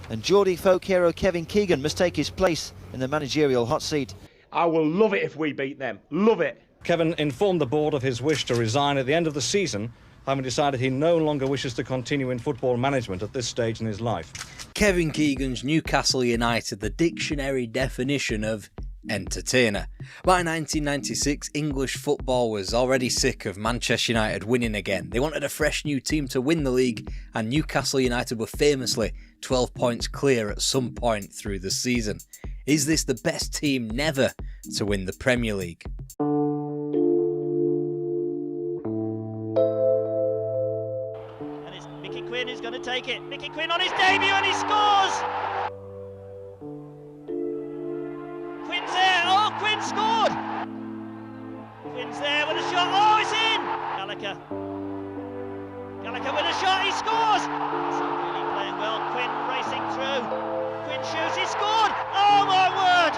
and Geordie folk hero Kevin Keegan must take his place in the managerial hot seat. I will love it if we beat them. Love it. Kevin informed the board of his wish to resign at the end of the season, having decided he no longer wishes to continue in football management at this stage in his life. Kevin Keegan's Newcastle United, the dictionary definition of entertainer. By 1996, English football was already sick of Manchester United winning again. They wanted a fresh new team to win the league, and Newcastle United were famously 12 points clear at some point through the season. Is this the best team never to win the Premier League? And it's Mickey Quinn who's going to take it. Mickey Quinn on his debut and he scores! Quinn's there. Oh, Quinn scored! Quinn's there with a shot. Oh, it's in! Gallagher with a shot. He scores! It's really playing well. Quinn racing through. Quinn shoots. He scored! Oh, my word!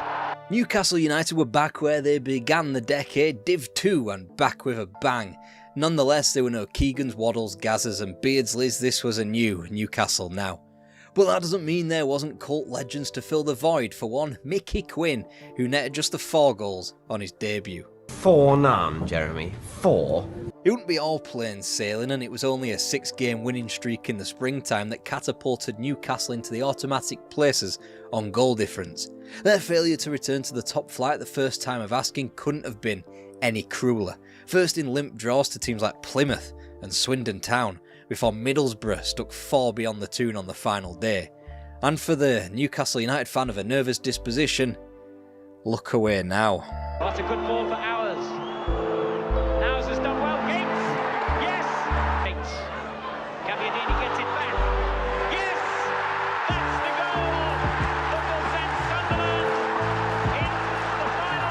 Newcastle United were back where they began the decade, Div 2, and back with a bang. Nonetheless, there were no Keegans, Waddles, Gazzers and Beardsleys. This was a new Newcastle now. But that doesn't mean there wasn't cult legends to fill the void. For one, Mickey Quinn, who netted just the 4 goals on his debut. 4 none, Jeremy. 4. It wouldn't be all plain sailing, and it was only a 6-game winning streak in the springtime that catapulted Newcastle into the automatic places on goal difference. Their failure to return to the top flight the first time of asking couldn't have been any crueler. First in limp draws to teams like Plymouth and Swindon Town, before Middlesbrough stuck 4 beyond the tune on the final day. And for the Newcastle United fan of a nervous disposition, look away now. That's a good ball for Hours. Hours has done well. Gates! Yes! Gates. Gabbiadini gets it back. Yes! That's the goal that will send Sunderland into the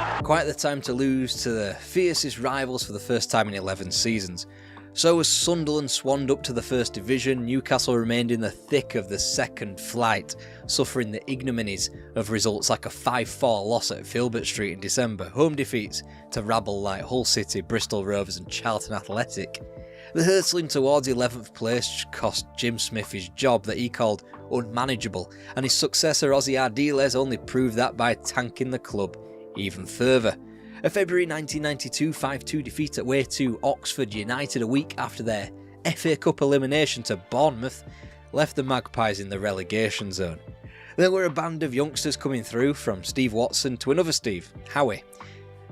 final. Quite the time to lose to the fiercest rivals for the first time in 11 seasons. So as Sunderland swanned up to the First Division, Newcastle remained in the thick of the second flight, suffering the ignominies of results like a 5-4 loss at Filbert Street in December, home defeats to rabble like Hull City, Bristol Rovers and Charlton Athletic. The hurtling towards 11th place cost Jim Smith his job that he called unmanageable, and his successor Ozzy Ardiles only proved that by tanking the club even further. A February 1992 5-2 defeat away to Oxford United a week after their FA Cup elimination to Bournemouth left the Magpies in the relegation zone. There were a band of youngsters coming through, from Steve Watson to another Steve, Howie.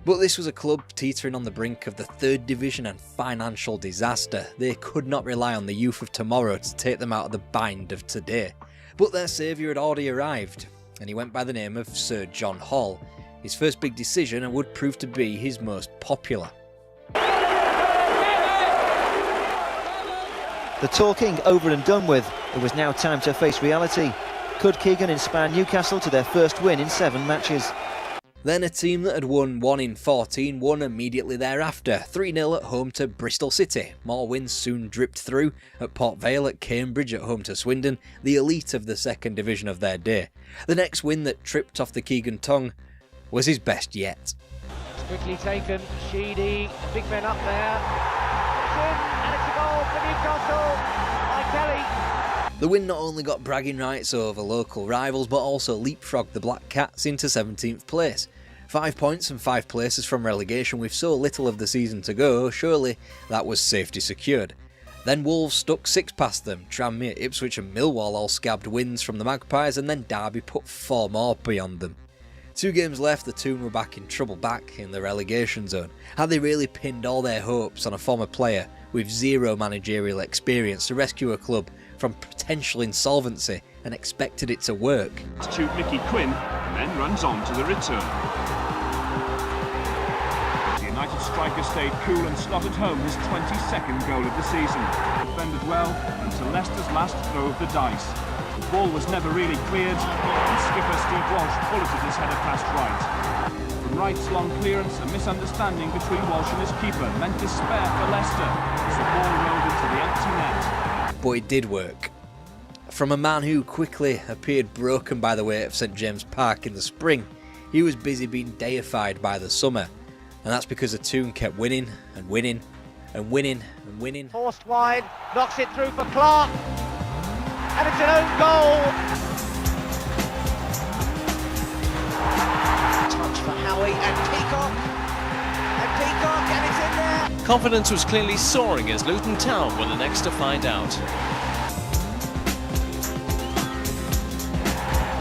But this was a club teetering on the brink of the 3rd Division and financial disaster. They could not rely on the youth of tomorrow to take them out of the bind of today. But their saviour had already arrived, and he went by the name of Sir John Hall. His first big decision, and would prove to be his most popular. The talking over and done with, it was now time to face reality. Could Keegan inspire Newcastle to their first win in 7 matches? Then a team that had won 1 in 14 won immediately thereafter, 3-0 at home to Bristol City. More wins soon dripped through at Port Vale, at Cambridge at home to Swindon, the elite of the 2nd Division of their day. The next win that tripped off the Keegan tongue was his best yet. It's quickly taken. Sheedy, big men up there. It's in, and it's a goal for Newcastle by Kelly. The win not only got bragging rights over local rivals, but also leapfrogged the Black Cats into 17th place. 5 points and 5 places from relegation with so little of the season to go, surely that was safety secured. Then Wolves stuck 6 past them, Tranmere, Ipswich and Millwall all scabbed wins from the Magpies, and then Derby put 4 more beyond them. 2 games left, the Toon were back in trouble, back in the relegation zone. Had they really pinned all their hopes on a former player with 0 managerial experience to rescue a club from potential insolvency and expected it to work? To Mickey Quinn, and then runs on to the return. The United striker stayed cool and slotted home his 22nd goal of the season. Defended well until Leicester's last throw of the dice. The ball was never really cleared, and skipper Steve Walsh bulleted his header past right. From Wright's long clearance, a misunderstanding between Walsh and his keeper meant despair for Leicester as the ball rolled into the empty net. But it did work. From a man who quickly appeared broken by the weight of St James Park in the spring, he was busy being deified by the summer. And that's because the Toon kept winning and winning and winning and winning. Forced wide, knocks it through for Clark. And it's an own goal Confidence was clearly soaring as Luton Town were the next to find out.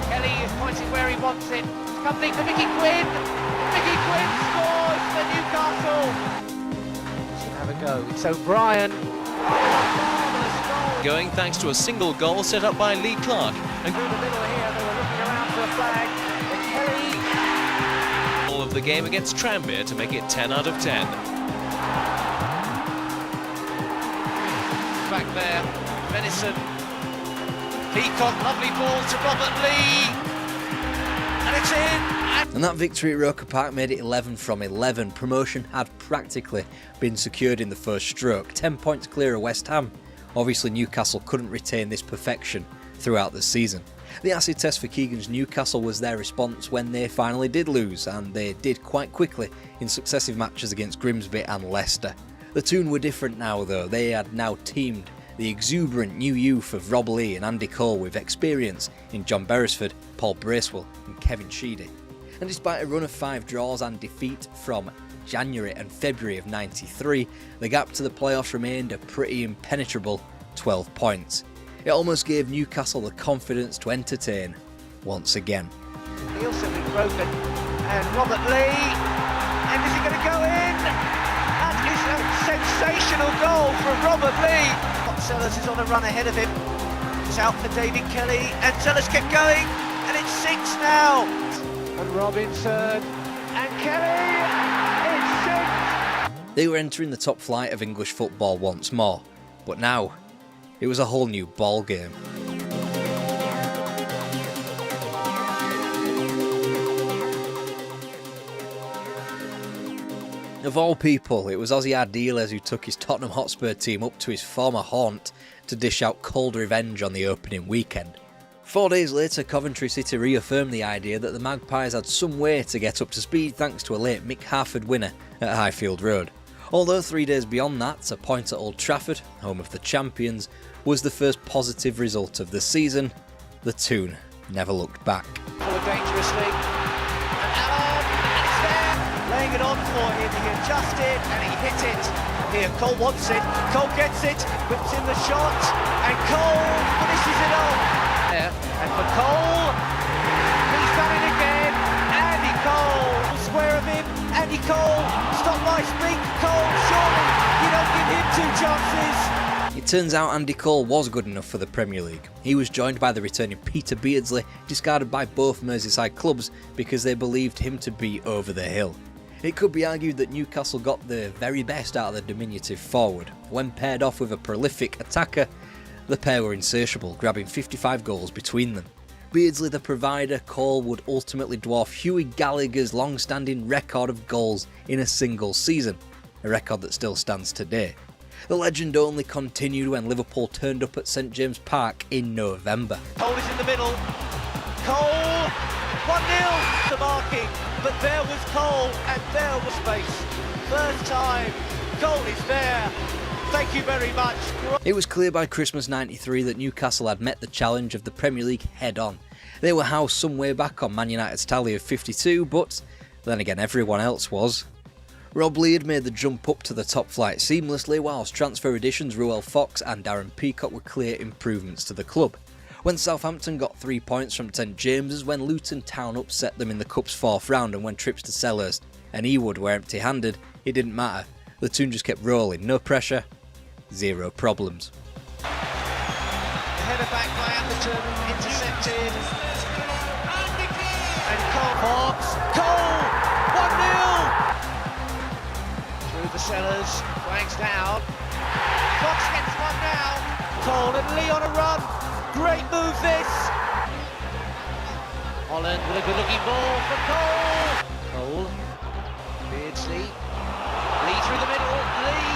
Kelly is pointing where he wants it. Something for Mickey Quinn. Mickey Quinn scores for Newcastle. Should have a go. It's O'Brien. Going thanks to a single goal set up by Lee Clark. And Through the middle here, they were looking around for a flag. And Kelly. all of the game against Tranmere to make it 10 out of 10. Back there, Venison. Peacock, lovely ball to Robert Lee. And it's in. And that victory at Roker Park made it 11 from 11. Promotion had practically been secured in the first stroke, 10 points clear of West Ham. Obviously Newcastle couldn't retain this perfection throughout the season. The acid test for Keegan's Newcastle was their response when they finally did lose, and they did quite quickly in successive matches against Grimsby and Leicester. The tune were different now though. They had now teamed the exuberant new youth of Rob Lee and Andy Cole with experience in John Beresford, Paul Bracewell and Kevin Sheedy. And despite a run of 5 draws and defeat from January and February of '93, the gap to the playoffs remained a pretty impenetrable 12 points. It almost gave Newcastle the confidence to entertain once again. Nielsen is broken. And Robert Lee. And is he going to go in? That is a sensational goal from Robert Lee. Sellers is on a run ahead of him. It's out for David Kelly. And Sellers kept going. And it's 6 now. And Robinson. And Kelly. It's 6. They were entering the top flight of English football once more, but now it was a whole new ball game. Of all people, it was Ossie Ardiles who took his Tottenham Hotspur team up to his former haunt to dish out cold revenge on the opening weekend. 4 days later, Coventry City reaffirmed the idea that the Magpies had some way to get up to speed thanks to a late Mick Harford winner at Highfield Road. Although 3 days beyond that, a point at Old Trafford, home of the champions, was the first positive result of the season. The Toon never looked back. Forward dangerously. And Allen, and it's there. Laying it on for him. He adjusted and he hit it. Here, Cole wants it. Cole gets it. Whips in the shot. And Cole finishes it off. There. And for Cole, he's done it again. Andy Cole, square of him. Andy Cole, stop by speed. Cole, surely you don't give him 2 chances. It turns out Andy Cole was good enough for the Premier League. He was joined by the returning Peter Beardsley, discarded by both Merseyside clubs because they believed him to be over the hill. It could be argued that Newcastle got the very best out of the diminutive forward. When paired off with a prolific attacker, the pair were insatiable, grabbing 55 goals between them. Beardsley the provider, Cole would ultimately dwarf Hughie Gallagher's long-standing record of goals in a single season, a record that still stands today. The legend only continued when Liverpool turned up at St James Park in November. Cole is in the middle. Cole, 1-0 to marking, but there was Cole and there was space. First time, Cole is there. Thank you very much. It was clear by Christmas '93 that Newcastle had met the challenge of the Premier League head-on. They were housed some way back on Man United's tally of 52, but then again everyone else was. Rob Lee had made the jump up to the top flight seamlessly, whilst transfer additions Ruel Fox and Darren Peacock were clear improvements to the club. When Southampton got 3 points from St James's, when Luton Town upset them in the Cup's 4th round, and when trips to Selhurst and Ewood were empty-handed, it didn't matter. The Toon just kept rolling, no pressure, 0 problems. The header back by Atherton, intercepted. And Cole Fox, Cole, 1-0! Through the Sellers, flanks down. Fox gets one now. Cole and Lee on a run. Great move this. Holland with a good looking ball for Cole. Cole, Beardsley, Lee through the middle, Lee.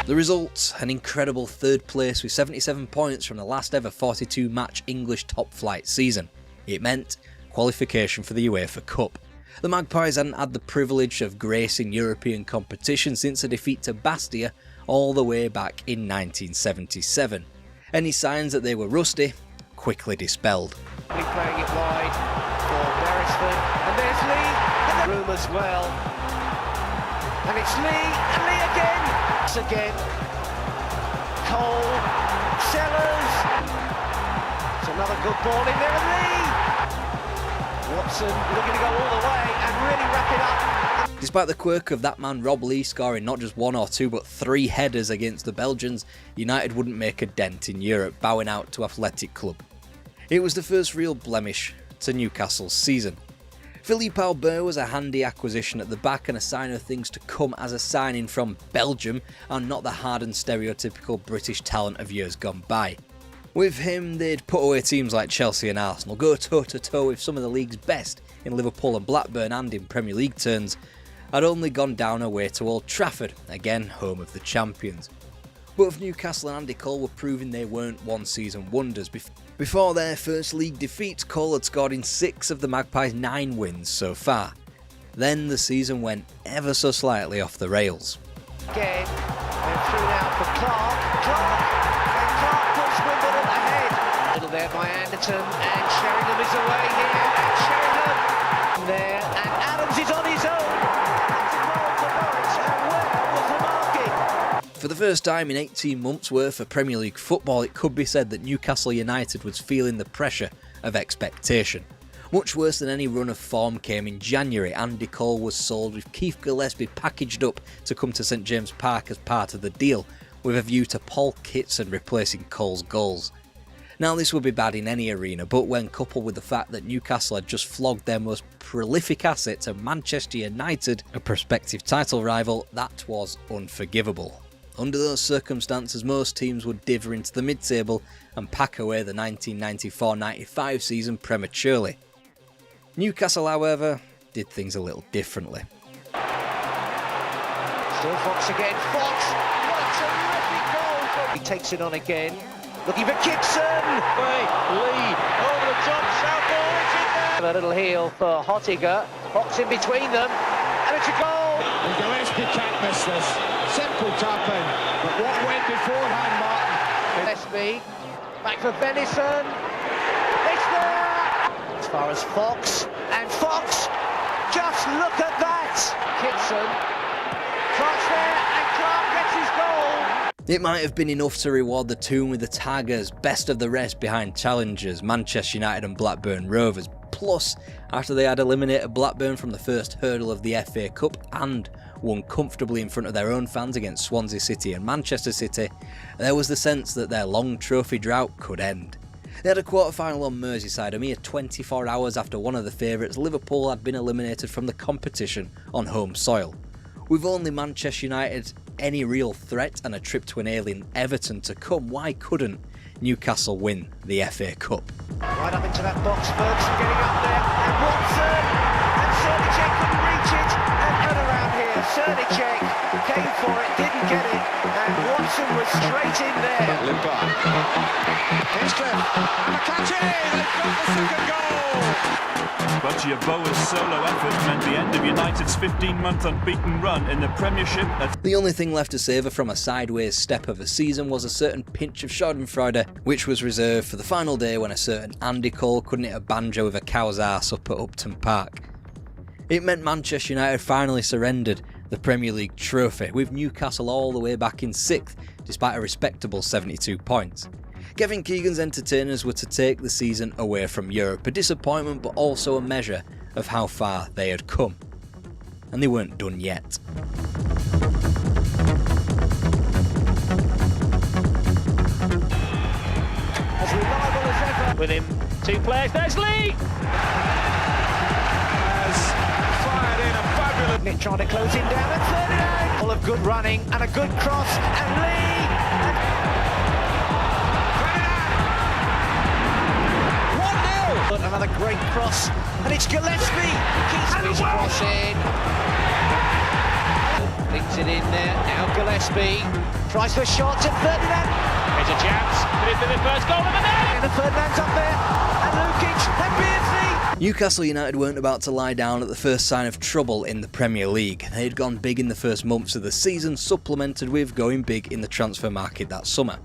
The result, an incredible 3rd place with 77 points from the last ever 42 match English top flight season. It meant qualification for the UEFA Cup. The Magpies hadn't had the privilege of gracing European competition since a defeat to Bastia all the way back in 1977. Any signs that they were rusty quickly dispelled. Playing it wide for Beresford, and there's Lee, and the room as well. And it's Lee, and Lee again. It's again. Cole, Sellers. It's another good ball in there, and Lee. Watson looking to go all the way and really wrap it up. Despite the quirk of that man Rob Lee scoring not just 1 or 2 but 3 headers against the Belgians, United wouldn't make a dent in Europe, bowing out to Athletic Club. It was the first real blemish to Newcastle's season. Philippe Albert was a handy acquisition at the back and a sign of things to come as a signing from Belgium and not the hardened stereotypical British talent of years gone by. With him, they'd put away teams like Chelsea and Arsenal, go toe-to-toe with some of the league's best in Liverpool and Blackburn and in Premier League turns. Had only gone down away to Old Trafford, again home of the champions. Both Newcastle and Andy Cole were proving they weren't one-season wonders. Before their first league defeat, Cole had scored in 6 of the Magpies' 9 wins so far. Then the season went ever so slightly off the rails. Again, and through now for Clark, and Clark puts Wimbledon ahead. Little there by Anderton, and Sheringham is away here, and Sheringham there, and Adams is on his own. It's a goal for Norwich, and where was the marking? For the first time in 18 months' worth of Premier League football, it could be said that Newcastle United was feeling the pressure of expectation. Much worse than any run of form came in January. Andy Cole was sold with Keith Gillespie packaged up to come to St James Park as part of the deal, with a view to Paul Kitson replacing Cole's goals. Now this would be bad in any arena, but when coupled with the fact that Newcastle had just flogged their most prolific asset to Manchester United, a prospective title rival, that was unforgivable. Under those circumstances, most teams would dither into the mid-table and pack away the 1994-95 season prematurely. Newcastle, however, did things a little differently. Still Fox again, Fox! What a terrific goal! He takes it on again, looking for Kitson! Lee, over the top, Southall, it's in there! A little heel for Hottiger, Fox in between them, and it's a goal! And Gillespie can't miss this. Simple tap-in, but what went beforehand, Martin? Gillespie, back for Venison, it's there! As far as Fox, and Fox, just look at that! Kitson, Clark's there, and Clark gets his goal! It might have been enough to reward the Toon with the tag as best of the rest behind challengers Manchester United and Blackburn Rovers. Plus, after they had eliminated Blackburn from the first hurdle of the FA Cup and won comfortably in front of their own fans against Swansea City and Manchester City, there was the sense that their long trophy drought could end. They had a quarter-final on Merseyside a mere 24 hours after one of the favourites, Liverpool, had been eliminated from the competition on home soil. With only Manchester United any real threat and a trip to an alien Everton to come, why couldn't Newcastle win the FA Cup? Right up into that box, Ferguson getting up there, and Watson, and Cernicek couldn't reach it, and around here, Cernicek came for it, didn't get it, and Watson was straight in there. Limpar. Here's Cliff. McCarthy! They've got the second goal! But Yeboah's solo effort meant the end of United's 15-month unbeaten run in the Premiership. The only thing left to savour from a sideways step of a season was a certain pinch of schadenfreude, which was reserved for the final day when a certain Andy Cole couldn't hit a banjo with a cow's arse up at Upton Park. It meant Manchester United finally surrendered the Premier League trophy, with Newcastle all the way back in 6th, despite a respectable 72 points. Kevin Keegan's entertainers were to take the season away from Europe, a disappointment but also a measure of how far they had come. And they weren't done yet. As reliable as ever. With him, 2 players, there's Lee! Has fired in a fabulous... Nick trying to close him down, and Ferdinand! Full of good running, and a good cross, and Lee! Another great cross, and it's Gillespie. Keeps his cross in. Links it in there. Now Gillespie tries the shot, and Ferdinand. There's a chance. Could it be the first goal of the day? And Ferdinand's up there, and Lukic, and Beardsley. Newcastle United weren't about to lie down at the first sign of trouble in the Premier League. They had gone big in the first months of the season, supplemented with going big in the transfer market that summer.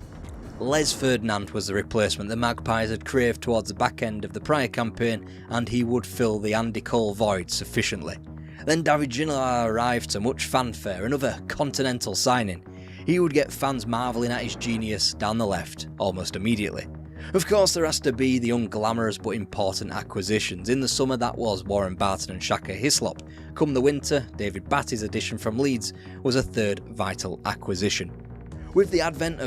Les Ferdinand was the replacement the Magpies had craved towards the back end of the prior campaign, and he would fill the Andy Cole void sufficiently. Then David Ginola arrived to much fanfare, another continental signing. He would get fans marvelling at his genius down the left almost immediately. Of course, there has to be the unglamorous but important acquisitions. In the summer, that was Warren Barton and Shaka Hislop. Come the winter, David Batty's addition from Leeds was a third vital acquisition. With the advent,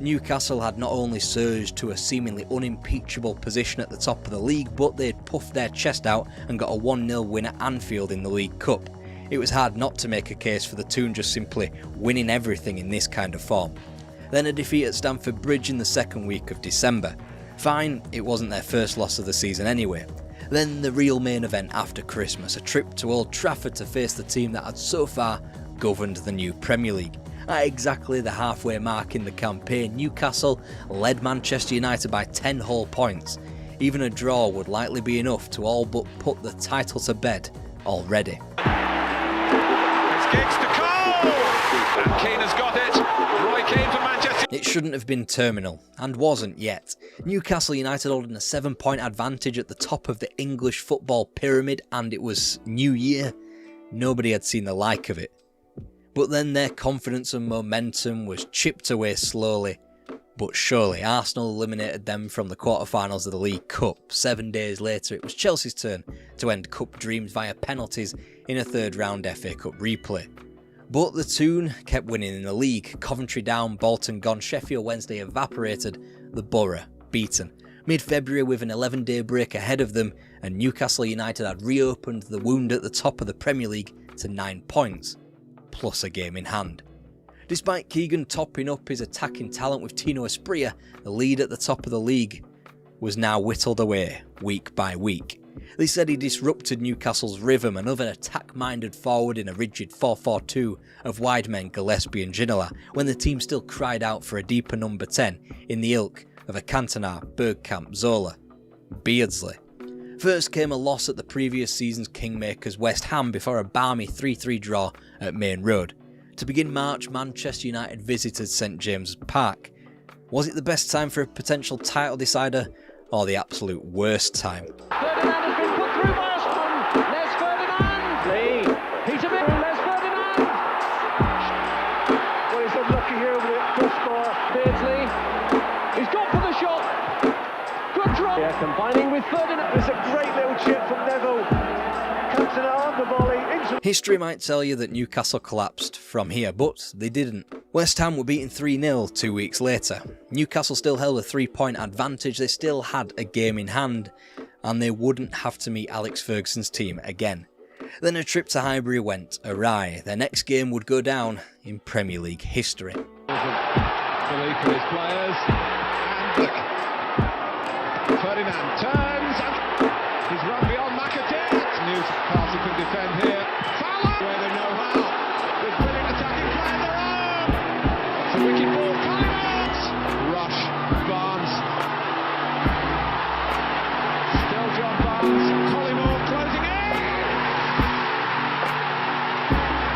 Newcastle had not only surged to a seemingly unimpeachable position at the top of the league, but they'd puffed their chest out and got a 1-0 win at Anfield in the League Cup. It was hard not to make a case for the Toon just simply winning everything in this kind of form. Then a defeat at Stamford Bridge in the second week of December. Fine, it wasn't their first loss of the season anyway. Then the real main event after Christmas, a trip to Old Trafford to face the team that had so far governed the new Premier League. At exactly the halfway mark in the campaign, Newcastle led Manchester United by 10 whole points. Even a draw would likely be enough to all but put the title to bed already. It's Giggs to Cole! And Keane has got it. Roy Keane for Manchester. It shouldn't have been terminal, and wasn't yet. Newcastle United holding a 7-point advantage at the top of the English football pyramid, and it was New Year. Nobody had seen the like of it. But then their confidence and momentum was chipped away slowly but surely. Arsenal eliminated them from the quarter-finals of the League Cup. 7 days later, it was Chelsea's turn to end cup dreams via penalties in a third-round FA Cup replay. But the Toon kept winning in the league. Coventry down, Bolton gone, Sheffield Wednesday evaporated, the Borough beaten. Mid-February, with an 11-day break ahead of them, and Newcastle United had reopened the wound at the top of the Premier League to 9 points. Plus a game in hand. Despite Keegan topping up his attacking talent with Tino Asprilla, the lead at the top of the league was now whittled away week by week. They said he disrupted Newcastle's rhythm, another attack-minded forward in a rigid 4-4-2 of wide men Gillespie and Ginola, when the team still cried out for a deeper number 10 in the ilk of a Cantona, Bergkamp, Zola, Beardsley. First came a loss at the previous season's Kingmakers West Ham before a balmy 3-3 draw at Main Road. To begin March, Manchester United visited St James's Park. Was it the best time for a potential title decider, or the absolute worst time? Ferdinand has been put through by Osman. Les Ferdinand. Lee. Peter Mill. Les Ferdinand. Well, he's unlucky here with it. Good score. Beardsley. He's gone for the shot. Good drop. Yeah, combining with Ferdinand. There's a great little chip from Neville. Cantona on the volley. History might tell you that Newcastle collapsed from here, but they didn't. West Ham were beaten 3-0 2 weeks later. Newcastle still held a 3-point advantage, they still had a game in hand, and they wouldn't have to meet Alex Ferguson's team again. Then a trip to Highbury went awry. Their next game would go down in Premier League history. Belief in his players. And Ferdinand turns and he's run beyond McAtee. Newcastle can defend here. Fowler! Where they know how. With brilliant attacking play of their own. It's a wicked ball coming out. Rush. Barnes. Still John Barnes. Collymore closing in.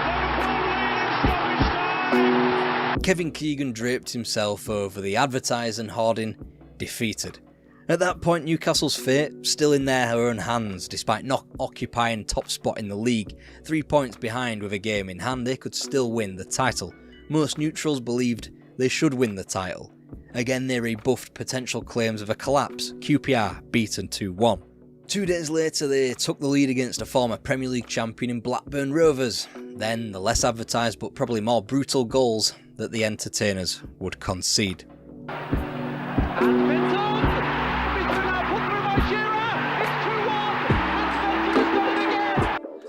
Liverpool leading stoppage time. Kevin Keegan draped himself over the advertising hoarding, defeated. At that point, Newcastle's fate still in their own hands. Despite not occupying top spot in the league, 3 points behind with a game in hand, they could still win the title. Most neutrals believed they should win the title. Again, they rebuffed potential claims of a collapse, QPR beaten 2-1. 2 days later, they took the lead against a former Premier League champion in Blackburn Rovers. Then the less advertised but probably more brutal goals that the entertainers would concede.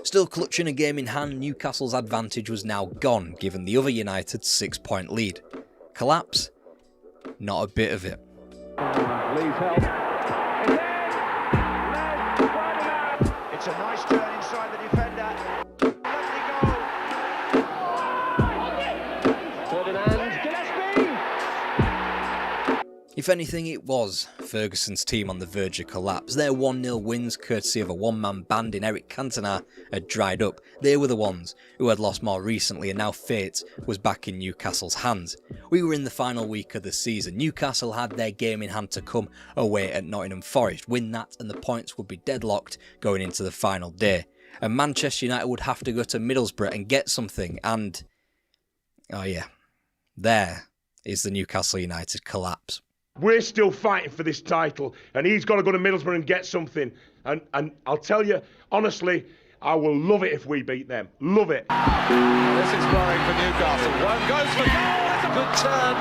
Still clutching a game in hand, Newcastle's advantage was now gone, given the other United's 6-point lead. Collapse? Not a bit of it. Leave help. It's a nice turn inside the defender. Lovely goal. Ferdinand. Gillespie. If anything, it was Ferguson's team on the verge of collapse. Their 1-0 wins, courtesy of a one-man band in Eric Cantona, had dried up. They were the ones who had lost more recently, and now fate was back in Newcastle's hands. We were in the final week of the season. Newcastle had their game in hand to come away at Nottingham Forest. Win that and the points would be deadlocked going into the final day. and Manchester United would have to go to Middlesbrough and get something, and oh yeah, there is the Newcastle United collapse. We're still fighting for this title, and he's got to go to Middlesbrough and get something. And I'll tell you, honestly, I will love it if we beat them. Love it. This is worrying for Newcastle. One goes for goal. That's a good turn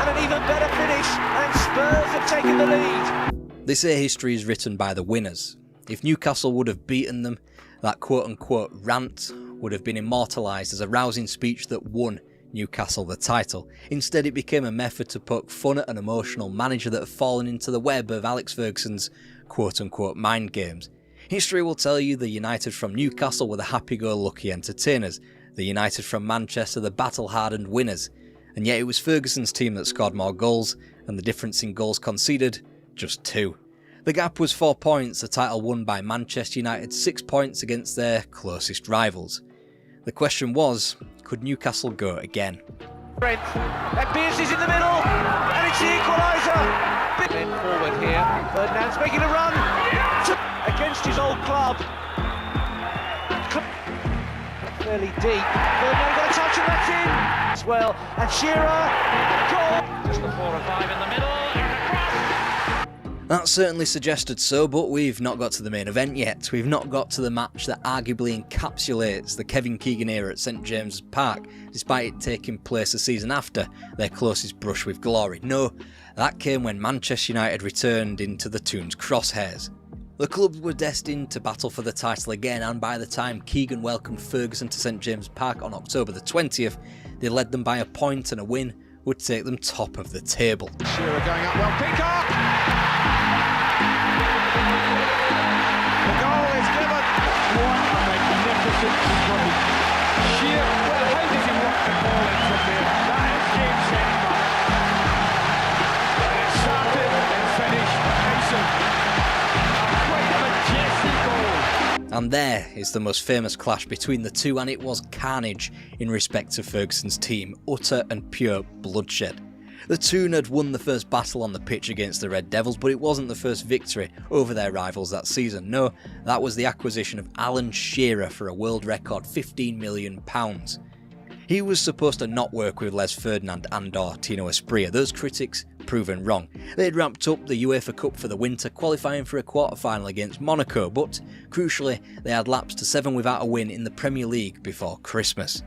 and an even better finish, and Spurs have taken the lead. They say history is written by the winners. If Newcastle would have beaten them, that quote-unquote rant would have been immortalised as a rousing speech that won Newcastle the title. Instead, it became a method to poke fun at an emotional manager that had fallen into the web of Alex Ferguson's quote-unquote mind games. History will tell you the United from Newcastle were the happy-go-lucky entertainers, the United from Manchester the battle-hardened winners, and yet it was Ferguson's team that scored more goals, and the difference in goals conceded, just 2. The gap was 4 points, the title won by Manchester United 6 points against their closest rivals. The question was, could Newcastle go again? And Pierce is in the middle, and it's the equaliser. Men forward here, Ferdinand's making a run against his old club. Fairly deep. Ferdinand got a touch and that's in as well. And Shearer, goal. Just the 4 or 5 in the middle, and across. That certainly suggested so, but we've not got to the main event yet. We've not got to the match that arguably encapsulates the Kevin Keegan era at St James's Park, despite it taking place a season after their closest brush with glory. No, that came when Manchester United returned into the Toon's crosshairs. The clubs were destined to battle for the title again, and by the time Keegan welcomed Ferguson to St James's Park on October the 20th, they led them by a point, and a win would take them top of the table. Shearer going up well, Peacock! The goal is given. What a magnificent strike. Shearer, well, how does he work the ball in from there? That is game set match. And it started and finished Mason. And there is the most famous clash between the two, and it was carnage in respect to Ferguson's team, utter and pure bloodshed. The Toon had won the first battle on the pitch against the Red Devils, but it wasn't the first victory over their rivals that season. No, that was the acquisition of Alan Shearer for a world record £15 million. He was supposed to not work with Les Ferdinand and or Tino Asprilla. Those critics proven wrong. They'd wrapped up the UEFA Cup for the winter, qualifying for a quarter-final against Monaco, but crucially they had lapsed to 7 without a win in the Premier League before Christmas.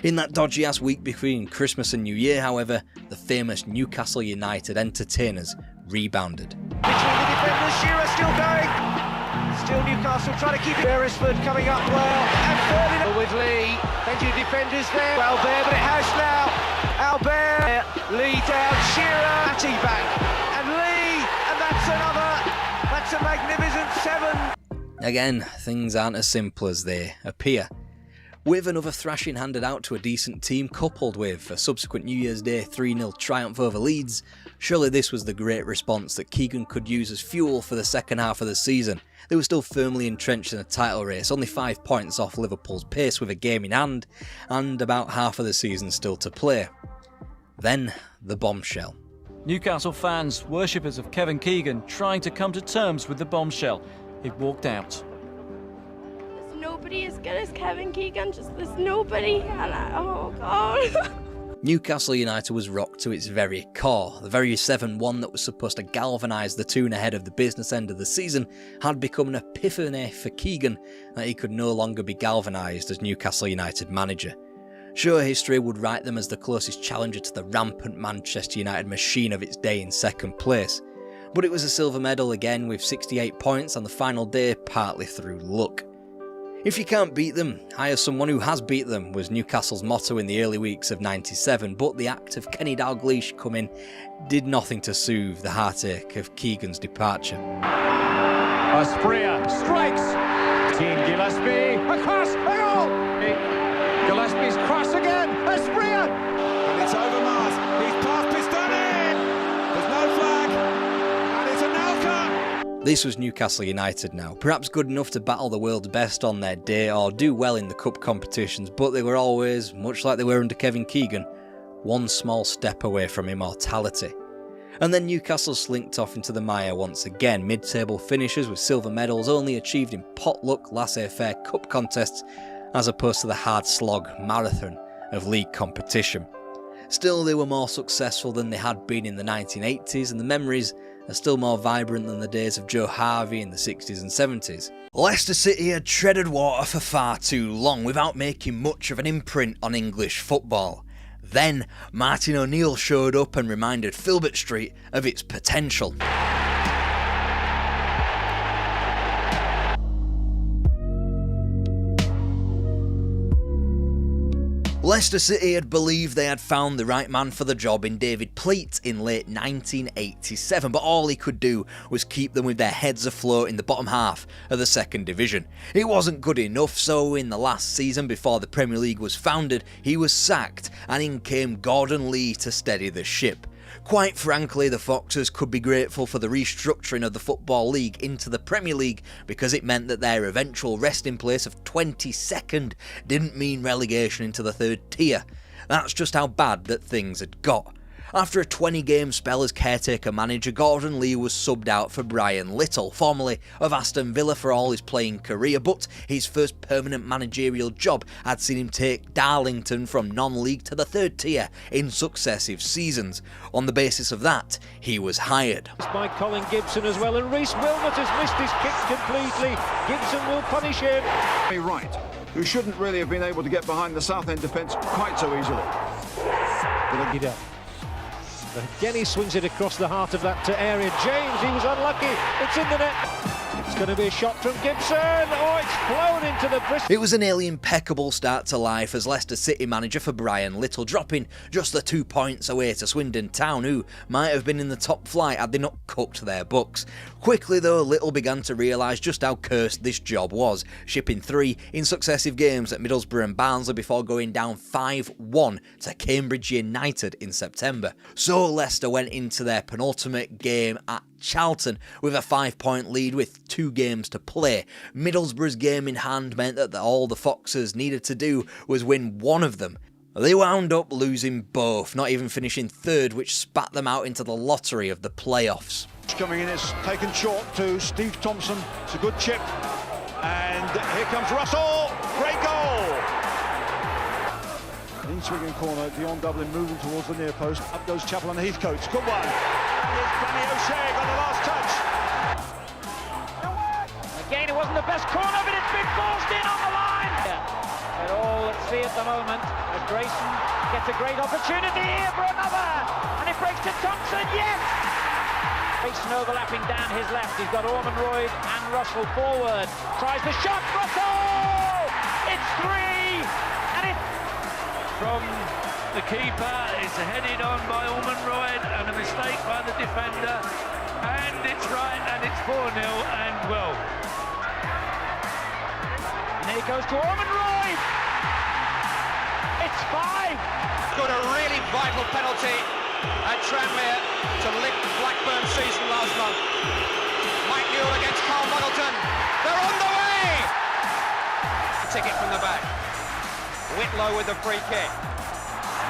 In that dodgy-ass week between Christmas and New Year, however, the famous Newcastle United entertainers rebounded. Between the defenders, Shearer still going. Still Newcastle trying to keep it. Beresford coming up well, and Ferdinand with Lee. Plenty of defenders there. Well there, but it has now. Albert, Lee down, Shearer, Matty back, and Lee, and that's a magnificent 7. Again, things aren't as simple as they appear. With another thrashing handed out to a decent team, coupled with a subsequent New Year's Day 3-0 triumph over Leeds, surely this was the great response that Keegan could use as fuel for the second half of the season. They were still firmly entrenched in a title race, only 5 points off Liverpool's pace with a game in hand, and about half of the season still to play. Then, the bombshell. Newcastle fans, worshippers of Kevin Keegan, trying to come to terms with the bombshell. He walked out. There's nobody as good as Kevin Keegan, there's nobody, and oh God. Newcastle United was rocked to its very core. The very 7-1 that was supposed to galvanise the Toon ahead of the business end of the season had become an epiphany for Keegan that he could no longer be galvanised as Newcastle United manager. Sure, history would write them as the closest challenger to the rampant Manchester United machine of its day in second place, but it was a silver medal again with 68 points on the final day, partly through luck. If you can't beat them, hire someone who has beat them was Newcastle's motto in the early weeks of '97, but the act of Kenny Dalglish coming did nothing to soothe the heartache of Keegan's departure. Asprilla strikes. Team Gillespie across. Gillespie's cross again. Asprilla. And it's over Mars. He's past Preston. There's no flag. And it's a Nelka. This was Newcastle United now, perhaps good enough to battle the world's best on their day or do well in the cup competitions, but they were always, much like they were under Kevin Keegan, one small step away from immortality. And then Newcastle slinked off into the mire once again, mid-table finishers with silver medals only achieved in potluck laissez-faire cup contests as opposed to the hard slog marathon of league competition. Still, they were more successful than they had been in the 1980s, and the memories are still more vibrant than the days of Joe Harvey in the 60s and 70s. Leicester City had treaded water for far too long without making much of an imprint on English football. Then, Martin O'Neill showed up and reminded Filbert Street of its potential. Leicester City had believed they had found the right man for the job in David Pleat in late 1987, but all he could do was keep them with their heads afloat in the bottom half of the second division. It wasn't good enough, so in the last season before the Premier League was founded, he was sacked and in came Gordon Lee to steady the ship. Quite frankly, the Foxes could be grateful for the restructuring of the Football League into the Premier League because it meant that their eventual resting place of 22nd didn't mean relegation into the third tier. That's just how bad that things had got. After a 20-game spell as caretaker manager, Gordon Lee was subbed out for Brian Little, formerly of Aston Villa for all his playing career, but his first permanent managerial job had seen him take Darlington from non-league to the third tier in successive seasons. On the basis of that, he was hired. It's by Colin Gibson as well, and Reece Wilmot has missed his kick completely. Gibson will punish him. Wright, who shouldn't really have been able to get behind the Southend defence quite so easily. But again he swings it across the heart of that area. James, he was unlucky. It's in the net. It's going to be a shot from Gibson. Oh, it's flown into the Bristol. It was a nearly impeccable start to life as Leicester City manager for Brian Little, dropping just the 2 points away to Swindon Town, who might have been in the top flight had they not cooked their books. Quickly though, Little began to realise just how cursed this job was, shipping 3 in successive games at Middlesbrough and Barnsley before going down 5-1 to Cambridge United in September. So Leicester went into their penultimate game at Charlton with a 5-point lead with 2 games to play. Middlesbrough's game in hand meant that all the Foxes needed to do was win one of them. They wound up losing both, not even finishing third, which spat them out into the lottery of the playoffs. Coming in is taken short to Steve Thompson. It's a good chip. And here comes Russell. Great goal. In swinging corner, Dion Dublin moving towards the near post. Up goes Chappell and Heathcote. Good one. And here's Danny O'Shea on the last touch. Again, it wasn't the best corner, but it's been forced in on the line. At all at sea at the moment. As Grayson gets a great opportunity here for another. And it breaks to Thompson. Yes! Grayson overlapping down his left. He's got Orman Royd and Russell forward. Tries the shot. Russell! It's 3. And it's from the keeper. It's headed on by Orman Royd and a mistake by the defender. And it's right, and it's 4-0, and well. And here goes to Orman Royd. It's 5. Got a really vital penalty at Tranmere to lift Blackburn's season last month. Mike Newell against Carl Muggleton. They're on the way! Ticket from the back. Whitlow with the free kick.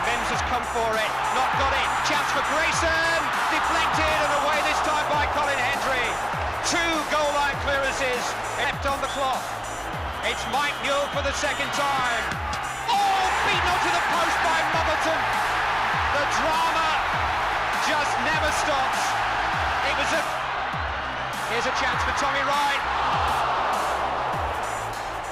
Mims has come for it, not got it. Chance for Grayson, deflected and away this time by Colin Hendry. 2 goal line clearances left on the clock. It's Mike Newell for the second time. Oh, beaten onto the post by Muggleton. The drama just never stops. Here's a chance for Tommy Wright.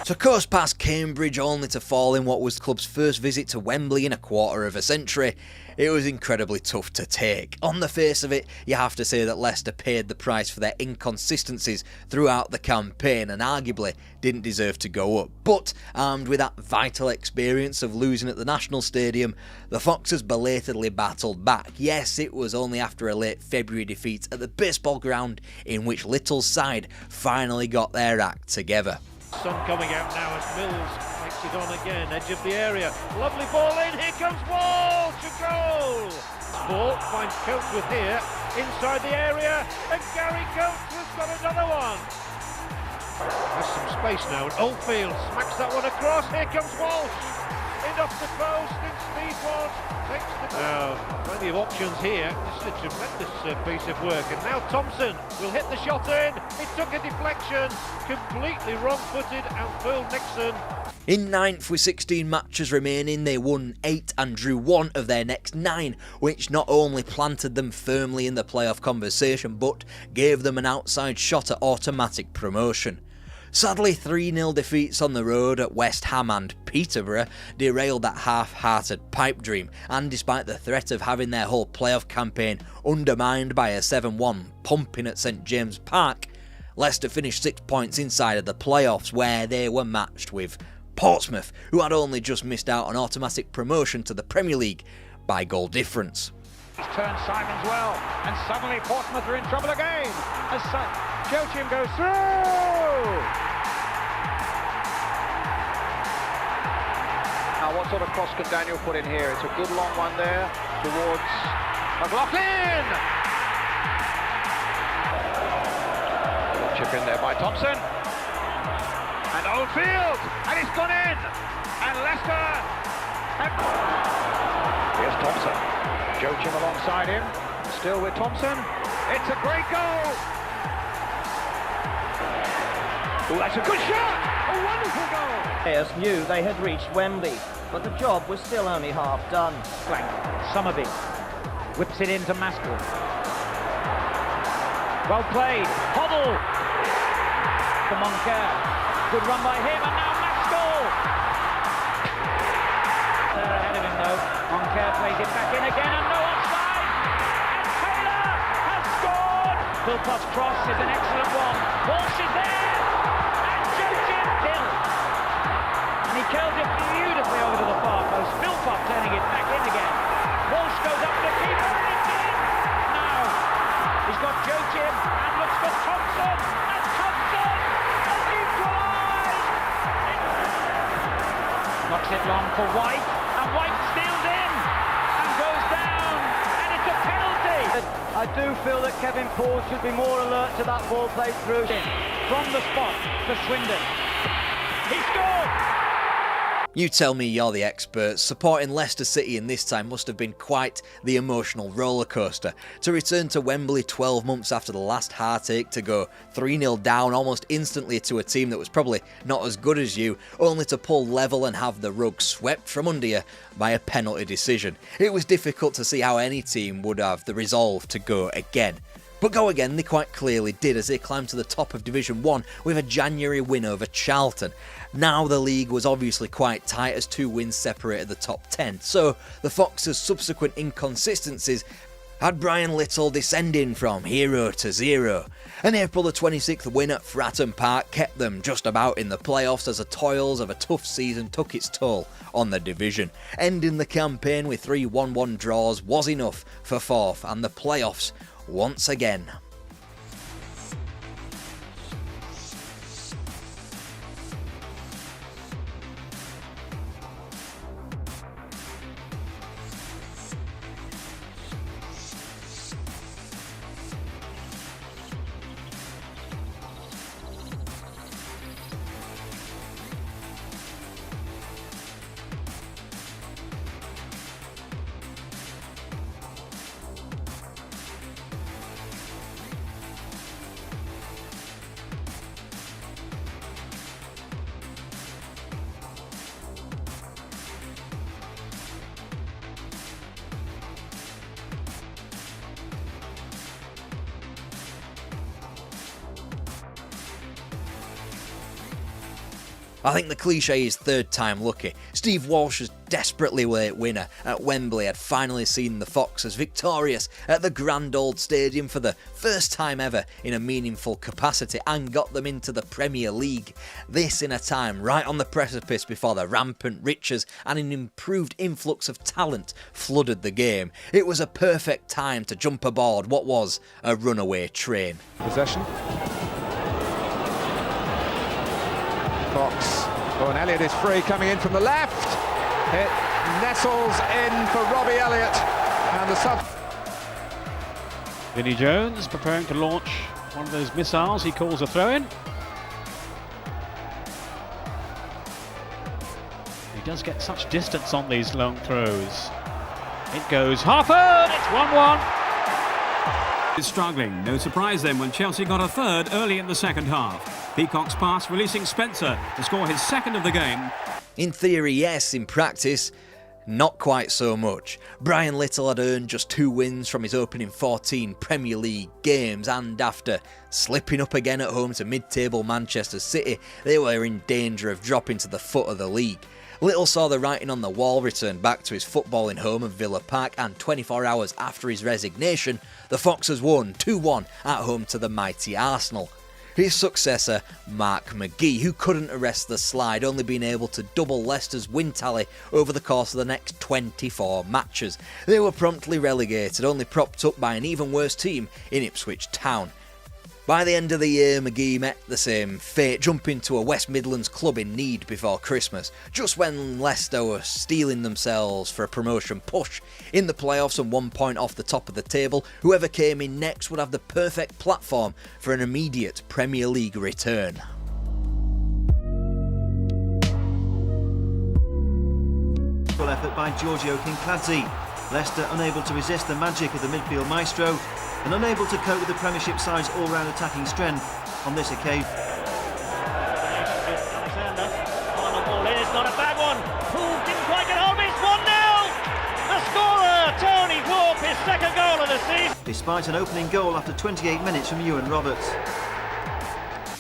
So coast past Cambridge only to fall in what was the club's first visit to Wembley in a quarter of a century. It was incredibly tough to take. On the face of it, you have to say that Leicester paid the price for their inconsistencies throughout the campaign and arguably didn't deserve to go up. But armed with that vital experience of losing at the National Stadium, the Foxes belatedly battled back. Yes, it was only after a late February defeat at the baseball ground in which Little's side finally got their act together. Sun coming out now as Mills makes it on again, edge of the area. Lovely ball in, here comes Walsh, a goal! Ball finds Coates here, inside the area, and Gary Coates has got another one. Has some space now, and Oldfield smacks that one across, here comes Walsh. In in off the post, and Speedward takes the... Now, plenty of options here. This is a tremendous piece of work, and now Thompson will hit the shot in. It took a deflection, completely wrong-footed, and Phil Nixon. In ninth with 16 matches remaining, they won 8 and drew 1 of their next 9, which not only planted them firmly in the playoff conversation, but gave them an outside shot at automatic promotion. Sadly, 3-0 defeats on the road at West Ham and Peterborough derailed that half-hearted pipe dream, and despite the threat of having their whole playoff campaign undermined by a 7-1 pumping at St James Park, Leicester finished 6 points inside of the playoffs, where they were matched with Portsmouth, who had only just missed out on automatic promotion to the Premier League by goal difference. He's turned Simons well, and suddenly Portsmouth are in trouble again as Joachim goes through. Now what sort of cross can Daniel put in here? It's a good long one there towards McLaughlin. Chip in there by Thompson. And Oldfield, and it's gone in, and Leicester. Here's Thompson, Joachim alongside him, still with Thompson. It's a great goal. Oh, that's a good shot, a wonderful goal. Players knew they had reached Wembley, but the job was still only half done. Flank, Summerby whips it into Maskell. Well played, Hoddle. For Moncur. Good run by him, and now Maskell! They're ahead of him though. Moncur plays it back in again, and no offside! And Taylor has scored! Philpott's cross is an excellent one. Walsh is there! And Joachim Hill! And he curls it beautifully over to the far post. Philpott turning it back in again. Walsh goes up to the keeper, and it's in! Now, he's got Joachim, and looks for Thompson! And Thompson! Knocks it long for White, and White steals in and goes down, and it's a penalty. I do feel that Kevin Paul should be more alert to that ball played through. From the spot for Swindon. He scored! You tell me, you're the experts. Supporting Leicester City in this time must have been quite the emotional rollercoaster. To return to Wembley 12 months after the last heartache, to go 3-0 down almost instantly to a team that was probably not as good as you, only to pull level and have the rug swept from under you by a penalty decision. It was difficult to see how any team would have the resolve to go again. But go again they quite clearly did, as they climbed to the top of Division 1 with a January win over Charlton. Now the league was obviously quite tight, as 2 wins separated the top 10, so the Foxes' subsequent inconsistencies had Brian Little descending from hero to zero. An April the 26th win at Fratton Park kept them just about in the playoffs, as the toils of a tough season took its toll on the division. Ending the campaign with 3 1-1 draws was enough for 4th and the playoffs once again. I think the cliche is third time lucky. Steve Walsh's desperately late winner at Wembley had finally seen the Foxes victorious at the grand old stadium for the first time ever in a meaningful capacity, and got them into the Premier League. This in a time right on the precipice before the rampant riches and an improved influx of talent flooded the game. It was a perfect time to jump aboard what was a runaway train. Possession. Fox. Oh, and Elliott is free, coming in from the left. It nestles in for Robbie Elliott, and the sub. Vinnie Jones preparing to launch one of those missiles he calls a throw-in. He does get such distance on these long throws. It goes Harford, it's 1-1. Is struggling. No surprise then when Chelsea got a third early in the second half. Peacock's pass releasing Spencer to score his second of the game. In theory, yes. In practice, not quite so much. Brian Little had earned just 2 wins from his opening 14 Premier League games, and after slipping up again at home to mid-table Manchester City, they were in danger of dropping to the foot of the league. Little saw the writing on the wall return back to his footballing home of Villa Park, and 24 hours after his resignation, the Foxes won 2-1 at home to the mighty Arsenal. His successor, Mark McGee, who couldn't arrest the slide, only being able to double Leicester's win tally over the course of the next 24 matches. They were promptly relegated, only propped up by an even worse team in Ipswich Town. By the end of the year, McGee met the same fate, jumping to a West Midlands club in need before Christmas, just when Leicester were steeling themselves for a promotion push. In the playoffs and 1 point off the top of the table, whoever came in next would have the perfect platform for an immediate Premier League return. Full effort by Giorgio Kinkladze. Leicester unable to resist the magic of the midfield maestro and unable to cope with the Premiership side's all-round attacking strength on this occasion. Alexander, final ball in, it's not a bad one. Poole didn't quite get hold of it, it's 1-0. The scorer, Tony Thorpe, his second goal of the season. Despite an opening goal after 28 minutes from Ewan Roberts.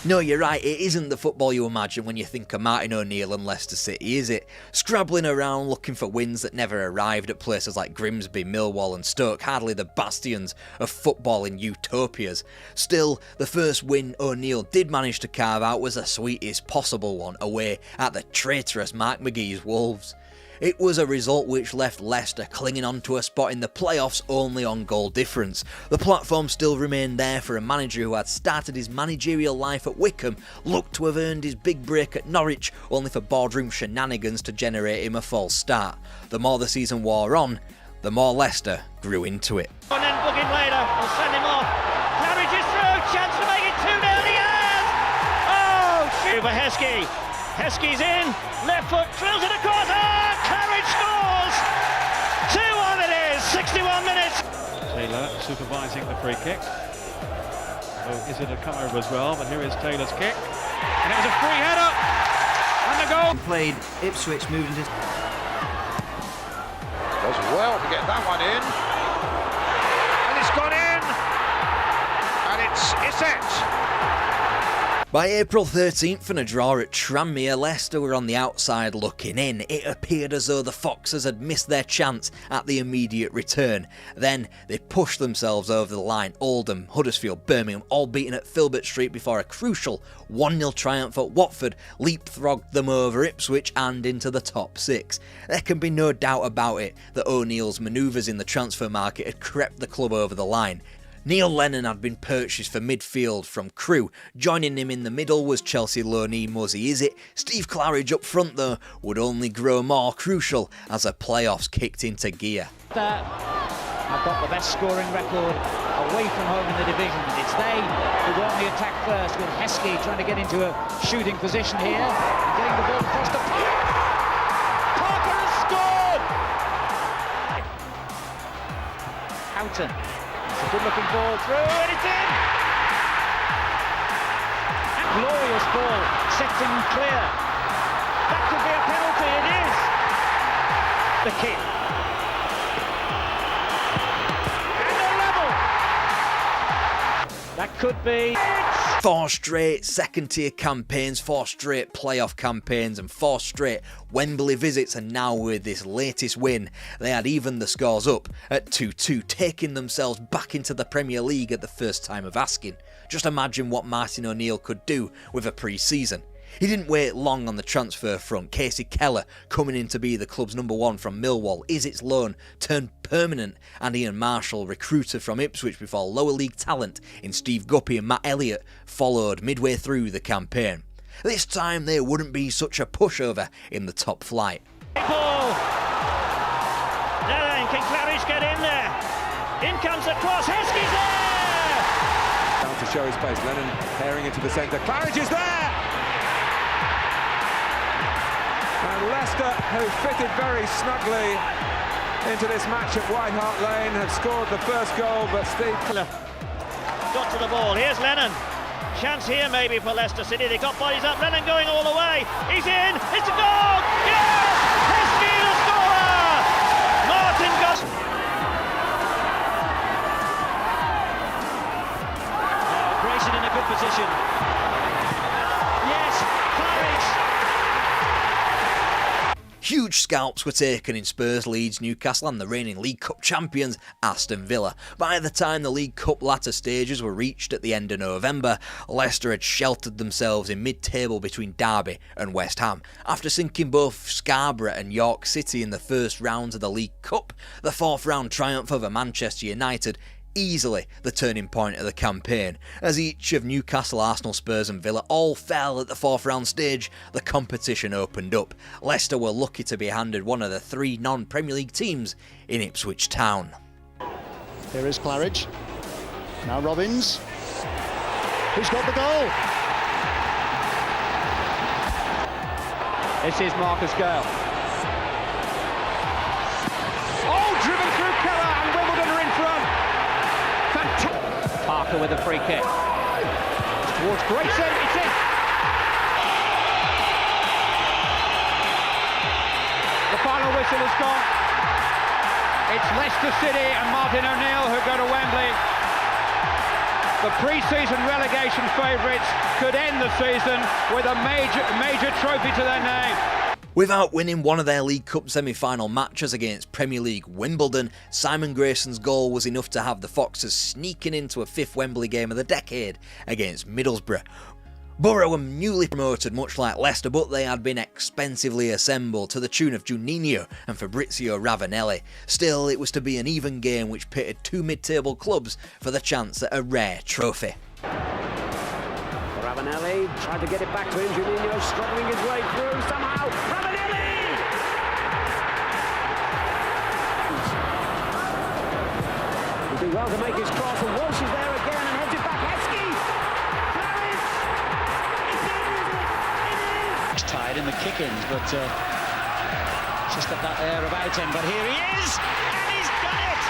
No, you're right, it isn't the football you imagine when you think of Martin O'Neill and Leicester City, is it? Scrabbling around looking for wins that never arrived at places like Grimsby, Millwall and Stoke, hardly the bastions of footballing utopias. Still, the first win O'Neill did manage to carve out was the sweetest possible one, away at the traitorous Mark McGee's Wolves. It was a result which left Leicester clinging on to a spot in the playoffs only on goal difference. The platform still remained there for a manager who had started his managerial life at Wycombe, looked to have earned his big break at Norwich, only for boardroom shenanigans to generate him a false start. The more the season wore on, the more Leicester grew into it. And then book him later, or send him off. Claridge is through, chance to make it 2-0, he has! Oh, shoot for Heskey. Heskey's in, left foot, drills it across, Claridge scores! 2-1 it is, 61 minutes! Taylor supervising the free kick. Oh, is it a come-over as well? But here is Taylor's kick. And it was a free header! And the goal! Played, Ipswich moved into... Does well to get that one in. And it's gone in! And it's it! By April 13th, in a draw at Tranmere, Leicester were on the outside looking in. It appeared as though the Foxes had missed their chance at the immediate return. Then they pushed themselves over the line. Oldham, Huddersfield, Birmingham all beaten at Filbert Street before a crucial 1-0 triumph at Watford leapfrogged them over Ipswich and into the top 6. There can be no doubt about it that O'Neill's manoeuvres in the transfer market had crept the club over the line. Neil Lennon had been purchased for midfield from Crewe. Joining him in the middle was Chelsea loanee Muzzy Izzet. Steve Claridge up front, though, would only grow more crucial as the playoffs kicked into gear. I've got the best scoring record away from home in the division. It's they who go on the attack first, with Heskey trying to get into a shooting position here, and getting the ball across the park. Parker has scored! Houghton. It's a good-looking ball through, and it's in! A glorious ball, set him clear. That could be a penalty, it is! The kick. And a level! That could be... 4 straight second-tier campaigns, 4 straight playoff campaigns and 4 straight Wembley visits, and now with this latest win, they had evened the scores up at 2-2, taking themselves back into the Premier League at the first time of asking. Just imagine what Martin O'Neill could do with a pre-season. He didn't wait long on the transfer front. Casey Keller coming in to be the club's number 1 from Millwall. Izzet's loan turned permanent, and Ian Marshall, recruited from Ipswich before lower league talent in Steve Guppy and Matt Elliott, followed midway through the campaign. This time there wouldn't be such a pushover in the top flight. Ball. Now then, can Claridge get in there? In comes the cross, Heskey's there! Down to show his pace, Lennon tearing into the centre, Claridge is there! And Leicester, who fitted very snugly into this match at White Hart Lane, have scored the first goal, but Steve... Got to the ball, here's Lennon. Chance here maybe for Leicester City, they got bodies up, Lennon going all the way. He's in, it's a goal! Yes! Heskey the scorer! Martin got... Grayson in a good position. Yes, Claridge! Huge scalps were taken in Spurs, Leeds, Newcastle and the reigning League Cup champions Aston Villa. By the time the League Cup latter stages were reached at the end of November, Leicester had sheltered themselves in mid-table between Derby and West Ham. After sinking both Scarborough and York City in the first rounds of the League Cup, the fourth round triumph over Manchester United easily the turning point of the campaign. As each of Newcastle, Arsenal, Spurs and Villa all fell at the fourth round stage, the competition opened up. Leicester were lucky to be handed one of the three non-Premier League teams in Ipswich Town. Here is Claridge. Now Robbins. Who's got the goal? This is Marcus Gale. Oh, driven through Keller and Wimbledon are in front. Parker with a free kick. Towards Grayson, it's in. The final whistle has gone. It's Leicester City and Martin O'Neill who go to Wembley. The pre-season relegation favourites could end the season with a major trophy to their name. Without winning one of their League Cup semi-final matches against Premier League Wimbledon, Simon Grayson's goal was enough to have the Foxes sneaking into a fifth Wembley game of the decade against Middlesbrough. Borough were newly promoted much like Leicester, but they had been expensively assembled to the tune of Juninho and Fabrizio Ravanelli. Still, it was to be an even game which pitted two mid-table clubs for the chance at a rare trophy. Ravanelli tried to get it back to him. Juninho struggling his way through somehow. Ravanelli! He'll do well to make his cross, and Walsh is there again and heads it back. Heskey! Claridge! It's in, is it? It is! He's tied in the kick-ins, but just got that air about him. But here he is, and he's done it!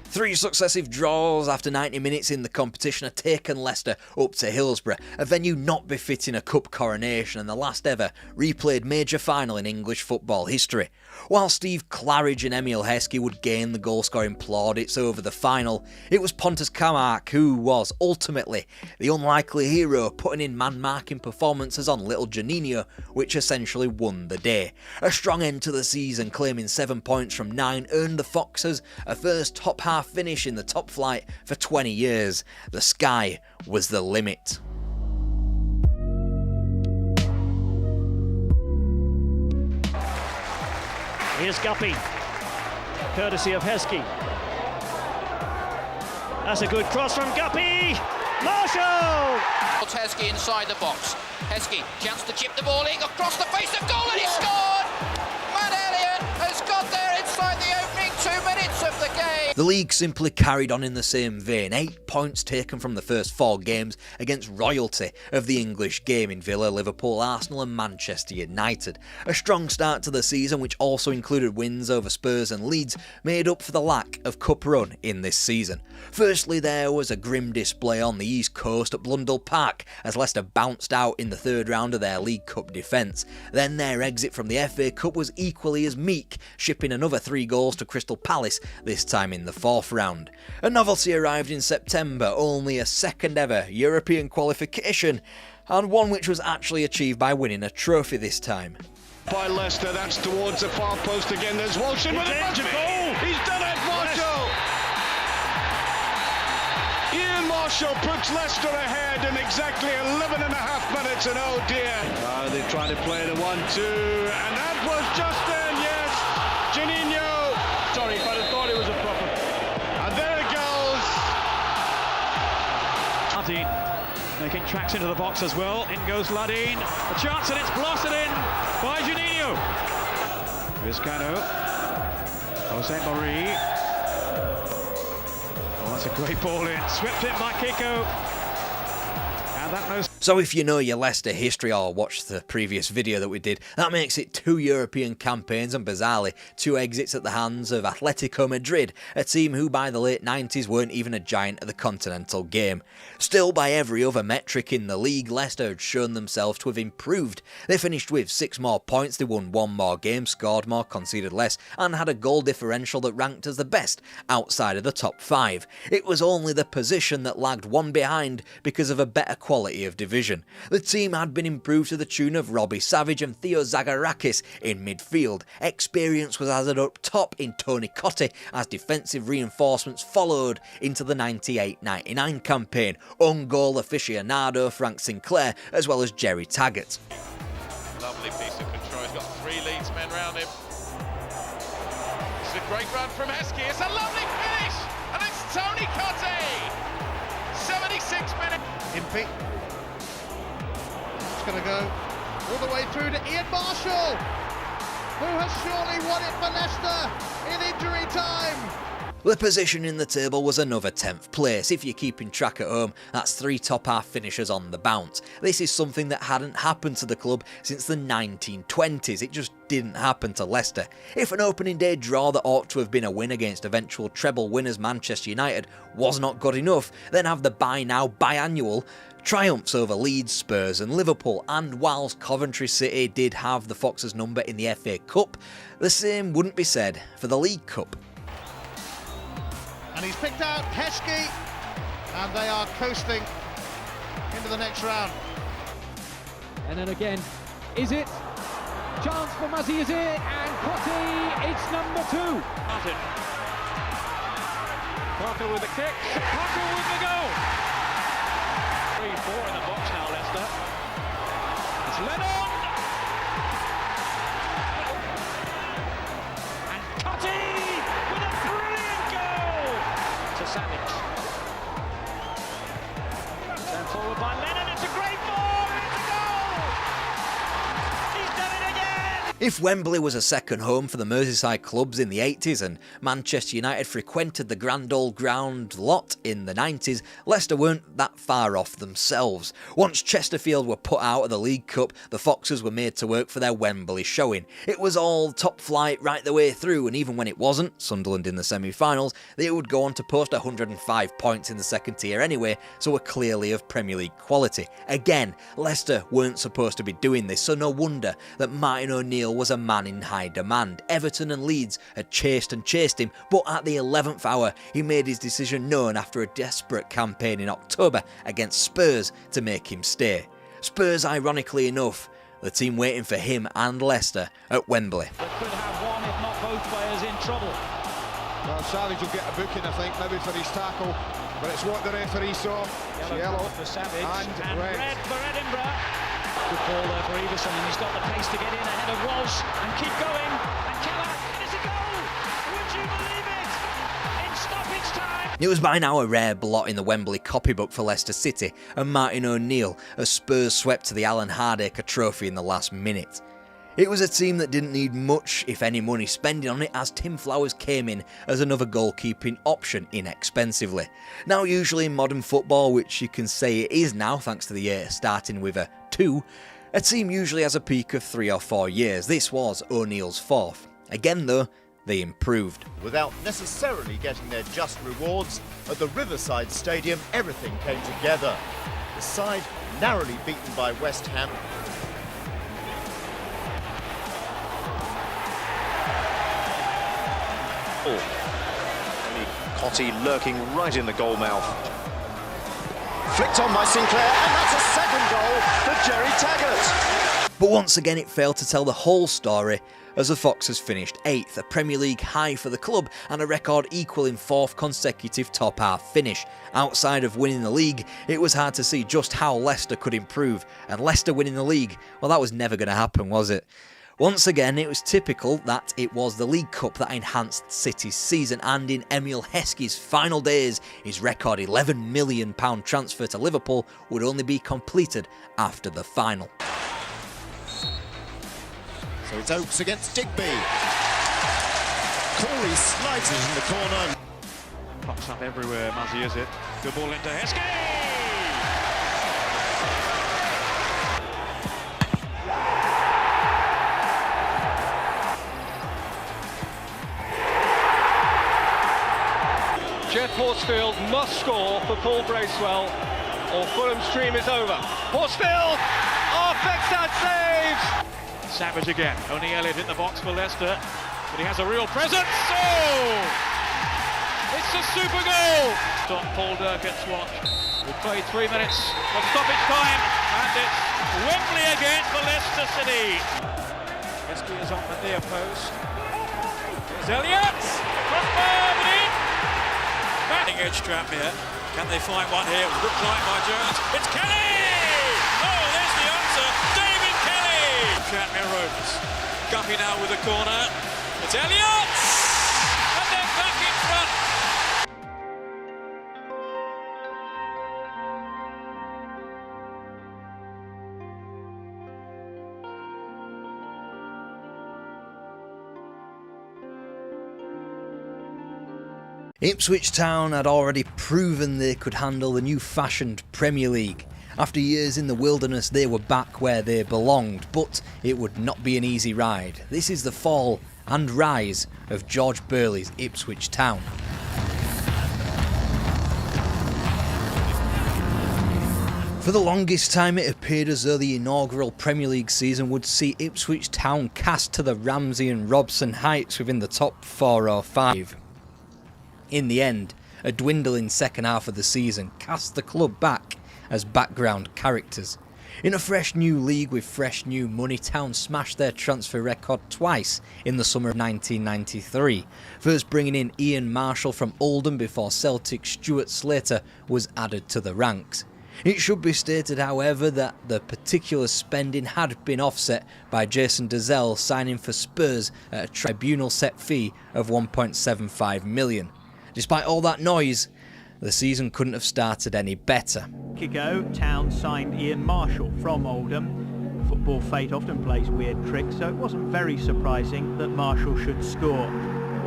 Three successive draws after 90 minutes in the competition have taken Leicester up to Hillsborough, a venue not befitting a cup coronation and the last ever replayed major final in English football history. While Steve Claridge and Emile Heskey would gain the goal-scoring plaudits over the final, it was Pontus Kamack who was ultimately the unlikely hero, putting in man-marking performances on little Juninho, which essentially won the day. A strong end to the season, claiming 7 points from 9, earned the Foxes a first top-half finish in the top flight for 20 years. The sky was the limit. Here's Guppy, courtesy of Heskey. That's a good cross from Guppy. Marshall! Heskey inside the box. Heskey, chance to chip the ball in, across the face of goal, and he scored! Matt Elliott has got there inside the opening 2 minutes of the game. The league simply carried on in the same vein. 8 points taken from the first 4 games against royalty of the English game in Villa, Liverpool, Arsenal and Manchester United. A strong start to the season, which also included wins over Spurs and Leeds, made up for the lack of cup run in this season. Firstly, there was a grim display on the East Coast at Blundell Park as Leicester bounced out in the third round of their League Cup defence. Then their exit from the FA Cup was equally as meek, shipping another 3 goals to Crystal Palace, this time in the fourth round. A novelty arrived in September, only a second ever European qualification, and one which was actually achieved by winning a trophy this time. By Leicester, that's towards the far post again. There's Walsh in with a goal. He's done it, Marshall. Ian Marshall puts Leicester ahead in exactly 11 and a half minutes, and oh dear. They try to play the 1-2, and that was just in, yes. Juninho. Sorry, if I'd have thought it was a proper. And there it goes. Ladine making tracks into the box as well. In goes Ladine. A chance, and it's blasted in by Juninho. Here's Cano. Jose Marie. Oh, that's a great ball in. Swept it by Kiko. And that knows. So if you know your Leicester history or watched the previous video that we did, that makes it 2 European campaigns and bizarrely 2 exits at the hands of Atletico Madrid, a team who by the late 90s weren't even a giant of the continental game. Still, by every other metric in the league, Leicester had shown themselves to have improved. They finished with 6 more points, they won 1 more game, scored more, conceded less, and had a goal differential that ranked as the best outside of the top 5. It was only the position that lagged 1 behind because of a better quality of division. The team had been improved to the tune of Robbie Savage and Theo Zagarakis in midfield. Experience was added up top in Tony Cottee as defensive reinforcements followed into the 98-99 campaign. Own goal aficionado Frank Sinclair as well as Jerry Taggart. Lovely piece of control. He's got 3 Leeds men round him. It's a great run from Heskey. It's a lovely finish, and it's Tony Cottee. 76 minutes. Impey. It's going to go all the way through to Ian Marshall, who has surely won it for Leicester in injury time. The position in the table was another 10th place. If you're keeping track at home, that's 3 top-half finishers on the bounce. This is something that hadn't happened to the club since the 1920s. It just didn't happen to Leicester. If an opening day draw that ought to have been a win against eventual treble winners Manchester United was not good enough, then have the by now biannual triumphs over Leeds, Spurs and Liverpool. And whilst Coventry City did have the Foxes' number in the FA Cup, the same wouldn't be said for the League Cup. And he's picked out Heskey, and they are coasting into the next round. And then again, is it? Chance for Mazzy, is it? And Cottee, it's number 2. Martin. Parker with the kick. Parker with the goal. 3-4 in the box now, Leicester. It's Lennon. And Cottee with a brilliant goal to Savage. Turned forward by Lennon. It's a great ball. It's a goal. He's done it again. If Wembley was a second home for the Merseyside clubs in the 80s and Manchester United frequented the grand old ground lot in the 90s, Leicester weren't that far off themselves. Once Chesterfield were put out of the League Cup, the Foxes were made to work for their Wembley showing. It was all top flight right the way through, and even when it wasn't, Sunderland in the semi-finals, they would go on to post 105 points in the second tier anyway, so were clearly of Premier League quality. Again, Leicester weren't supposed to be doing this, so no wonder that Martin O'Neill was a man in high demand. Everton and Leeds had chased and chased him, but at the 11th hour he made his decision known after a desperate campaign in October against Spurs to make him stay. Spurs, ironically enough, the team waiting for him and Leicester at Wembley. They could have one, if not both players, in trouble. Well, Savage will get a booking, I think, maybe for his tackle, but it's what the referee saw. Yellow for Savage and red for Edinburgh. Good ball there for Everson, and he's got the pace to get in ahead of Walsh and keep going. And Keller, and it's a goal! Would you believe it? In stoppage time! It was by now a rare blot in the Wembley copybook for Leicester City and Martin O'Neill as Spurs swept to the Alan Hardacre trophy in the last minute. It was a team that didn't need much, if any, money spending on it, as Tim Flowers came in as another goalkeeping option inexpensively. Now, usually in modern football, which you can say it is now thanks to the year starting with a 2, a team usually has a peak of 3 or 4 years. This was O'Neill's 4th. Again though, they improved. Without necessarily getting their just rewards, at the Riverside Stadium everything came together. The side narrowly beaten by West Ham. Cottee lurking right in the goal mouth. Flicked on by Sinclair, and that's a second goal for Jerry Taggart. But once again it failed to tell the whole story as the Foxes finished 8th, a Premier League high for the club and a record equaling 4th consecutive top half finish. Outside of winning the league, it was hard to see just how Leicester could improve, and Leicester winning the league, well, that was never going to happen, was it? Once again, it was typical that it was the League Cup that enhanced City's season, and in Emile Heskey's final days, his record £11 million transfer to Liverpool would only be completed after the final. So it's Oakes against Digby. Corey slides it in the corner. Pops up everywhere, Mazzy, is it? Good ball into Heskey! Horsfield must score for Paul Bracewell, or Fulham's dream is over. Horsfield! Oh, Beckside saves! Savage again. Only Elliott in the box for Leicester, but he has a real presence. Oh! It's a super goal! Stop Paul Durkett's watch. We've played 3 minutes of stoppage time, and it's Wembley again for Leicester City. Heskey is on the near post. There's Elliott! Crossbar in! Batting edge trap here. Can they find one here? Good climbing by Jones. It's Kelly! Oh, there's the answer. David Kelly! Channel Rovers. Guppy now with a corner. It's Elliott! And they're back in front. Ipswich Town had already proven they could handle the new-fashioned Premier League. After years in the wilderness, they were back where they belonged, but it would not be an easy ride. This is the fall and rise of George Burley's Ipswich Town. For the longest time, it appeared as though the inaugural Premier League season would see Ipswich Town cast to the Ramsey and Robson heights within the top 4 or 5. In the end, a dwindling second half of the season cast the club back as background characters. In a fresh new league with fresh new money, Town smashed their transfer record twice in the summer of 1993, first bringing in Ian Marshall from Oldham before Celtic's Stuart Slater was added to the ranks. It should be stated, however, that the particular spending had been offset by Jason Dazelle signing for Spurs at a tribunal set fee of £1.75 million. Despite all that noise, the season couldn't have started any better. Kick ago, Town signed Ian Marshall from Oldham. Football fate often plays weird tricks, so it wasn't very surprising that Marshall should score.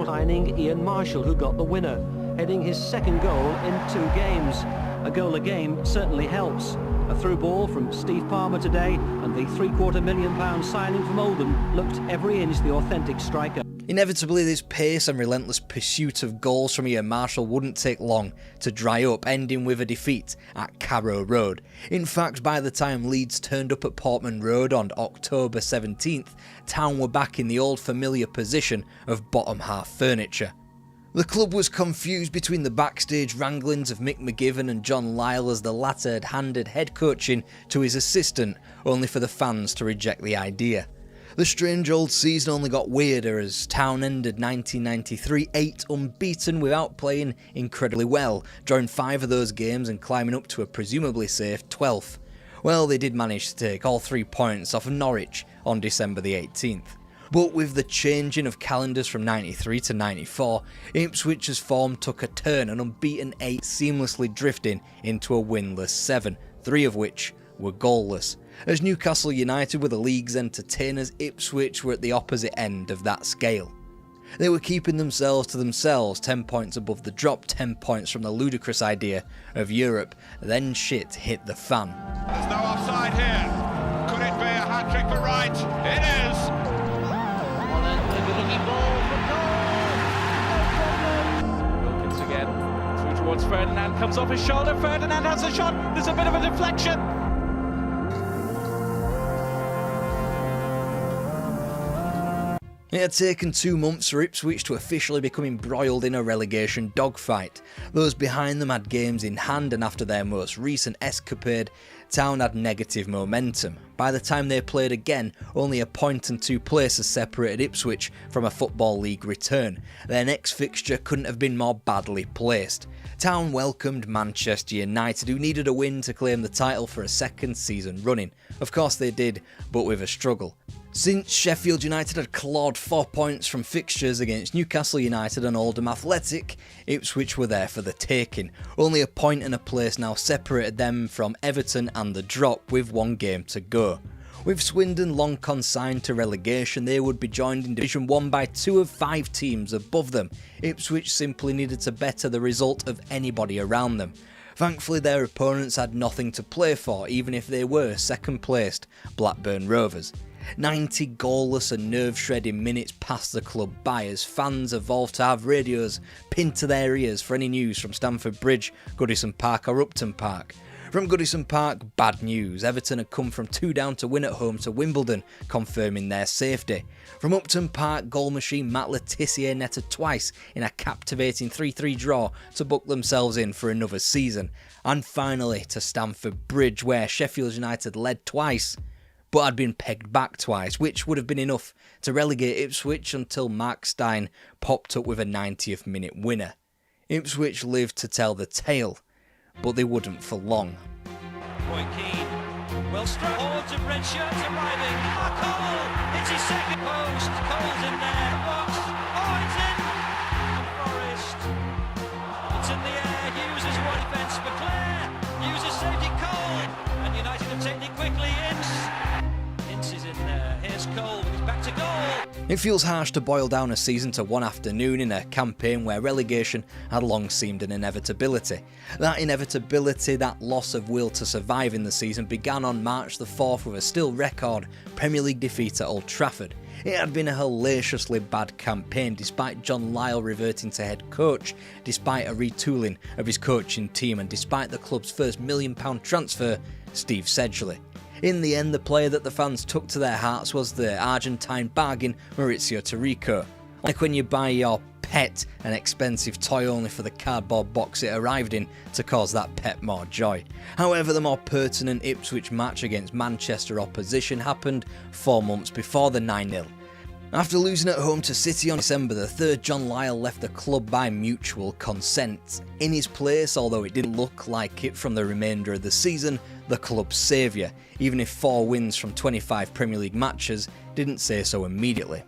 Signing Ian Marshall, who got the winner, heading his second goal in 2 games. A goal a game certainly helps. A through ball from Steve Palmer today, and the £750 million signing from Oldham looked every inch the authentic striker. Inevitably, this pace and relentless pursuit of goals from Ian Marshall wouldn't take long to dry up, ending with a defeat at Carrow Road. In fact, by the time Leeds turned up at Portman Road on October 17th, Town were back in the old familiar position of bottom half furniture. The club was confused between the backstage wranglings of Mick McGivern and John Lyle as the latter had handed head coaching to his assistant, only for the fans to reject the idea. The strange old season only got weirder as Town ended 1993 8 unbeaten without playing incredibly well, drawing 5 of those games and climbing up to a presumably safe 12th. Well, they did manage to take all 3 points off of Norwich on December the 18th. But with the changing of calendars from 93 to 94, Ipswich's form took a turn, an unbeaten 8 seamlessly drifting into a winless 7, 3 of which were goalless. As Newcastle United were the league's entertainers, Ipswich were at the opposite end of that scale. They were keeping themselves to themselves, 10 points above the drop, 10 points from the ludicrous idea of Europe. Then shit hit the fan. There's no offside here. Could it be a hat-trick for Wright? It is! Wilkins again, through towards Ferdinand, comes off his shoulder, Ferdinand has a shot, there's a bit of a deflection. It had taken 2 months for Ipswich to officially become embroiled in a relegation dogfight. Those behind them had games in hand, and after their most recent escapade, Town had negative momentum. By the time they played again, only a point and 2 places separated Ipswich from a Football League return. Their next fixture couldn't have been more badly placed. Town welcomed Manchester United, who needed a win to claim the title for a second season running. Of course they did, but with a struggle. Since Sheffield United had clawed 4 points from fixtures against Newcastle United and Oldham Athletic, Ipswich were there for the taking. Only a point and a place now separated them from Everton and the drop, with 1 game to go. With Swindon long consigned to relegation, they would be joined in Division 1 by 2 of 5 teams above them. Ipswich simply needed to better the result of anybody around them. Thankfully, their opponents had nothing to play for, even if they were second placed Blackburn Rovers. 90 goalless and nerve-shredding minutes passed the club by as fans evolved to have radios pinned to their ears for any news from Stamford Bridge, Goodison Park or Upton Park. From Goodison Park, bad news. Everton had come from 2 down to win at home to Wimbledon, confirming their safety. From Upton Park, goal machine Matt Le Tissier netted twice in a captivating 3-3 draw to book themselves in for another season. And finally to Stamford Bridge, where Sheffield United led twice, but had been pegged back twice, which would have been enough to relegate Ipswich until Mark Stein popped up with a 90th minute winner. Ipswich lived to tell the tale, but they wouldn't for long. Roy Keane, well struck, hordes of red shirts arriving. Cole, it's his second post. Cole's in there, box. Oh, it's in. Forrest, it's in the air. Hughes has one defence for Clare. Hughes has saved it, Cole, and United have taken it quickly. Ince is in there. Here's Cole, he's back to goal. It feels harsh to boil down a season to one afternoon in a campaign where relegation had long seemed an inevitability. That inevitability, that loss of will to survive in the season, began on March the 4th with a still record Premier League defeat at Old Trafford. It had been a hellaciously bad campaign, despite John Lyall reverting to head coach, despite a retooling of his coaching team, and despite the club's first £1 million transfer, Steve Sedgley. In the end, the player that the fans took to their hearts was the Argentine bargain Maurizio Tirico. Like when you buy your pet an expensive toy only for the cardboard box it arrived in to cause that pet more joy. However, the more pertinent Ipswich match against Manchester opposition happened 4 months before the 9-0. After losing at home to City on December the 3rd, John Lyall left the club by mutual consent. In his place, although it didn't look like it from the remainder of the season, the club's saviour, even if 4 wins from 25 Premier League matches didn't say so immediately.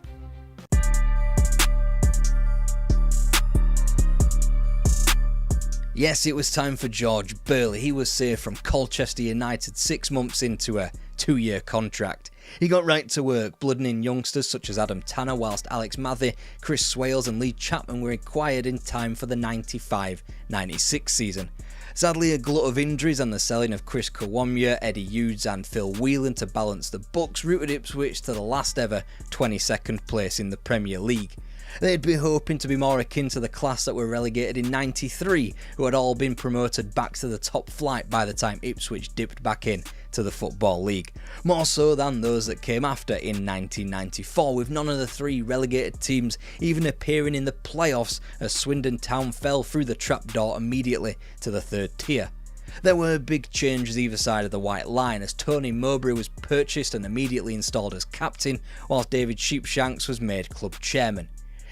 Yes, it was time for George Burley. He was saved from Colchester United 6 months into a 2-year contract. He got right to work, blooding in youngsters such as Adam Tanner, whilst Alex Mathy, Chris Swales and Lee Chapman were acquired in time for the 95-96 season. Sadly, a glut of injuries and the selling of Chris Kawamia, Eddie Hughes and Phil Whelan to balance the books rooted Ipswich to the last ever 22nd place in the Premier League. They'd be hoping to be more akin to the class that were relegated in '93, who had all been promoted back to the top flight by the time Ipswich dipped back in to the Football League. More so than those that came after in 1994, with none of the 3 relegated teams even appearing in the playoffs as Swindon Town fell through the trapdoor immediately to the 3rd tier. There were big changes either side of the white line, as Tony Mowbray was purchased and immediately installed as captain, whilst David Sheepshanks was made club chairman.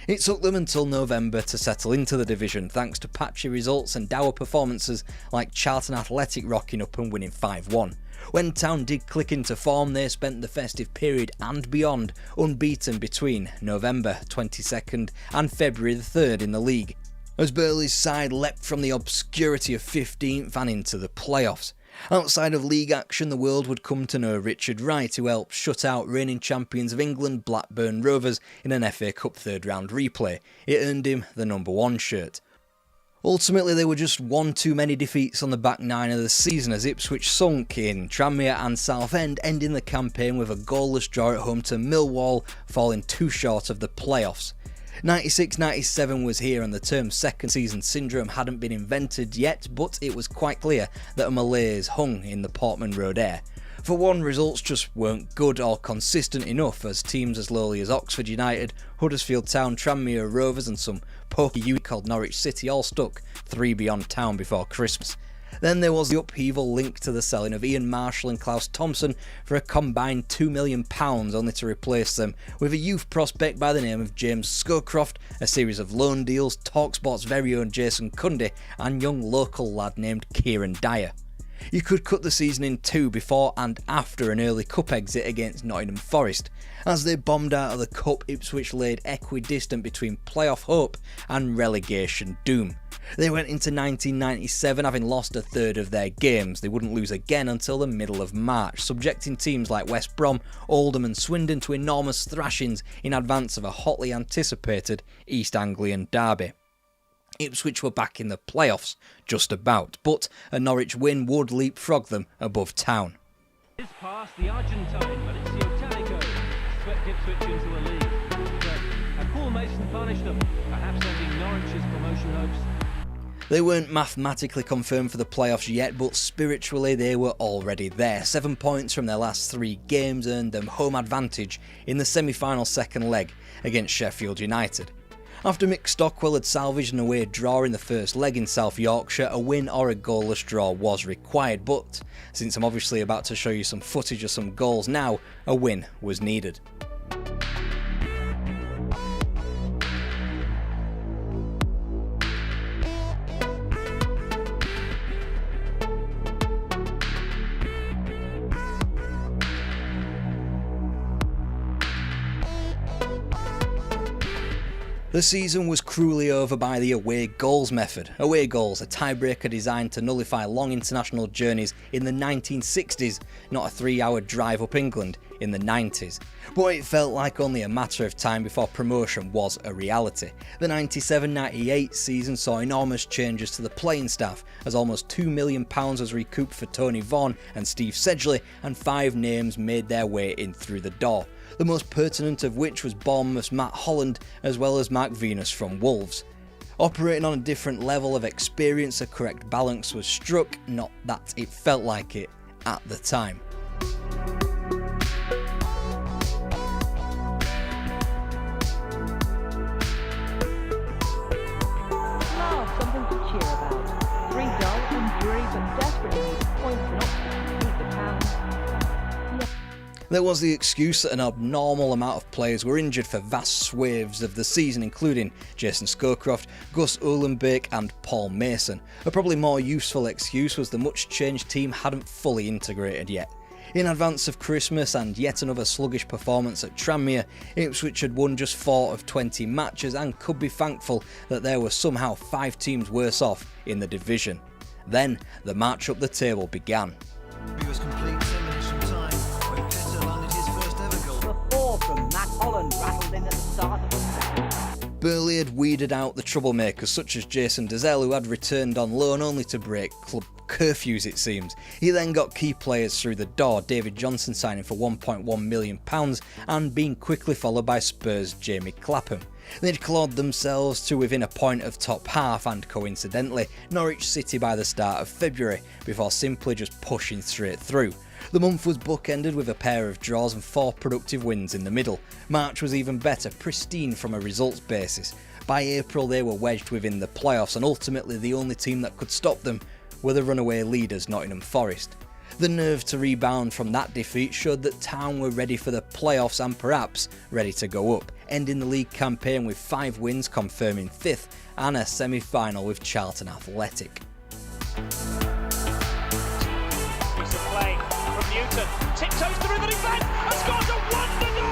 It took them until November to settle into the division, thanks to patchy results and dour performances like Charlton Athletic rocking up and winning 5-1. When Town did click into form, they spent the festive period and beyond unbeaten between November 22nd and February the 3rd in the league, as Burley's side leapt from the obscurity of 15th and into the playoffs. Outside of league action, the world would come to know Richard Wright, who helped shut out reigning champions of England Blackburn Rovers in an FA Cup 3rd round replay. It earned him the number 1 shirt. Ultimately, there were just 1 too many defeats on the back 9 of the season, as Ipswich sunk in Tranmere and Southend, ending the campaign with a goalless draw at home to Millwall, falling 2 short of the playoffs. 96-97 was here, and the term second season syndrome hadn't been invented yet, but it was quite clear that a malaise hung in the Portman Road air. For one, results just weren't good or consistent enough, as teams as lowly as Oxford United, Huddersfield Town, Tranmere Rovers and some pokey unit called Norwich City all stuck 3 beyond Town before Christmas. Then there was the upheaval linked to the selling of Ian Marshall and Klaus Thompson for a combined £2 million, only to replace them with a youth prospect by the name of James Scowcroft, a series of loan deals, TalkSport's very own Jason Cundy, and young local lad named Kieran Dyer. You could cut the season in 2 before and after an early cup exit against Nottingham Forest. As they bombed out of the cup, Ipswich laid equidistant between playoff hope and relegation doom. They went into 1997 having lost a third of their games. They wouldn't lose again until the middle of March, subjecting teams like West Brom, Oldham and Swindon to enormous thrashings in advance of a hotly anticipated East Anglian derby. Ipswich were back in the playoffs, just about, but a Norwich win would leapfrog them above Town. It's past the Argentine, Maurizio Tirico. Ipswich into a lead. But Paul Mason punished them, perhaps ending Norwich's promotion hopes. They weren't mathematically confirmed for the playoffs yet, but spiritually they were already there. 7 points from their last 3 games earned them home advantage in the semi-final second leg against Sheffield United. After Mick Stockwell had salvaged an away draw in the first leg in South Yorkshire, a win or a goalless draw was required, but since I'm obviously about to show you some footage of some goals now, a win was needed. The season was cruelly over by the away goals method. Away goals, a tiebreaker designed to nullify long international journeys in the 1960s, not a 3-hour drive up England in the 90s. But it felt like only a matter of time before promotion was a reality. The 97-98 season saw enormous changes to the playing staff, as almost £2 million was recouped for Tony Vaughan and Steve Sedgley, and 5 names made their way in through the door. The most pertinent of which was Bournemouth's Matt Holland, as well as Mark Venus from Wolves. Operating on a different level of experience, a correct balance was struck, not that it felt like it at the time. Now, something to cheer about. 3 dull and dreary but desperately needed points in Oxford to beat the town. There was the excuse that an abnormal amount of players were injured for vast swathes of the season, including Jason Scowcroft, Gus Uhlenbeek and Paul Mason. A probably more useful excuse was the much changed team hadn't fully integrated yet. In advance of Christmas and yet another sluggish performance at Tranmere, Ipswich had won just 4 of 20 matches and could be thankful that there were somehow 5 teams worse off in the division. Then the march up the table began. He was complete 10 minutes from time when Preston landed his first ever goal. The 4 from Matt Holland rattled in at the start of the second. Burley had weeded out the troublemakers such as Jason Dazelle, who had returned on loan only to break club curfews it seems. He then got key players through the door, David Johnson signing for £1.1 million and being quickly followed by Spurs' Jamie Clapham. They'd clawed themselves to within a point of top half and, coincidentally, Norwich City by the start of February, before simply just pushing straight through. The month was bookended with a pair of draws and 4 productive wins in the middle. March was even better, pristine from a results basis. By April they were wedged within the playoffs, and ultimately the only team that could stop them were the runaway leaders Nottingham Forest. The nerve to rebound from that defeat showed that Town were ready for the playoffs and perhaps ready to go up, ending the league campaign with 5 wins, confirming 5th, and a semi-final with Charlton Athletic. Piece of play from Newton, tiptoes through the defence and scores a wonder goal!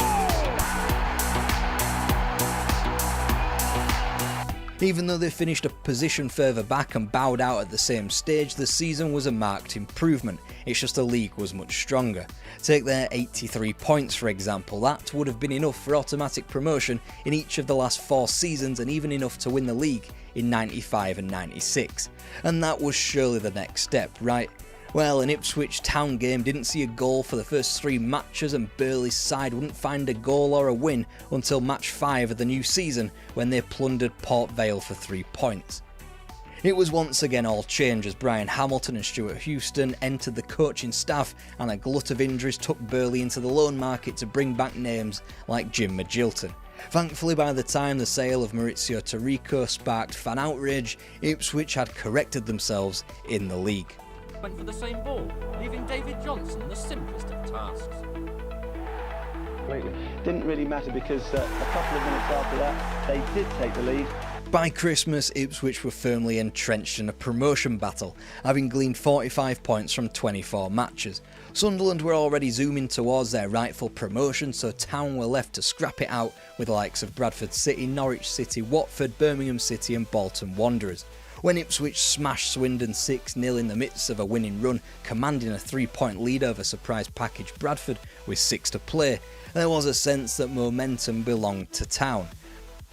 Even though they finished a position further back and bowed out at the same stage, the season was a marked improvement. It's just the league was much stronger. Take their 83 points for example, that would have been enough for automatic promotion in each of the last 4 seasons and even enough to win the league in 95 and 96. And that was surely the next step, right? Well, an Ipswich Town game didn't see a goal for the first 3 matches, and Burley's side wouldn't find a goal or a win until match 5 of the new season when they plundered Port Vale for 3 points. It was once again all change as Brian Hamilton and Stuart Houston entered the coaching staff, and a glut of injuries took Burley into the loan market to bring back names like Jim Magilton. Thankfully, by the time the sale of Maurizio Taricco sparked fan outrage, Ipswich had corrected themselves in the league. Went for the same ball, leaving David Johnson the simplest of tasks. Didn't really matter because a couple of minutes after that, they did take the lead. By Christmas, Ipswich were firmly entrenched in a promotion battle, having gleaned 45 points from 24 matches. Sunderland were already zooming towards their rightful promotion, so Town were left to scrap it out with the likes of Bradford City, Norwich City, Watford, Birmingham City and Bolton Wanderers. When Ipswich smashed Swindon 6-0 in the midst of a winning run, commanding a 3-point lead over surprise package Bradford with 6 to play, there was a sense that momentum belonged to Town.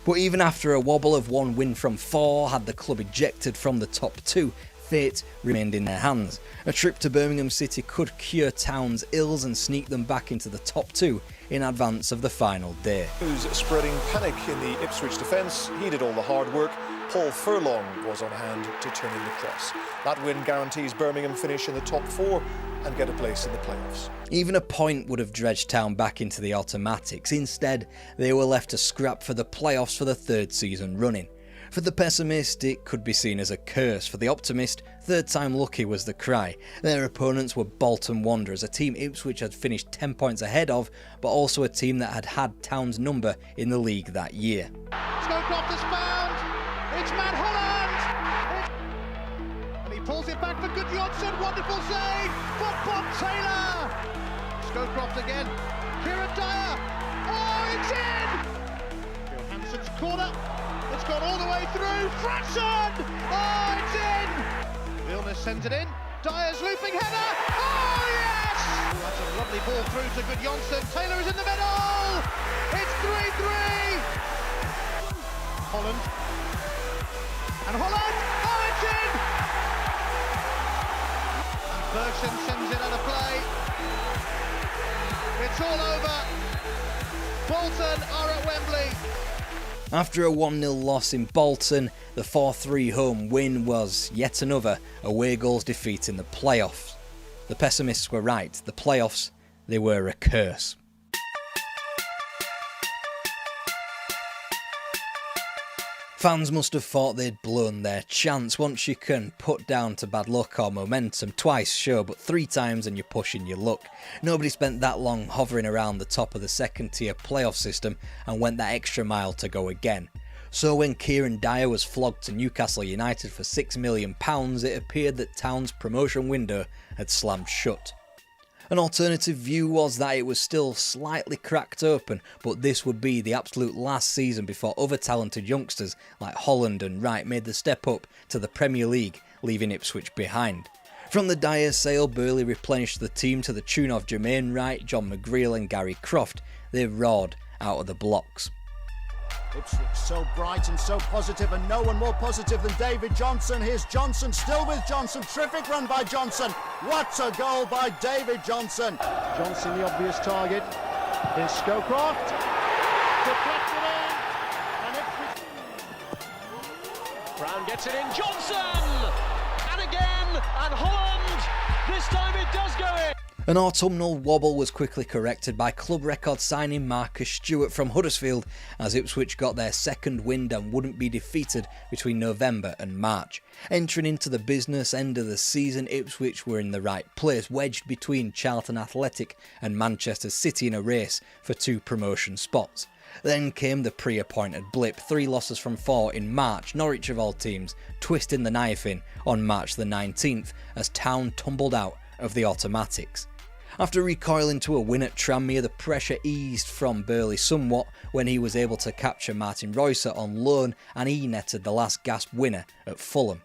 But even after a wobble of 1 win from 4 had the club ejected from the top 2, fate remained in their hands. A trip to Birmingham City could cure Town's ills and sneak them back into the top 2 in advance of the final day. Who's spreading panic in the Ipswich defence? He did all the hard work. Paul Furlong was on hand to turn in the cross. That win guarantees Birmingham finish in the top 4 and get a place in the playoffs. Even a point would have dredged Town back into the automatics. Instead, they were left to scrap for the playoffs for the 3rd season running. For the pessimist, it could be seen as a curse. For the optimist, 3rd time lucky was the cry. Their opponents were Bolton Wanderers, a team Ipswich had finished 10 points ahead of, but also a team that had Town's number in the league that year. Scowcroft is found. It's Matt Holland. And he pulls it back for Gudjonsson. Wonderful save for Bob Taylor. Scowcroft again. Kieran Dyer. Oh, it's in. Johansson's corner. It's gone all the way through. Preston! Oh, it's in! Vilnius sends it in. Dyer's looping header. Oh, yes! That's a lovely ball through to Gudjonsson. Taylor is in the middle. It's 3-3. Holland. And Holland. Oh, it's in! And Bergson sends it out of play. It's all over. Bolton are at Wembley. After a 1-0 loss in Bolton, the 4-3 home win was yet another away goals defeat in the playoffs. The pessimists were right, the playoffs, they were a curse. Fans must have thought they'd blown their chance. Once you can put down to bad luck or momentum, twice sure, but 3 times and you're pushing your luck. Nobody spent that long hovering around the top of the 2nd tier playoff system and went that extra mile to go again. So when Kieran Dyer was flogged to Newcastle United for £6 million, it appeared that Town's promotion window had slammed shut. An alternative view was that it was still slightly cracked open, but this would be the absolute last season before other talented youngsters like Holland and Wright made the step up to the Premier League, leaving Ipswich behind. From the Dyer sale, Burley replenished the team to the tune of Jermaine Wright, John McGreal and Gary Croft. They roared out of the blocks. Ipswich so bright and so positive, and no one more positive than David Johnson. Here's Johnson, still with Johnson. Terrific run by Johnson. What a goal by David Johnson. Johnson, the obvious target. Here's Scowcroft. Deflected in. And Ipswich. Brown gets it in. Johnson! And again. And Holland. This time it does go in. An autumnal wobble was quickly corrected by club record signing Marcus Stewart from Huddersfield, as Ipswich got their 2nd wind and wouldn't be defeated between November and March. Entering into the business end of the season, Ipswich were in the right place, wedged between Charlton Athletic and Manchester City in a race for 2 promotion spots. Then came the pre-appointed blip, 3 losses from 4 in March, Norwich of all teams twisting the knife in on March the 19th as Town tumbled out of the automatics. After recoiling to a win at Tranmere, the pressure eased from Burley somewhat when he was able to capture Martin Reusser on loan and he netted the last gasp winner at Fulham.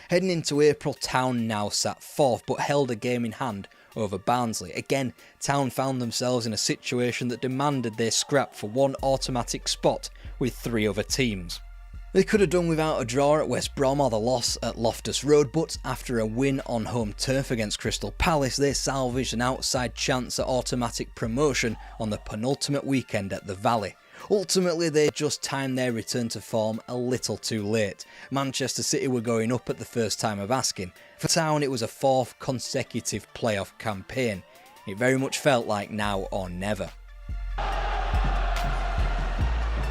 Heading into April, Town now sat 4th but held a game in hand over Barnsley. Again, Town found themselves in a situation that demanded they scrap for 1 automatic spot with 3 other teams. They could have done without a draw at West Brom or the loss at Loftus Road, but after a win on home turf against Crystal Palace, they salvaged an outside chance at automatic promotion on the penultimate weekend at the Valley. Ultimately, they just timed their return to form a little too late. Manchester City were going up at the first time of asking. For Town, it was a 4th consecutive playoff campaign. It very much felt like now or never.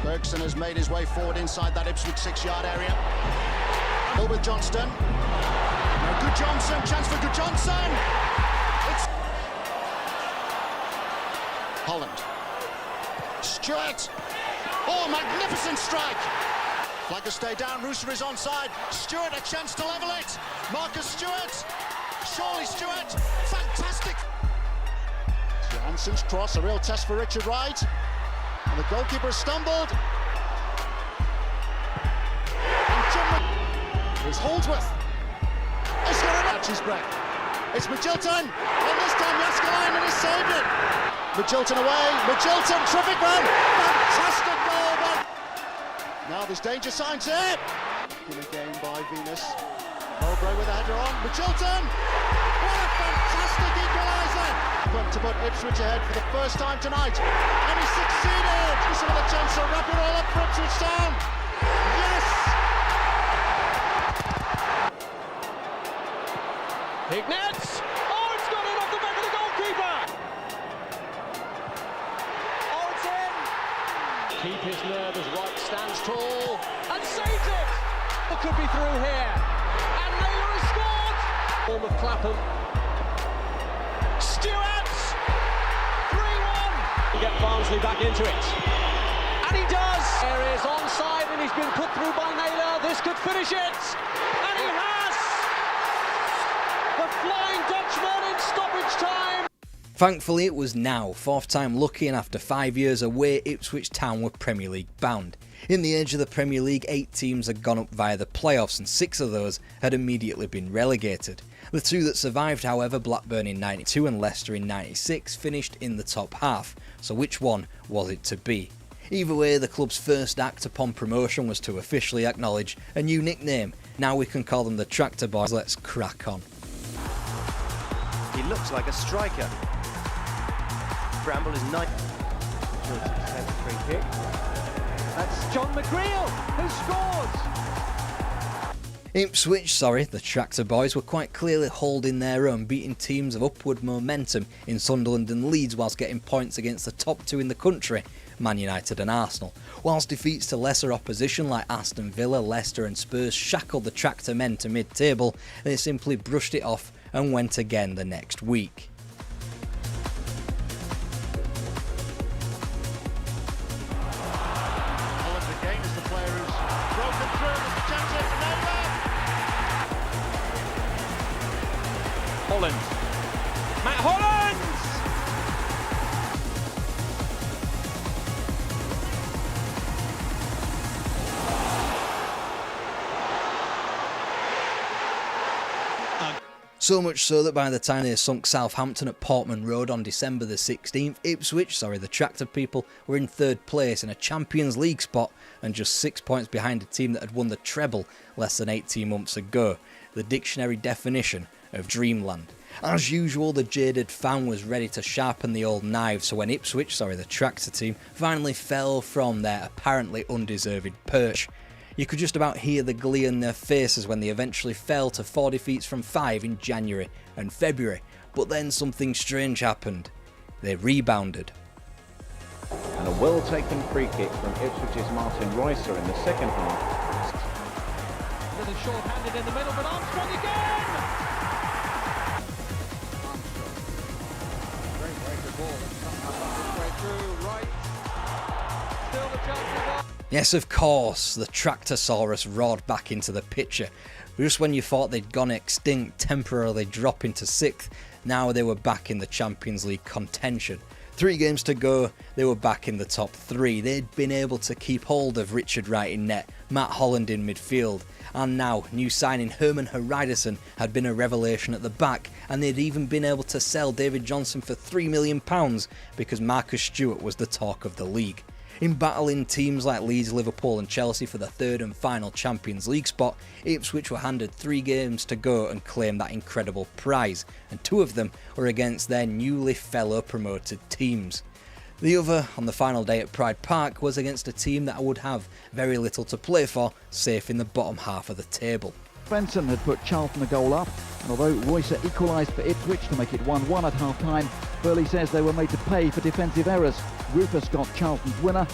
Bergson has made his way forward inside that Ipswich 6-yard area. Hill with Johnston. Now Gudjonsson, chance for Gudjonsson. It's Holland. Stewart. Oh, magnificent strike. Flag to stay down. Rooster is onside. Stewart, a chance to level it. Marcus Stewart. Surely Stewart. Fantastic. Johansson's cross, a real test for Richard Wright. And the goalkeeper stumbled. And here's Holdsworth. He's got to match his breath. It's Magilton. And this time Jaskalainen has saved it. Magilton away. Magilton, terrific run. Fantastic goal. Now there's danger signs here. In a game by Venus. Mowbray with a header on. Magilton. What a fantastic equaliser. to put Ipswich ahead for the first time tonight. And he succeeded! Just another chance to wrap it all up for Ipswich Town. Yes! Ignatz! Oh, it's got in off the back of the goalkeeper! Oh, it's in! Keep his nerve as White stands tall and saves it! It could be through here. And Naylor has scored! Form of Clapham. Stewart! 3-1! Get Barnsley back into it. And he does! There is onside and he's been put through by Naylor. This could finish it! And he has! The Flying Dutchman in stoppage time! Thankfully it was now, fourth time lucky, and after 5 years away, Ipswich Town were Premier League bound. In the age of the Premier League, 8 teams had gone up via the playoffs and 6 of those had immediately been relegated. The 2 that survived, however, Blackburn in 92 and Leicester in 96, finished in the top half, so which one was it to be? Either way, the club's first act upon promotion was to officially acknowledge a new nickname. Now we can call them the Tractor Boys. Let's crack on. He looks like a striker. Bramble is 9. Free kick. That's John McGreal who scores! The Tractor Boys were quite clearly holding their own, beating teams of upward momentum in Sunderland and Leeds whilst getting points against the top 2 in the country, Man United and Arsenal, whilst defeats to lesser opposition like Aston Villa, Leicester and Spurs shackled the Tractor men to mid-table, they simply brushed it off and went again the next week. Holland. Matt Holland! So much so that by the time they sunk Southampton at Portman Road on December the 16th, the Tractor people, were in 3rd place in a Champions League spot and just 6 points behind a team that had won the treble less than 18 months ago, the dictionary definition of dreamland. As usual, the jaded fan was ready to sharpen the old knife, so when the Tractor team, finally fell from their apparently undeserved perch, you could just about hear the glee in their faces when they eventually fell to 4 defeats from 5 in January and February. But then something strange happened. They rebounded. And a well-taken free kick from Ipswich's Martin Reusser in the second half. A little short-handed in the middle, but Armstrong again! Armstrong. Great way to ball. This way through, right. Still the chance of... Yes, of course, the Tractosaurus roared back into the picture. Just when you thought they'd gone extinct, temporarily dropping to 6th, now they were back in the Champions League contention. 3 games to go, they were back in the top 3. They'd been able to keep hold of Richard Wright in net, Matt Holland in midfield, and now new signing Herman Hreidarsson had been a revelation at the back, and they'd even been able to sell David Johnson for £3 million because Marcus Stewart was the talk of the league. In battling teams like Leeds, Liverpool and Chelsea for the 3rd and final Champions League spot, Ipswich were handed 3 games to go and claim that incredible prize, and 2 of them were against their newly fellow promoted teams. The other, on the final day at Pride Park, was against a team that would have very little to play for, safe in the bottom half of the table. Preston had put Charlton a goal up, and although Reusser equalised for Ipswich to make it 1-1 at half-time, Burley says they were made to pay for defensive errors. Rufus got Charlton's winner.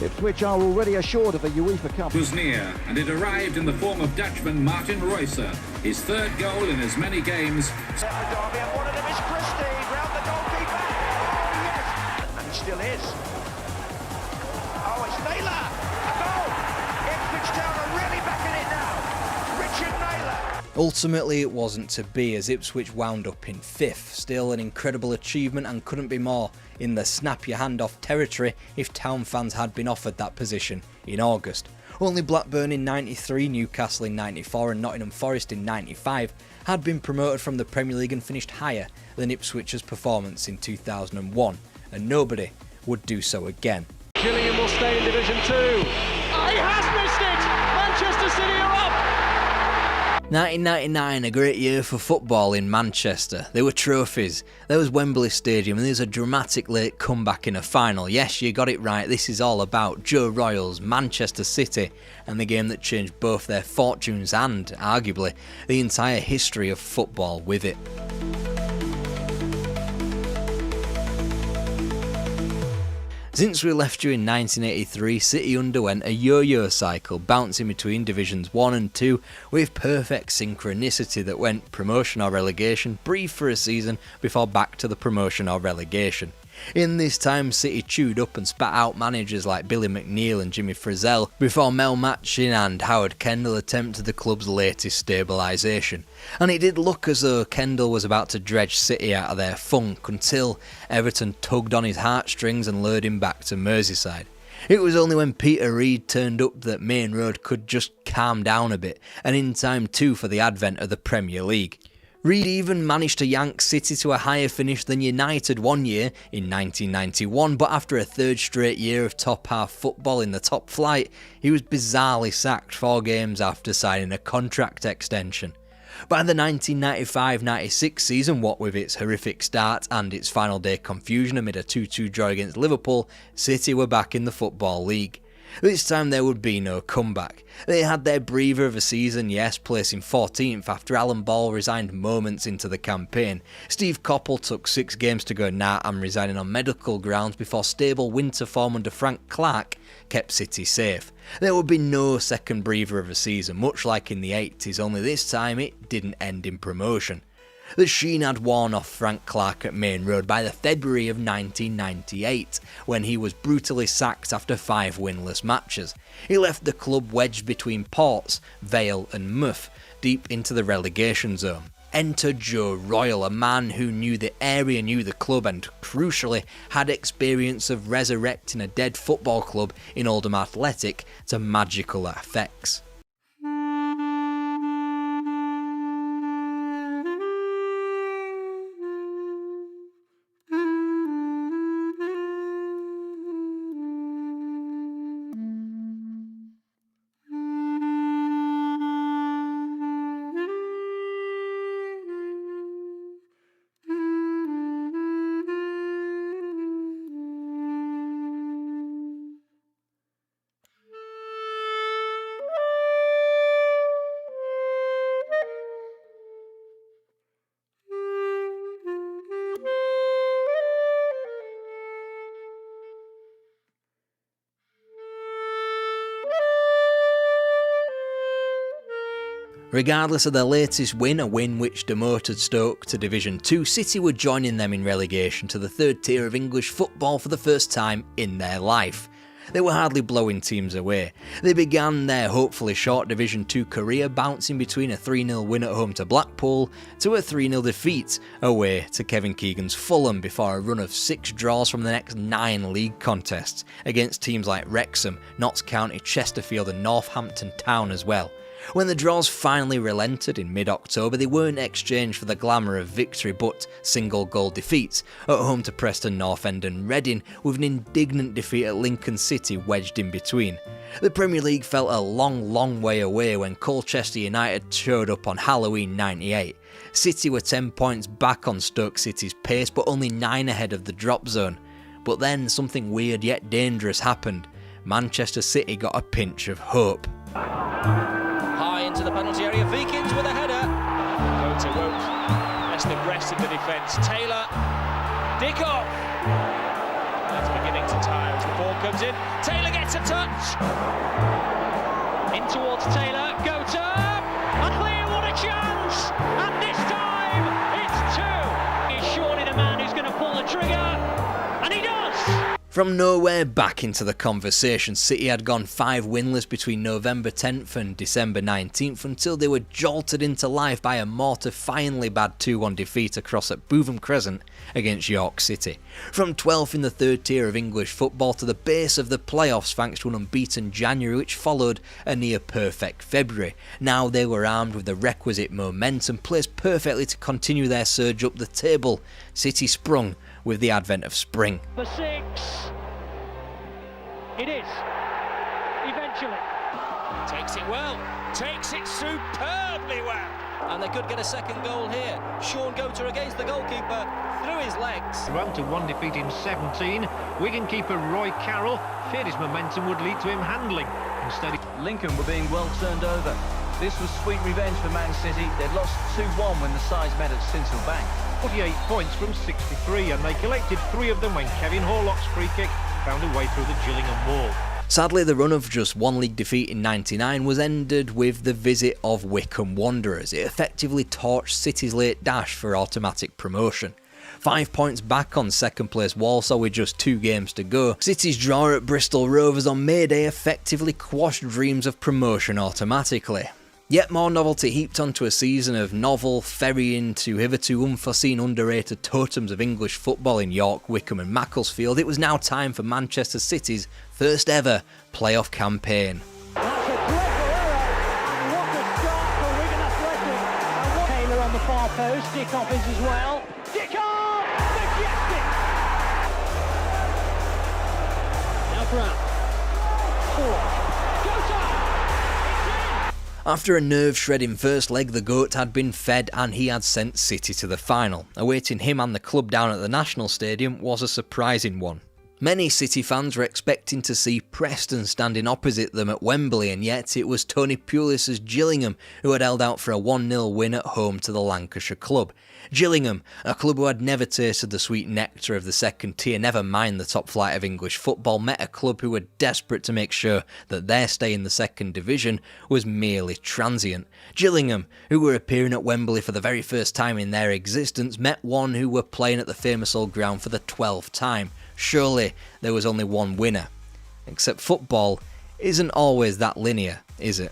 Ipswich are already assured of a UEFA Cup. Was near, and it arrived in the form of Dutchman Martin Reusser, his 3rd goal in as many games. One of them is Christie, round the goalkeeper. Oh, yes! And he still is. Oh, it's Naylor! A goal! Ipswich Town are really back in it now. Richard Naylor. Ultimately, it wasn't to be, as Ipswich wound up in 5th. Still an incredible achievement and couldn't be more in the snap your hand off territory if Town fans had been offered that position in August. Only Blackburn in 93, Newcastle in 94 and Nottingham Forest in 95 had been promoted from the Premier League and finished higher than Ipswich's performance in 2001, and nobody would do so again. Gillingham will stay in Division 2. Oh, he has missed it! Manchester City are up! 1999, a great year for football in Manchester. There were trophies, there was Wembley Stadium, and there's a dramatic late comeback in a final. Yes, you got it right, this is all about Joe Royal's Manchester City and the game that changed both their fortunes and, arguably, the entire history of football with it. Since we left you in 1983, City underwent a yo-yo cycle, bouncing between Divisions 1 and 2 with perfect synchronicity that went promotion or relegation, breathed for a season before back to the promotion or relegation. In this time, City chewed up and spat out managers like Billy McNeil and Jimmy Frizzell before Mel Matchin and Howard Kendall attempted the club's latest stabilisation. And it did look as though Kendall was about to dredge City out of their funk until Everton tugged on his heartstrings and lured him back to Merseyside. It was only when Peter Reid turned up that Main Road could just calm down a bit, and in time too for the advent of the Premier League. Reid even managed to yank City to a higher finish than United one year in 1991, but after a third straight year of top half football in the top flight, he was bizarrely sacked 4 games after signing a contract extension. By the 1995-96 season, what with its horrific start and its final day confusion amid a 2-2 draw against Liverpool, City were back in the Football League. This time there would be no comeback. They had their breather of a season, yes, placing 14th after Alan Ball resigned moments into the campaign. Steve Coppell took 6 games to go, nah, I'm resigning on medical grounds, before stable winter form under Frank Clark kept City safe. There would be no second breather of a season, much like in the 80s, only this time it didn't end in promotion. The sheen had worn off Frank Clark at Main Road by the February of 1998, when he was brutally sacked after 5 winless matches. He left the club wedged between Ports, Vale and Muff, deep into the relegation zone. Enter Joe Royal, a man who knew the area, knew the club and, crucially, had experience of resurrecting a dead football club in Oldham Athletic to magical effects. Regardless of their latest win, a win which demoted Stoke to Division 2, City were joining them in relegation to the 3rd tier of English football for the first time in their life. They were hardly blowing teams away. They began their hopefully short Division 2 career bouncing between a 3-0 win at home to Blackpool to a 3-0 defeat away to Kevin Keegan's Fulham before a run of 6 draws from the next 9 league contests against teams like Wrexham, Notts County, Chesterfield and Northampton Town as well. When the draws finally relented in mid-October, they weren't exchanged for the glamour of victory but single-goal defeats at home to Preston, North End and Reading, with an indignant defeat at Lincoln City wedged in between. The Premier League felt a long way away when Colchester United showed up on Halloween '98. City were 10 points back on Stoke City's pace but only 9 ahead of the drop zone. But then something weird yet dangerous happened. Manchester City got a pinch of hope. Into the penalty area, Vikings with a header. Go to Wout. Leicester breast in the defence. Taylor. Dickoff. That's beginning to tire as the ball comes in. Taylor gets a touch. In towards Taylor. Go to. And clear, what a chance! And this time, it's 2. He's surely the man who's going to pull the trigger. And he does! From nowhere back into the conversation, City had gone 5 winless between November 10th and December 19th until they were jolted into life by a mortifyingly bad 2-1 defeat across at Bootham Crescent against York City. From 12th in the 3rd tier of English football to the base of the playoffs thanks to an unbeaten January which followed a near-perfect February. Now they were armed with the requisite momentum, placed perfectly to continue their surge up the table. City sprung with the advent of spring. The 6. It is. Eventually. Takes it well, takes it superbly well. And they could get a second goal here. Sean Goater against the goalkeeper, through his legs. Run to one defeat in 17. Wigan keeper Roy Carroll feared his momentum would lead to him handling. Instead, Lincoln were being well turned over. This was sweet revenge for Man City. They'd lost 2-1 when the sides met at Sincil Bank. 48 points from 63, and they collected 3 of them when Kevin Horlock's free kick found a way through the Gillingham wall. Sadly, the run of just one league defeat in '99 was ended with the visit of Wycombe Wanderers. It effectively torched City's late dash for automatic promotion. 5 points back on second place Walsall with just 2 games to go, City's draw at Bristol Rovers on May Day effectively quashed dreams of promotion automatically. Yet more novelty heaped onto a season of novel ferrying to hitherto unforeseen underrated totems of English football in York, Wycombe and Macclesfield. It was now time for Manchester City's first ever playoff campaign. That's a clever error, and what a start for Wigan Athletic. Taylor on the far post, Dickoff is as well. Dickoff! Majestic! Now Brown. Forward. After a nerve-shredding first leg, the GOAT had been fed and he had sent City to the final. Awaiting him and the club down at the National Stadium was a surprising one. Many City fans were expecting to see Preston standing opposite them at Wembley, and yet it was Tony Pulis's Gillingham who had held out for a 1-0 win at home to the Lancashire club. Gillingham, a club who had never tasted the sweet nectar of the second tier, never mind the top flight of English football, met a club who were desperate to make sure that their stay in the second division was merely transient. Gillingham, who were appearing at Wembley for the very first time in their existence, met one who were playing at the famous old ground for the 12th time. Surely there was only one winner. Except football isn't always that linear, is it?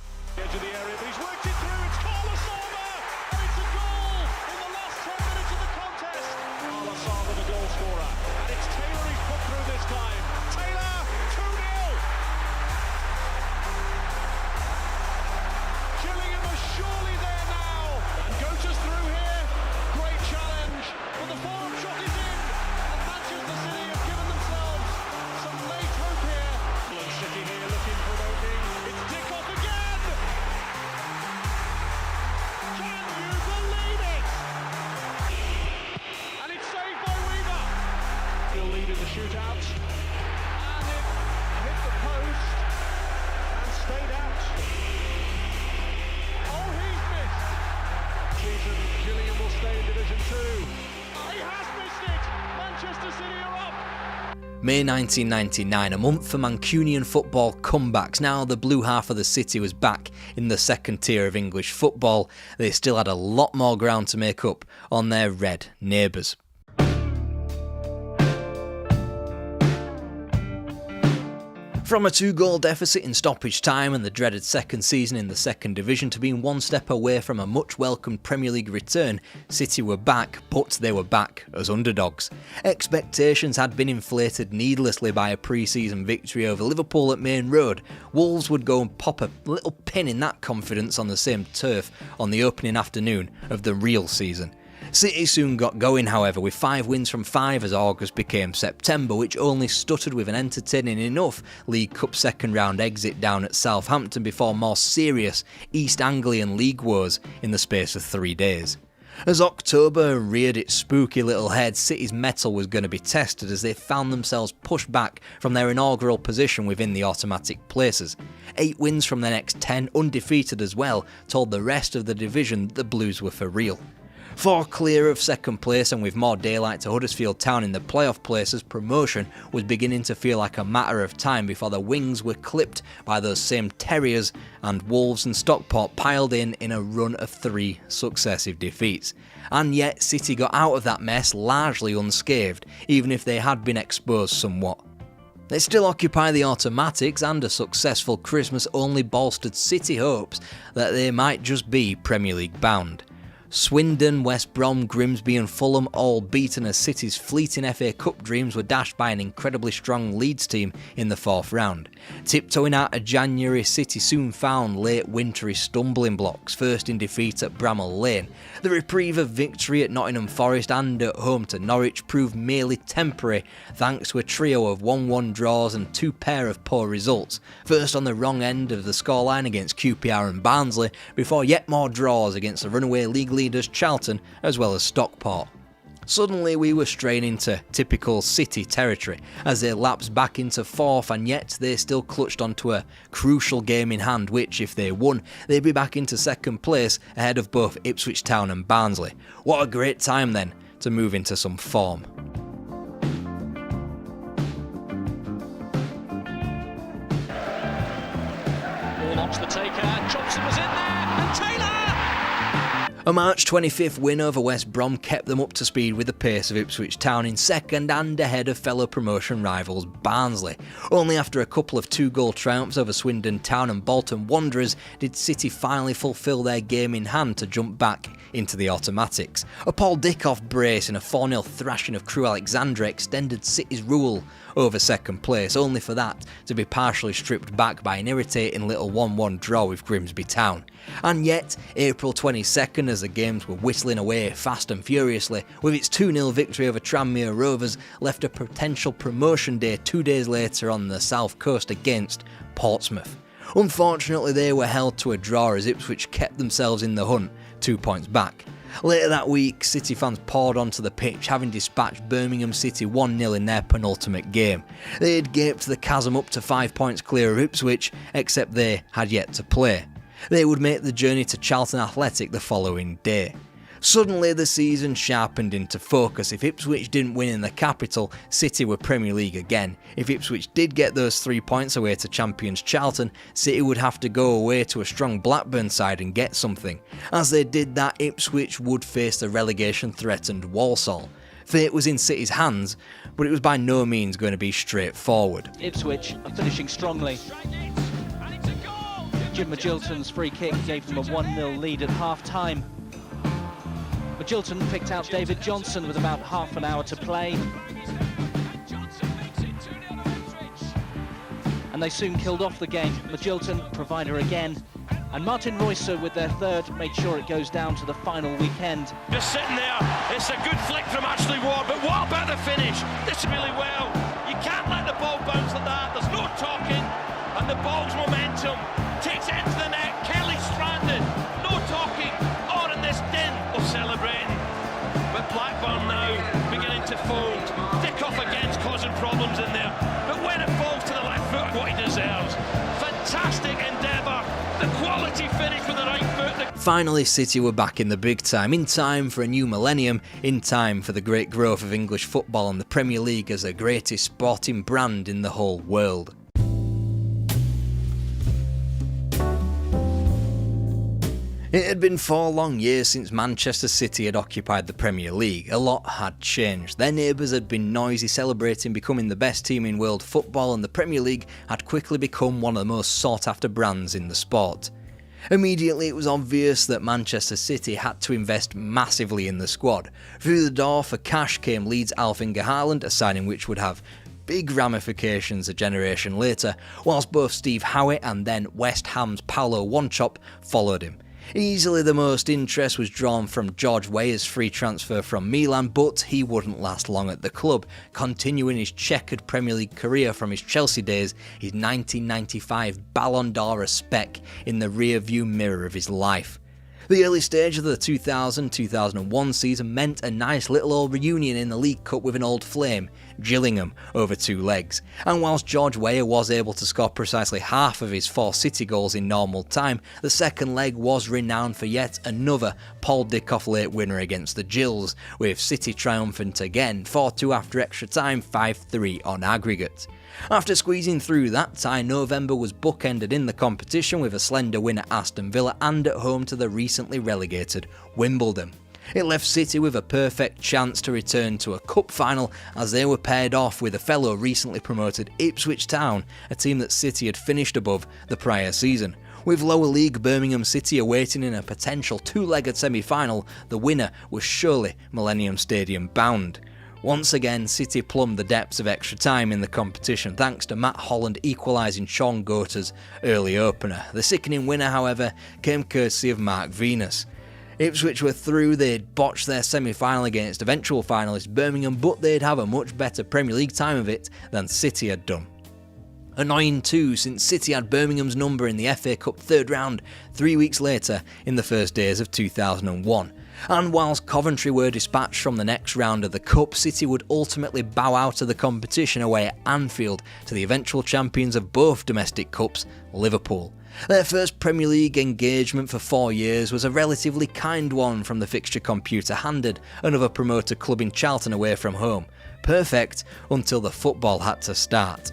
May 1999, a month for Mancunian football comebacks. Now the blue half of the city was back in the second tier of English football. They still had a lot more ground to make up on their red neighbours. From a 2-goal deficit in stoppage time and the dreaded second season in the second division to being one step away from a much welcomed Premier League return, City were back, but they were back as underdogs. Expectations had been inflated needlessly by a pre-season victory over Liverpool at Main Road. Wolves would go and pop a little pin in that confidence on the same turf on the opening afternoon of the real season. City soon got going, however, with 5 wins from 5 as August became September, which only stuttered with an entertaining enough League Cup second round exit down at Southampton before more serious East Anglian league woes in the space of 3 days. As October reared its spooky little head, City's mettle was going to be tested as they found themselves pushed back from their inaugural position within the automatic places. 8 wins from their next 10, undefeated as well, told the rest of the division that the Blues were for real. 4 clear of second place and with more daylight to Huddersfield Town in the playoff places, promotion was beginning to feel like a matter of time before the wings were clipped by those same Terriers, and Wolves and Stockport piled in a run of 3 successive defeats. And yet City got out of that mess largely unscathed, even if they had been exposed somewhat. They still occupy the automatics, and a successful Christmas only bolstered City hopes that they might just be Premier League bound. Swindon, West Brom, Grimsby and Fulham all beaten as City's fleeting FA Cup dreams were dashed by an incredibly strong Leeds team in the 4th round. Tiptoeing out of January, City soon found late wintry stumbling blocks, first in defeat at Bramall Lane. The reprieve of victory at Nottingham Forest and at home to Norwich proved merely temporary thanks to a trio of 1-1 draws and 2 pair of poor results, first on the wrong end of the scoreline against QPR and Barnsley, before yet more draws against the runaway league leaders Charlton as well as Stockport. Suddenly we were straying into typical City territory as they lapsed back into 4th, and yet they still clutched onto a crucial game in hand which, if they won, they'd be back into 2nd place ahead of both Ipswich Town and Barnsley. What a great time then to move into some form. Warnock's the taker, Johnson was in there, and Taylor! A March 25th win over West Brom kept them up to speed with the pace of Ipswich Town in 2nd and ahead of fellow promotion rivals Barnsley. Only after a couple of 2-goal triumphs over Swindon Town and Bolton Wanderers did City finally fulfil their game in hand to jump back into the automatics. A Paul Dickoff brace and a 4-0 thrashing of Crewe Alexandra extended City's rule over 2nd place, only for that to be partially stripped back by an irritating little 1-1 draw with Grimsby Town. And yet, April 22nd, as the games were whistling away fast and furiously, with its 2-0 victory over Tranmere Rovers, left a potential promotion day 2 days later on the south coast against Portsmouth. Unfortunately, they were held to a draw as Ipswich kept themselves in the hunt, 2 points back. Later that week, City fans poured onto the pitch, having dispatched Birmingham City 1-0 in their penultimate game. They had gaped the chasm up to 5 points clear of Ipswich, except they had yet to play. They would make the journey to Charlton Athletic the following day. Suddenly the season sharpened into focus. If Ipswich didn't win in the capital, City were Premier League again. If Ipswich did get those 3 points away to champions Charlton, City would have to go away to a strong Blackburn side and get something. As they did that, Ipswich would face the relegation-threatened Walsall. Fate was in City's hands, but it was by no means going to be straightforward. Ipswich are finishing strongly. Jim Magilton's free kick gave them a 1-0 lead at half-time. Magilton picked out David Johnson with about half an hour to play. And they soon killed off the game. Magilton, provider again. And Martin Reusser with their third made sure it goes down to the final weekend. Just sitting there, it's a good flick from Ashley Ward, but what about the finish? This really well. You can't let the ball bounce like that. There's no talking, and the ball's momentum takes it into the net. Kelly stranded, no talking, or in this din of celebrating. But Blackburn now beginning to fold. Dickoff again's causing problems in there, but when it falls to the left foot, what he deserves. Fantastic endeavour. The quality finish with the right foot. Finally, City were back in the big time, in time for a new millennium, in time for the great growth of English football and the Premier League as the greatest sporting brand in the whole world. It had been 4 long years since Manchester City had occupied the Premier League. A lot had changed. Their neighbours had been noisy celebrating becoming the best team in world football, and the Premier League had quickly become one of the most sought after brands in the sport. Immediately it was obvious that Manchester City had to invest massively in the squad. Through the door for cash came Leeds' Alf-Inge Haaland, a signing which would have big ramifications a generation later, whilst both Steve Howe and then West Ham's Paulo Wanchope followed him. Easily the most interest was drawn from George Weah's free transfer from Milan, but he wouldn't last long at the club, continuing his checkered Premier League career from his Chelsea days, his 1995 Ballon d'Or a speck in the rear-view mirror of his life. The early stage of the 2000-2001 season meant a nice little old reunion in the League Cup with an old flame, Gillingham, over 2 legs. And whilst George Weah was able to score precisely half of his 4 City goals in normal time, the second leg was renowned for yet another Paul Dickoff late winner against the Gills, with City triumphant again, 4-2 after extra time, 5-3 on aggregate. After squeezing through that tie, November was bookended in the competition with a slender win at Aston Villa and at home to the recently relegated Wimbledon. It left City with a perfect chance to return to a cup final as they were paired off with a fellow recently promoted Ipswich Town, a team that City had finished above the prior season. With lower league Birmingham City awaiting in a potential two-legged semi-final, the winner was surely Millennium Stadium bound. Once again, City plumbed the depths of extra time in the competition thanks to Matt Holland equalising Sean Goater's early opener. The sickening winner, however, came courtesy of Mark Venus. Ipswich were through, they'd botched their semi-final against eventual finalist Birmingham, but they'd have a much better Premier League time of it than City had done. Annoying too, since City had Birmingham's number in the FA Cup third round 3 weeks later in the first days of 2001. And whilst Coventry were dispatched from the next round of the Cup, City would ultimately bow out of the competition away at Anfield to the eventual champions of both domestic cups, Liverpool. Their first Premier League engagement for 4 years was a relatively kind one from the fixture computer handed another promoter club in Charlton away from home. Perfect until the football had to start.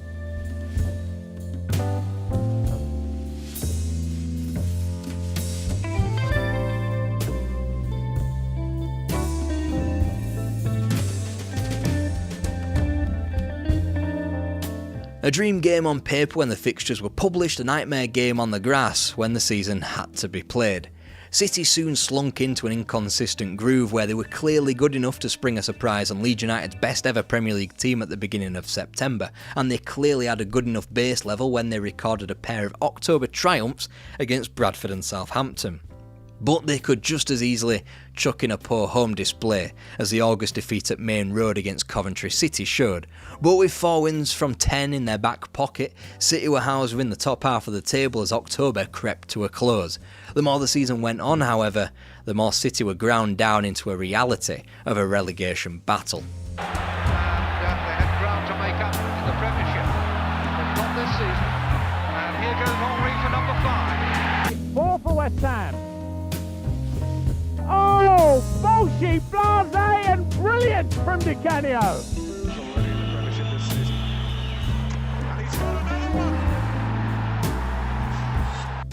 A dream game on paper when the fixtures were published, a nightmare game on the grass when the season had to be played. City soon slunk into an inconsistent groove where they were clearly good enough to spring a surprise on Leeds United's best ever Premier League team at the beginning of September, and they clearly had a good enough base level when they recorded a pair of October triumphs against Bradford and Southampton. But they could just as easily chuck in a poor home display, as the August defeat at Main Road against Coventry City showed. But with 4 wins from 10 in their back pocket, City were housed within the top half of the table as October crept to a close. The more the season went on, however, the more City were ground down into a reality of a relegation battle. They had ground to make up in the Premiership. They've got this season. And here goes Henry for number 5. 4 for West Ham. Oh, Bolshy, blase and brilliant from Di Canio.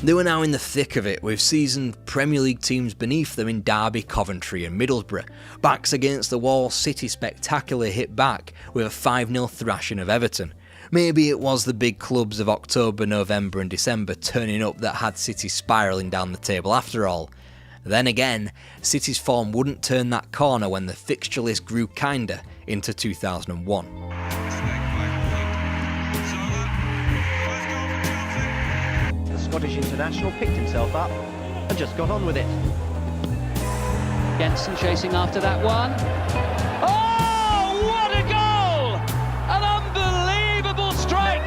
They were now in the thick of it, with seasoned Premier League teams beneath them in Derby, Coventry and Middlesbrough. Backs against the wall, City spectacularly hit back with a 5-0 thrashing of Everton. Maybe it was the big clubs of October, November and December turning up that had City spiralling down the table after all. Then again, City's form wouldn't turn that corner when the fixture list grew kinder into 2001. The Scottish international picked himself up and just got on with it. Jensen chasing after that one. Oh, what a goal! An unbelievable strike!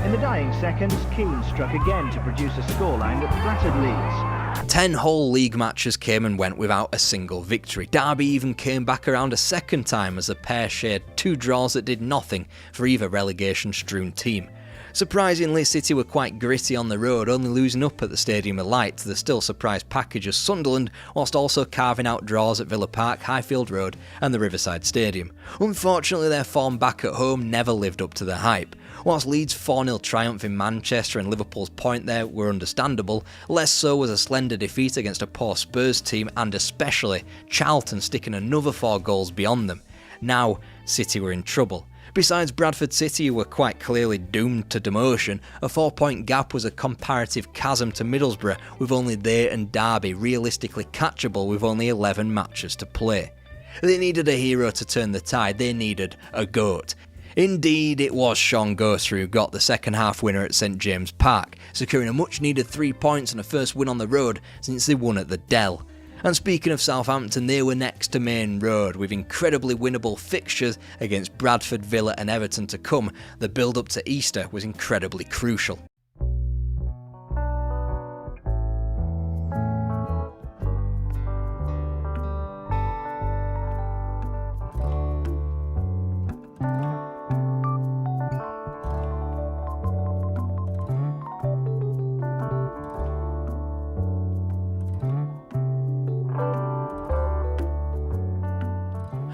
In the dying seconds, Keane struck again to produce a scoreline that flattered Leeds. 10 whole league matches came and went without a single victory. Derby even came back around a second time as the pair shared 2 draws that did nothing for either relegation-strewn team. Surprisingly, City were quite gritty on the road, only losing up at the Stadium of Light to the still surprise package of Sunderland, whilst also carving out draws at Villa Park, Highfield Road and the Riverside Stadium. Unfortunately, their form back at home never lived up to the hype. Whilst Leeds' 4-0 triumph in Manchester and Liverpool's point there were understandable, less so was a slender defeat against a poor Spurs team and especially Charlton sticking another 4 goals beyond them. Now, City were in trouble. Besides Bradford City, who were quite clearly doomed to demotion, a 4-point gap was a comparative chasm to Middlesbrough, with only they and Derby realistically catchable with only 11 matches to play. They needed a hero to turn the tide, they needed a GOAT. Indeed, it was Sean Goater who got the second half winner at St James Park, securing a much needed 3 points and a first win on the road since they won at the Dell. And speaking of Southampton, they were next to Main Road with incredibly winnable fixtures against Bradford, Villa and Everton to come. The build up to Easter was incredibly crucial.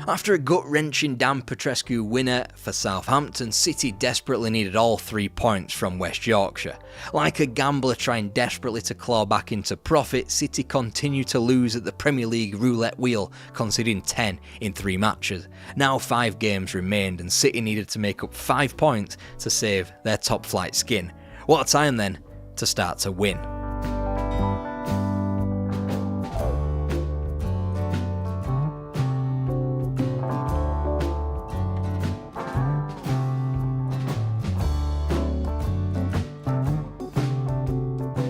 After a gut-wrenching Dan Petrescu winner for Southampton, City desperately needed all 3 points from West Yorkshire. Like a gambler trying desperately to claw back into profit, City continued to lose at the Premier League roulette wheel, conceding 10 in 3 matches. Now 5 games remained and City needed to make up 5 points to save their top-flight skin. What a time then to start to win.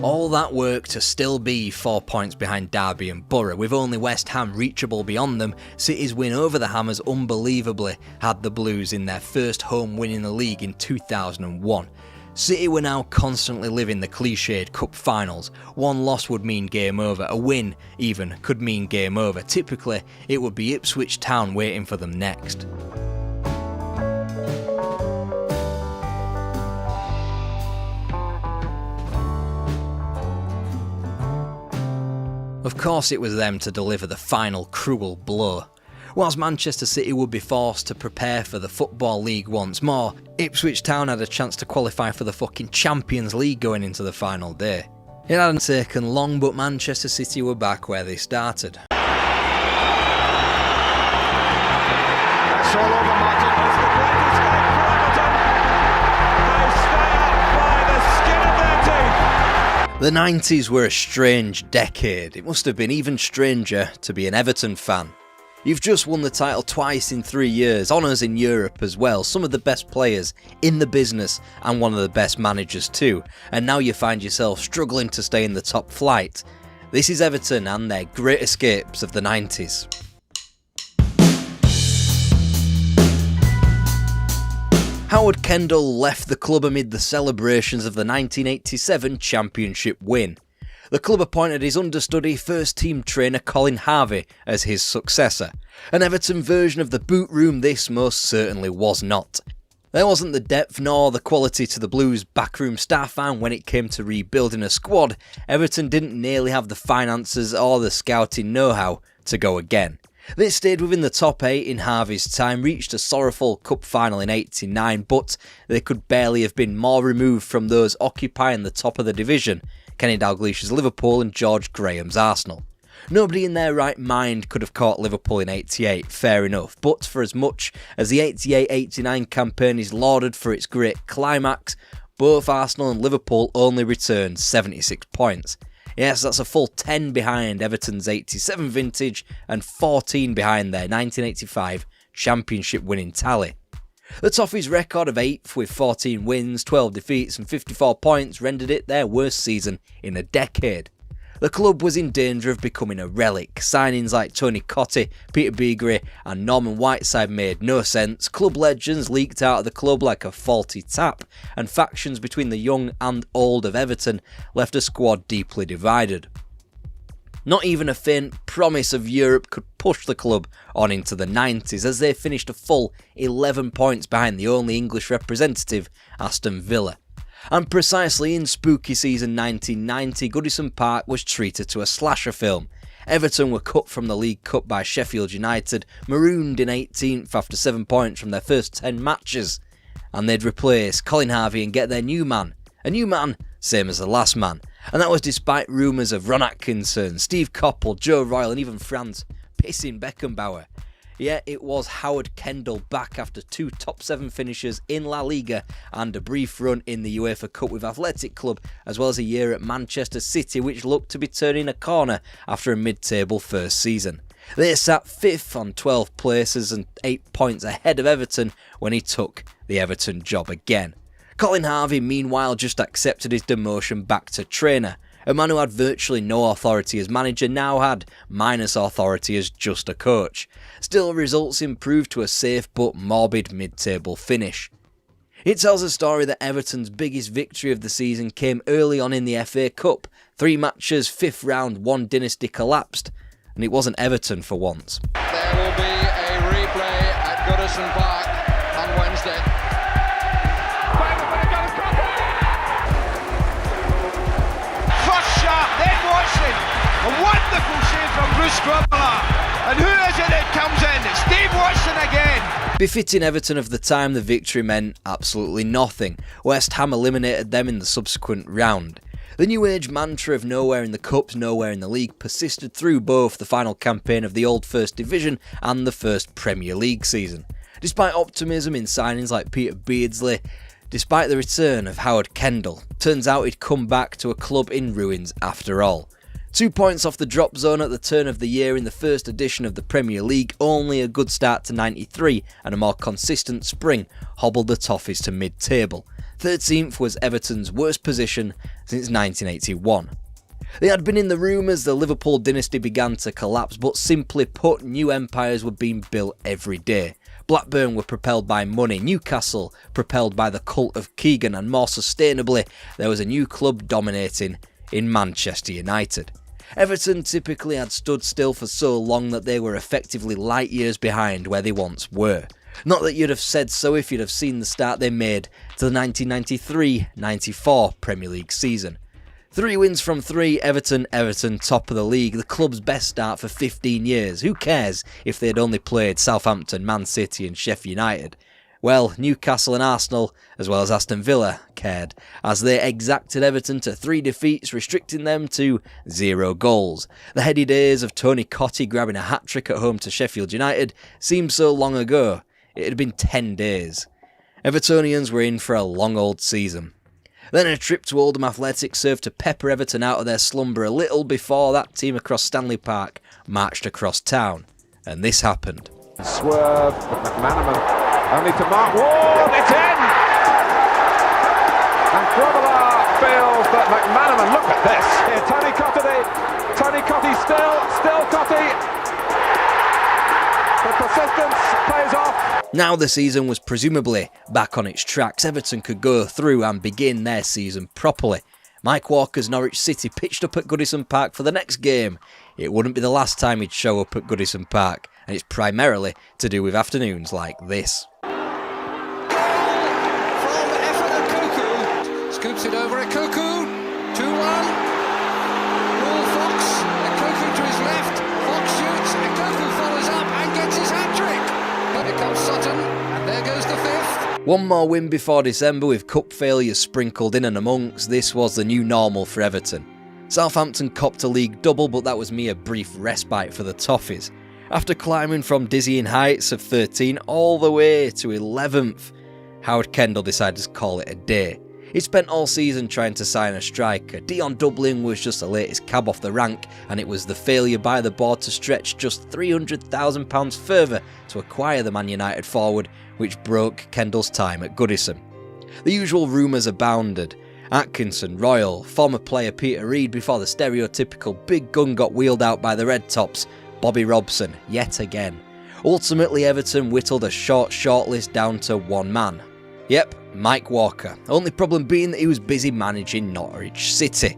All that work to still be 4 points behind Derby and Borough, with only West Ham reachable beyond them. City's win over the Hammers unbelievably had the Blues in their first home win in the league in 2001. City were now constantly living the cliched cup finals. One loss would mean game over, a win even could mean game over. Typically, it would be Ipswich Town waiting for them next. Of course it was them to deliver the final cruel blow. Whilst Manchester City would be forced to prepare for the Football League once more, Ipswich Town had a chance to qualify for the fucking Champions League going into the final day. It hadn't taken long, but Manchester City were back where they started. That's all over, Martin. It's the greatest game for Everton. They stay up by the skin of their teeth. The 90s were a strange decade. It must have been even stranger to be an Everton fan. You've just won the title twice in 3 years, honours in Europe as well, some of the best players in the business and one of the best managers too, and now you find yourself struggling to stay in the top flight. This is Everton and their great escapes of the 90s. Howard Kendall left the club amid the celebrations of the 1987 Championship win. The club appointed his understudy first-team trainer Colin Harvey as his successor. An Everton version of the boot room this most certainly was not. There wasn't the depth nor the quality to the Blues' backroom staff, and when it came to rebuilding a squad, Everton didn't nearly have the finances or the scouting know-how to go again. They stayed within the top 8 in Harvey's time, reached a sorrowful cup final in '89, but they could barely have been more removed from those occupying the top of the division, Kenny Dalglish's Liverpool and George Graham's Arsenal. Nobody in their right mind could have caught Liverpool in '88, fair enough, but for as much as the '88-'89 campaign is lauded for its great climax, both Arsenal and Liverpool only returned 76 points. Yes, that's a full 10 behind Everton's '87 vintage and 14 behind their 1985 championship winning tally. The Toffees' record of 8th with 14 wins, 12 defeats and 54 points rendered it their worst season in a decade. The club was in danger of becoming a relic. Signings like Tony Cottee, Peter Beagrie and Norman Whiteside made no sense, club legends leaked out of the club like a faulty tap, and factions between the young and old of Everton left a squad deeply divided. Not even a faint promise of Europe could push the club on into the 90s, as they finished a full 11 points behind the only English representative, Aston Villa. And precisely in spooky season 1990, Goodison Park was treated to a slasher film. Everton were cut from the League Cup by Sheffield United, marooned in 18th after 7 points from their first 10 matches, and they'd replace Colin Harvey and get their new man. A new man, same as the last man. And that was despite rumours of Ron Atkinson, Steve Coppell, Joe Royle and even France pissing Beckenbauer. Yeah, it was Howard Kendall back after 2 top 7 finishes in La Liga and a brief run in the UEFA Cup with Athletic Club, as well as a year at Manchester City, which looked to be turning a corner after a mid-table first season. They sat 5th on 12 places and 8 points ahead of Everton when he took the Everton job again. Colin Harvey meanwhile just accepted his demotion back to trainer. A man who had virtually no authority as manager now had minus authority as just a coach. Still, results improved to a safe but morbid mid-table finish. It tells a story that Everton's biggest victory of the season came early on in the FA Cup. 3 matches, 5th round, 1 dynasty collapsed, and it wasn't Everton for once. There will be a replay at Goodison Park on Wednesday. A wonderful save from Bruce Grobbelaar. And who is it that comes in? It's Steve Watson again. Befitting Everton of the time, the victory meant absolutely nothing. West Ham eliminated them in the subsequent round. The New Age mantra of nowhere in the Cups, nowhere in the League persisted through both the final campaign of the old First Division and the first Premier League season. Despite optimism in signings like Peter Beardsley, despite the return of Howard Kendall, turns out he'd come back to a club in ruins after all. 2 points off the drop zone at the turn of the year in the first edition of the Premier League, only a good start to '93 and a more consistent spring hobbled the Toffees to mid-table. 13th was Everton's worst position since 1981. They had been in the room as the Liverpool dynasty began to collapse, but simply put, new empires were being built every day. Blackburn were propelled by money, Newcastle propelled by the cult of Keegan, and more sustainably, there was a new club dominating in Manchester United. Everton typically had stood still for so long that they were effectively light years behind where they once were. Not that you'd have said so if you'd have seen the start they made to the 1993-94 Premier League season. 3 wins from 3, Everton, top of the league, the club's best start for 15 years. Who cares if they had only played Southampton, Man City and Sheffield United? Well, Newcastle and Arsenal, as well as Aston Villa, cared, as they exacted Everton to 3 defeats, restricting them to 0 goals. The heady days of Tony Cottee grabbing a hat-trick at home to Sheffield United seemed so long ago. It had been 10 days. Evertonians were in for a long old season. Then a trip to Oldham Athletic served to pepper Everton out of their slumber a little before that team across Stanley Park marched across town. And this happened. Swerve, but McManaman only to mark. Whoa, it's in! And Grobbelaar feels that McManaman, look at this! Here, Tony Cottee still Cottee. The persistence pays off. Now the season was presumably back on its tracks, Everton could go through and begin their season properly. Mike Walker's Norwich City pitched up at Goodison Park for the next game. It wouldn't be the last time he'd show up at Goodison Park, and it's primarily to do with afternoons like this. Scoops it over at Cuckoo, 2-1. Ball Fox, and Cuckoo to his left. Fox shoots, and Cuckoo follows up and gets his hat-trick. Here comes Sutton, and there goes the 5th. One more win before December with cup failures sprinkled in and amongst. This was the new normal for Everton. Southampton copped a league double, but that was mere brief respite for the Toffees. After climbing from dizzying heights of 13 all the way to 11th, Howard Kendall decided to call it a day. He spent all season trying to sign a striker. Dion Dublin was just the latest cab off the rank, and it was the failure by the board to stretch just £300,000 further to acquire the Man United forward which broke Kendall's time at Goodison. The usual rumours abounded. Atkinson, Royal, former player Peter Reid before the stereotypical big gun got wheeled out by the Red Tops, Bobby Robson, yet again. Ultimately, Everton whittled a short list down to one man. Yep, Mike Walker. Only problem being that he was busy managing Norwich City.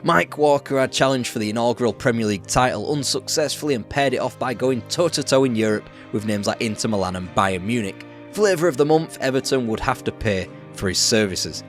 Mike Walker had challenged for the inaugural Premier League title unsuccessfully and paired it off by going toe-to-toe in Europe with names like Inter Milan and Bayern Munich. Flavour of the month, Everton would have to pay for his services.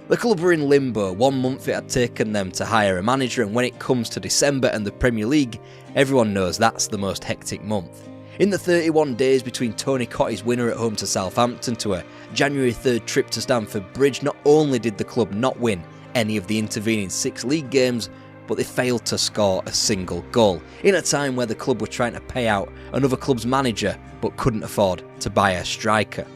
The club were in limbo. 1 month it had taken them to hire a manager, and when it comes to December and the Premier League, everyone knows that's the most hectic month. In the 31 days between Tony Cottee's winner at home to Southampton to a January 3rd trip to Stamford Bridge, not only did the club not win any of the intervening 6 league games, but they failed to score a single goal, in a time where the club were trying to pay out another club's manager but couldn't afford to buy a striker.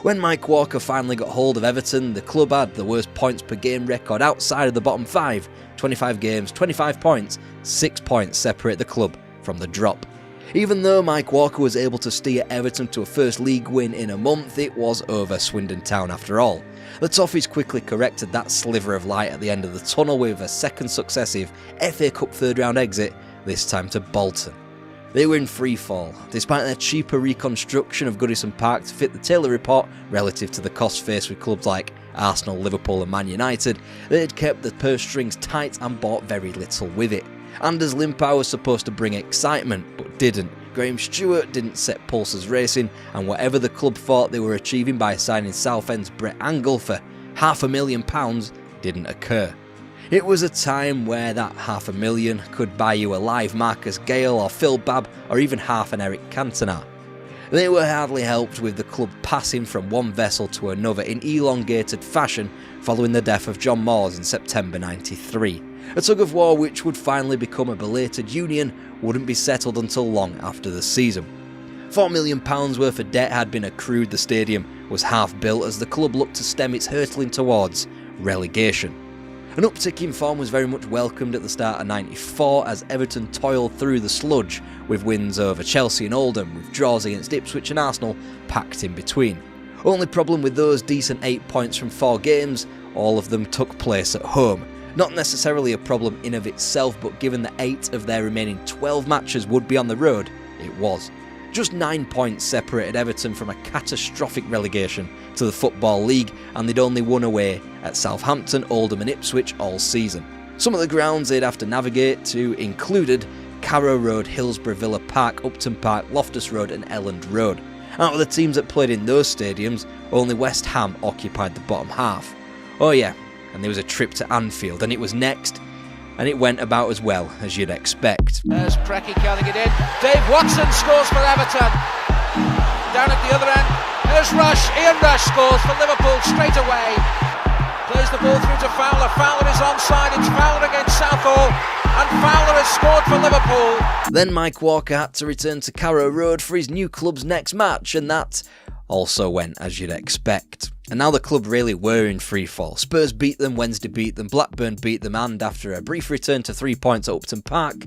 When Mike Walker finally got hold of Everton, the club had the worst points per game record outside of the bottom 5, 25 games, 25 points, 6 points separate the club from the drop. Even though Mike Walker was able to steer Everton to a first league win in a month, it was over Swindon Town after all. The Toffees quickly corrected that sliver of light at the end of the tunnel with a second successive FA Cup third round exit, this time to Bolton. They were in free fall. Despite their cheaper reconstruction of Goodison Park to fit the Taylor report relative to the cost faced with clubs like Arsenal, Liverpool and Man United, they had kept the purse strings tight and bought very little with it. Anders Limpau was supposed to bring excitement, but didn't. Graham Stewart didn't set pulses racing, and whatever the club thought they were achieving by signing Southend's Brett Angle for £500,000 didn't occur. It was a time where that £500,000 could buy you a live Marcus Gale or Phil Babb or even half an Eric Cantona. They were hardly helped with the club passing from one vessel to another in elongated fashion following the death of John Moores in September '93. A tug of war which would finally become a belated union wouldn't be settled until long after the season. £4 million worth of debt had been accrued. The stadium was half built as the club looked to stem its hurtling towards relegation. An uptick in form was very much welcomed at the start of '94 as Everton toiled through the sludge with wins over Chelsea and Oldham, with draws against Ipswich and Arsenal packed in between. Only problem with those decent 8 points from 4 games, all of them took place at home. Not necessarily a problem in of itself, but given that 8 of their remaining 12 matches would be on the road, it was. Just 9 points separated Everton from a catastrophic relegation to the Football League, and they'd only won away at Southampton, Oldham and Ipswich all season. Some of the grounds they'd have to navigate to included Carrow Road, Hillsborough, Villa Park, Upton Park, Loftus Road and Elland Road. Out of the teams that played in those stadiums, only West Ham occupied the bottom half. Oh yeah, and there was a trip to Anfield, and it was next, and it went about as well as you'd expect. There's Cracky counting it in. Dave Watson scores for Everton. Down at the other end, there's Rush. Ian Rush scores for Liverpool straight away. Plays the ball through to Fowler. Fowler is onside. It's Fowler against Southall. And Fowler has scored for Liverpool. Then Mike Walker had to return to Carrow Road for his new club's next match, and that also went as you'd expect. And now the club really were in freefall. Spurs beat them, Wednesday beat them, Blackburn beat them, and after a brief return to 3 points at Upton Park,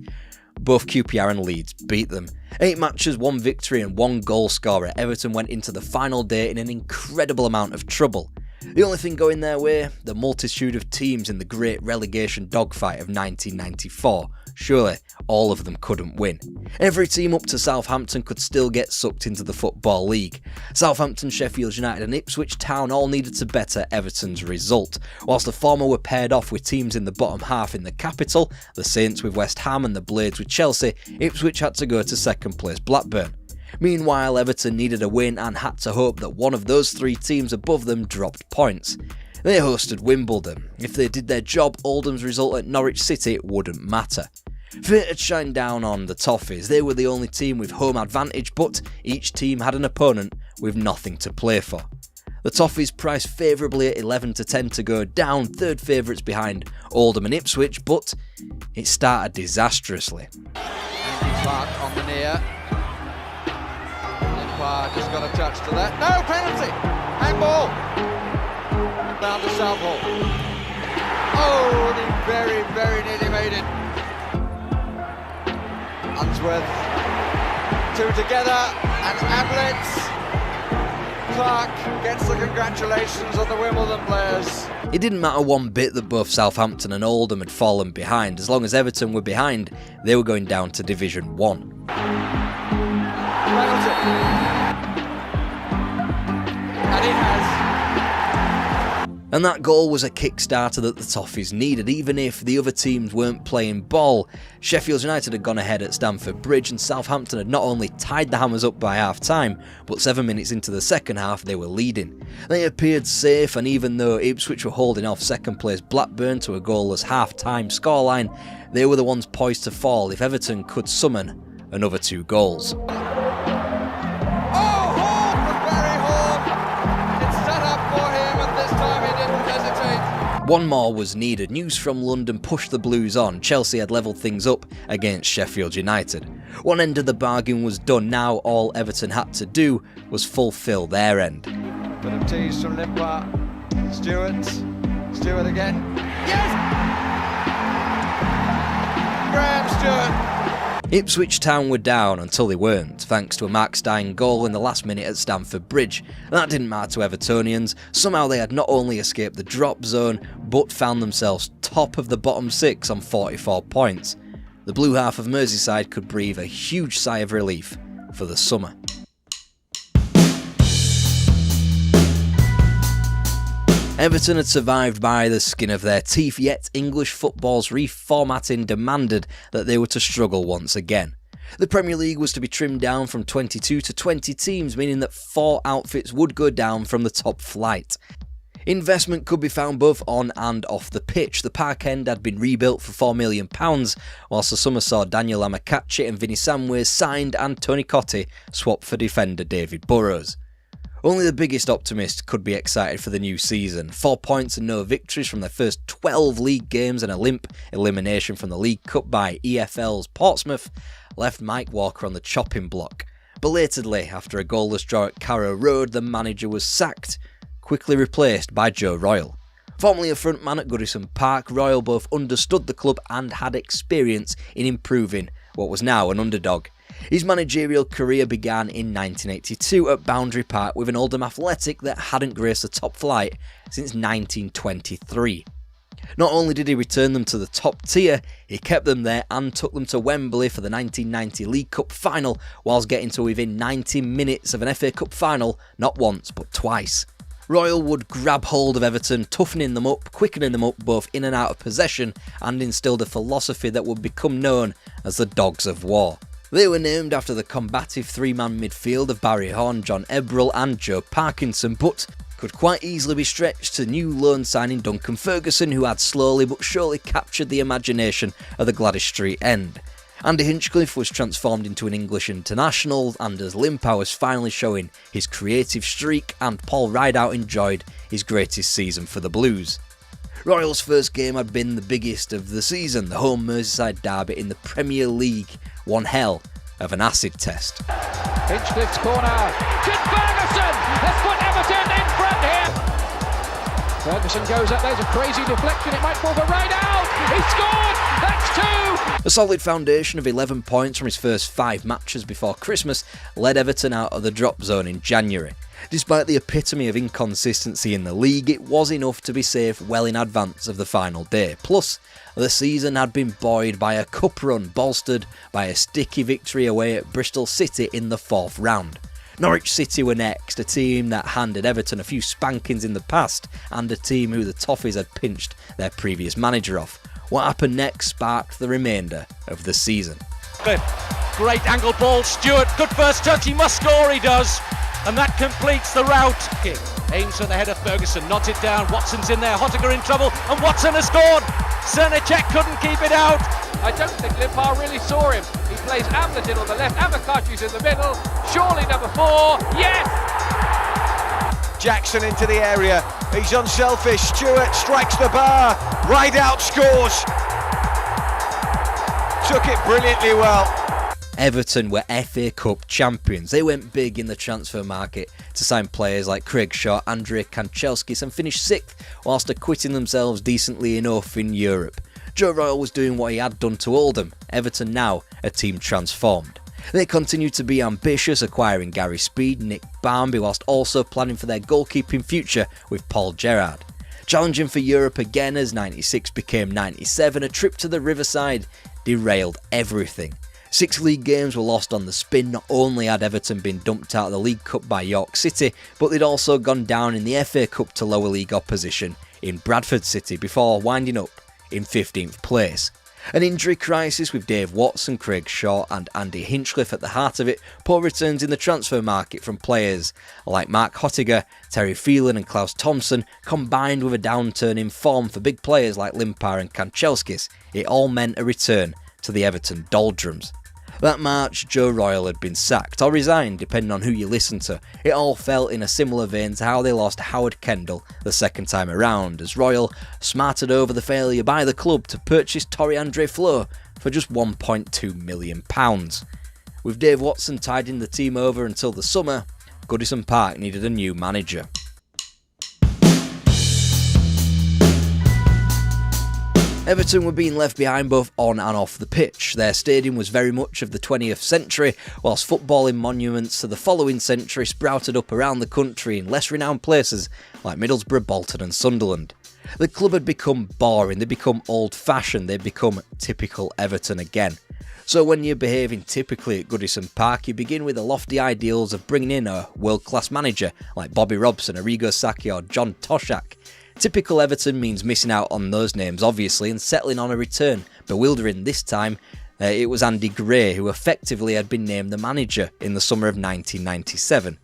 both QPR and Leeds beat them. 8 matches, 1 victory and 1 goal scorer. Everton went into the final day in an incredible amount of trouble. The only thing going their way, the multitude of teams in the great relegation dogfight of 1994. Surely, all of them couldn't win. Every team up to Southampton could still get sucked into the Football League. Southampton, Sheffield United and Ipswich Town all needed to better Everton's result. Whilst the former were paired off with teams in the bottom half in the capital, the Saints with West Ham and the Blades with Chelsea, Ipswich had to go to second place Blackburn. Meanwhile, Everton needed a win and had to hope that one of those 3 teams above them dropped points. They hosted Wimbledon. If they did their job, Oldham's result at Norwich City wouldn't matter. Fate had shined down on the Toffees. They were the only team with home advantage, but each team had an opponent with nothing to play for. The Toffees priced favourably at 11-10 to go down, third favourites behind Oldham and Ipswich, but it started disastrously. Clark on the near. Limpar just got a touch to that. No penalty! Handball! Down to Southall. Oh, he very, very nearly made it. Unsworth, 2 together, and Ablett. Clark gets the congratulations on the Wimbledon players. It didn't matter one bit that both Southampton and Oldham had fallen behind. As long as Everton were behind, they were going down to Division 1. Penalty. And he has. And that goal was a kickstarter that the Toffees needed, even if the other teams weren't playing ball. Sheffield United had gone ahead at Stamford Bridge, and Southampton had not only tied the Hammers up by half-time, but 7 minutes into the second half they were leading. They appeared safe, and even though Ipswich were holding off second place Blackburn to a goalless half-time scoreline, they were the ones poised to fall if Everton could summon another 2 goals. One more was needed. News from London pushed the Blues on. Chelsea had levelled things up against Sheffield United. One end of the bargain was done. Now all Everton had to do was fulfil their end. Bit of tease from Limpar. Stewart again. Yes! Graham Stewart. Ipswich Town were down until they weren't, thanks to a Mark Stein goal in the last minute at Stamford Bridge. That didn't matter to Evertonians. Somehow they had not only escaped the drop zone, but found themselves top of the bottom 6 on 44 points. The blue half of Merseyside could breathe a huge sigh of relief for the summer. Everton had survived by the skin of their teeth, yet English football's reformatting demanded that they were to struggle once again. The Premier League was to be trimmed down from 22 to 20 teams, meaning that 4 outfits would go down from the top flight. Investment could be found both on and off the pitch. The Park End had been rebuilt for £4 million, whilst the summer saw Daniel Amokachi and Vinny Samways signed and Tony Cottee swapped for defender David Burrows. Only the biggest optimist could be excited for the new season. 4 points and no victories from their first 12 league games and a limp elimination from the League Cup by EFL's Portsmouth left Mike Walker on the chopping block. Belatedly, after a goalless draw at Carrow Road, the manager was sacked, quickly replaced by Joe Royle. Formerly a frontman at Goodison Park, Royle both understood the club and had experience in improving what was now an underdog. His managerial career began in 1982 at Boundary Park with an Oldham Athletic that hadn't graced the top flight since 1923. Not only did he return them to the top tier, he kept them there and took them to Wembley for the 1990 League Cup final, whilst getting to within 90 minutes of an FA Cup final not once but twice. Royal would grab hold of Everton, toughening them up, quickening them up both in and out of possession, and instilled a philosophy that would become known as the Dogs of War. They were named after the combative three-man midfield of Barry Horn, John Ebrell and Joe Parkinson, but could quite easily be stretched to new loan signing Duncan Ferguson, who had slowly but surely captured the imagination of the Gladys Street end. Andy Hinchcliffe was transformed into an English international, and as Limpar was finally showing his creative streak, and Paul Rideout enjoyed his greatest season for the Blues. Royal's first game had been the biggest of the season, the home Merseyside derby in the Premier League, one hell of an acid test. Hinchcliffe's corner. Just Ferguson has put Everton in front here. Ferguson goes up, there's a crazy deflection, it might fall for Rideout. He scored! That's two! A solid foundation of 11 points from his first 5 matches before Christmas led Everton out of the drop zone in January. Despite the epitome of inconsistency in the league, it was enough to be safe well in advance of the final day. Plus, the season had been buoyed by a cup run bolstered by a sticky victory away at Bristol City in the 4th round. Norwich City were next, a team that handed Everton a few spankings in the past and a team who the Toffees had pinched their previous manager off. What happened next sparked the remainder of the season. Great angle ball, Stewart, good first touch, he must score, he does. And that completes the route. Aims for the head of Ferguson, nods it down, Watson's in there, Hottiger in trouble, and Watson has scored! Cernicek couldn't keep it out. I don't think Limpar really saw him. He plays Amlatin on the left, Amakachi's in the middle, surely number 4, yes! Jackson into the area, he's unselfish, Stewart strikes the bar, Rideout scores! Took it brilliantly well. Everton were FA Cup champions. They went big in the transfer market to sign players like Craig Shaw, Andrei Kanchelskis, and finished 6th whilst acquitting themselves decently enough in Europe. Joe Royal was doing what he had done to Oldham. Everton now a team transformed. They continued to be ambitious, acquiring Gary Speed, Nick Barmby, whilst also planning for their goalkeeping future with Paul Gerrard. Challenging for Europe again as 96 became 97, a trip to the Riverside derailed everything. 6 league games were lost on the spin. Not only had Everton been dumped out of the League Cup by York City, but they'd also gone down in the FA Cup to lower league opposition in Bradford City before winding up in 15th place. An injury crisis with Dave Watson, Craig Shaw and Andy Hinchcliffe at the heart of it, poor returns in the transfer market from players like Mark Hottiger, Terry Phelan and Klaus Thompson, combined with a downturn in form for big players like Limpar and Kanchelskis, it all meant a return to the Everton doldrums. That March, Joe Royal had been sacked, or resigned, depending on who you listen to. It all fell in a similar vein to how they lost Howard Kendall the second time around, as Royal smarted over the failure by the club to purchase Torre-Andre Flo for just £1.2 million. With Dave Watson tiding the team over until the summer, Goodison Park needed a new manager. Everton were being left behind both on and off the pitch. Their stadium was very much of the 20th century, whilst footballing monuments to the following century sprouted up around the country in less renowned places like Middlesbrough, Bolton and Sunderland. The club had become boring, they'd become old-fashioned, they'd become typical Everton again. So when you're behaving typically at Goodison Park, you begin with the lofty ideals of bringing in a world-class manager like Bobby Robson, Arrigo Sacchi or John Toshak. Typical Everton means missing out on those names obviously and settling on a return. Bewildering this time, it was Andy Gray who effectively had been named the manager in the summer of 1997.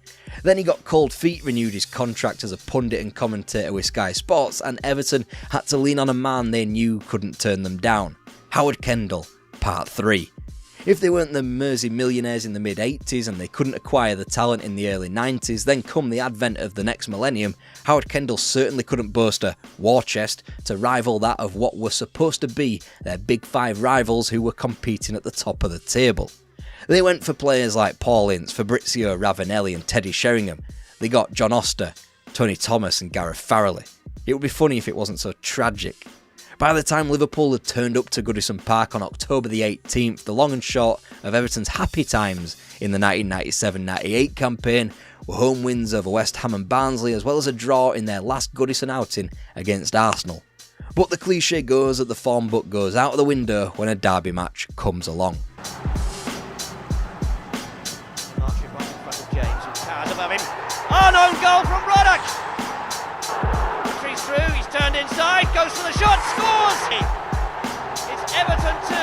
Then he got cold feet, renewed his contract as a pundit and commentator with Sky Sports, and Everton had to lean on a man they knew couldn't turn them down. Howard Kendall, Part 3. If they weren't the Mersey millionaires in the mid-80s and they couldn't acquire the talent in the early 90s, then come the advent of the next millennium, Howard Kendall certainly couldn't boast a war chest to rival that of what were supposed to be their Big Five rivals who were competing at the top of the table. They went for players like Paul Ince, Fabrizio Ravanelli and Teddy Sheringham. They got John Oster, Tony Thomas and Gareth Farrelly. It would be funny if it wasn't so tragic. By the time Liverpool had turned up to Goodison Park on October the 18th, the long and short of Everton's happy times in the 1997-98 campaign were home wins over West Ham and Barnsley, as well as a draw in their last Goodison outing against Arsenal. But the cliche goes that the form book goes out of the window when a derby match comes along. Archie right in front of James, who towers above him. Oh, no goal from Ruddock! Entries through, he's turned inside, goes for the shot, scores! It's Everton 2,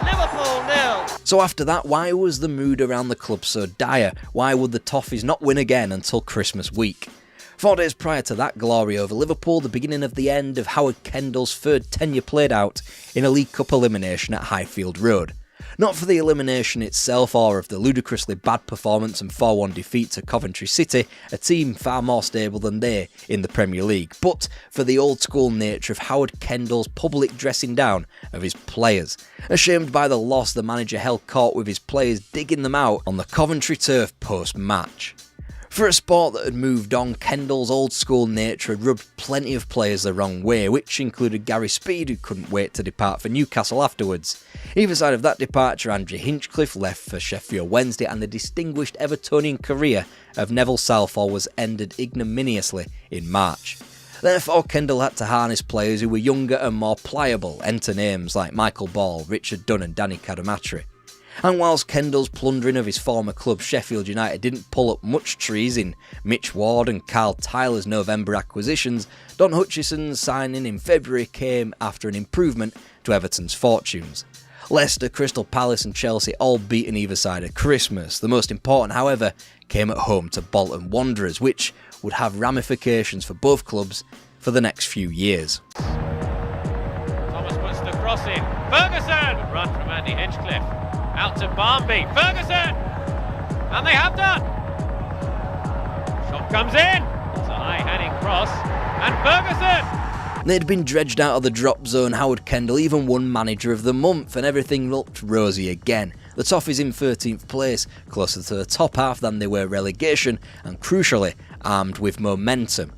Liverpool 0. So after that, why was the mood around the club so dire? Why would the Toffees not win again until Christmas week? 4 days prior to that glory over Liverpool, the beginning of the end of Howard Kendall's third tenure played out in a League Cup elimination at Highfield Road. Not for the elimination itself or of the ludicrously bad performance and 4-1 defeat to Coventry City, a team far more stable than they in the Premier League, but for the old school nature of Howard Kendall's public dressing down of his players. Ashamed by the loss, the manager held court with his players digging them out on the Coventry turf post-match. For a sport that had moved on, Kendall's old school nature had rubbed plenty of players the wrong way, which included Gary Speed, who couldn't wait to depart for Newcastle afterwards. Either side of that departure, Andrew Hinchcliffe left for Sheffield Wednesday, and the distinguished Evertonian career of Neville Southall was ended ignominiously in March. Therefore, Kendall had to harness players who were younger and more pliable, enter names like Michael Ball, Richard Dunn and Danny Cadamatri. And whilst Kendall's plundering of his former club Sheffield United didn't pull up much trees in Mitch Ward and Carl Tyler's November acquisitions, Don Hutchison's signing in February came after an improvement to Everton's fortunes. Leicester, Crystal Palace and Chelsea all beaten either side at Christmas. The most important, however, came at home to Bolton Wanderers, which would have ramifications for both clubs for the next few years. Thomas puts the cross in. Ferguson! Good run from Andy Hinchcliffe. Out to Barnby. Ferguson! And they have done! Shot comes in. It's a high-heading cross. And Ferguson! They'd been dredged out of the drop zone. Howard Kendall even won Manager of the Month, and everything looked rosy again. The Toffees in 13th place, closer to the top half than they were relegation, and crucially, armed with momentum.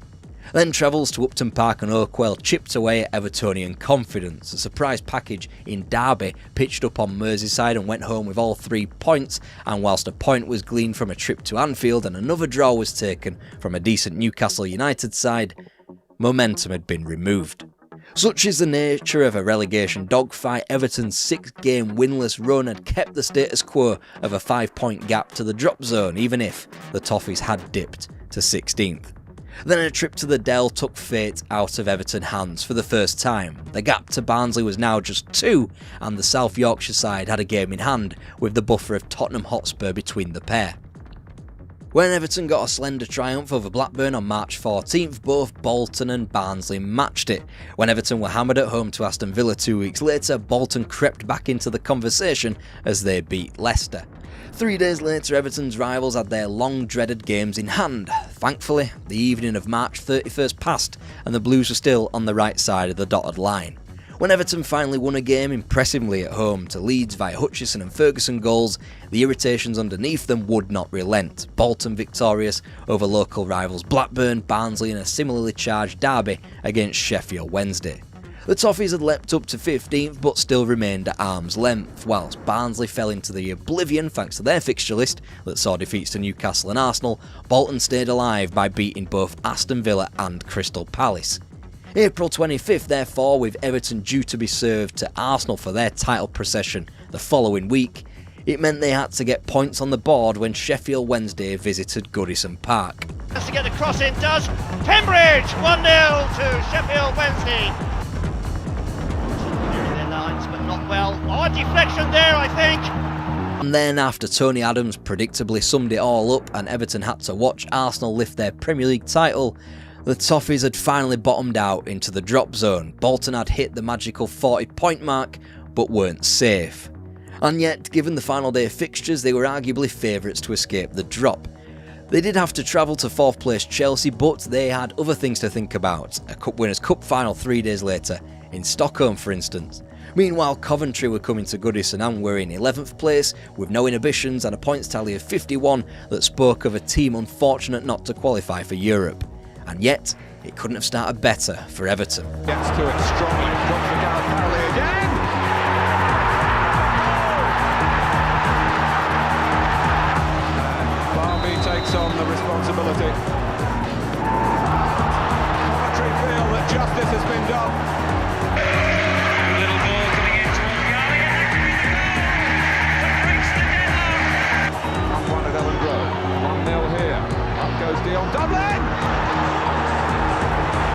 Then travels to Upton Park and Oakwell chipped away at Evertonian confidence. A surprise package in Derby pitched up on Merseyside and went home with all 3 points, and whilst a point was gleaned from a trip to Anfield and another draw was taken from a decent Newcastle United side, momentum had been removed. Such is the nature of a relegation dogfight. Everton's 6-game winless run had kept the status quo of a 5-point gap to the drop zone, even if the Toffees had dipped to 16th. Then a trip to the Dell took fate out of Everton hands for the first time. The gap to Barnsley was now just 2, and the South Yorkshire side had a game in hand, with the buffer of Tottenham Hotspur between the pair. When Everton got a slender triumph over Blackburn on March 14th, both Bolton and Barnsley matched it. When Everton were hammered at home to Aston Villa 2 weeks later, Bolton crept back into the conversation as they beat Leicester. 3 days later, Everton's rivals had their long-dreaded games in hand. Thankfully, the evening of March 31st passed, and the Blues were still on the right side of the dotted line. When Everton finally won a game impressively at home to Leeds via Hutchison and Ferguson goals, the irritations underneath them would not relent. Bolton victorious over local rivals Blackburn, Barnsley in a similarly charged derby against Sheffield Wednesday. The Toffees had leapt up to 15th but still remained at arm's length, whilst Barnsley fell into the oblivion thanks to their fixture list that saw defeats to Newcastle and Arsenal. Bolton stayed alive by beating both Aston Villa and Crystal Palace. April 25th, therefore, with Everton due to be served to Arsenal for their title procession the following week, it meant they had to get points on the board when Sheffield Wednesday visited Goodison Park. Has to get the cross in, does Pembridge 1-0 to Sheffield Wednesday. Clearing their lines, but not well. Oh, a deflection there, I think. And then, after Tony Adams predictably summed it all up and Everton had to watch Arsenal lift their Premier League title, the Toffees had finally bottomed out into the drop zone. Bolton had hit the magical 40-point mark, but weren't safe. And yet, given the final day of fixtures, they were arguably favourites to escape the drop. They did have to travel to 4th place Chelsea, but they had other things to think about. A Cup Winners' Cup final 3 days later, in Stockholm for instance. Meanwhile, Coventry were coming to Goodison and were in 11th place, with no inhibitions and a points tally of 51 that spoke of a team unfortunate not to qualify for Europe. And yet, it couldn't have started better for Everton. Gets to it strongly from the Gareth again. Barmby takes on the responsibility. Commentary feel that justice has been done. Little ball coming in towards Gallagher. To breach the deadlock. Up one at Ellen Road. 1-0 here. Up goes Dion Dublin.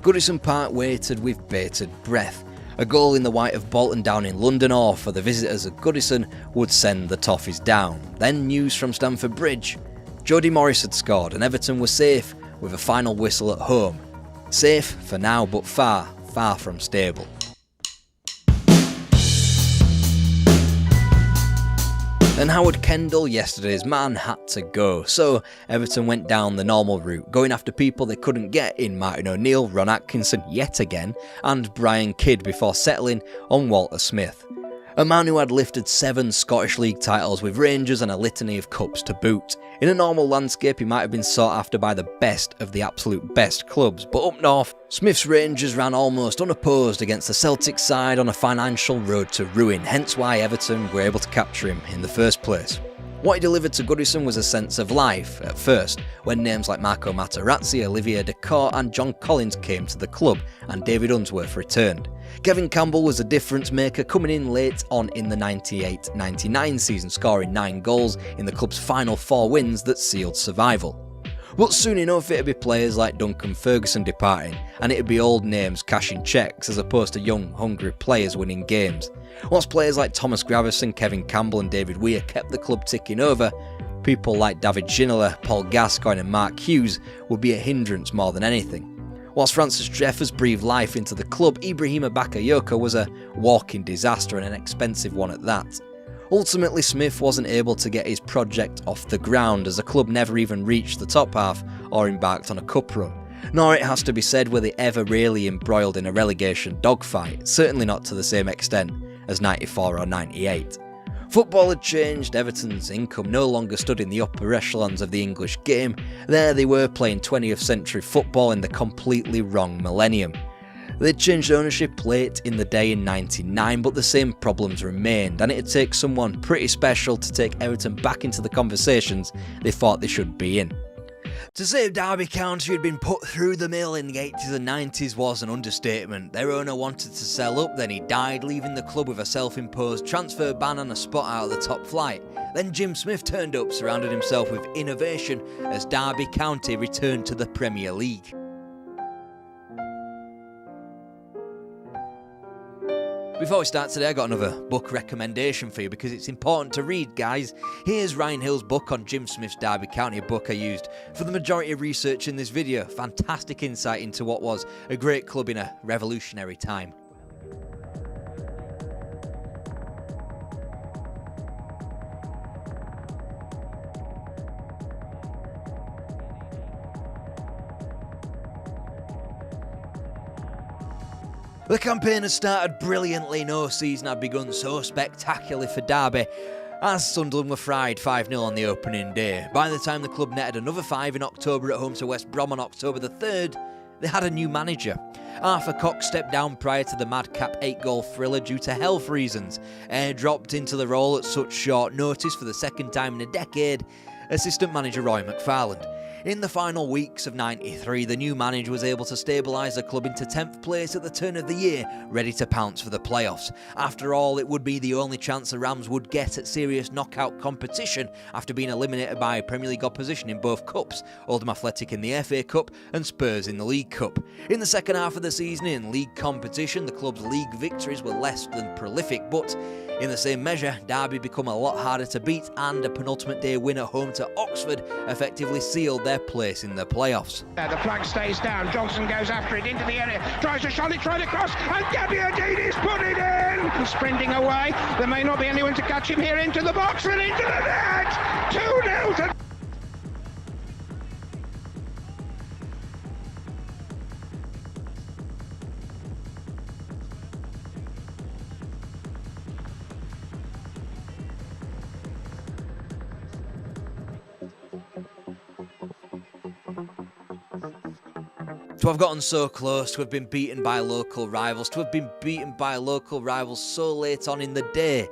Goodison Park waited with bated breath. A goal in the white of Bolton Down in London, or for the visitors at Goodison, would send the Toffees down. Then news from Stamford Bridge. Jody Morris had scored and Everton were safe with a final whistle at home. Safe for now, but far, far from stable. And Howard Kendall, yesterday's man, had to go, so Everton went down the normal route, going after people they couldn't get in Martin O'Neill, Ron Atkinson yet again, and Brian Kidd before settling on Walter Smith. A man who had lifted 7 Scottish League titles with Rangers and a litany of cups to boot. In a normal landscape, he might have been sought after by the best of the absolute best clubs, but up north, Smith's Rangers ran almost unopposed against the Celtic side on a financial road to ruin, hence why Everton were able to capture him in the first place. What he delivered to Goodison was a sense of life, at first, when names like Marco Materazzi, Olivier Decourt and John Collins came to the club, and David Unsworth returned. Kevin Campbell was a difference maker, coming in late on in the 98-99 season, scoring 9 goals in the club's final 4 wins that sealed survival. But soon enough it'd be players like Duncan Ferguson departing, and it'd be old names cashing cheques as opposed to young, hungry players winning games. Once players like Thomas Gravison, Kevin Campbell and David Weir kept the club ticking over, people like David Ginola, Paul Gascoigne and Mark Hughes would be a hindrance more than anything. Whilst Francis Jeffers breathed life into the club, Ibrahima Bakayoko was a walking disaster and an expensive one at that. Ultimately, Smith wasn't able to get his project off the ground as the club never even reached the top half or embarked on a cup run. Nor, it has to be said, were they ever really embroiled in a relegation dogfight, certainly not to the same extent as 94 or 98. Football had changed, Everton's income no longer stood in the upper echelons of the English game. There they were playing 20th century football in the completely wrong millennium. They'd changed ownership late in the day in 99, but the same problems remained, and it'd take someone pretty special to take Everton back into the conversations they thought they should be in. To say Derby County had been put through the mill in the 80s and 90s was an understatement. Their owner wanted to sell up, then he died, leaving the club with a self-imposed transfer ban and a spot out of the top flight. Then Jim Smith turned up, surrounded himself with innovation as Derby County returned to the Premier League. Before we start today, I got another book recommendation for you because it's important to read, guys. Here's Ryan Hill's book on Jim Smith's Derby County, a book I used for the majority of research in this video. Fantastic insight into what was a great club in a revolutionary time. The campaign had started brilliantly, no season had begun so spectacularly for Derby, as Sunderland were fried 5-0 on the opening day. By the time the club netted another 5 in October at home to West Brom on October the 3rd, they had a new manager. Arthur Cox stepped down prior to the madcap 8-goal thriller due to health reasons. Dropped into the role at such short notice for the second time in a decade, assistant manager Roy McFarland. In the final weeks of 93, the new manager was able to stabilise the club into 10th place at the turn of the year, ready to pounce for the playoffs. After all, it would be the only chance the Rams would get at serious knockout competition after being eliminated by Premier League opposition in both cups, Oldham Athletic in the FA Cup and Spurs in the League Cup. In the second half of the season in league competition, the club's league victories were less than prolific, but in the same measure, Derby become a lot harder to beat, and a penultimate day win at home to Oxford effectively sealed their place in the playoffs. The flag stays down, Johnson goes after it into the area, tries to shot it, tried to cross, and Gabbiadini's put it in! Sprinting away, there may not be anyone to catch him here, into the box and into the net! 2-0 to... To have gotten so close, to have been beaten by local rivals, to have been beaten by local rivals so late on in the day.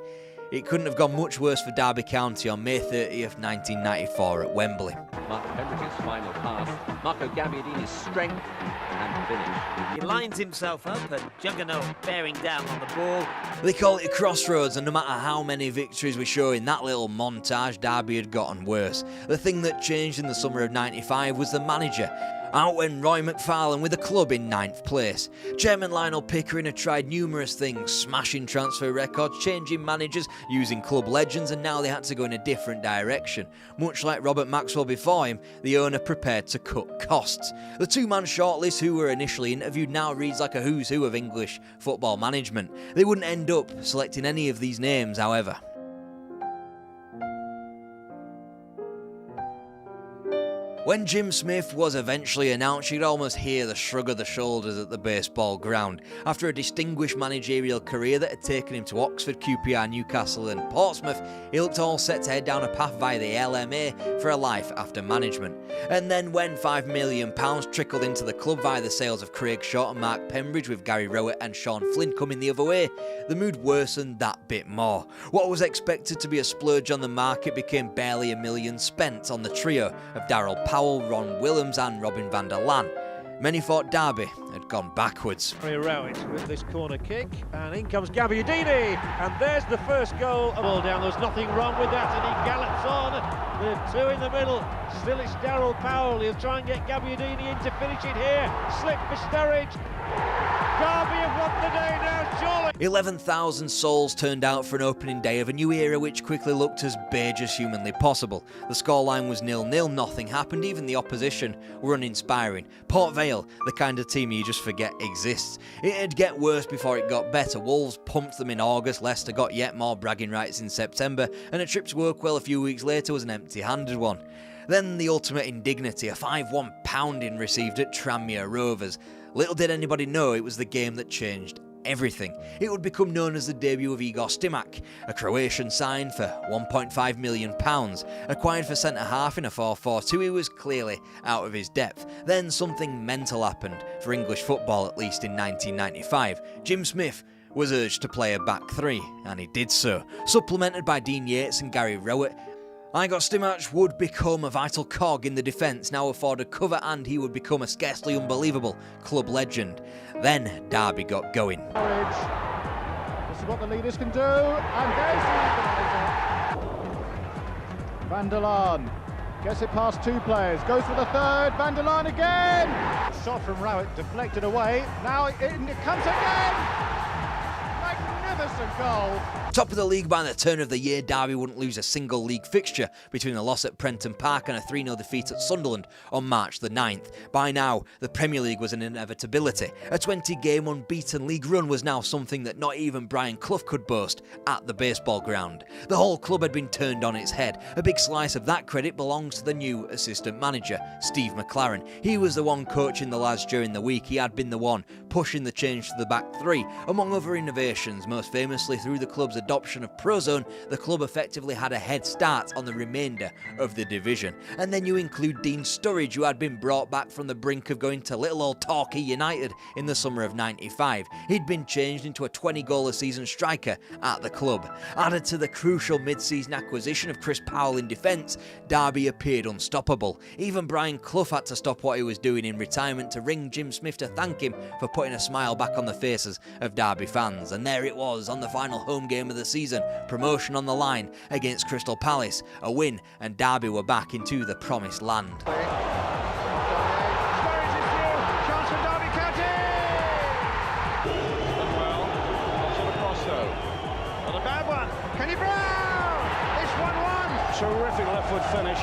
It couldn't have gone much worse for Derby County on May 30th, 1994 at Wembley. Mark Pembridge's final pass, Marco Gabbiadini's strength and finish. He lines himself up and Juggernaut bearing down on the ball. They call it a crossroads, and no matter how many victories we show in that little montage, Derby had gotten worse. The thing that changed in the summer of '95 was the manager. Out went Roy McFarlane with the club in 9th place. Chairman Lionel Pickering had tried numerous things, smashing transfer records, changing managers, using club legends, and now they had to go in a different direction. Much like Robert Maxwell before him, the owner prepared to cut costs. The two-man shortlist who were initially interviewed now reads like a who's who of English football management. They wouldn't end up selecting any of these names, however. When Jim Smith was eventually announced, you'd almost hear the shrug of the shoulders at the baseball ground. After a distinguished managerial career that had taken him to Oxford, QPR, Newcastle and Portsmouth, he looked all set to head down a path via the LMA for a life after management. And then when £5 million trickled into the club via the sales of Craig Short and Mark Pembridge, with Gary Rowett and Sean Flynn coming the other way, the mood worsened that bit more. What was expected to be a splurge on the market became barely £1 million spent on the trio of Darryl Powell, Ron Willems and Robin van der Laan. Many thought Derby had gone backwards. Rowett with this corner kick, and in comes Gabbiadini, and there's the first goal. Ball down, there's nothing wrong with that, and he gallops on. The two in the middle, still it's Darryl Powell. He'll try and get Gabbiadini in to finish it here. Slip for Sturridge. Derby have won the day now, surely. 11,000 souls turned out for an opening day of a new era which quickly looked as beige as humanly possible. The scoreline was 0-0, nothing happened, even the opposition were uninspiring. Port Vale, the kind of team you just forget exists. It'd get worse before it got better. Wolves pumped them in August, Leicester got yet more bragging rights in September, and a trip to Oakwell a few weeks later was an empty-handed one. Then the ultimate indignity, a 5-1 pounding received at Tranmere Rovers. Little did anybody know it was the game that changed everything. It would become known as the debut of Igor Stimac, a Croatian signed for £1.5 million, acquired for centre-half in a 4-4-2. He was clearly out of his depth. Then something mental happened, for English football at least, in 1995. Jim Smith was urged to play a back three, and he did so. Supplemented by Dean Yates and Gary Rowett, Igor Stimac would become a vital cog in the defence, now afforded cover, and he would become a scarcely unbelievable club legend. Then Derby got going. This is what the leaders can do, and there's the equaliser. Van der Laan gets it past two players, goes for the third, Van der Laan again! Shot from Rowett, deflected away, now it comes again! Magnificent goal! Top of the league by the turn of the year, Derby wouldn't lose a single league fixture between a loss at Prenton Park and a 3-0 defeat at Sunderland on March the 9th. By now, the Premier League was an inevitability. A 20-game unbeaten league run was now something that not even Brian Clough could boast at the baseball ground. The whole club had been turned on its head. A big slice of that credit belongs to the new assistant manager, Steve McLaren. He was the one coaching the lads during the week. He had been the one pushing the change to the back three. Among other innovations, most famously through the club's adoption of Prozone, the club effectively had a head start on the remainder of the division. And then you include Dean Sturridge, who had been brought back from the brink of going to little old Torquay United in the summer of '95. He'd been changed into a 20-goal-a-season striker at the club. Added to the crucial mid-season acquisition of Chris Powell in defence, Derby appeared unstoppable. Even Brian Clough had to stop what he was doing in retirement to ring Jim Smith to thank him for putting a smile back on the faces of Derby fans. And there it was on the final home game of the season, promotion on the line against Crystal Palace, a win, and Derby were back into the promised land. Not a bad one. Kenny Brown! It's 1-1. Terrific left foot finish.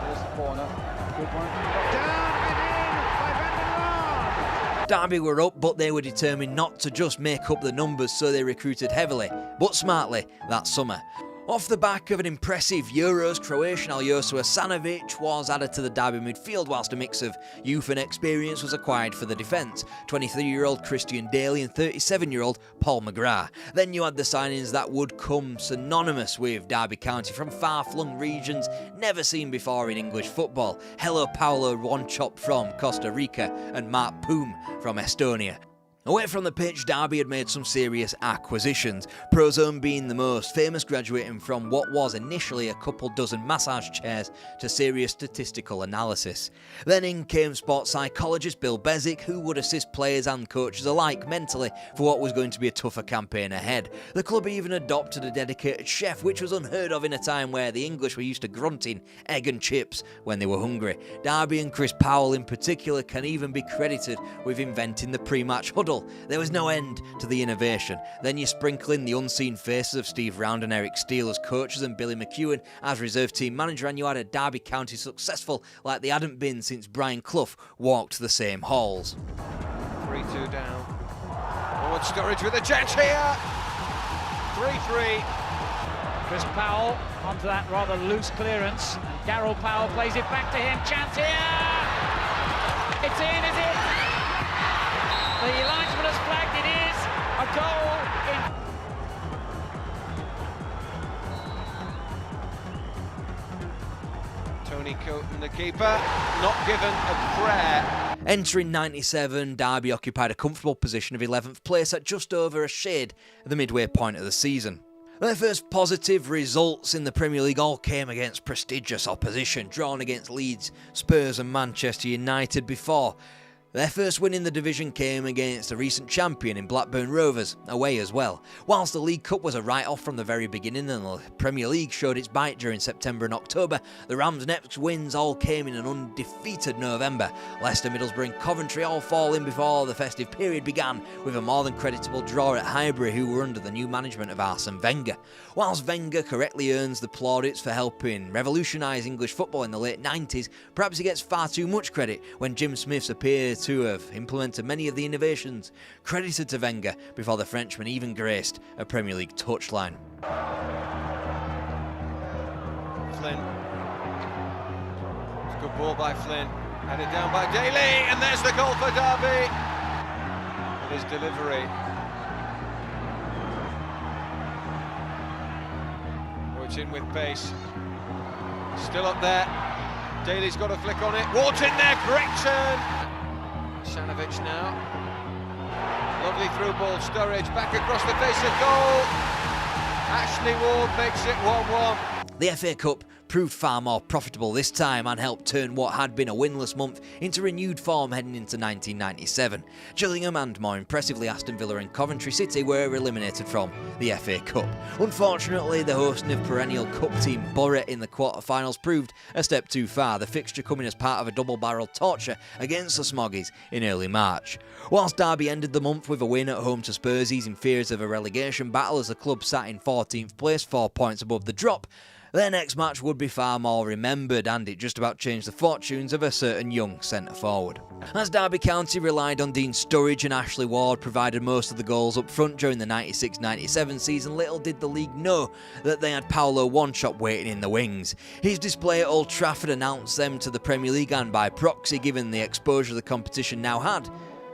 There's the corner. Good one. Down and in by Van der Laan. Derby were up, but they were determined not to just make up the numbers, so they recruited heavily, but smartly, that summer. Off the back of an impressive Euros, Croatian Aljosa Asanovic was added to the Derby midfield, whilst a mix of youth and experience was acquired for the defence. 23-year-old Christian Daly and 37-year-old Paul McGrath. Then you had the signings that would come synonymous with Derby County from far-flung regions never seen before in English football. Hello Paulo Wanchop from Costa Rica and Mark Poom from Estonia. Away from the pitch, Derby had made some serious acquisitions, Prozone being the most famous, graduating from what was initially a couple dozen massage chairs to serious statistical analysis. Then in came sports psychologist Bill Bezic, who would assist players and coaches alike mentally for what was going to be a tougher campaign ahead. The club even adopted a dedicated chef, which was unheard of in a time where the English were used to grunting egg and chips when they were hungry. Derby and Chris Powell in particular can even be credited with inventing the pre-match huddle. There was no end to the innovation. Then you sprinkle in the unseen faces of Steve Round and Eric Steele as coaches and Billy McEwen as reserve team manager, and you had a Derby County successful like they hadn't been since Brian Clough walked the same halls. 3-2 down. Forward Sturridge with a chance here. 3-3. Chris Powell onto that rather loose clearance. And Darryl Powell plays it back to him. Chance here. It's in, is it? The linesman has flagged it is a goal. Tony Coton, the keeper, not given a prayer. Entering 97, Derby occupied a comfortable position of 11th place at just over a shade at the midway point of the season. Their first positive results in the Premier League all came against prestigious opposition, drawn against Leeds, Spurs and Manchester United before. Their first win in the division came against a recent champion in Blackburn Rovers, away as well. Whilst the League Cup was a write-off from the very beginning and the Premier League showed its bite during September and October, the Rams' next wins all came in an undefeated November. Leicester, Middlesbrough and Coventry all falling before the festive period began, with a more than creditable draw at Highbury, who were under the new management of Arsene Wenger. Whilst Wenger correctly earns the plaudits for helping revolutionise English football in the late 90s, perhaps he gets far too much credit when Jim Smiths appears to have implemented many of the innovations credited to Wenger before the Frenchman even graced a Premier League touchline. Flynn. It's a good ball by Flynn. Headed down by Daly, and there's the goal for Derby. With his delivery. It's in with pace. Still up there. Daly's got a flick on it. Ward's in there, great turn. Asanovic now. Lovely through ball, Sturridge back across the face of goal. Ashley Ward makes it 1-1. The FA Cup proved far more profitable this time and helped turn what had been a winless month into renewed form heading into 1997. Gillingham and, more impressively, Aston Villa and Coventry City were eliminated from the FA Cup. Unfortunately, the hosting of perennial cup team Borough in the quarter-finals proved a step too far, the fixture coming as part of a double-barrel torture against the Smoggies in early March. Whilst Derby ended the month with a win at home to Spursies in fears of a relegation battle as the club sat in 14th place, 4 points above the drop, their next match would be far more remembered, and it just about changed the fortunes of a certain young centre-forward. As Derby County relied on Dean Sturridge and Ashley Ward provided most of the goals up front during the 96-97 season, little did the league know that they had Paulo Wanchop waiting in the wings. His display at Old Trafford announced them to the Premier League and, by proxy, given the exposure the competition now had,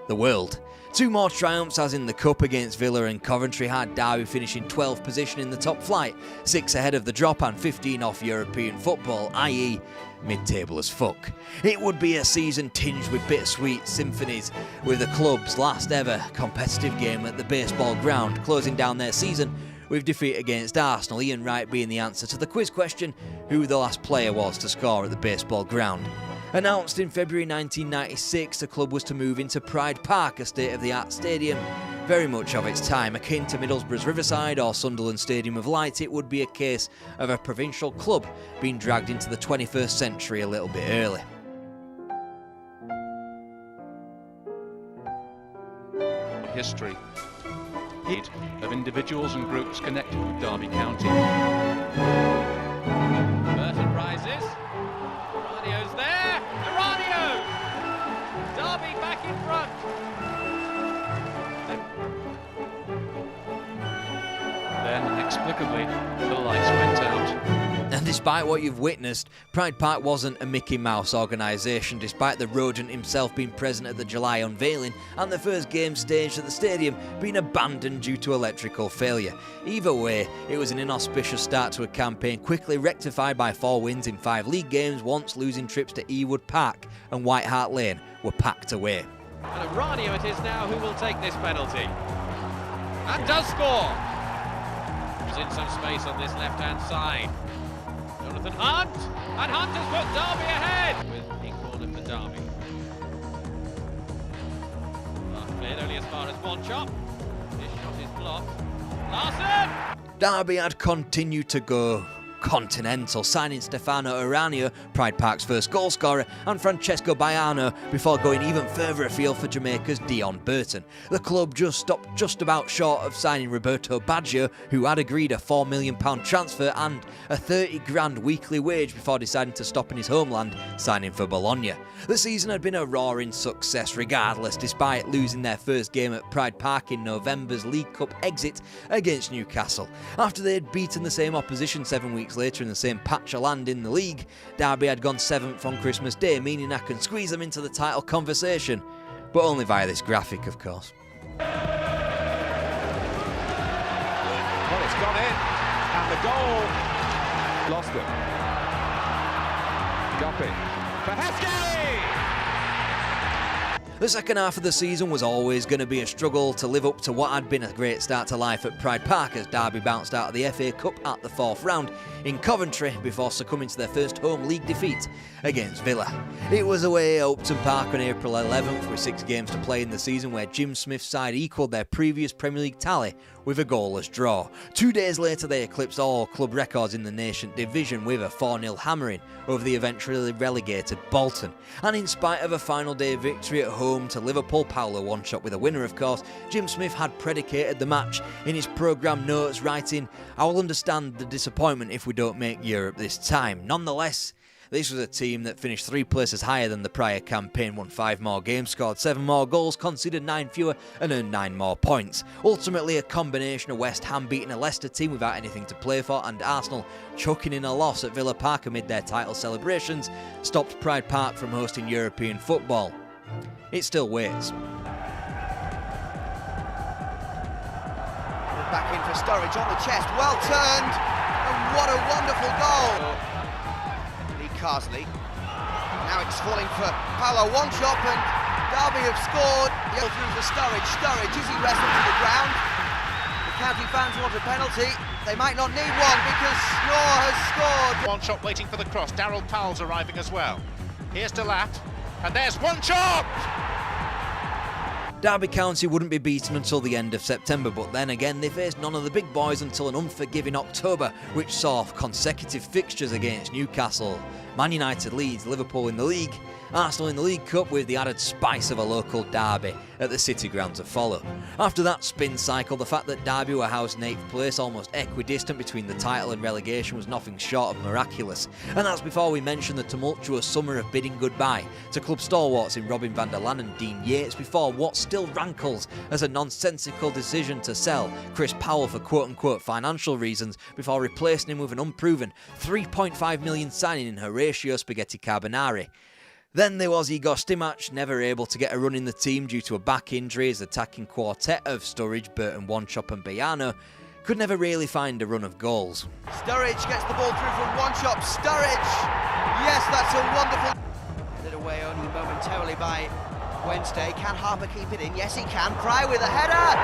the world. 2 more triumphs, as in the Cup against Villa and Coventry, had Derby finishing 12th position in the top flight, 6 ahead of the drop and 15 off European football, i.e. mid-table as fuck. It would be a season tinged with bittersweet symphonies, with the club's last ever competitive game at the baseball ground, closing down their season with defeat against Arsenal, Ian Wright being the answer to the quiz question, who the last player was to score at the baseball ground. Announced in February 1996, the club was to move into Pride Park, a state-of-the-art stadium. Very much of its time, akin to Middlesbrough's Riverside or Sunderland Stadium of Light, it would be a case of a provincial club being dragged into the 21st century a little bit early. History of individuals and groups connected with Derby County. Burton rises. Radio's there. Radio. Derby back in front. Then inexplicably, the lights went out. And despite what you've witnessed, Pride Park wasn't a Mickey Mouse organisation, despite the rodent himself being present at the July unveiling and the first game staged at the stadium being abandoned due to electrical failure. Either way, it was an inauspicious start to a campaign quickly rectified by 4 wins in 5 league games, once losing trips to Ewood Park and White Hart Lane were packed away. And Ranio it is now who will take this penalty. And does score! He's in some space on this left-hand side. Jonathan Hunt! And Hunt has put Derby ahead! With in corner for Derby. Cleared only as far as one shot. This shot is blocked. Larson! Derby had continued to go continental, signing Stefano Aranio, Pride Park's first goalscorer, and Francesco Baiano before going even further afield for Jamaica's Dion Burton. The club just stopped just about short of signing Roberto Baggio, who had agreed a £4 million transfer and a 30 grand weekly wage before deciding to stop in his homeland, signing for Bologna. The season had been a roaring success regardless, despite losing their first game at Pride Park in November's League Cup exit against Newcastle. After they had beaten the same opposition 7 weeks later in the same patch of land in the league, Derby had gone 7th on Christmas Day, meaning I can squeeze them into the title conversation, but only via this graphic, of course. Well, it's gone in, and the goal lost it. Guppy for Heskey! The second half of the season was always going to be a struggle to live up to what had been a great start to life at Pride Park, as Derby bounced out of the FA Cup at the 4th round in Coventry before succumbing to their first home league defeat against Villa. It was away at Upton Park on April 11th with 6 games to play in the season, where Jim Smith's side equalled their previous Premier League tally with a goalless draw. 2 days later they eclipsed all club records in the Nation Division with a 4-0 hammering over the eventually relegated Bolton. And in spite of a final day victory at home to Liverpool, Paolo one-shot with a winner of course, Jim Smith had predicated the match in his programme notes, writing, "I will understand the disappointment if we don't make Europe this time. Nonetheless, this was a team that finished 3 places higher than the prior campaign, won 5 more games, scored 7 more goals, conceded 9 fewer and earned 9 more points. Ultimately a combination of West Ham beating a Leicester team without anything to play for and Arsenal chucking in a loss at Villa Park amid their title celebrations stopped Pride Park from hosting European football. It still waits." Back in for Sturridge on the chest, well turned, and what a wonderful goal! Carsley. Now it's falling for Paolo one-shot, and Derby have scored. The through for Sturridge. Sturridge, is he wrestled to the ground? The county fans want a penalty. They might not need one because Snore has scored. One shot waiting for the cross. Daryl Powell's arriving as well. Here's Delat, and there's one shot! Derby County wouldn't be beaten until the end of September, but then again they faced none of the big boys until an unforgiving October, which saw consecutive fixtures against Newcastle, Man United, Leeds, Liverpool in the league, Arsenal in the League Cup, with the added spice of a local derby at the City Ground to follow. After that spin cycle, the fact that Derby were housed in 8th place, almost equidistant between the title and relegation, was nothing short of miraculous. And that's before we mention the tumultuous summer of bidding goodbye to club stalwarts in Robin van der Laan and Dean Yates, before what still rankles as a nonsensical decision to sell Chris Powell for quote-unquote financial reasons, before replacing him with an unproven £3.5 million signing in Horatio Spaghetti Carbonari. Then there was Igor Stimac, never able to get a run in the team due to a back injury, as the attacking quartet of Sturridge, Burton, One-Chop and Baiano could never really find a run of goals. Sturridge gets the ball through from One-Chop. Sturridge! Yes, that's a wonderful... Headed away only momentarily by Wednesday. Can Harper keep it in? Yes, he can. Pry with a header!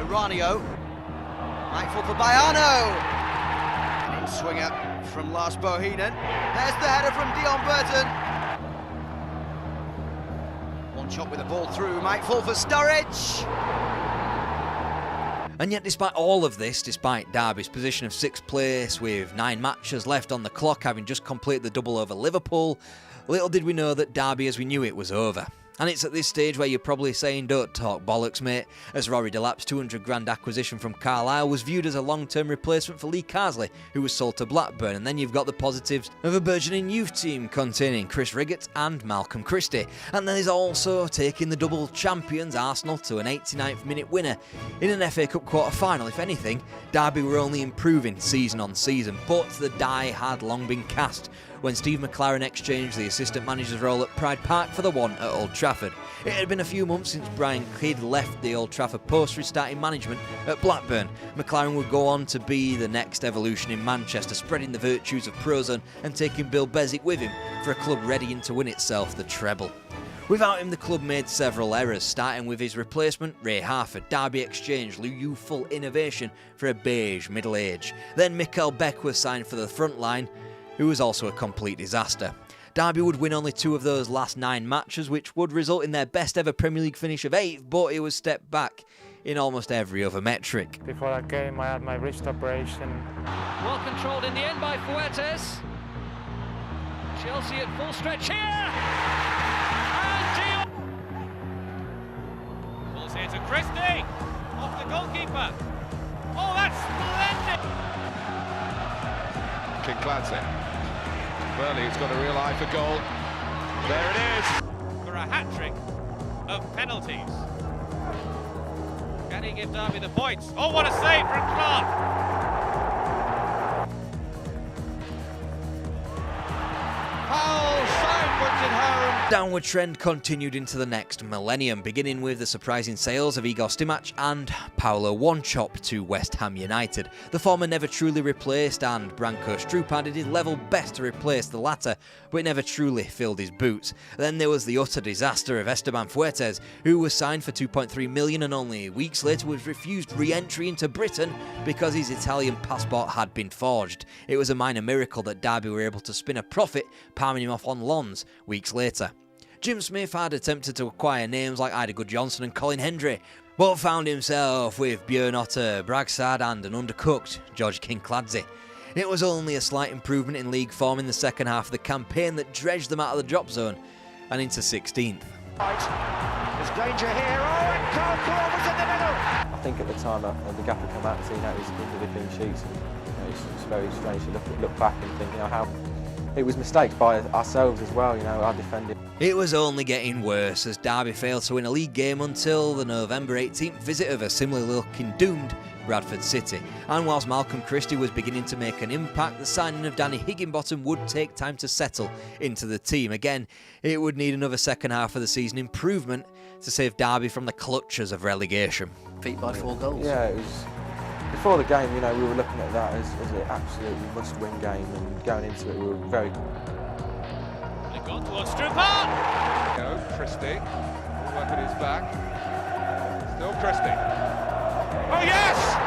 Aranio. Might fall for Baiano. An in-swinger from Lars Bohinen. There's the header from Dion Burton. One shot with the ball through, might fall for Sturridge. And yet despite all of this, despite Derby's position of 6th place with 9 matches left on the clock, having just completed the double over Liverpool, little did we know that Derby as we knew it was over. And it's at this stage where you're probably saying, don't talk bollocks, mate, as Rory Delap's 200 grand acquisition from Carlisle was viewed as a long-term replacement for Lee Carsley, who was sold to Blackburn. And then you've got the positives of a burgeoning youth team containing Chris Riggott and Malcolm Christie. And there's also taking the double champions Arsenal to an 89th minute winner in an FA Cup quarter-final. If anything, Derby were only improving season on season, but the die had long been cast when Steve McLaren exchanged the assistant manager's role at Pride Park for the one at Old Trafford. It had been a few months since Brian Kidd left the Old Trafford post, restarting management at Blackburn. McLaren would go on to be the next evolution in Manchester, spreading the virtues of Prozone and taking Bill Beswick with him for a club readying to win itself the treble. Without him, the club made several errors, starting with his replacement, Ray Harford. Derby exchanged youthful innovation for a beige middle age. Then Mikael Beck was signed for the front line, who was also a complete disaster. Derby would win only 2 of those last 9 matches, which would result in their best ever Premier League finish of 8th, but it was stepped back in almost every other metric. Before that game I had my wrist operation. Well controlled in the end by Fuertes. Chelsea at full stretch here. And Dion. Balls here to Christie. Off the goalkeeper. Oh, that's splendid. Kincladze. Burley's got a real eye for goal. There it is. For a hat-trick of penalties. Can he give Derby the points? Oh, what a save from Clark. Powell puts it home. Downward trend continued into the next millennium, beginning with the surprising sales of Igor Stimac and Paolo Wanchop to West Ham United. The former never truly replaced, and Branko Strupar did his level best to replace the latter, but never truly filled his boots. Then there was the utter disaster of Esteban Fuertes, who was signed for 2.3 million and only weeks later was refused re-entry into Britain because his Italian passport had been forged. It was a minor miracle that Derby were able to spin a profit, palming him off on loans weeks later. Jim Smith had attempted to acquire names like Ida Goodjohnson and Colin Hendry, but found himself with Björn Otter Bragsad and an undercooked George Kincladze. It was only a slight improvement in league form in the second half of the campaign that dredged them out of the drop zone and into 16th. There's danger here. Oh, and Carl Cole was in the middle. I think at the time the gaffer came out and seen out his individual sheets. And, it's very strange to look back and think, how it was mistakes by ourselves as well, our defending. It was only getting worse as Derby failed to win a league game until the November 18th visit of a similarly looking doomed Bradford City. And whilst Malcolm Christie was beginning to make an impact, the signing of Danny Higginbottom would take time to settle into the team. Again, it would need another second half of the season improvement to save Derby from the clutches of relegation. Beat by 4 goals. Yeah, it was. Before the game, we were looking at that as an absolutely must-win game, and going into it, we were very. They've gone towards Strupar. Go, Christie. All up at his back. Still Christie. Oh yes!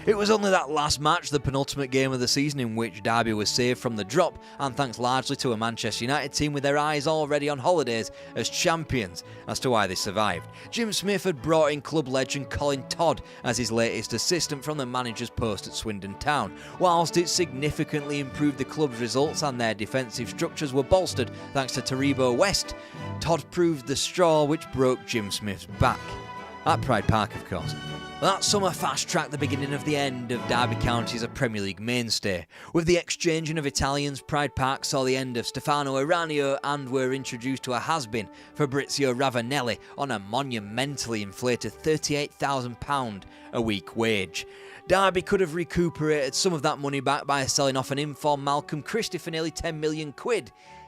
It was only that last match, the penultimate game of the season, in which Derby was saved from the drop, and thanks largely to a Manchester United team with their eyes already on holidays as champions, as to why they survived. Jim Smith had brought in club legend Colin Todd as his latest assistant from the manager's post at Swindon Town. Whilst it significantly improved the club's results and their defensive structures were bolstered thanks to Taribo West, Todd proved the straw which broke Jim Smith's back. At Pride Park, of course. That summer fast-tracked the beginning of the end of Derby County as a Premier League mainstay. With the exchanging of Italians, Pride Park saw the end of Stefano Eranio and were introduced to a has-been, Fabrizio Ravanelli, on a monumentally inflated £38,000 a week wage. Derby could have recuperated some of that money back by selling off an informed Malcolm Christie for nearly £10 million.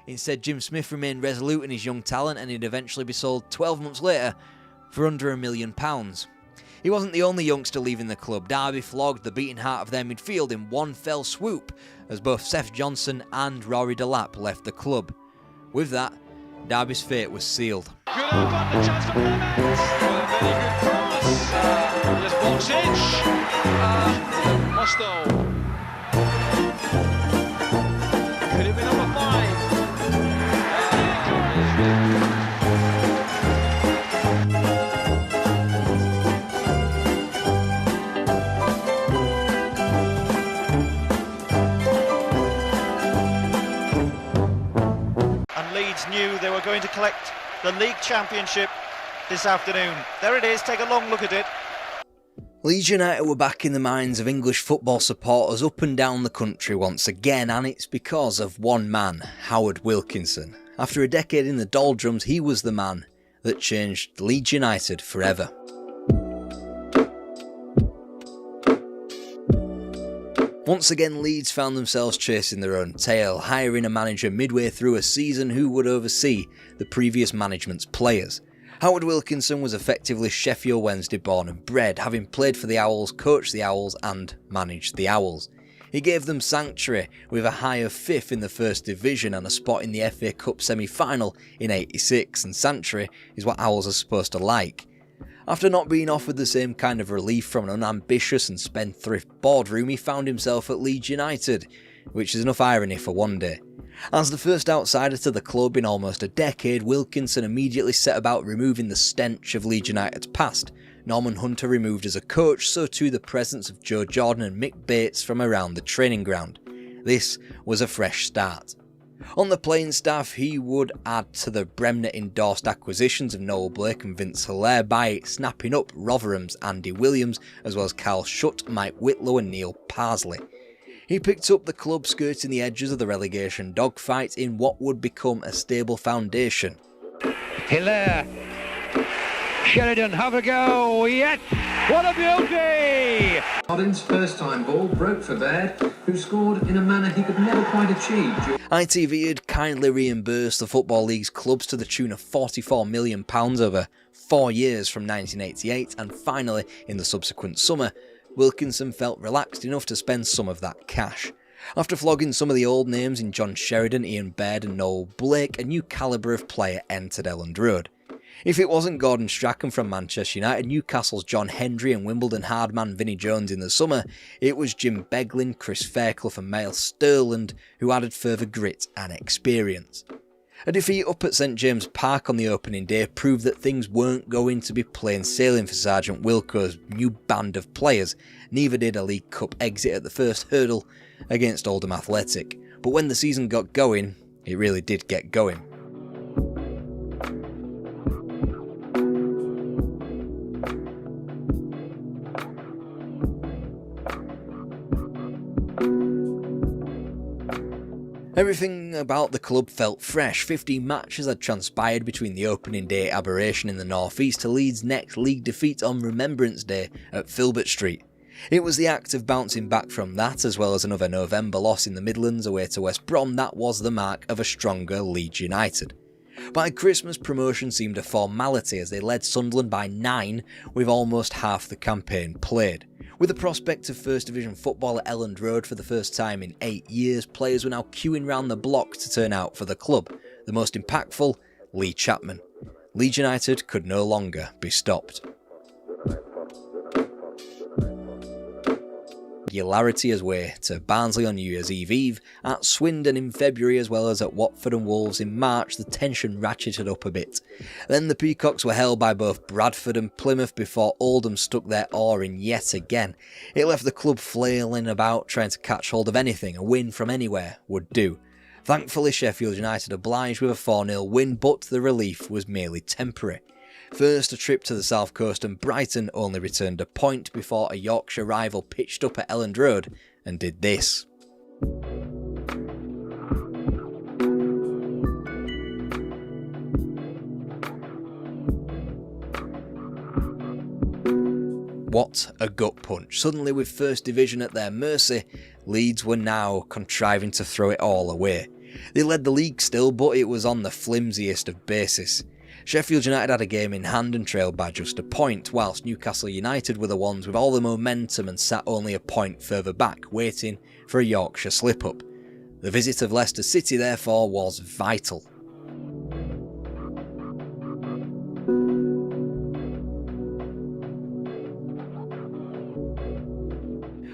Instead, Jim Smith remained resolute in his young talent, and he'd eventually be sold 12 months later for under £1 million. He wasn't the only youngster leaving the club. Derby flogged the beating heart of their midfield in one fell swoop as both Seth Johnson and Rory Delap left the club. With that, Derby's fate was sealed. Good open, the chance for Clement. A very good cross. There's Boxic. Mosto. Could have been number 5. Leeds knew they were going to collect the League Championship this afternoon. There it is, take a long look at it. Leeds United were back in the minds of English football supporters up and down the country once again, and it's because of one man, Howard Wilkinson. After a decade in the doldrums, he was the man that changed Leeds United forever. Once again, Leeds found themselves chasing their own tail, hiring a manager midway through a season who would oversee the previous management's players. Howard Wilkinson was effectively Sheffield Wednesday born and bred, having played for the Owls, coached the Owls and managed the Owls. He gave them sanctuary with a high of 5th in the First Division and a spot in the FA Cup semi-final in '86, and sanctuary is what Owls are supposed to like. After not being offered the same kind of relief from an unambitious and spendthrift boardroom, he found himself at Leeds United, which is enough irony for one day. As the first outsider to the club in almost a decade, Wilkinson immediately set about removing the stench of Leeds United's past. Norman Hunter removed as a coach, so too the presence of Joe Jordan and Mick Bates from around the training ground. This was a fresh start. On the playing staff, he would add to the Bremner-endorsed acquisitions of Noel Blake and Vince Hilaire by snapping up Rotherham's Andy Williams, as well as Carl Schutt, Mike Whitlow and Neil Parsley. He picked up the club skirting the edges of the relegation dogfight in what would become a stable foundation. Hilaire, Sheridan, have a go, yes! What a beauty! Hoddin's first time ball broke for Baird, who scored in a manner he could never quite achieve. ITV had kindly reimbursed the Football League's clubs to the tune of £44 million over 4 years from 1988, and finally, in the subsequent summer, Wilkinson felt relaxed enough to spend some of that cash. After flogging some of the old names in John Sheridan, Ian Baird and Noel Blake, a new calibre of player entered Elland Road. If it wasn't Gordon Strachan from Manchester United, Newcastle's John Hendry and Wimbledon hardman Vinnie Jones in the summer, it was Jim Beglin, Chris Fairclough and Miles Sterland who added further grit and experience. A defeat up at St James Park on the opening day proved that things weren't going to be plain sailing for Sergeant Wilco's new band of players. Neither did a League Cup exit at the first hurdle against Oldham Athletic. But when the season got going, it really did get going. Everything about the club felt fresh. 15 matches had transpired between the opening day aberration in the North East to Leeds' next league defeat on Remembrance Day at Filbert Street. It was the act of bouncing back from that, as well as another November loss in the Midlands away to West Brom, that was the mark of a stronger Leeds United. By Christmas, promotion seemed a formality as they led Sunderland by 9 with almost half the campaign played. With the prospect of First Division football at Elland Road for the first time in 8 years, players were now queuing round the block to turn out for the club. The most impactful, Lee Chapman. Leeds United could no longer be stopped. Regularity as way to Barnsley on New Year's Eve, at Swindon in February, as well as at Watford and Wolves in March, the tension ratcheted up a bit. Then the Peacocks were held by both Bradford and Plymouth before Oldham stuck their oar in yet again. It left the club flailing about, trying to catch hold of anything. A win from anywhere would do. Thankfully, Sheffield United obliged with a 4-0 win, but the relief was merely temporary. First, a trip to the south coast, and Brighton only returned a point before a Yorkshire rival pitched up at Elland Road and did this. What a gut punch. Suddenly, with First Division at their mercy, Leeds were now contriving to throw it all away. They led the league still, but it was on the flimsiest of bases. Sheffield United had a game in hand and trailed by just a point, whilst Newcastle United were the ones with all the momentum and sat only a point further back, waiting for a Yorkshire slip-up. The visit of Leicester City, therefore, was vital.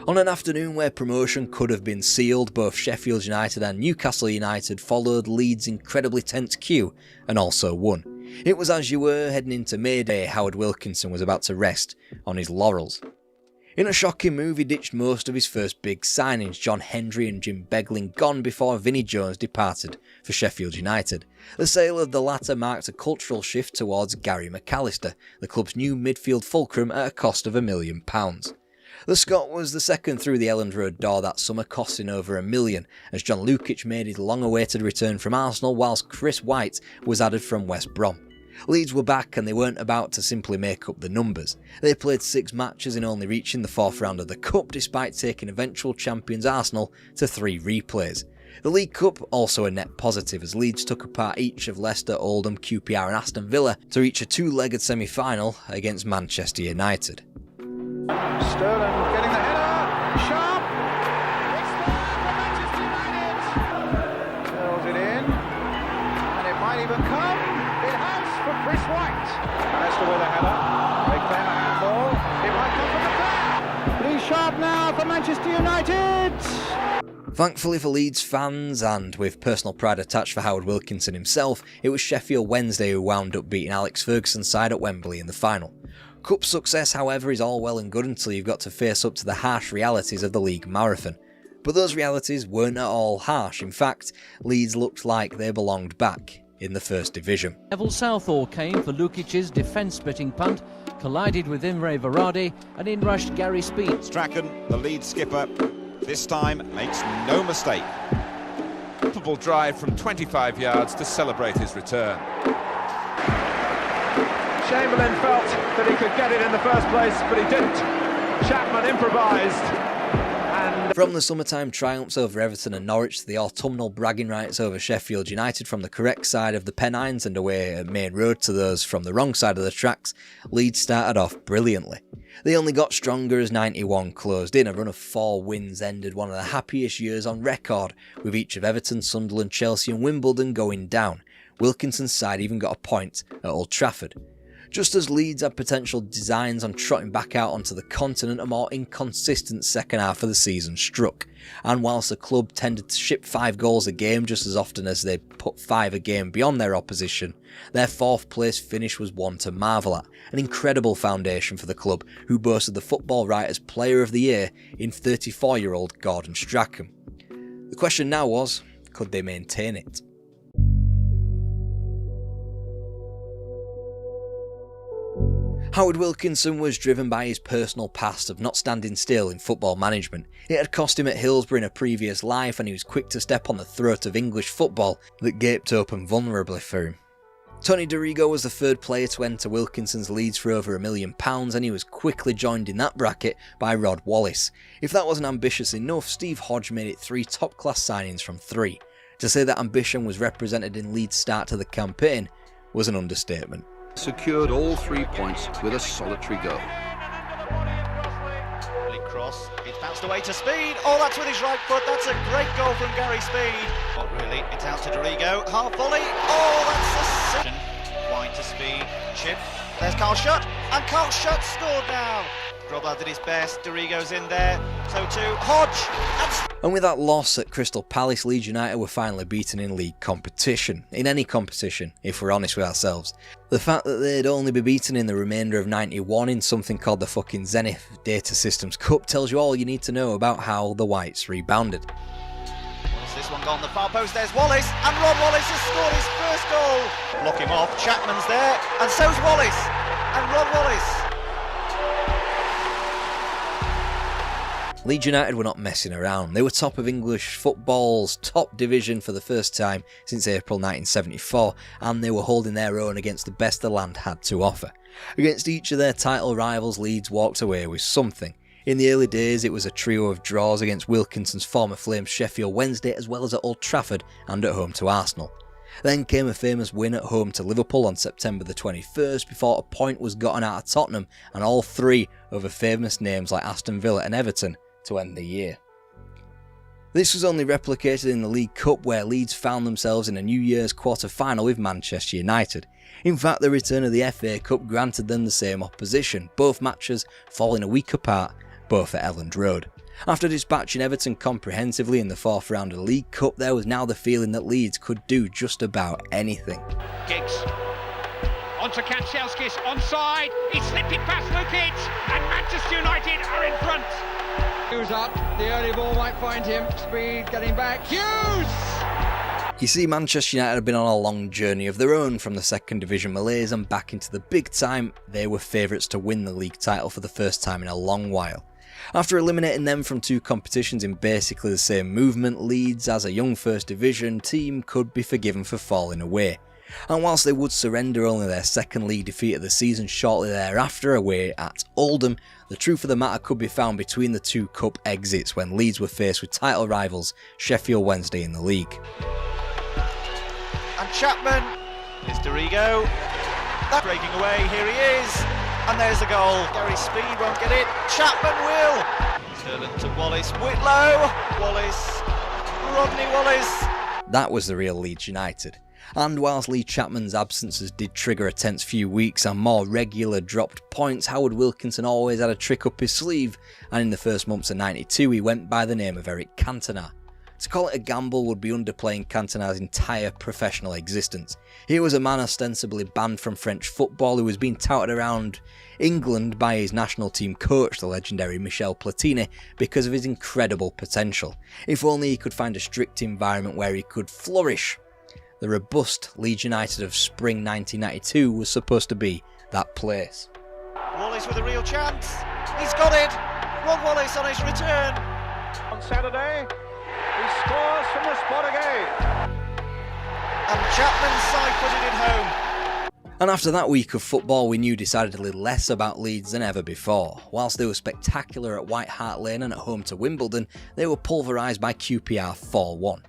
On an afternoon where promotion could have been sealed, both Sheffield United and Newcastle United followed Leeds' incredibly tense queue and also won. It was as you were heading into May Day, Howard Wilkinson was about to rest on his laurels. In a shocking move, he ditched most of his first big signings, John Hendry and Jim Beglin, gone before Vinnie Jones departed for Sheffield United. The sale of the latter marked a cultural shift towards Gary McAllister, the club's new midfield fulcrum, at a cost of £1 million. The Scot was the second through the Elland Road door that summer, costing over £1 million, as John Lukic made his long-awaited return from Arsenal, whilst Chris White was added from West Brom. Leeds were back and they weren't about to simply make up the numbers. They played 6 matches in only reaching the 4th round of the Cup, despite taking eventual champions Arsenal to 3 replays. The League Cup also a net positive, as Leeds took apart each of Leicester, Oldham, QPR and Aston Villa to reach a 2-legged semi-final against Manchester United. Sterling getting the header, sharp, it's there for Manchester United, curls it in, and it might even come, it has for Chris White, and that's the way the header, they claim a handball, it might come from the back, Lee Sharp now for Manchester United. Thankfully for Leeds fans, and with personal pride attached for Howard Wilkinson himself, it was Sheffield Wednesday who wound up beating Alex Ferguson's side at Wembley in the final. Cup success, however, is all well and good until you've got to face up to the harsh realities of the league marathon. But those realities weren't at all harsh. In fact, Leeds looked like they belonged back in the First Division. Neville Southall came for Lukic's defence-splitting punt, collided with Imre Varadi, and in rushed Gary Speed. Strachan, the lead skipper, this time makes no mistake. Capable drive from 25 yards to celebrate his return. Chamberlain felt that he could get it in the first place, but he didn't. Chapman improvised. And from the summertime triumphs over Everton and Norwich to the autumnal bragging rights over Sheffield United from the correct side of the Pennines and away at Main Road to those from the wrong side of the tracks, Leeds started off brilliantly. They only got stronger as 91 closed in. A run of 4 wins ended one of the happiest years on record, with each of Everton, Sunderland, Chelsea and Wimbledon going down. Wilkinson's side even got a point at Old Trafford. Just as Leeds had potential designs on trotting back out onto the continent, a more inconsistent second half of the season struck, and whilst the club tended to ship 5 goals a game just as often as they put 5 a game beyond their opposition, their 4th place finish was one to marvel at, an incredible foundation for the club, who boasted the Football Writers' Player of the Year in 34-year-old Gordon Strachan. The question now was, could they maintain it? Howard Wilkinson was driven by his personal past of not standing still in football management. It had cost him at Hillsborough in a previous life, and he was quick to step on the throat of English football that gaped open vulnerably for him. Tony Dorigo was the 3rd player to enter Wilkinson's Leeds for over £1 million, and he was quickly joined in that bracket by Rod Wallace. If that wasn't ambitious enough, Steve Hodge made it 3 top-class signings from 3. To say that ambition was represented in Leeds' start to the campaign was an understatement. Secured all 3 points with a solitary goal. Cross, it's bounced away to Speed. Oh, that's with his right foot. That's a great goal from Gary Speed. Not really. It's out to Dorigo. Half volley. Oh, that's a wide to Speed. Chip. There's Carl Schutt, and Carl Schutt scored now. Grobler did his best. Dorigo's in there. So too Hodge. And with that loss at Crystal Palace, Leeds United were finally beaten in league competition. In any competition, if we're honest with ourselves. The fact that they'd only be beaten in the remainder of 91 in something called the fucking Zenith Data Systems Cup tells you all you need to know about how the Whites rebounded. What's this one gone? The far post, there's Wallace, and Ron Wallace has scored his first goal. Block him off, Chapman's there, and so's Wallace, and Ron Wallace. Leeds United were not messing around. They were top of English football's top division for the first time since April 1974, and they were holding their own against the best the land had to offer. Against each of their title rivals, Leeds walked away with something. In the early days, it was a trio of draws against Wilkinson's former Flames Sheffield Wednesday, as well as at Old Trafford and at home to Arsenal. Then came a famous win at home to Liverpool on September the 21st, before a point was gotten out of Tottenham, and all 3 over famous names like Aston Villa and Everton to end the year. This was only replicated in the League Cup, where Leeds found themselves in a New Year's quarter-final with Manchester United. In fact, the return of the FA Cup granted them the same opposition, both matches falling a week apart, both at Elland Road. After dispatching Everton comprehensively in the 4th round of the League Cup, there was now the feeling that Leeds could do just about anything. Giggs onto Kanchelskis, onside, he's slipping past Lukic, and Manchester United are in front. Hughes up, the early ball might find him, Speed getting back, Hughes! You see, Manchester United have been on a long journey of their own from the second division malaise and back into the big time. They were favourites to win the league title for the first time in a long while. After eliminating them from 2 competitions in basically the same movement, Leeds, as a young first division team, could be forgiven for falling away. And whilst they would surrender only their second league defeat of the season shortly thereafter away at Oldham, the truth of the matter could be found between the 2 cup exits when Leeds were faced with title rivals Sheffield Wednesday in the league. And Chapman is Dorigo. That breaking away, here he is. And there's a goal. Gary Speed won't get it. Chapman will. Sterling to Wallace. Whitlow. Wallace. Rodney Wallace. That was the real Leeds United. And whilst Lee Chapman's absences did trigger a tense few weeks and more regular dropped points, Howard Wilkinson always had a trick up his sleeve, and in the first months of '92 he went by the name of Eric Cantona. To call it a gamble would be underplaying Cantona's entire professional existence. He was a man ostensibly banned from French football who was being touted around England by his national team coach, the legendary Michel Platini, because of his incredible potential. If only he could find a strict environment where he could flourish. The robust Leeds United of spring 1992 was supposed to be that place. Wallace with a real chance. He's got it. Ron Wallace on his return. On Saturday, he scores from the spot again. And Chapman side-footed it home. And after that week of football, we knew decidedly less about Leeds than ever before. Whilst they were spectacular at White Hart Lane and at home to Wimbledon, they were pulverised by QPR 4-1.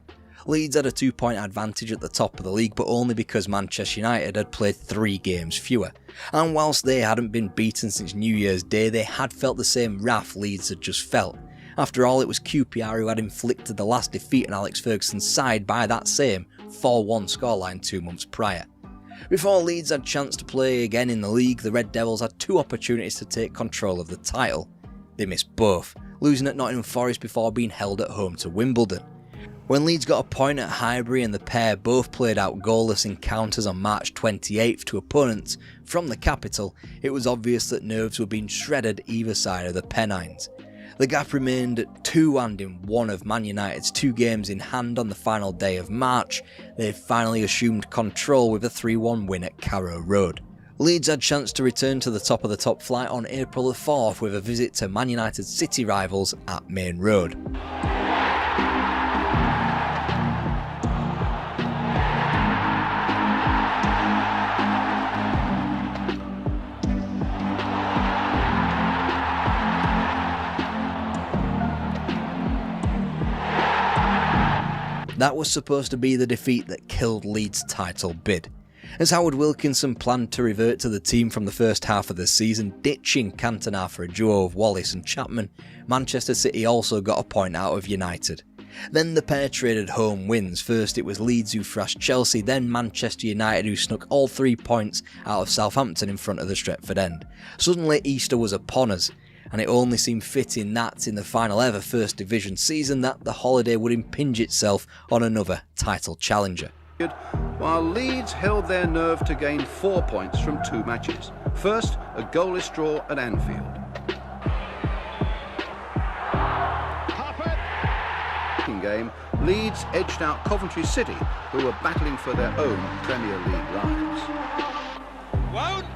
Leeds had a 2-point advantage at the top of the league, but only because Manchester United had played 3 games fewer. And whilst they hadn't been beaten since New Year's Day, they had felt the same wrath Leeds had just felt. After all, it was QPR who had inflicted the last defeat on Alex Ferguson's side by that same 4-1 scoreline 2 months prior. Before Leeds had a chance to play again in the league, the Red Devils had 2 opportunities to take control of the title. They missed both, losing at Nottingham Forest before being held at home to Wimbledon. When Leeds got a point at Highbury and the pair both played out goalless encounters on March 28th to opponents from the capital, it was obvious that nerves were being shredded either side of the Pennines. The gap remained at 2, and in one of Man United's 2 games in hand on the final day of March, they finally assumed control with a 3-1 win at Carrow Road. Leeds had chance to return to the top of the top flight on April the 4th with a visit to Man United's city rivals at Main Road. That was supposed to be the defeat that killed Leeds' title bid. As Howard Wilkinson planned to revert to the team from the first half of the season, ditching Cantona for a duo of Wallace and Chapman, Manchester City also got a point out of United. Then the pair traded home wins. First it was Leeds who thrashed Chelsea, then Manchester United who snuck all 3 points out of Southampton in front of the Stretford end. Suddenly Easter was upon us, and it only seemed fitting that in the final ever First Division season that the holiday would impinge itself on another title challenger. While Leeds held their nerve to gain 4 points from 2 matches. First, a goalless draw at Anfield. Second game, Leeds edged out Coventry City, who were battling for their own Premier League lives. Won't!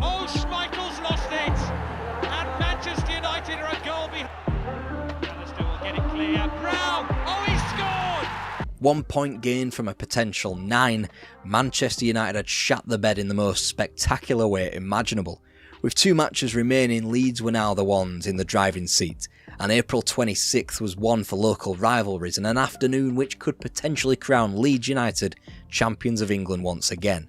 Oh, Schmeichel's lost it! And Manchester United are a goal behind. Alistair will get it clear. Brown! Oh, he scored! 1 point gain from a potential 9, Manchester United had shat the bed in the most spectacular way imaginable. With 2 matches remaining, Leeds were now the ones in the driving seat, and April 26th was one for local rivalries and an afternoon which could potentially crown Leeds United champions of England once again.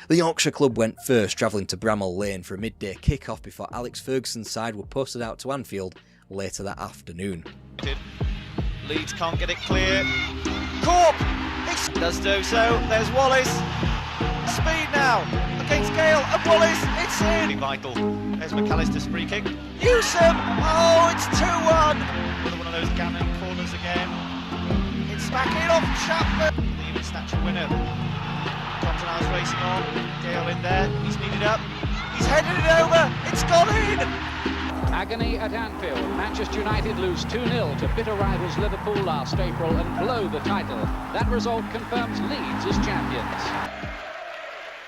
The Yorkshire club went first, travelling to Bramall Lane for a midday kick-off before Alex Ferguson's side were posted out to Anfield later that afternoon. Leeds can't get it clear. Corp! He does do so. There's Wallace. Speed now against Gale and Wallace. It's in. Vital. There's McAllister's free kick. Newsom! Oh, it's 2-1. Another one of those Gannon corners again. It's back in off Chapman. The even stature winner. Cantona's racing on. Gale in there. He's needed up. He's headed it over. It's gone in. Agony at Anfield. Manchester United lose 2-0 to bitter rivals Liverpool last April and blow the title. That result confirms Leeds as champions.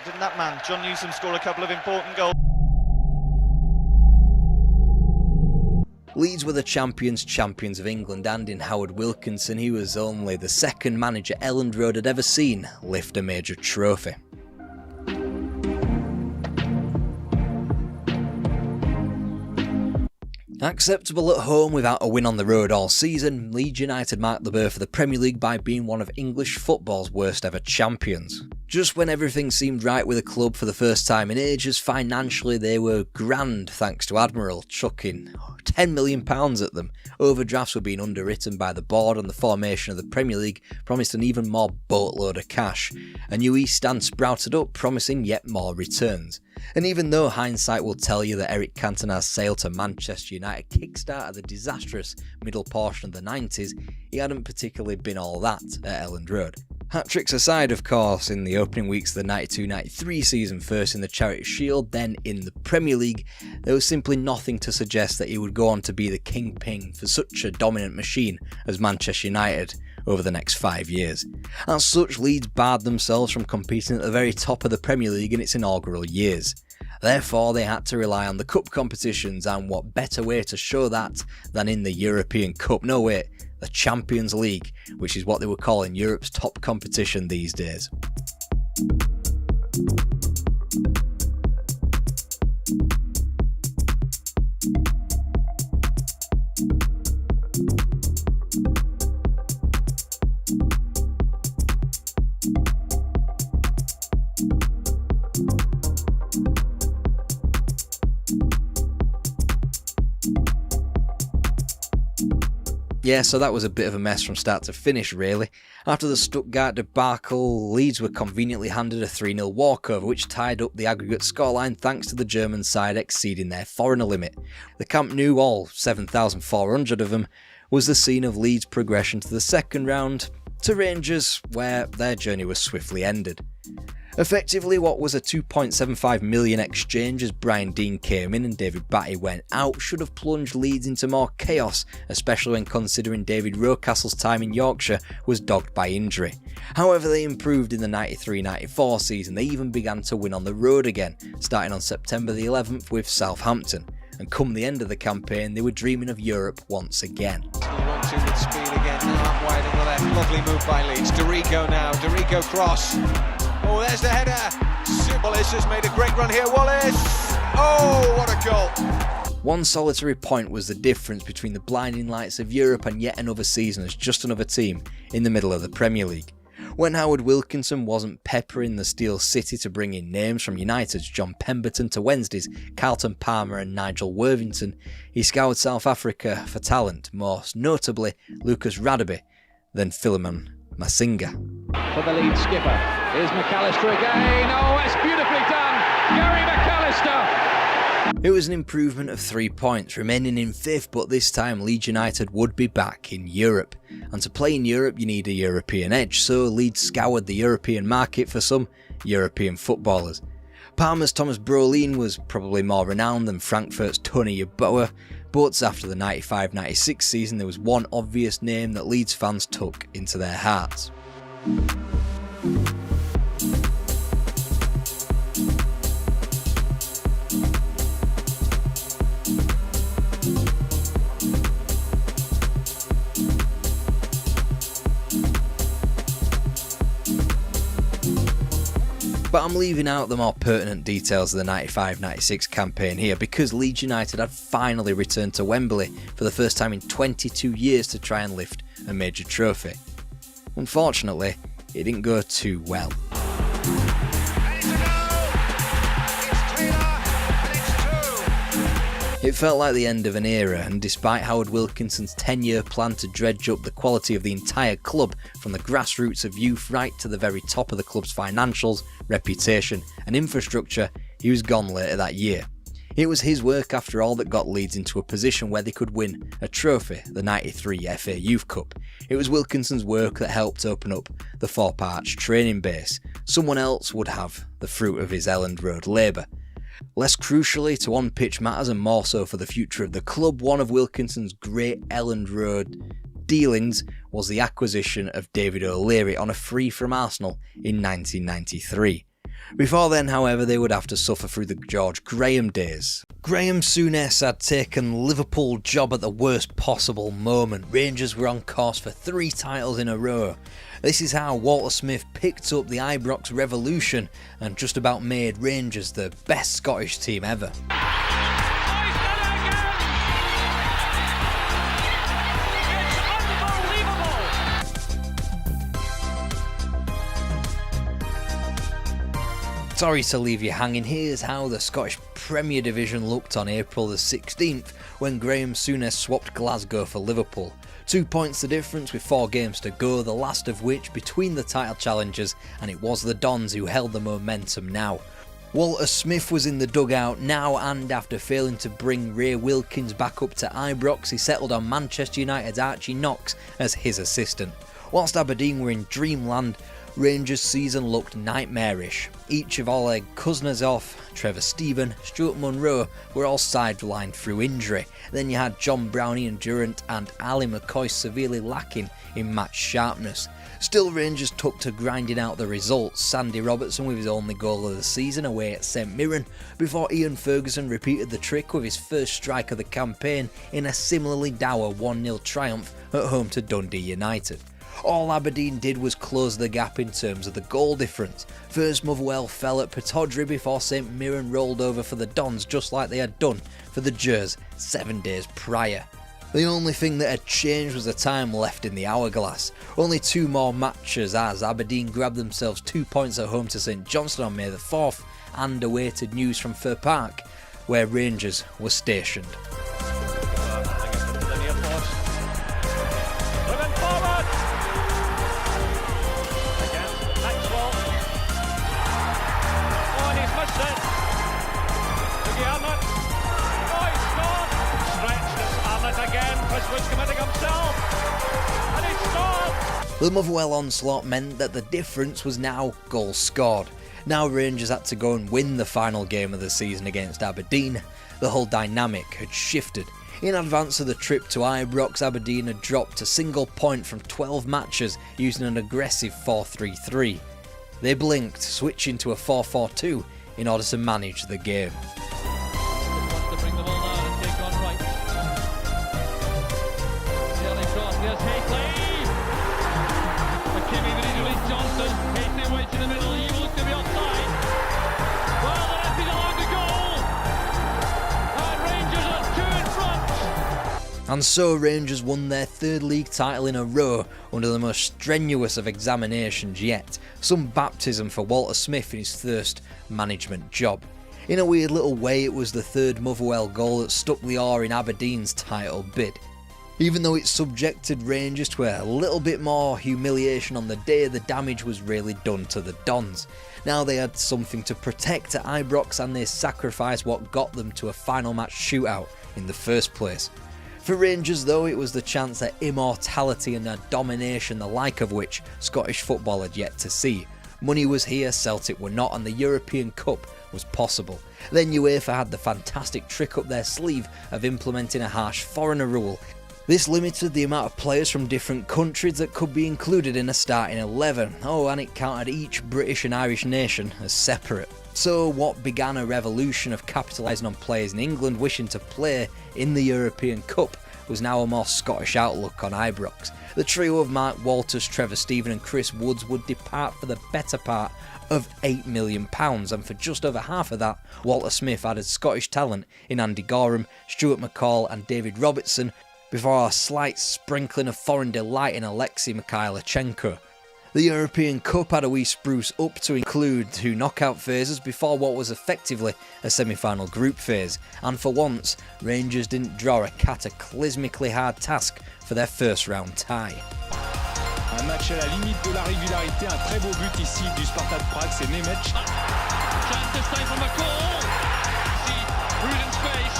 Didn't that man, John Newsom, score a couple of important goals? Leeds were the champions of England, and in Howard Wilkinson he was only the second manager Elland Road had ever seen lift a major trophy. Acceptable at home without a win on the road all season, Leeds United marked the birth of the Premier League by being one of English football's worst ever champions. Just when everything seemed right with the club for the first time in ages, financially they were grand thanks to Admiral chucking £10 million at them. Overdrafts were being underwritten by the board and the formation of the Premier League promised an even more boatload of cash. A new East Stand sprouted up, promising yet more returns. And even though hindsight will tell you that Eric Cantona's sale to Manchester United kickstarted the disastrous middle portion of the 90s, he hadn't particularly been all that at Elland Road. Hat-tricks aside, of course, in the opening weeks of the 92-93 season, first in the Charity Shield, then in the Premier League, there was simply nothing to suggest that he would go on to be the kingpin for such a dominant machine as Manchester United over the next 5 years. As such, Leeds barred themselves from competing at the very top of the Premier League in its inaugural years. Therefore, they had to rely on the cup competitions, and what better way to show that than in the European Cup? No, wait, the Champions League, which is what they were calling Europe's top competition these days. Yeah, so that was a bit of a mess from start to finish, really. After the Stuttgart debacle, Leeds were conveniently handed a 3-0 walkover, which tied up the aggregate scoreline thanks to the German side exceeding their foreigner limit. The Camp Nou, all 7,400 of them, was the scene of Leeds' progression to the second round, to Rangers, where their journey was swiftly ended. Effectively, what was a £2.75 million exchange as Brian Deane came in and David Batty went out should have plunged Leeds into more chaos, especially when considering David Rocastle's time in Yorkshire was dogged by injury. However, they improved in the 93-94 season. They even began to win on the road again, starting on September the 11th with Southampton. And come the end of the campaign, they were dreaming of Europe once again. 1-2 with speed again, now up wide on the left. Lovely move by Leeds. Dorigo now, Dorigo cross. Oh, there's the header. Wallace has made a great run here. Wallace! Oh, what a goal! One solitary point was the difference between the blinding lights of Europe and yet another season as just another team in the middle of the Premier League. When Howard Wilkinson wasn't peppering the Steel City to bring in names from United's John Pemberton to Wednesday's Carlton Palmer and Nigel Worthington, he scoured South Africa for talent, most notably Lucas Radebe, then Philemon Masinga. For the lead skipper, here's McAllister again. Oh, that's beautifully done. Gary McAllister. It was an improvement of 3 points, remaining in 5th, but this time Leeds United would be back in Europe. And to play in Europe, you need a European edge, so Leeds scoured the European market for some European footballers. Parma's Thomas Brolin was probably more renowned than Frankfurt's Tony Yeboah, but after the 95-96 season there was one obvious name that Leeds fans took into their hearts. But I'm leaving out the more pertinent details of the 95-96 campaign here because Leeds United had finally returned to Wembley for the first time in 22 years to try and lift a major trophy. Unfortunately, it didn't go too well. It felt like the end of an era, and despite Howard Wilkinson's 10-year plan to dredge up the quality of the entire club from the grassroots of youth right to the very top of the club's financials, reputation and infrastructure, he was gone later that year. It was his work after all that got Leeds into a position where they could win a trophy, the 93 FA Youth Cup. It was Wilkinson's work that helped open up the Thorpe Arch training base, someone else would have the fruit of his Elland Road labour. Less crucially to on-pitch matters and more so for the future of the club, one of Wilkinson's great Elland Road dealings was the acquisition of David O'Leary on a free from Arsenal in 1993. Before then, however, they would have to suffer through the George Graham days. Graham Souness had taken Liverpool job at the worst possible moment. Rangers were on course for 3 titles in a row. This is how Walter Smith picked up the Ibrox revolution and just about made Rangers the best Scottish team ever. Sorry to leave you hanging. Here's how the Scottish Premier Division looked on April the 16th when Graham Souness swapped Glasgow for Liverpool. 2 points the difference with 4 games to go, the last of which between the title challengers, and it was the Dons who held the momentum now. Walter Smith was in the dugout now, and after failing to bring Ray Wilkins back up to Ibrox, he settled on Manchester United's Archie Knox as his assistant. Whilst Aberdeen were in dreamland, Rangers' season looked nightmarish. Each of Oleg Kuznetsov, Trevor Steven, Stuart Munro were all sidelined through injury. Then you had John Brownie and Durant and Ali McCoy severely lacking in match sharpness. Still, Rangers took to grinding out the results. Sandy Robertson with his only goal of the season away at St Mirren, before Ian Ferguson repeated the trick with his first strike of the campaign in a similarly dour 1-0 triumph at home to Dundee United. All Aberdeen did was close the gap in terms of the goal difference. First Motherwell fell at Pittodrie before St Mirren rolled over for the Dons just like they had done for the Gers 7 days prior. The only thing that had changed was the time left in the hourglass. Only 2 more matches as Aberdeen grabbed themselves 2 points at home to St Johnstone on May the 4th and awaited news from Fir Park, where Rangers were stationed. The Motherwell onslaught meant that the difference was now goals scored. Now Rangers had to go and win the final game of the season against Aberdeen. The whole dynamic had shifted. In advance of the trip to Ibrox, Aberdeen had dropped a single point from 12 matches using an aggressive 4-3-3. They blinked, switching to a 4-4-2 in order to manage the game. And so Rangers won their 3rd league title in a row under the most strenuous of examinations yet. Some baptism for Walter Smith in his first management job. In a weird little way, it was the 3rd Motherwell goal that stuck the oar in Aberdeen's title bid. Even though it subjected Rangers to a little bit more humiliation on the day, the damage was really done to the Dons. Now they had something to protect at Ibrox, and they sacrificed what got them to a final match shootout in the first place. For Rangers though, it was the chance at immortality and a domination the like of which Scottish football had yet to see. Money was here, Celtic were not, and the European Cup was possible. Then UEFA had the fantastic trick up their sleeve of implementing a harsh foreigner rule. This limited the amount of players from different countries that could be included in a starting 11. Oh, and it counted each British and Irish nation as separate. So what began a revolution of capitalising on players in England wishing to play in the European Cup was now a more Scottish outlook on Ibrox. The trio of Mark Walters, Trevor Steven and Chris Woods would depart for the better part of £8 million, and for just over half of that, Walter Smith added Scottish talent in Andy Gorham, Stuart McCall and David Robertson, before a slight sprinkling of foreign delight in Alexei Mikhailichenko. The European Cup had a wee spruce up to include 2 knockout phases before what was effectively a semi-final group phase, and for once, Rangers didn't draw a cataclysmically hard task for their first round tie. Un match à la limite de la régularité, un très beau but ici du Sparta de Prague, c'est Nemec. Chance to stay from the goal. See, Ruden's face.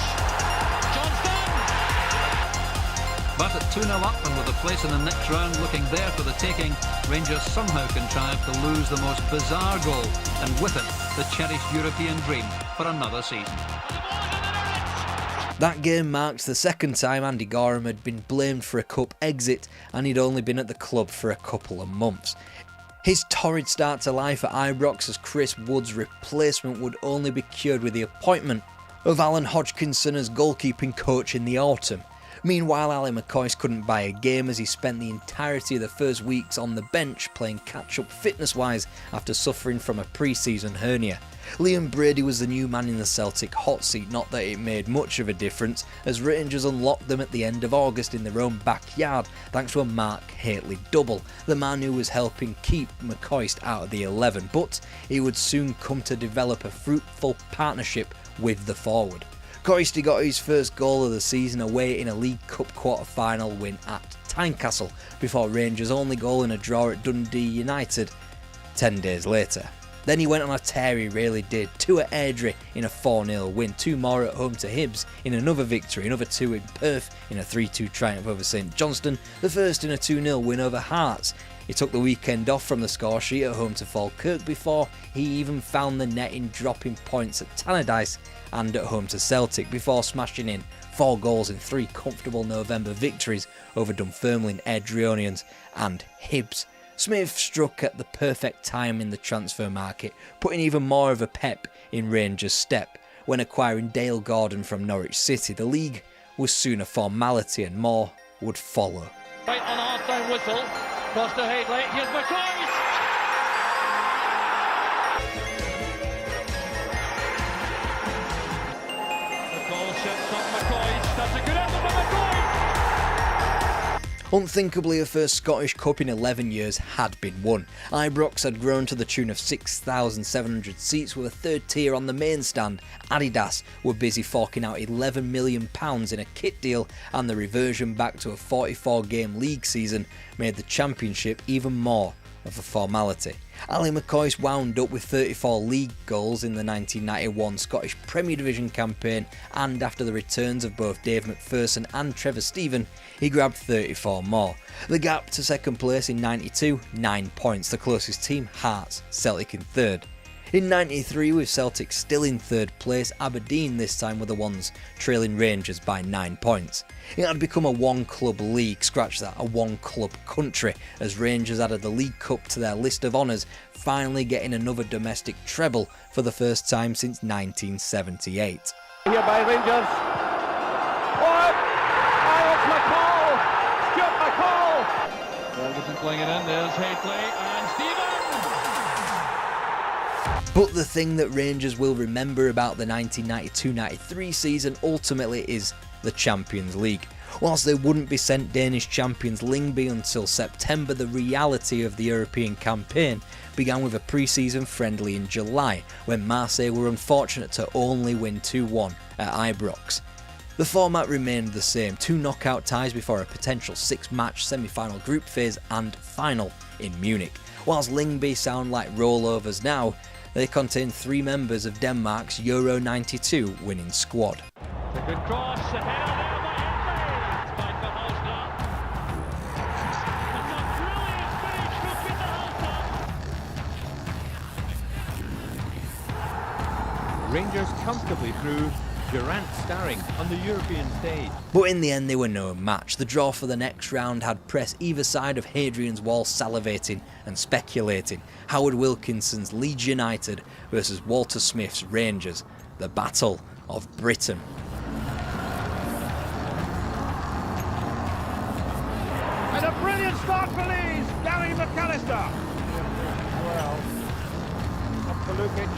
Johnston. But at 2-0 up and with a place in the next round looking there for the taking, Rangers somehow contrived to lose the most bizarre goal and with it the cherished European dream for another season. That game marks the second time Andy Gorham had been blamed for a cup exit, and he'd only been at the club for a couple of months. His torrid start to life at Ibrox as Chris Wood's replacement would only be cured with the appointment of Alan Hodgkinson as goalkeeping coach in the autumn. Meanwhile, Ali McCoist couldn't buy a game as he spent the entirety of the first weeks on the bench playing catch-up fitness-wise after suffering from a pre-season hernia. Liam Brady was the new man in the Celtic hot seat, not that it made much of a difference, as Rangers unlocked them at the end of August in their own backyard thanks to a Mark Hateley double, the man who was helping keep McCoist out of the 11, but he would soon come to develop a fruitful partnership with the forward. Coisty got his first goal of the season away in a League Cup quarter-final win at Tynecastle before Rangers' only goal in a draw at Dundee United 10 days later. Then he went on a tear, he really did. 2 at Airdrie in a 4-0 win, 2 more at home to Hibs in another victory, another 2 in Perth in a 3-2 triumph over St Johnstone, the first in a 2-0 win over Hearts. He took the weekend off from the score sheet at home to Falkirk before he even found the net in dropping points at Tannadice and at home to Celtic before smashing in 4 goals in 3 comfortable November victories over Dunfermline, Airdrieonians and Hibs. Smith struck at the perfect time in the transfer market, putting even more of a pep in Rangers' step. When acquiring Dale Gordon from Norwich City, the league was soon a formality and more would follow. Right on half-time whistle, cross to Hateley, here's McCoist! The goal shoots on McCoist, that's a good effort by McCoist! Unthinkably, a first Scottish Cup in 11 years had been won. Ibrox had grown to the tune of 6,700 seats with a third tier on the main stand. Adidas were busy forking out £11 million in a kit deal, and the reversion back to a 44-game league season made the championship even more of a formality. Ali McCoist wound up with 34 league goals in the 1991 Scottish Premier Division campaign, and after the returns of both Dave McPherson and Trevor Stephen, he grabbed 34 more. The gap to second place in 92, 9 points, the closest team Hearts, Celtic in third. In 93, with Celtic still in third place, Aberdeen this time were the ones trailing Rangers by 9 points. It had become a one-club league, scratch that, a one-club country, as Rangers added the League Cup to their list of honours, finally getting another domestic treble for the first time since 1978. Here by Rangers. Oh, it's McCall! Stuart McCall! Ferguson playing it in, there's Hateley and Stephen! But the thing that Rangers will remember about the 1992-93 season ultimately is the Champions League. Whilst they wouldn't be sent Danish champions Lyngby until September, the reality of the European campaign began with a pre-season friendly in July, when Marseille were unfortunate to only win 2-1 at Ibrox. The format remained the same, 2 knockout ties before a potential 6-match semi-final group phase and final in Munich. Whilst Lyngby sound like rollovers now, they contain 3 members of Denmark's Euro 92 winning squad. A good cross, a header there by Hateley. It's by Verhulster. It's a brilliant finish from Verhulster. Rangers comfortably through, Durant starring on the European stage. But in the end they were no match. The draw for the next round had press either side of Hadrian's Wall salivating and speculating. Howard Wilkinson's Leeds United versus Walter Smith's Rangers. The Battle of Britain. And a brilliant start for Leeds, Gary McAllister. Well, up for Lukic.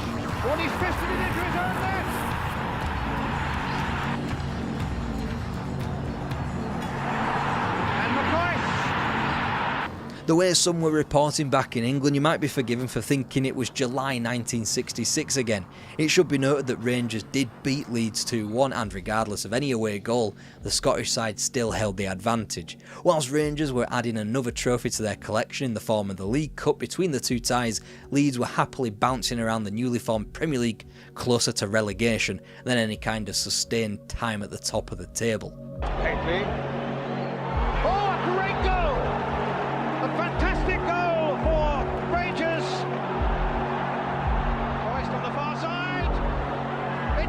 Oh, he's fisted it into his own net. The way some were reporting back in England, you might be forgiven for thinking it was July 1966 again. It should be noted that Rangers did beat Leeds 2-1, and regardless of any away goal, the Scottish side still held the advantage. Whilst Rangers were adding another trophy to their collection in the form of the League Cup between the two ties, Leeds were happily bouncing around the newly formed Premier League closer to relegation than any kind of sustained time at the top of the table. Hateley.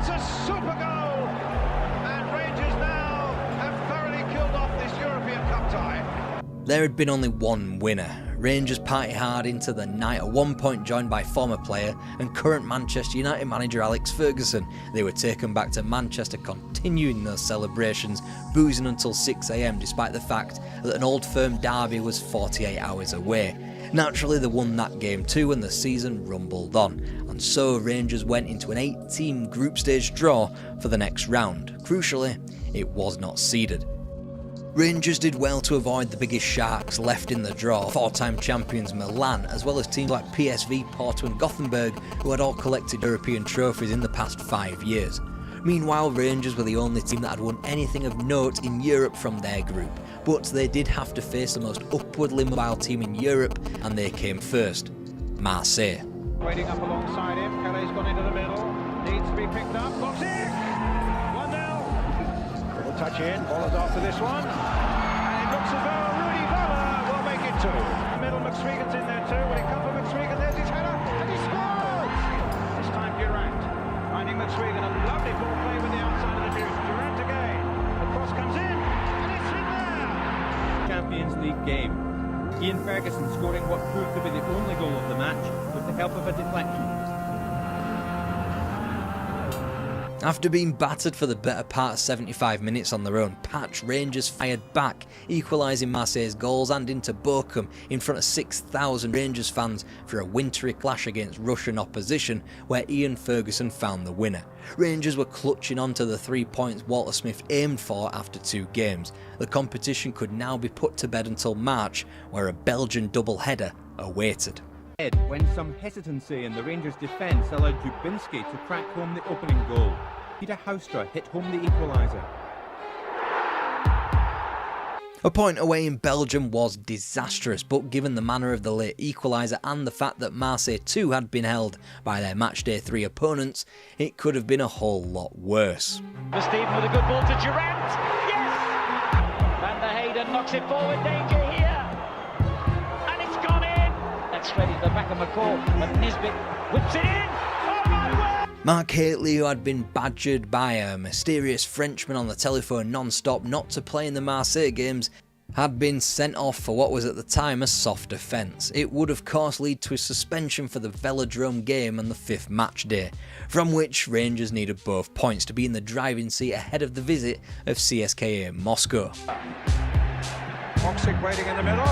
It's a super goal, and Rangers now have thoroughly killed off this European Cup tie. There had been only one winner. Rangers party hard into the night, at one point joined by former player and current Manchester United manager Alex Ferguson. They were taken back to Manchester, continuing those celebrations, boozing until 6 AM despite the fact that an Old Firm derby was 48 hours away. Naturally they won that game too and the season rumbled on, and so Rangers went into an 8-team group stage draw for the next round. Crucially, it was not seeded. Rangers did well to avoid the biggest sharks left in the draw, four-time champions Milan, as well as teams like PSV, Porto and Gothenburg, who had all collected European trophies in the past 5 years. Meanwhile, Rangers were the only team that had won anything of note in Europe from their group, but they did have to face the most upwardly mobile team in Europe, and they came first, Marseille. Waiting up alongside him, Kelly's gone into the middle, needs to be picked up, box in! 1-0. Little touch in, follows after this one, and it looks as though Rudy Valla will make it 2. Middle, McSwegan's in there too, will he come for McSwegan, there's his header, and he scores! This time Durant, finding McSwegan, a lovely ball play with the outside of the boot, Durant again, the cross comes in, and it's in there! Champions League game. Ian Ferguson scoring what proved to be the only goal of the match with the help of a deflection. After being battered for the better part of 75 minutes on their own patch, Rangers fired back, equalising Marseille's goals and into Bochum in front of 6,000 Rangers fans for a wintry clash against Russian opposition where Ian Ferguson found the winner. Rangers were clutching on to the 3 points Walter Smith aimed for after 2 games. The competition could now be put to bed until March, where a Belgian double-header awaited. When some hesitancy in the Rangers' defence allowed Dubinsky to crack home the opening goal. Peter Houstra hit home the equaliser. A point away in Belgium was disastrous, but given the manner of the late equaliser and the fact that Marseille too had been held by their matchday 3 opponents, it could have been a whole lot worse. Verstegen with a good ball to Durant. Yes! Van der Heyden knocks it forward, danger here. And it's gone in. That's straight into the back of McCall, but Nisbet whips it in. Oh my word! Mark Hateley, who had been badgered by a mysterious Frenchman on the telephone non-stop not to play in the Marseille games, had been sent off for what was at the time a soft offence. It would of course lead to a suspension for the Velodrome game on the 5th match day, from which Rangers needed both points to be in the driving seat ahead of the visit of CSKA Moscow. Boxic waiting in the middle.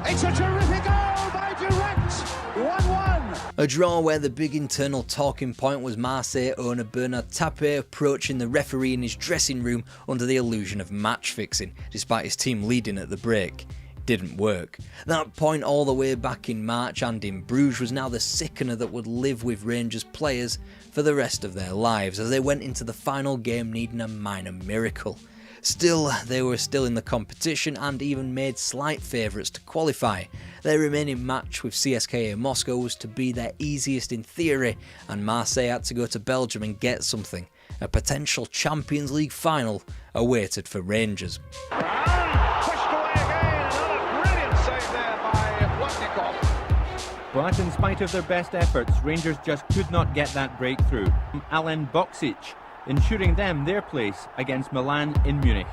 It's a terrific goal by Durant! 1-1! A draw where the big internal talking point was Marseille owner Bernard Tapie approaching the referee in his dressing room under the illusion of match fixing, despite his team leading at the break. Didn't work. That point all the way back in March and in Bruges was now the sickener that would live with Rangers players for the rest of their lives as they went into the final game needing a minor miracle. Still, they were still in the competition and even made slight favourites to qualify. Their remaining match with CSKA Moscow was to be their easiest in theory, and Marseille had to go to Belgium and get something. A potential Champions League final awaited for Rangers. Pushed away again, another brilliant save there by Blatnikov. But in spite of their best efforts, Rangers just could not get that breakthrough. Alen Boksic ensuring them their place against Milan in Munich.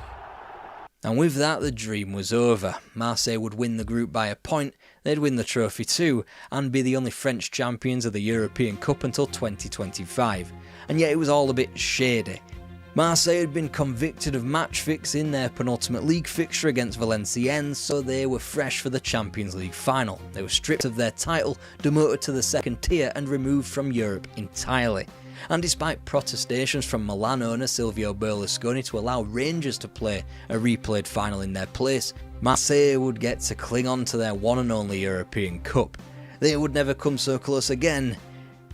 And with that, the dream was over. Marseille would win the group by a point, they'd win the trophy too, and be the only French champions of the European Cup until 2025. And yet it was all a bit shady. Marseille had been convicted of match fixing in their penultimate league fixture against Valenciennes, so they were fresh for the Champions League final. They were stripped of their title, demoted to the second tier and removed from Europe entirely. And despite protestations from Milan owner Silvio Berlusconi to allow Rangers to play a replayed final in their place, Marseille would get to cling on to their one and only European Cup. They would never come so close again,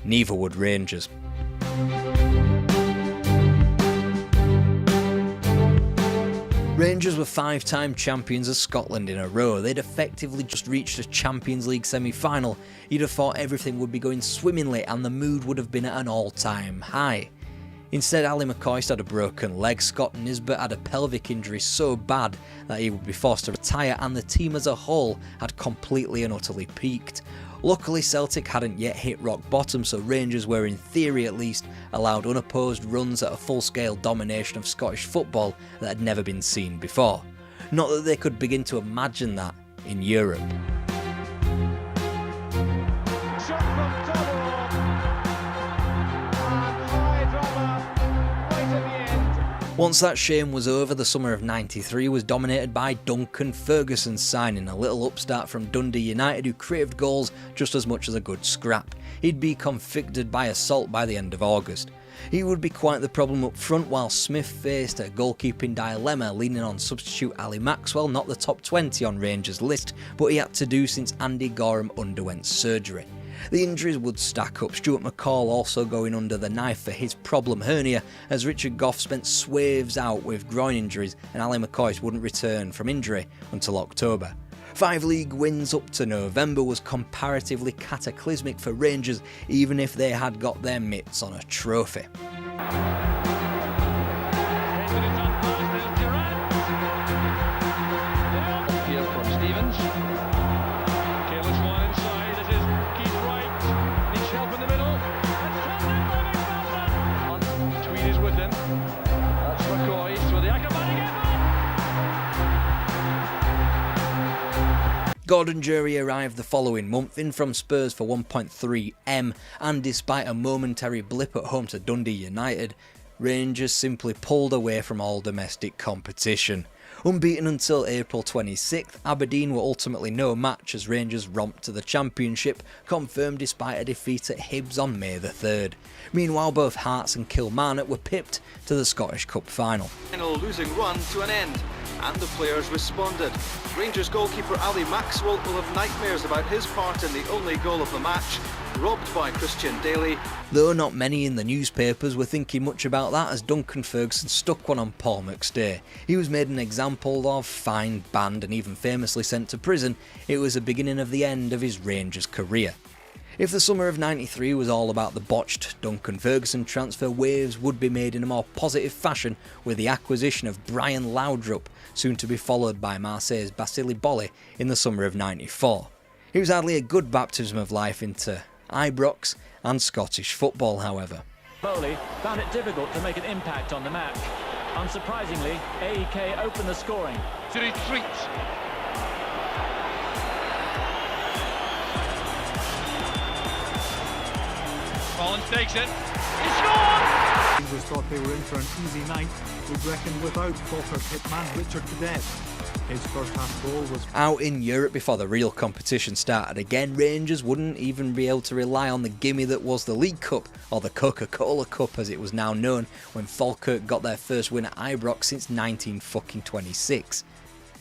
neither would Rangers. Rangers were 5-time champions of Scotland in a row. They'd effectively just reached a Champions League semi-final. You'd have thought everything would be going swimmingly and the mood would have been at an all-time high. Instead, Ali McCoist had a broken leg, Scott Nisbet had a pelvic injury so bad that he would be forced to retire, and the team as a whole had completely and utterly peaked. Luckily, Celtic hadn't yet hit rock bottom, so Rangers were, in theory at least, allowed unopposed runs at a full-scale domination of Scottish football that had never been seen before. Not that they could begin to imagine that in Europe. Once that shame was over, the summer of '93 was dominated by Duncan Ferguson's signing, a little upstart from Dundee United who craved goals just as much as a good scrap. He'd be convicted by assault by the end of August. He would be quite the problem up front, while Smith faced a goalkeeping dilemma, leaning on substitute Ali Maxwell, not the top 20 on Rangers' list, but he had to do since Andy Gorham underwent surgery. The injuries would stack up, Stuart McCall also going under the knife for his problem hernia, as Richard Gough spent swathes out with groin injuries and Ali McCoist wouldn't return from injury until October. 5 league wins up to November was comparatively cataclysmic for Rangers, even if they had got their mitts on a trophy. Here from Stevens. Careless one inside. This is Keith Wright. Needs help in the middle. Tweed is with him. That's McCoy. So the acrobatic. Gordon Jury arrived the following month, in from Spurs for 1.3M, and despite a momentary blip at home to Dundee United, Rangers simply pulled away from all domestic competition. Unbeaten until April 26th, Aberdeen were ultimately no match as Rangers romped to the Championship, confirmed despite a defeat at Hibs on May the 3rd. Meanwhile, both Hearts and Kilmarnock were pipped to the Scottish Cup final. Losing run to an end, and the players responded. Rangers goalkeeper Ali Maxwell will have nightmares about his part in the only goal of the match, robbed by Christian Daly. Though not many in the newspapers were thinking much about that, as Duncan Ferguson stuck one on Paul McStay. He was made an example of, fined, banned and even famously sent to prison. It was the beginning of the end of his Rangers career. If the summer of '93 was all about the botched Duncan Ferguson transfer, waves would be made in a more positive fashion with the acquisition of Brian Laudrup, soon to be followed by Marseille's Basile Boli in the summer of '94. He was hardly a good baptism of life into Ibrox and Scottish football, however. Boli found it difficult to make an impact on the match. Unsurprisingly, AEK opened the scoring. To retreat. Collins takes it. He scored! Rangers thought they were in for an easy night, would reckon without Falkirk hitman Richard to death. His first half goal was out in Europe before the real competition started again. Rangers wouldn't even be able to rely on the gimme that was the League Cup, or the Coca-Cola Cup as it was now known, when Falkirk got their first win at Ibrox since 1926.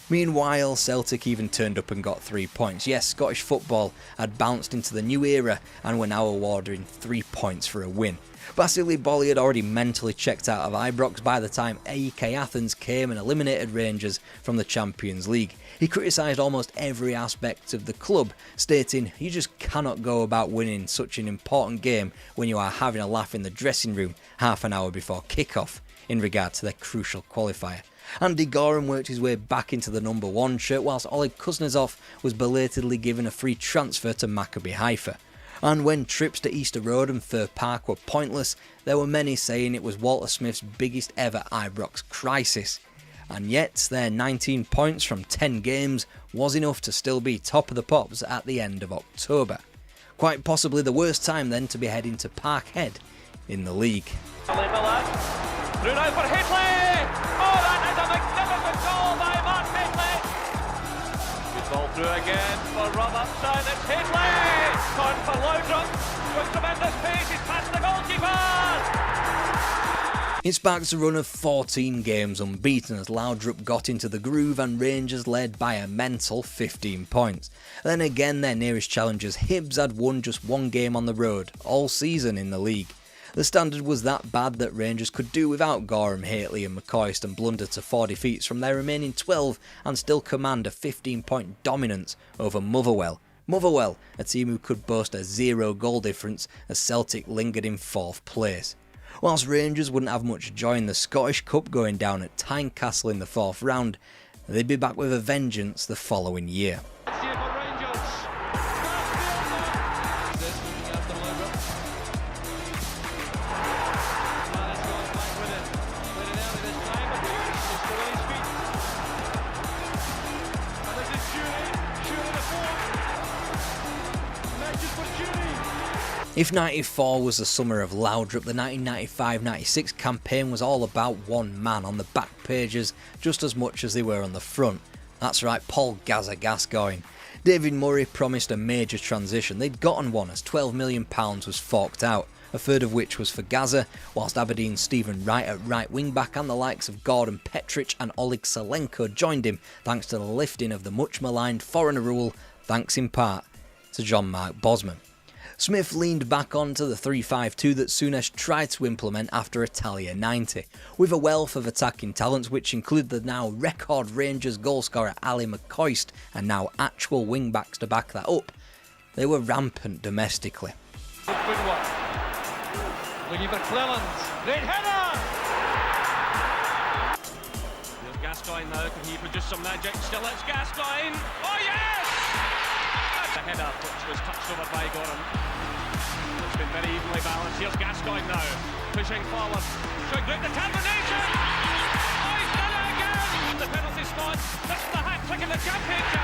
Meanwhile, Celtic even turned up and got 3 points. Yes, Scottish football had bounced into the new era and were now awarding 3 points for a win. Basile Boli had already mentally checked out of Ibrox by the time AEK Athens came and eliminated Rangers from the Champions League. He criticised almost every aspect of the club, stating, "You just cannot go about winning such an important game when you are having a laugh in the dressing room half an hour before kick-off," in regard to their crucial qualifier. Andy Gorham worked his way back into the number 1 shirt, whilst Oleg Kuznetsov was belatedly given a free transfer to Maccabi Haifa. And when trips to Easter Road and Fir Park were pointless, there were many saying it was Walter Smith's biggest ever Ibrox crisis. And yet, their 19 points from 10 games was enough to still be top of the pops at the end of October. Quite possibly the worst time then to be heading to Parkhead in the league. Through now for Hitley! Oh, that is a magnificent goal by Mark Hitley! Good ball through again for Robertson. It's Hitley! Turn for Laudrup with tremendous pace. He's past the goalkeeper! It sparks a run of 14 games unbeaten as Laudrup got into the groove and Rangers led by a mental 15 points. Then again, their nearest challengers Hibs had won just 1 game on the road all season in the league. The standard was that bad that Rangers could do without Gorham, Hateley and McCoist and blunder to 4 defeats from their remaining 12 and still command a 15-point dominance over Motherwell. Motherwell, a team who could boast a 0 goal difference as Celtic lingered in 4th place. Whilst Rangers wouldn't have much joy in the Scottish Cup going down at Tynecastle in the 4th round, they'd be back with a vengeance the following year. If 94 was the summer of Loudrup, the 1995-96 campaign was all about one man on the back pages just as much as they were on the front. That's right, Paul "Gazza" Gascoigne. David Murray promised a major transition. They'd gotten one as £12 million was forked out, a third of which was for Gazza, whilst Aberdeen's Stephen Wright at right wing back and the likes of Gordon Petrich and Oleg Salenko joined him thanks to the lifting of the much maligned foreigner rule, thanks in part to John Mark Bosman. Smith leaned back onto the 3-5-2 that Souness tried to implement after Italia 90, with a wealth of attacking talents which include the now record Rangers goalscorer Ali McCoist and now actual wing-backs to back that up. They were rampant domestically. Good one. Looking for Cleland. Great header! Here's Gascoigne now. Can he produce some magic? Still it's Gascoigne. Oh yes! The header which was touched over by Gordon. It's been very evenly balanced. Here's Gascoigne now, pushing forward, showing great determination. Oh, he's done it again! The penalty spot. That's the hat-trick in the championship.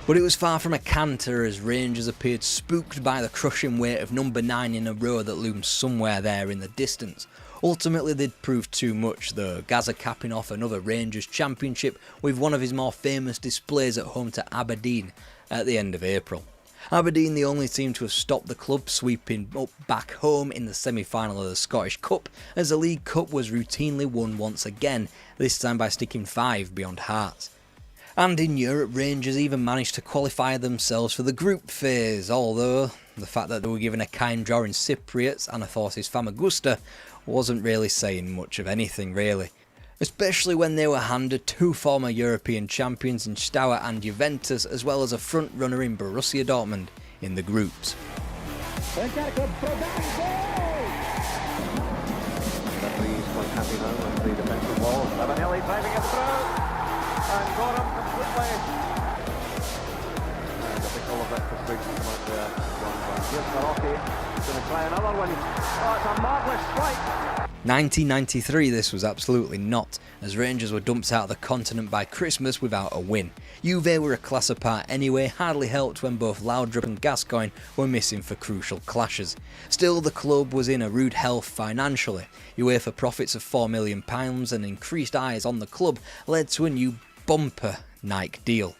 But it was far from a canter as Rangers appeared spooked by the crushing weight of number 9 in a row that loomed somewhere there in the distance. Ultimately they'd proved too much though, Gazza capping off another Rangers championship with one of his more famous displays at home to Aberdeen at the end of April. Aberdeen the only team to have stopped the club sweeping up back home in the semi-final of the Scottish Cup, as the League Cup was routinely won once again, this time by sticking 5 beyond Hearts. And in Europe, Rangers even managed to qualify themselves for the group phase, although the fact that they were given a kind draw in Cypriots and Athorsis Famagusta wasn't really saying much of anything really. Especially when they were handed 2 former European champions in Steaua and Juventus, as well as a front runner in Borussia Dortmund in the groups. Referee's quite happy now with the defensive wall. Lavanelli driving it through, and got him completely. And I think all of that frustration come out there. Here's Marotti, he's going to try another one. Oh, it's a marvellous strike. 1993 this was absolutely not, as Rangers were dumped out of the continent by Christmas without a win. Juve were a class apart anyway, hardly helped when both Loudrup and Gascoigne were missing for crucial clashes. Still, the club was in a rude health financially. UEFA profits of £4 million and increased eyes on the club led to a new bumper Nike deal.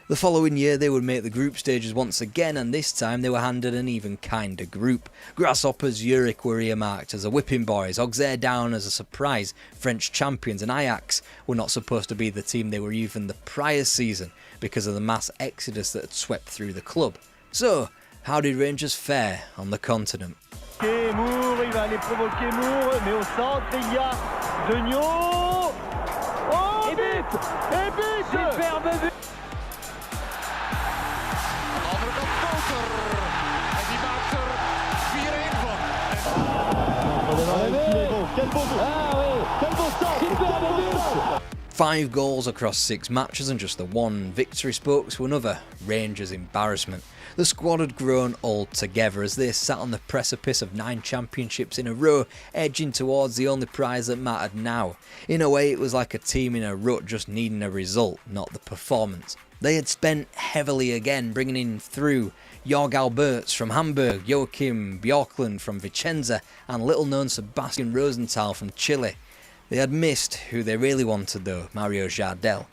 The following year they would make the group stages once again, and this time they were handed an even kinder group. Grasshoppers Zurich were earmarked as the whipping boys, Auxerre down as a surprise, French champions, and Ajax were not supposed to be the team they were even the prior season because of the mass exodus that had swept through the club. So, how did Rangers fare on the continent? Moore, il va aller provoquer Moore, mais au centre il y a Degnaud. Oh, et but! Superbe but! En die maakt er 4-1 van. Quel beau but! Ah oui, quel beau centre! Superbe but! 5 goals across 6 matches and just the one victory spoke to another Rangers embarrassment. The squad had grown old together as they sat on the precipice of 9 championships in a row, edging towards the only prize that mattered now. In a way it was like a team in a rut just needing a result, not the performance. They had spent heavily again, bringing in through Jorg Alberts from Hamburg, Joachim Björklund from Vicenza and little-known Sebastian Rosenthal from Chile. They had missed who they really wanted though, Mario Jardel.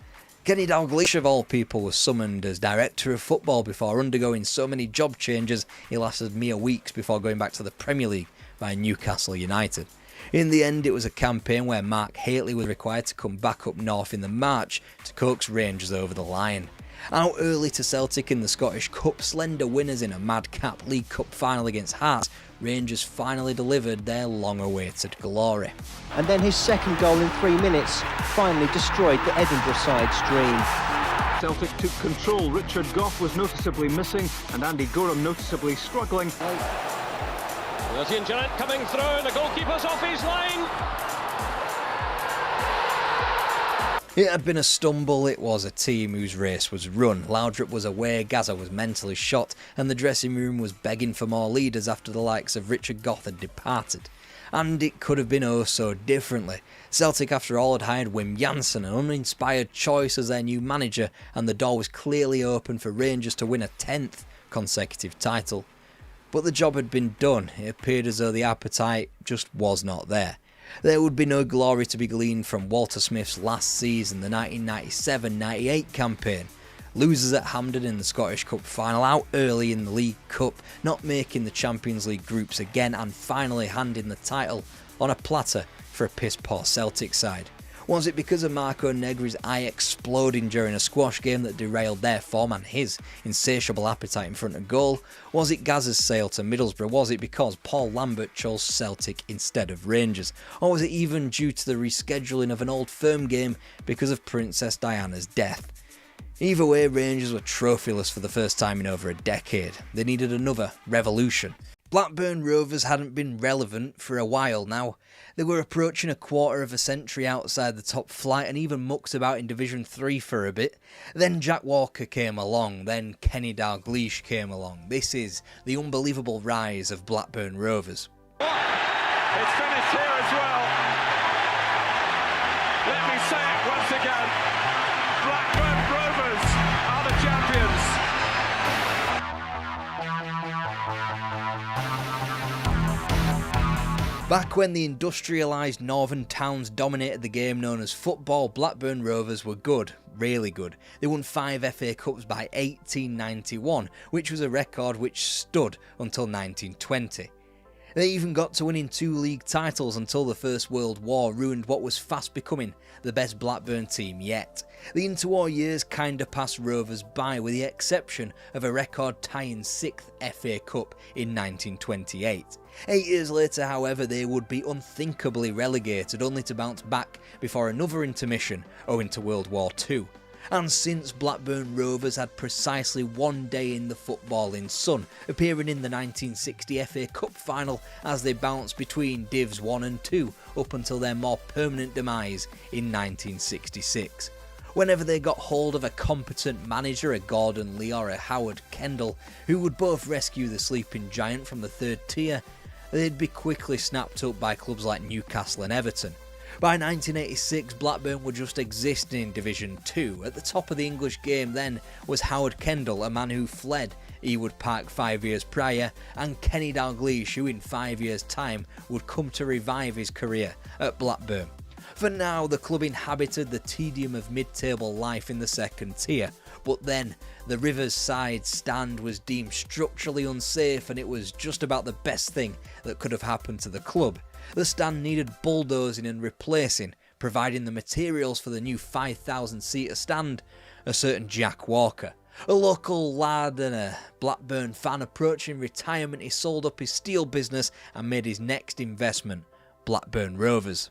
Kenny Dalglish of all people was summoned as director of football before undergoing so many job changes he lasted mere weeks before going back to the Premier League by Newcastle United. In the end it was a campaign where Mark Hateley was required to come back up north in the March to coax Rangers over the line. Out early to Celtic in the Scottish Cup, slender winners in a madcap League Cup final against Hearts, Rangers finally delivered their long-awaited glory. And then his second goal in 3 minutes finally destroyed the Edinburgh side's dream. Celtic took control. Richard Gough was noticeably missing and Andy Gorham noticeably struggling. Brazilian giant coming through, the goalkeeper's off his line. It had been a stumble, it was a team whose race was run. Laudrup was away, Gaza was mentally shot, and the dressing room was begging for more leaders after the likes of Richard Goth had departed. And it could have been oh so differently. Celtic, after all, had hired Wim Janssen, an uninspired choice as their new manager, and the door was clearly open for Rangers to win a 10th consecutive title. But the job had been done. It appeared as though the appetite just was not there. There would be no glory to be gleaned from Walter Smith's last season, the 1997-98 campaign. Losers at Hampden in the Scottish Cup final, out early in the League Cup, not making the Champions League groups again, and finally handing the title on a platter for a piss-poor Celtic side. Was it because of Marco Negri's eye exploding during a squash game that derailed their form and his insatiable appetite in front of goal? Was it Gaz's sale to Middlesbrough? Was it because Paul Lambert chose Celtic instead of Rangers? Or was it even due to the rescheduling of an Old Firm game because of Princess Diana's death? Either way, Rangers were trophyless for the first time in over a decade. They needed another revolution. Blackburn Rovers hadn't been relevant for a while now. They were approaching a quarter of a century outside the top flight and even mucked about in Division 3 for a bit. Then Jack Walker came along, then Kenny Dalglish came along. This is the unbelievable rise of Blackburn Rovers. It's finished here as well. Let me say it once again. Blackburn Rovers are the champions. Back when the industrialised northern towns dominated the game known as football, Blackburn Rovers were good, really good. They won 5 FA Cups by 1891, which was a record which stood until 1920. They even got to winning 2 league titles until the First World War ruined what was fast becoming the best Blackburn team yet. The interwar years kinda passed Rovers by, with the exception of a record-tying 6th FA Cup in 1928. 8 years later, however, they would be unthinkably relegated, only to bounce back before another intermission owing to World War II. And since Blackburn Rovers had precisely 1 day in the footballing sun, appearing in the 1960 FA Cup final as they bounced between Divs 1 and 2 up until their more permanent demise in 1966. Whenever they got hold of a competent manager, a Gordon Lee or a Howard Kendall, who would both rescue the sleeping giant from the 3rd tier, they'd be quickly snapped up by clubs like Newcastle and Everton. By 1986, Blackburn were just existing in Division 2. At the top of the English game then was Howard Kendall, a man who fled Ewood Park 5 years prior, and Kenny Dalglish, who in 5 years' time would come to revive his career at Blackburn. For now, the club inhabited the tedium of mid-table life in the 2nd tier, but then the Rivers side stand was deemed structurally unsafe, and it was just about the best thing that could have happened to the club. The stand needed bulldozing and replacing, providing the materials for the new 5,000-seater stand, a certain Jack Walker. A local lad and a Blackburn fan approaching retirement, he sold up his steel business and made his next investment, Blackburn Rovers.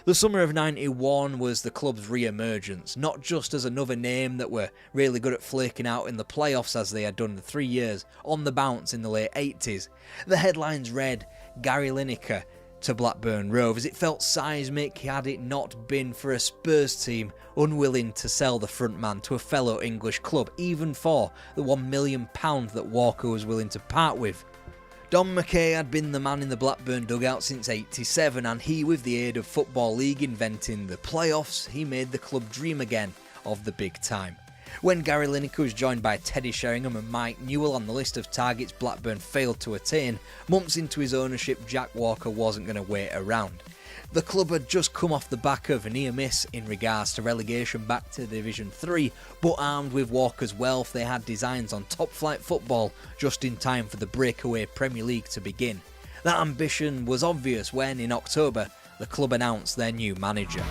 The summer of '91 was the club's re-emergence, not just as another name that were really good at flaking out in the playoffs as they had done the 3 years on the bounce in the late 80s. The headlines read, Gary Lineker to Blackburn Rovers. It felt seismic had it not been for a Spurs team unwilling to sell the front man to a fellow English club, even for the £1 million that Walker was willing to part with. Don McKay had been the man in the Blackburn dugout since '87, and he, with the aid of Football League inventing the playoffs, he made the club dream again of the big time. When Gary Lineker was joined by Teddy Sheringham and Mike Newell on the list of targets Blackburn failed to attain, months into his ownership, Jack Walker wasn't going to wait around. The club had just come off the back of a near miss in regards to relegation back to Division 3, but armed with Walker's wealth, they had designs on top flight football just in time for the breakaway Premier League to begin. That ambition was obvious when, in October, the club announced their new manager.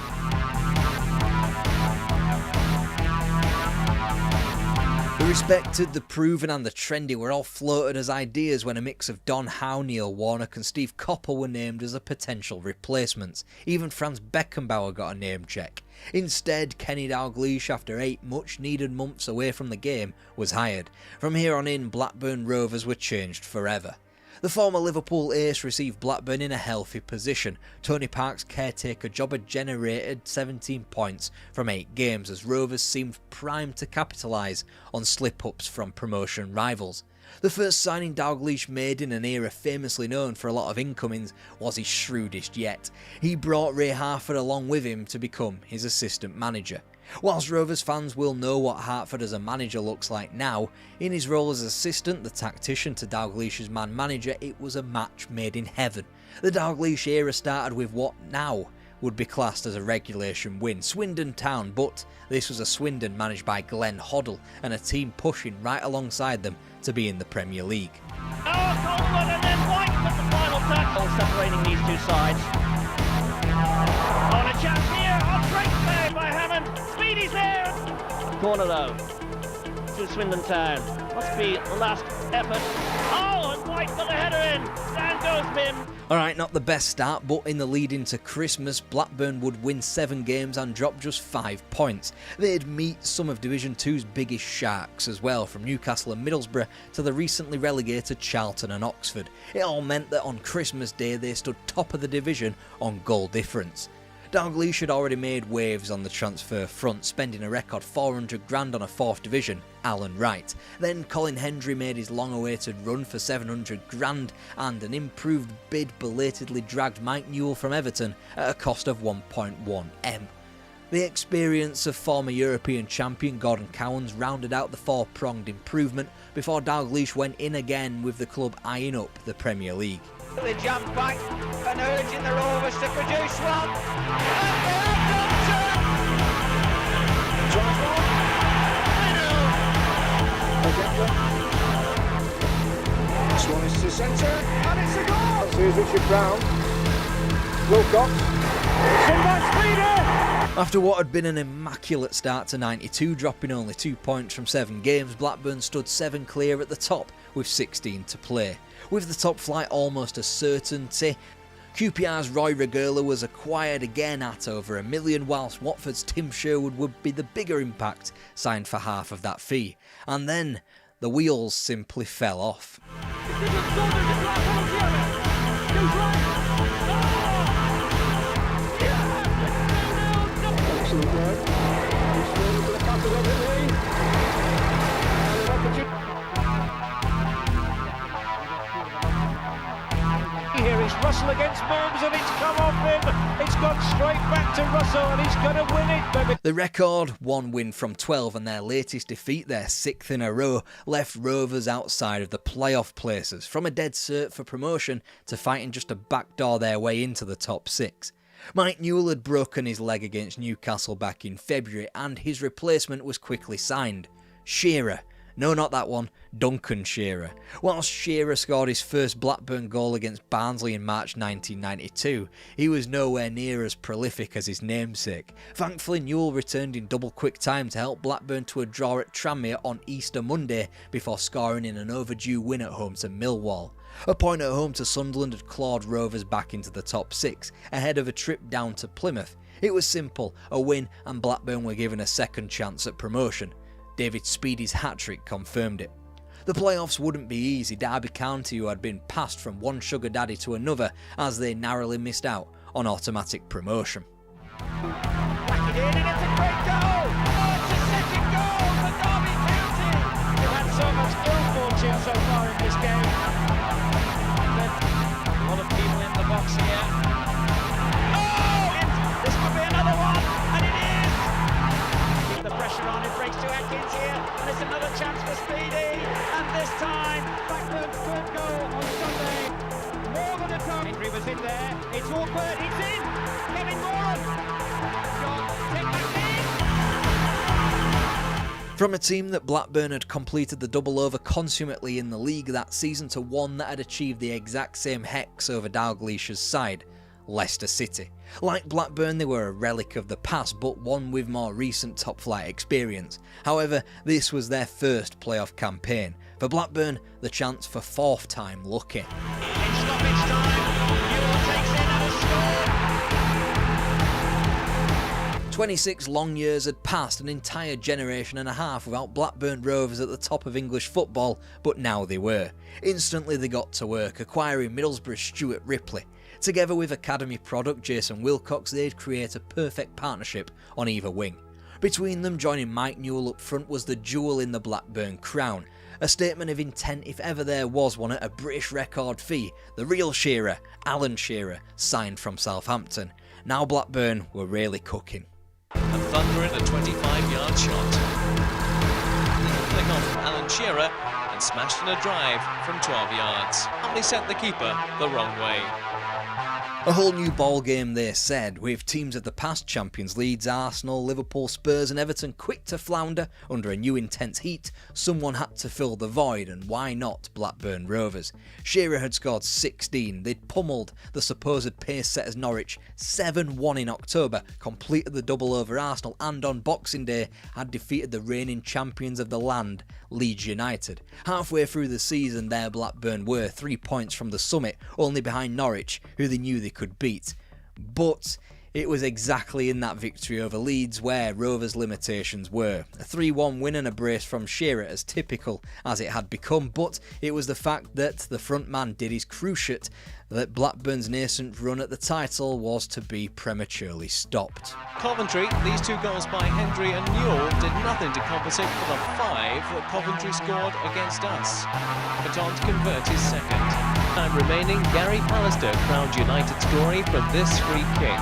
The respected, the proven and the trendy were all floated as ideas when a mix of Don Howe, Neil Warnock and Steve Coppell were named as a potential replacements. Even Franz Beckenbauer got a name check. Instead, Kenny Dalglish, after 8 much needed months away from the game, was hired. From here on in, Blackburn Rovers were changed forever. The former Liverpool ace received Blackburn in a healthy position. Tony Park's caretaker job had generated 17 points from 8 games as Rovers seemed primed to capitalise on slip-ups from promotion rivals. The first signing Dalglish made in an era famously known for a lot of incomings was his shrewdest yet. He brought Ray Harford along with him to become his assistant manager. Whilst Rovers fans will know what Hartford as a manager looks like now, in his role as assistant, the tactician to Dalglish's man manager, it was a match made in heaven. The Dalglish era started with what now would be classed as a regulation win, Swindon Town, but this was a Swindon managed by Glenn Hoddle and a team pushing right alongside them to be in the Premier League. Oh, Coleman and then White for the final tackle, separating these two sides. On a chance here, on great play by Hammond. Speedy's there. Corner though, to Swindon Town. Must be the last effort. Oh, and White got the header in. Down goes Mim. Alright, not the best start, but in the lead into Christmas, Blackburn would win 7 games and drop just 5 points. They'd meet some of Division 2's biggest sharks as well, from Newcastle and Middlesbrough to the recently relegated Charlton and Oxford. It all meant that on Christmas Day they stood top of the division on goal difference. Dalglish had already made waves on the transfer front, spending a record 400 grand on a 4th division, Alan Wright. Then Colin Hendry made his long-awaited run for 700 grand, and an improved bid belatedly dragged Mike Newell from Everton at a cost of 1.1M. The experience of former European champion Gordon Cowans rounded out the 4-pronged improvement before Dalglish went in again with the club eyeing up the Premier League. They jump back and urging the Rovers to produce one. And they have done so. This one is to centre, and it's a goal! Here's Richard Brown. Wilcox. It's in by Speedy! After what had been an immaculate start to 92, dropping only 2 points from 7 games, Blackburn stood 7 clear at the top with 16 to play. With the top flight almost a certainty, QPR's Roy Regula was acquired again at over $1 million, whilst Watford's Tim Sherwood would be the bigger impact, signed for half of that fee. And then the wheels simply fell off. Here is Russell against Mims, and it's come off him. It's gone straight back to Russell, and he's going to win it, baby. The record, 1 win from 12, and their latest defeat, their 6th in a row, left Rovers outside of the playoff places, from a dead cert for promotion to fighting just to backdoor their way into the top 6. Mike Newell had broken his leg against Newcastle back in February, and his replacement was quickly signed. Shearer. No, not that one, Duncan Shearer. Whilst Shearer scored his first Blackburn goal against Barnsley in March 1992, he was nowhere near as prolific as his namesake. Thankfully, Newell returned in double quick time to help Blackburn to a draw at Tranmere on Easter Monday before scoring in an overdue win at home to Millwall. A point at home to Sunderland had clawed Rovers back into the top 6, ahead of a trip down to Plymouth. It was simple, a win and Blackburn were given a second chance at promotion. David Speedy's hat-trick confirmed it. The playoffs wouldn't be easy. Derby County, who had been passed from one sugar daddy to another, as they narrowly missed out on automatic promotion. Back it in, and it's a great goal! Oh, it's a second goal for Derby County! They've had so much ill fortune so far in this game. But a lot of people in the box here. Oh! This could be another one, and it is! Keep the pressure on, it breaks to Atkins here, and it's another chance for Speedy, and this time, Blackburn's third goal on Sunday. More than a goal. Henry was in there, it's awkward, it's in! Kevin Moran! Take back in! From a team that Blackburn had completed the double over consummately in the league that season to one that had achieved the exact same hex over Dalglish's side, Leicester City. Like Blackburn, they were a relic of the past, but one with more recent top-flight experience. However, this was their first playoff campaign. For Blackburn, the chance for 4th time lucky. In stoppage time, Newell takes in and a score! 26 long years had passed, an entire generation and a half without Blackburn Rovers at the top of English football, but now they were. Instantly they got to work, acquiring Middlesbrough's Stuart Ripley. Together with academy product Jason Wilcox, they'd create a perfect partnership on either wing. Between them, joining Mike Newell up front was the jewel in the Blackburn crown. A statement of intent if ever there was one at a British record fee. The real Shearer, Alan Shearer, signed from Southampton. Now Blackburn were really cooking. And thundering a 25-yard shot. Little flick on from Alan Shearer and smashed in a drive from 12 yards. Only sent the keeper the wrong way. A whole new ball game, they said, with teams of the past champions Leeds, Arsenal, Liverpool, Spurs and Everton quick to flounder under a new intense heat. Someone had to fill the void, and why not Blackburn Rovers? Shearer had scored 16, they'd pummelled the supposed pace setters Norwich 7-1 in October, completed the double over Arsenal, and on Boxing Day had defeated the reigning champions of the land, Leeds United. Halfway through the season there Blackburn were 3 points from the summit, only behind Norwich, who they knew they could beat. But it was exactly in that victory over Leeds where Rovers' limitations were. A 3-1 win and a brace from Shearer, as typical as it had become, but it was the fact that the front man did his cruciate that Blackburn's nascent run at the title was to be prematurely stopped. Coventry, these two goals by Hendry and Newell did nothing to compensate for the 5 that Coventry scored against us. Preston to convert his second. Time remaining, Gary Pallister crowned United scoring from this free kick.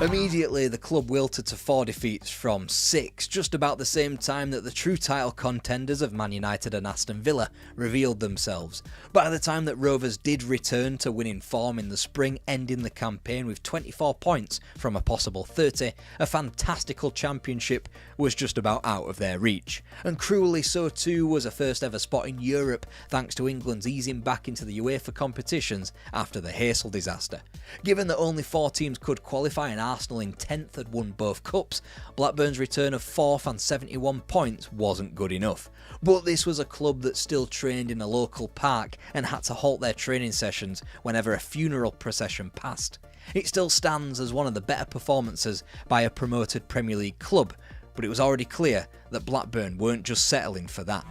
Immediately, the club wilted to 4 defeats from 6, just about the same time that the true title contenders of Man United and Aston Villa revealed themselves. By the time that Rovers did return to winning form in the spring, ending the campaign with 24 points from a possible 30, a fantastical championship was just about out of their reach. And cruelly so too was a first ever spot in Europe, thanks to England's easing back into the UEFA competitions after the Heysel disaster. Given that only 4 teams could qualify and Arsenal in 10th had won both cups, Blackburn's return of 4th and 71 points wasn't good enough. But this was a club that still trained in a local park and had to halt their training sessions whenever a funeral procession passed. It still stands as one of the better performances by a promoted Premier League club, but it was already clear that Blackburn weren't just settling for that.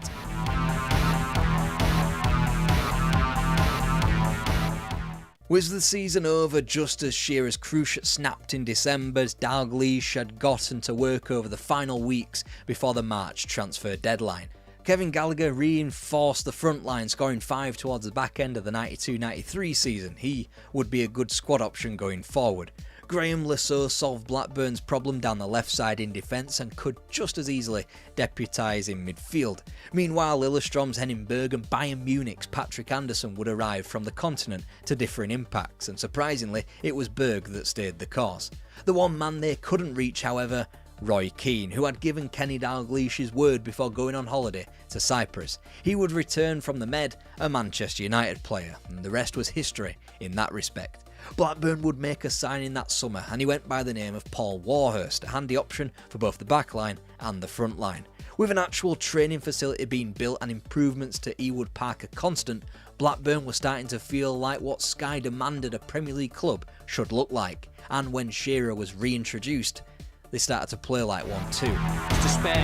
Was the season over just as Shearer's cruciate snapped in December as Dalglish had gotten to work over the final weeks before the March transfer deadline? Kevin Gallagher reinforced the front line, scoring 5 towards the back end of the 92-93 season. He would be a good squad option going forward. Graham Lasso solved Blackburn's problem down the left side in defence and could just as easily deputise in midfield. Meanwhile, Lillestrøm's Henning Berg and Bayern Munich's Patrick Anderson would arrive from the continent to differing impacts, and surprisingly, it was Berg that stayed the course. The one man they couldn't reach, however, Roy Keane, who had given Kenny Dalglish his word before going on holiday to Cyprus. He would return from the Med a Manchester United player, and the rest was history in that respect. Blackburn would make a signing that summer, and he went by the name of Paul Warhurst, a handy option for both the back line and the front line. With an actual training facility being built and improvements to Ewood Park a constant, Blackburn was starting to feel like what Sky demanded a Premier League club should look like, and when Shearer was reintroduced, they started to play like one too. To spare,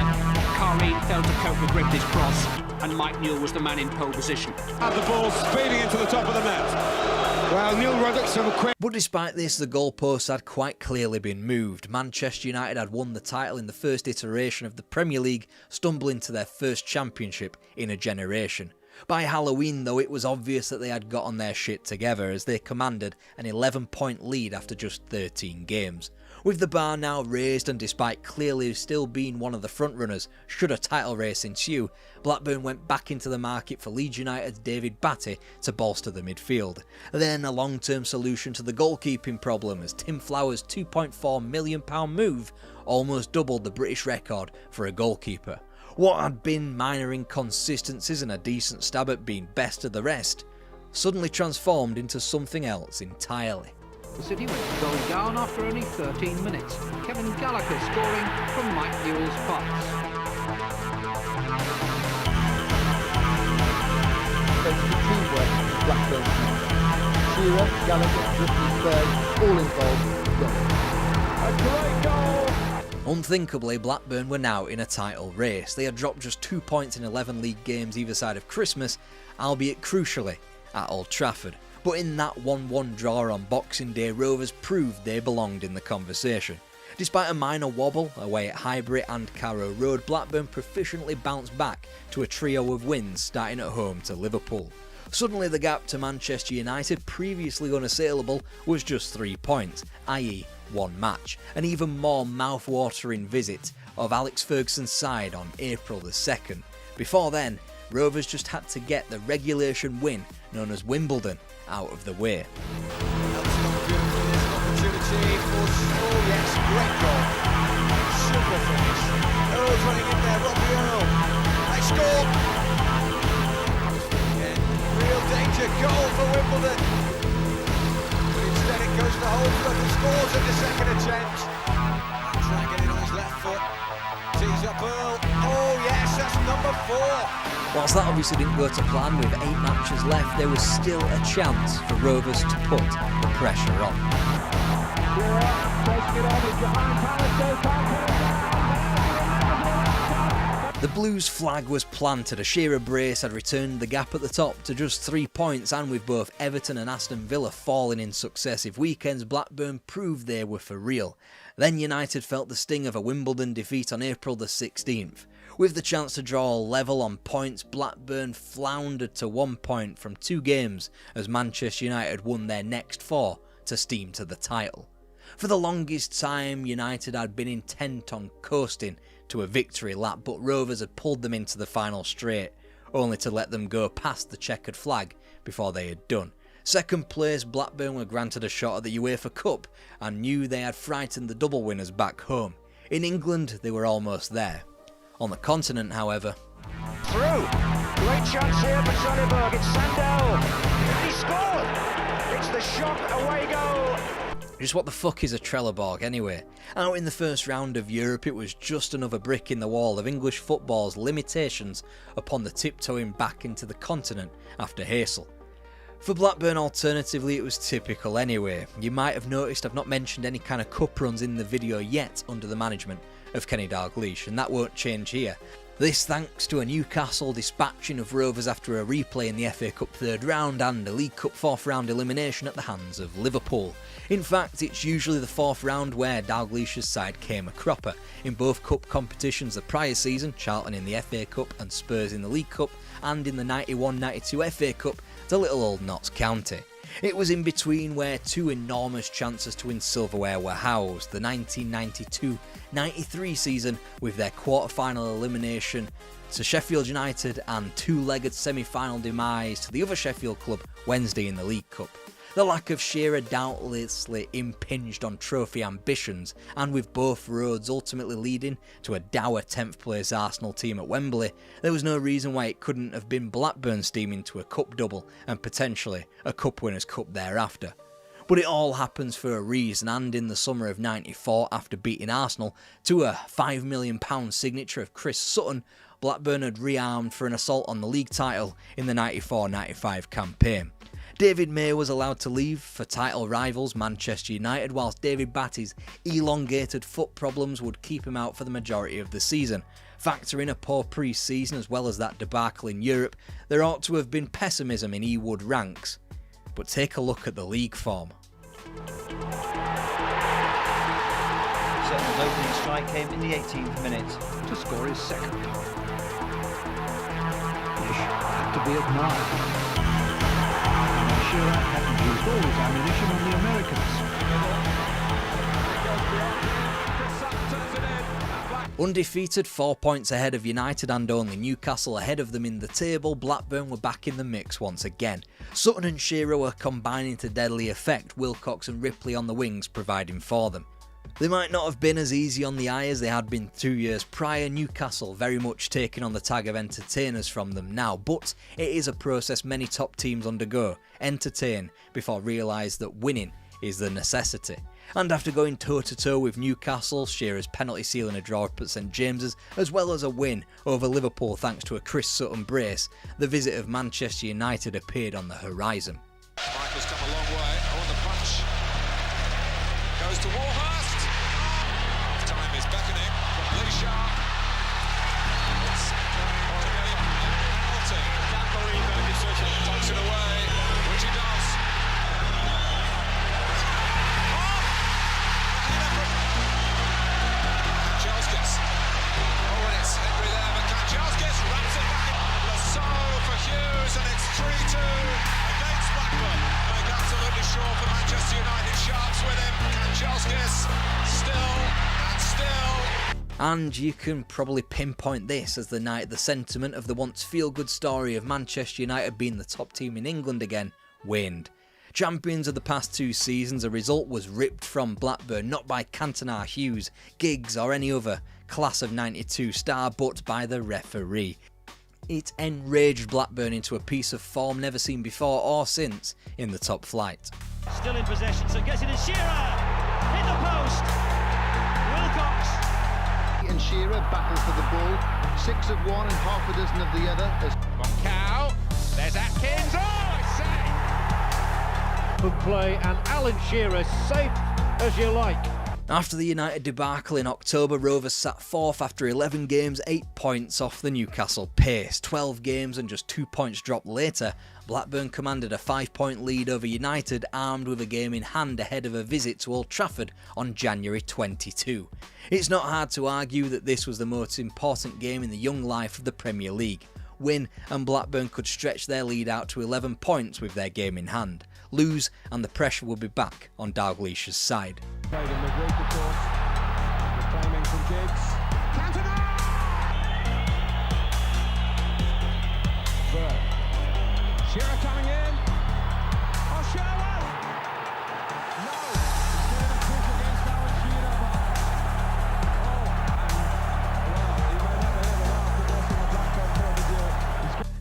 Careen failed to cope with Ripley's cross, and Mike Newell was the man in pole position. And the ball speeding into the top of the net. Well, Neil Ruddock's some quick. But despite this, the goalposts had quite clearly been moved. Manchester United had won the title in the first iteration of the Premier League, stumbling to their first championship in a generation. By Halloween, though, it was obvious that they had gotten their shit together as they commanded an 11-point lead after just 13 games. With the bar now raised and despite clearly still being one of the frontrunners should a title race ensue, Blackburn went back into the market for Leeds United's David Batty to bolster the midfield. Then a long-term solution to the goalkeeping problem as Tim Flower's £2.4 million move almost doubled the British record for a goalkeeper. What had been minor inconsistencies and a decent stab at being best of the rest suddenly transformed into something else entirely. The City went to goal down after only 13 minutes. Kevin Gallagher scoring from Mike Newell's pass. Teamwork, Blackburn. Shearer, Gallagher, Ripley, Berg, all involved. A great goal Unthinkably, Blackburn were now in a title race. They had dropped just 2 points in 11 league games either side of Christmas, albeit crucially at Old Trafford. But in that 1-1 draw on Boxing Day, Rovers proved they belonged in the conversation. Despite a minor wobble away at Highbury and Carrow Road, Blackburn proficiently bounced back to a trio of wins starting at home to Liverpool. Suddenly the gap to Manchester United, previously unassailable, was just 3 points, i.e. one match. An even more mouth-watering visit of Alex Ferguson's side on April the 2nd. Before then, Rovers just had to get the regulation win, known as Wimbledon, out of the way. Great goal. Super finish. Earl's running in there. Robbie Earl. They score. Again, real danger goal for Wimbledon. But instead it goes to Holdsworth, who scores at the second attempt. Trying to get it on his left foot. Tees up Earl. Oh yes, that's number 4. Whilst that obviously didn't go to plan, with 8 matches left, there was still a chance for Rovers to put the pressure on. The Blues flag was planted. A Shearer brace had returned the gap at the top to just 3 points, and with both Everton and Aston Villa falling in successive weekends, Blackburn proved they were for real. Then United felt the sting of a Wimbledon defeat on April the 16th. With the chance to draw level on points, Blackburn floundered to 1 point from 2 games as Manchester United won their next 4 to steam to the title. For the longest time, United had been intent on coasting to a victory lap, but Rovers had pulled them into the final straight, only to let them go past the checkered flag before they had done. Second place, Blackburn were granted a shot at the UEFA Cup and knew they had frightened the double winners back home. In England, they were almost there. On the continent, however... Through! Great chance here for Sonneberg, it's Sandell! He scored! It's the shock away goal! Just what the fuck is a Trelleborg anyway? Out in the first round of Europe, it was just another brick in the wall of English football's limitations upon the tiptoeing back into the continent after Heysel. For Blackburn, alternatively, it was typical anyway. You might have noticed I've not mentioned any kind of cup runs in the video yet under the management of Kenny Dalglish, and that won't change here. This thanks to a Newcastle dispatching of Rovers after a replay in the FA Cup third round and a League Cup fourth round elimination at the hands of Liverpool. In fact, it's usually the fourth round where Dalglish's side came a cropper. In both cup competitions the prior season, Charlton in the FA Cup and Spurs in the League Cup, and in the 91-92 FA Cup to little old Notts County. It was in between where 2 enormous chances to win silverware were housed, the 1992-93 season with their quarter-final elimination to Sheffield United and 2-legged semi-final demise to the other Sheffield club Wednesday in the League Cup. The lack of Shearer doubtlessly impinged on trophy ambitions, and with both roads ultimately leading to a dour 10th place Arsenal team at Wembley, there was no reason why it couldn't have been Blackburn steaming to a cup double and potentially a Cup Winners' Cup thereafter. But it all happens for a reason, and in the summer of '94, after beating Arsenal to a £5 million signature of Chris Sutton, Blackburn had rearmed for an assault on the league title in the 94-95 campaign. David May was allowed to leave for title rivals Manchester United, whilst David Batty's elongated foot problems would keep him out for the majority of the season. Factor in a poor pre-season as well as that debacle in Europe, there ought to have been pessimism in Ewood ranks. But take a look at the league form. Sutton's opening strike came in the 18th minute. To score his second. Fish had to be admired. Shearer hadn't used all his ammunition on the Americans. Undefeated, 4 points ahead of United and only Newcastle ahead of them in the table, Blackburn were back in the mix once again. Sutton and Shearer were combining to deadly effect, Wilcox and Ripley on the wings providing for them. They might not have been as easy on the eye as they had been 2 years prior, Newcastle very much taking on the tag of entertainers from them now, but it is a process many top teams undergo, entertain before realise that winning is the necessity. And after going toe-to-toe with Newcastle, Shearer's penalty sealing a draw up at St James's, as well as a win over Liverpool thanks to a Chris Sutton brace, the visit of Manchester United appeared on the horizon. Michael's come a long way. Oh, and the punch goes to Warhurst. Time is beckoning. with him. Kanchelskis still and still. And you can probably pinpoint this as the night the sentiment of the once feel-good story of Manchester United being the top team in England again waned. Champions of the past 2 seasons, a result was ripped from Blackburn, not by Cantona, Hughes, Giggs or any other class of 92 star, but by the referee. It enraged Blackburn into a piece of form never seen before or since in the top flight. Still in possession, so gets it in Shearer! Hit the post! Wilcox! And Shearer battles for the ball. 6 of one and half a dozen of the other. Cow. There's Atkins. Oh, it's safe. Good play, and Alan Shearer safe as you like. After the United debacle in October, Rovers sat 4th after 11 games, 8 points off the Newcastle pace. 12 games and just 2 points dropped later, Blackburn commanded a 5-point lead over United, armed with a game in hand ahead of a visit to Old Trafford on January 22. It's not hard to argue that this was the most important game in the young life of the Premier League. Win and Blackburn could stretch their lead out to 11 points with their game in hand. Lose and the pressure will be back on Dalglish's side. Played in midweek, of course. Reclaiming from Giggs. Cantona! Bird. Shearer coming in. Oh, Shearer! No! He's doing a push against Alan Shearer.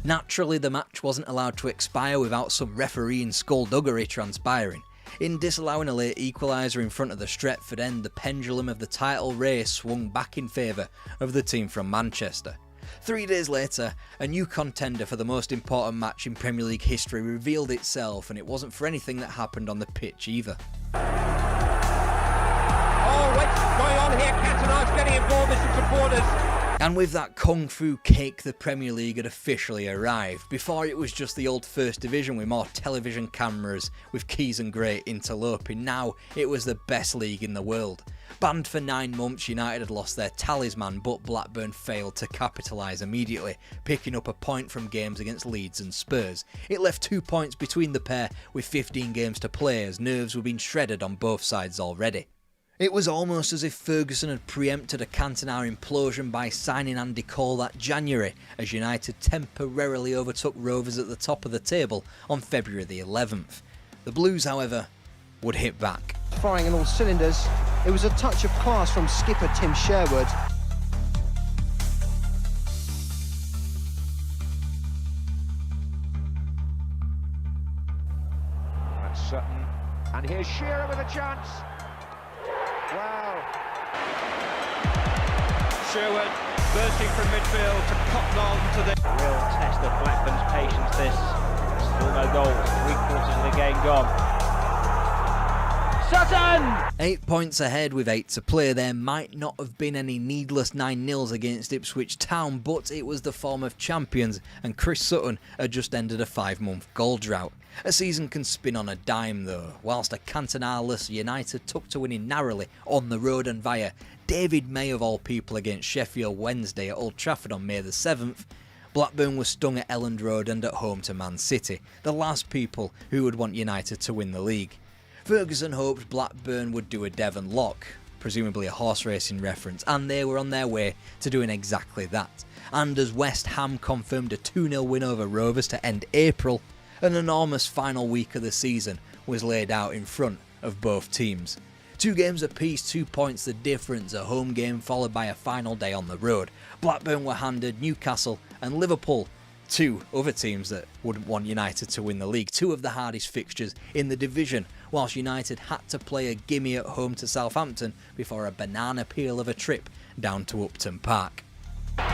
Naturally, the match wasn't allowed to expire without some refereeing skullduggery transpiring. In disallowing a late equaliser in front of the Stretford end, the pendulum of the title race swung back in favour of the team from Manchester. 3 days later, a new contender for the most important match in Premier League history revealed itself, and it wasn't for anything that happened on the pitch either. Oh, what's going on here? Cantona's getting involved with some supporters. And with that kung fu cake, the Premier League had officially arrived. Before, it was just the old First Division with more television cameras, with Keys and Gray interloping. Now, it was the best league in the world. Banned for 9 months, United had lost their talisman, but Blackburn failed to capitalise immediately, picking up a point from games against Leeds and Spurs. It left 2 points between the pair, with 15 games to play, as nerves were being shredded on both sides already. It was almost as if Ferguson had preempted a Cantona implosion by signing Andy Cole that January, as United temporarily overtook Rovers at the top of the table on February the 11th. The Blues, however, would hit back. Firing on all cylinders, it was a touch of class from skipper Tim Sherwood. That's Sutton, and here's Shearer with a chance. Wow. Sherwood bursting from midfield to Cotnall to the... Real test of Blackburn's patience, this. Still no goals, 3/4 of the game gone. Sutton! 8 points ahead with 8 to play. There might not have been any needless 9-0s against Ipswich Town, but it was the form of champions, and Chris Sutton had just ended a 5-month goal drought. A season can spin on a dime though. Whilst a Cantona-less United took to winning narrowly on the road and via David May of all people against Sheffield Wednesday at Old Trafford on May the 7th, Blackburn was stung at Elland Road and at home to Man City, the last people who would want United to win the league. Ferguson hoped Blackburn would do a Devon Lock, presumably a horse racing reference, and they were on their way to doing exactly that. And as West Ham confirmed a 2-0 win over Rovers to end April, an enormous final week of the season was laid out in front of both teams. 2 games apiece, 2 points the difference, a home game followed by a final day on the road. Blackburn were handed Newcastle and Liverpool, 2 other teams that wouldn't want United to win the league, 2 of the hardest fixtures in the division, whilst United had to play a gimme at home to Southampton before a banana peel of a trip down to Upton Park. Still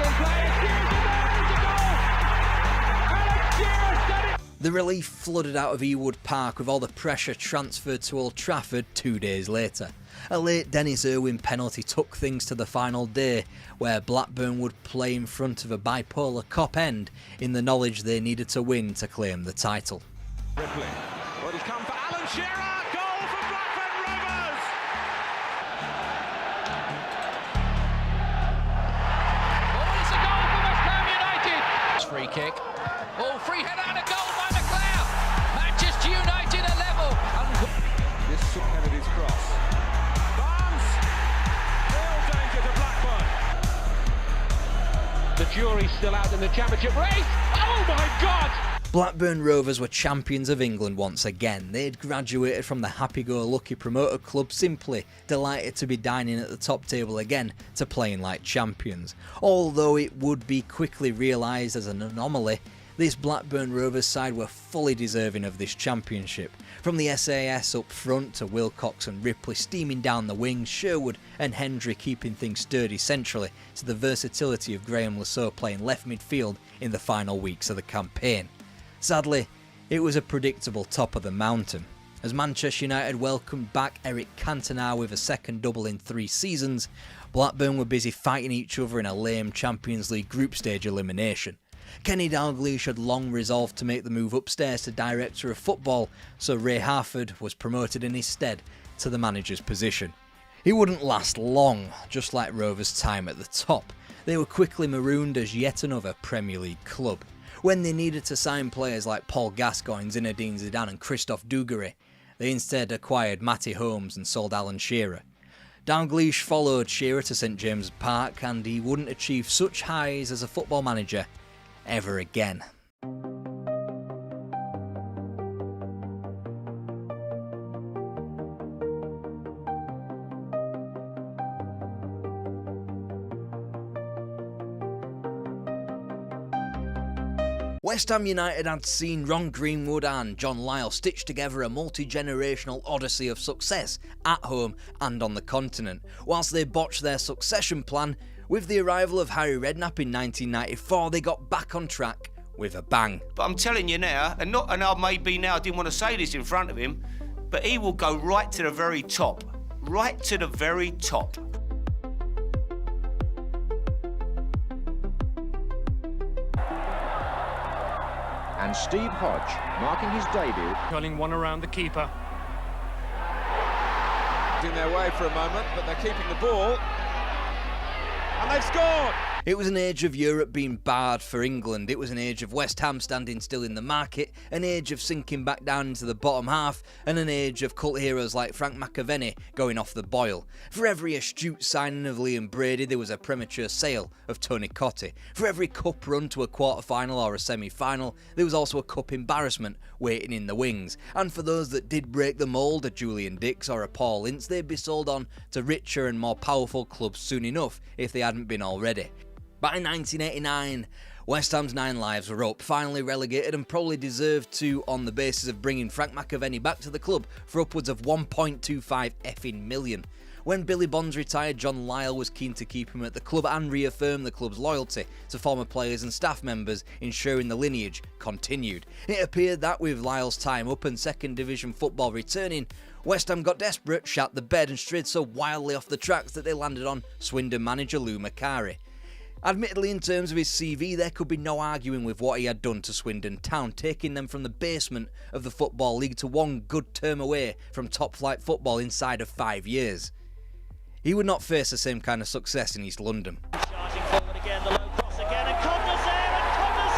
in play. The relief flooded out of Ewood Park with all the pressure transferred to Old Trafford 2 days later. A late Dennis Irwin penalty took things to the final day, where Blackburn would play in front of a bipolar Cop End in the knowledge they needed to win to claim the title. Ripley. Well, he's come for Alan Shearer. Goal for Blackburn Rovers. Oh, it's a goal for West Ham United. Free kick. Oh, free header and a goal by McLeod. Manchester United The jury's still out in the championship race. Oh my God! Blackburn Rovers were champions of England once again. They'd graduated from the happy-go-lucky promoter club, simply delighted to be dining at the top table again to playing like champions. Although it would be quickly realised as an anomaly, this Blackburn Rovers side were fully deserving of this championship. From the SAS up front to Wilcox and Ripley steaming down the wings, Sherwood and Hendry keeping things sturdy centrally, to the versatility of Graham Lasso playing left midfield in the final weeks of the campaign. Sadly, it was a predictable top of the mountain. As Manchester United welcomed back Eric Cantona with a second double in 3 seasons, Blackburn were busy fighting each other in a lame Champions League group stage elimination. Kenny Dalglish had long resolved to make the move upstairs to director of football, so Ray Harford was promoted in his stead to the manager's position. He wouldn't last long, just like Rovers' time at the top. They were quickly marooned as yet another Premier League club. When they needed to sign players like Paul Gascoigne, Zinedine Zidane and Christophe Dugarry, they instead acquired Matty Holmes and sold Alan Shearer. Dalglish followed Shearer to St James's Park, and he wouldn't achieve such highs as a football manager ever again. West Ham United had seen Ron Greenwood and John Lyall stitch together a multi-generational odyssey of success at home and on the continent, whilst they botched their succession plan. With the arrival of Harry Redknapp in 1994, they got back on track with a bang. But I'm telling you now, and I maybe now I didn't want to say this in front of him, but he will go right to the very top. Right to the very top. And Steve Hodge marking his debut. Curling one around the keeper. In their way for a moment, but they're keeping the ball. And they've scored! It was an age of Europe being barred for England. It was an age of West Ham standing still in the market, an age of sinking back down into the bottom half, and an age of cult heroes like Frank McAvenny going off the boil. For every astute signing of Liam Brady, there was a premature sale of Tony Cottee. For every cup run to a quarter-final or a semi-final, there was also a cup embarrassment waiting in the wings. And for those that did break the mould, a Julian Dix or a Paul Ince, they'd be sold on to richer and more powerful clubs soon enough if they hadn't been already. By 1989, West Ham's 9 lives were up, finally relegated and probably deserved to on the basis of bringing Frank McAvenny back to the club for upwards of 1.25 effing million. When Billy Bonds retired, John Lyall was keen to keep him at the club and reaffirm the club's loyalty to former players and staff members, ensuring the lineage continued. It appeared that with Lyall's time up and second division football returning, West Ham got desperate, shat the bed and strayed so wildly off the tracks that they landed on Swindon manager Lou Macari. Admittedly, in terms of his CV, there could be no arguing with what he had done to Swindon Town, taking them from the basement of the Football League to one good term away from top-flight football inside of 5 years. He would not face the same kind of success in East London. Charging forward again, the low cross again, and Cobner's there, and Cobner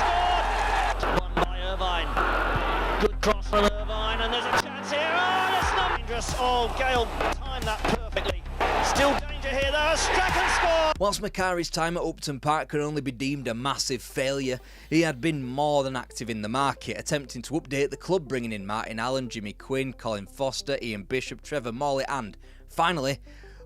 scored! Won by Irvine. Good cross from Irvine, and there's a chance here. Oh, that's not dangerous. Oh, Gale timed that perfectly. Still danger here though, Strachan scored! Whilst Macari's time at Upton Park could only be deemed a massive failure, he had been more than active in the market, attempting to update the club, bringing in Martin Allen, Jimmy Quinn, Colin Foster, Ian Bishop, Trevor Morley and, finally,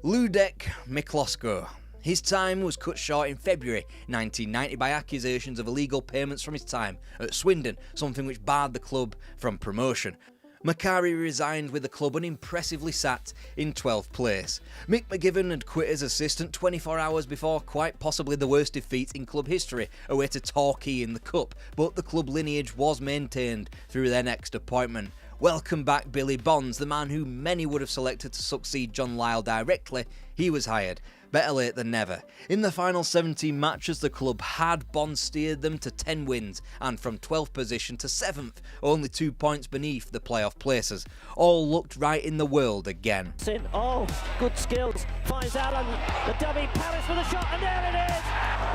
Ludek Miklosko. His time was cut short in February 1990 by accusations of illegal payments from his time at Swindon, something which barred the club from promotion. Macari resigned with the club and impressively sat in 12th place. Mick McGivern had quit as assistant 24 hours before quite possibly the worst defeat in club history, away to Torquay in the Cup, but the club lineage was maintained through their next appointment. Welcome back Billy Bonds, the man who many would have selected to succeed John Lyall directly. He was hired. Better late than never. In the final 17 matches, the club had Bonds steered them to 10 wins and from 12th position to 7th, only 2 points beneath the playoff places. All looked right in the world again. Oh, good skills. Finds Allen, the dummy, Paris with a shot, and there it is!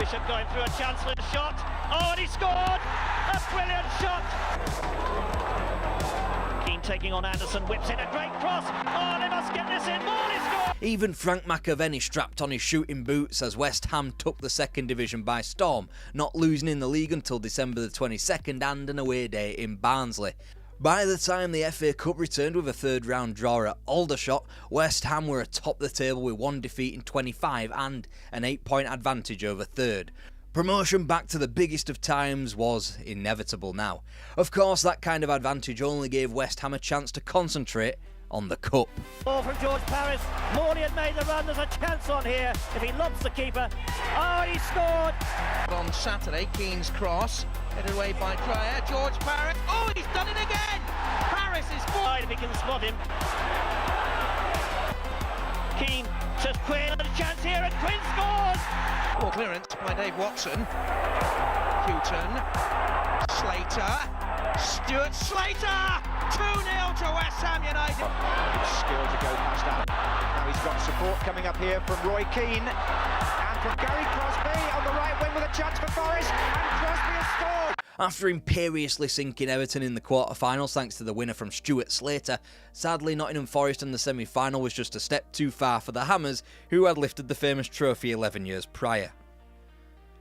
Bishop going through a Chancellor's shot. Oh, and he scored! A brilliant shot! Keane taking on Anderson, whips in a great cross. Oh, they must get this in. Morley scores! Even Frank McAvenny strapped on his shooting boots as West Ham took the second division by storm, not losing in the league until December the 22nd and an away day in Barnsley. By the time the FA Cup returned with a third round draw at Aldershot, West Ham were atop the table with 1 defeat in 25 and an 8-point advantage over third. Promotion back to the biggest of times was inevitable now. Of course, that kind of advantage only gave West Ham a chance to concentrate on the cup. Ball from George Paris. Morley had made the run. There's a chance on here if he lobs the keeper. Oh, he scored! On Saturday, Keane's cross, headed away by Dreyer. George Paris. Oh, he's done it again! Paris is wide if he can spot him. Keane to Quinn, and a chance here, and Quinn scores! Poor clearance by Dave Watson. Houghton. Slater. Stuart Slater! 2-0 to West Ham United. Skill to go past that. Now he's got support coming up here from Roy Keane and from Gary Crosby on the right wing with a chance for Forest, and Crosby has scored. After imperiously sinking Everton in the quarter-finals thanks to the winner from Stuart Slater, sadly Nottingham Forest in the semi-final was just a step too far for the Hammers, who had lifted the famous trophy 11 years prior.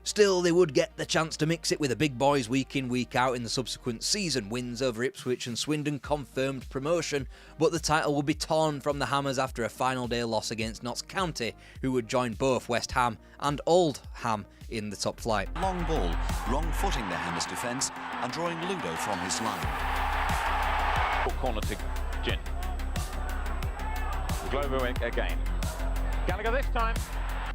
Still, they would get the chance to mix it with the big boys week in, week out in the subsequent season. Wins over Ipswich and Swindon confirmed promotion, but the title would be torn from the Hammers after a final day loss against Notts County, who would join both West Ham and Old Ham in the top flight. Long ball, wrong footing the Hammers defence and drawing Ludo from his line. Corner to Gin. Glover again. Gallagher this time.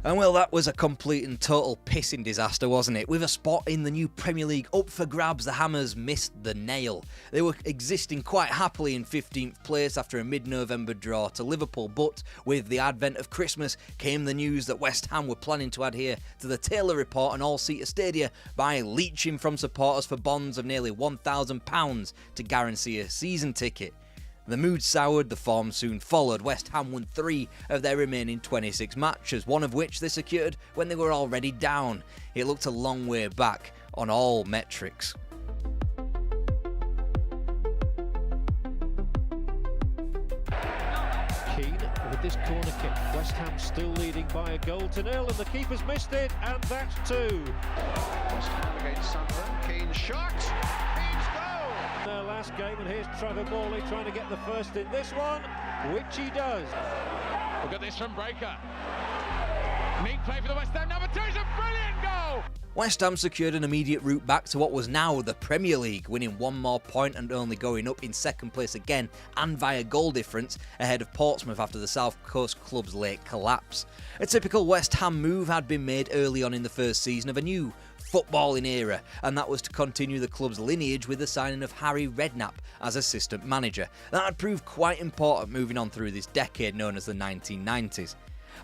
And well, that was a complete and total pissing disaster, wasn't it? With a spot in the new Premier League up for grabs, the Hammers missed the nail. They were existing quite happily in 15th place after a mid-November draw to Liverpool, but with the advent of Christmas came the news that West Ham were planning to adhere to the Taylor Report on all-seater stadia by leeching from supporters for bonds of nearly £1,000 to guarantee a season ticket. The mood soured, the form soon followed. West Ham won 3 of their remaining 26 matches, one of which they secured when they were already down. It looked a long way back on all metrics. Keane with this corner kick. West Ham still leading by a goal to 0, and the keeper's missed it, and that's 2. West Ham against Sunderland. Keane shot. Keane's goal. Their last game, and here's Trevor Morley trying to get the first in this one, which he does. Look at this from Breaker. Neat play for the West Ham. Number 2 is a brilliant goal. West Ham secured an immediate route back to what was now the Premier League, winning 1 more point and only going up in second place again and via goal difference ahead of Portsmouth after the South Coast club's late collapse. A typical West Ham move had been made early on in the first season of a new footballing era, and that was to continue the club's lineage with the signing of Harry Redknapp as assistant manager. That had proved quite important moving on through this decade known as the 1990s.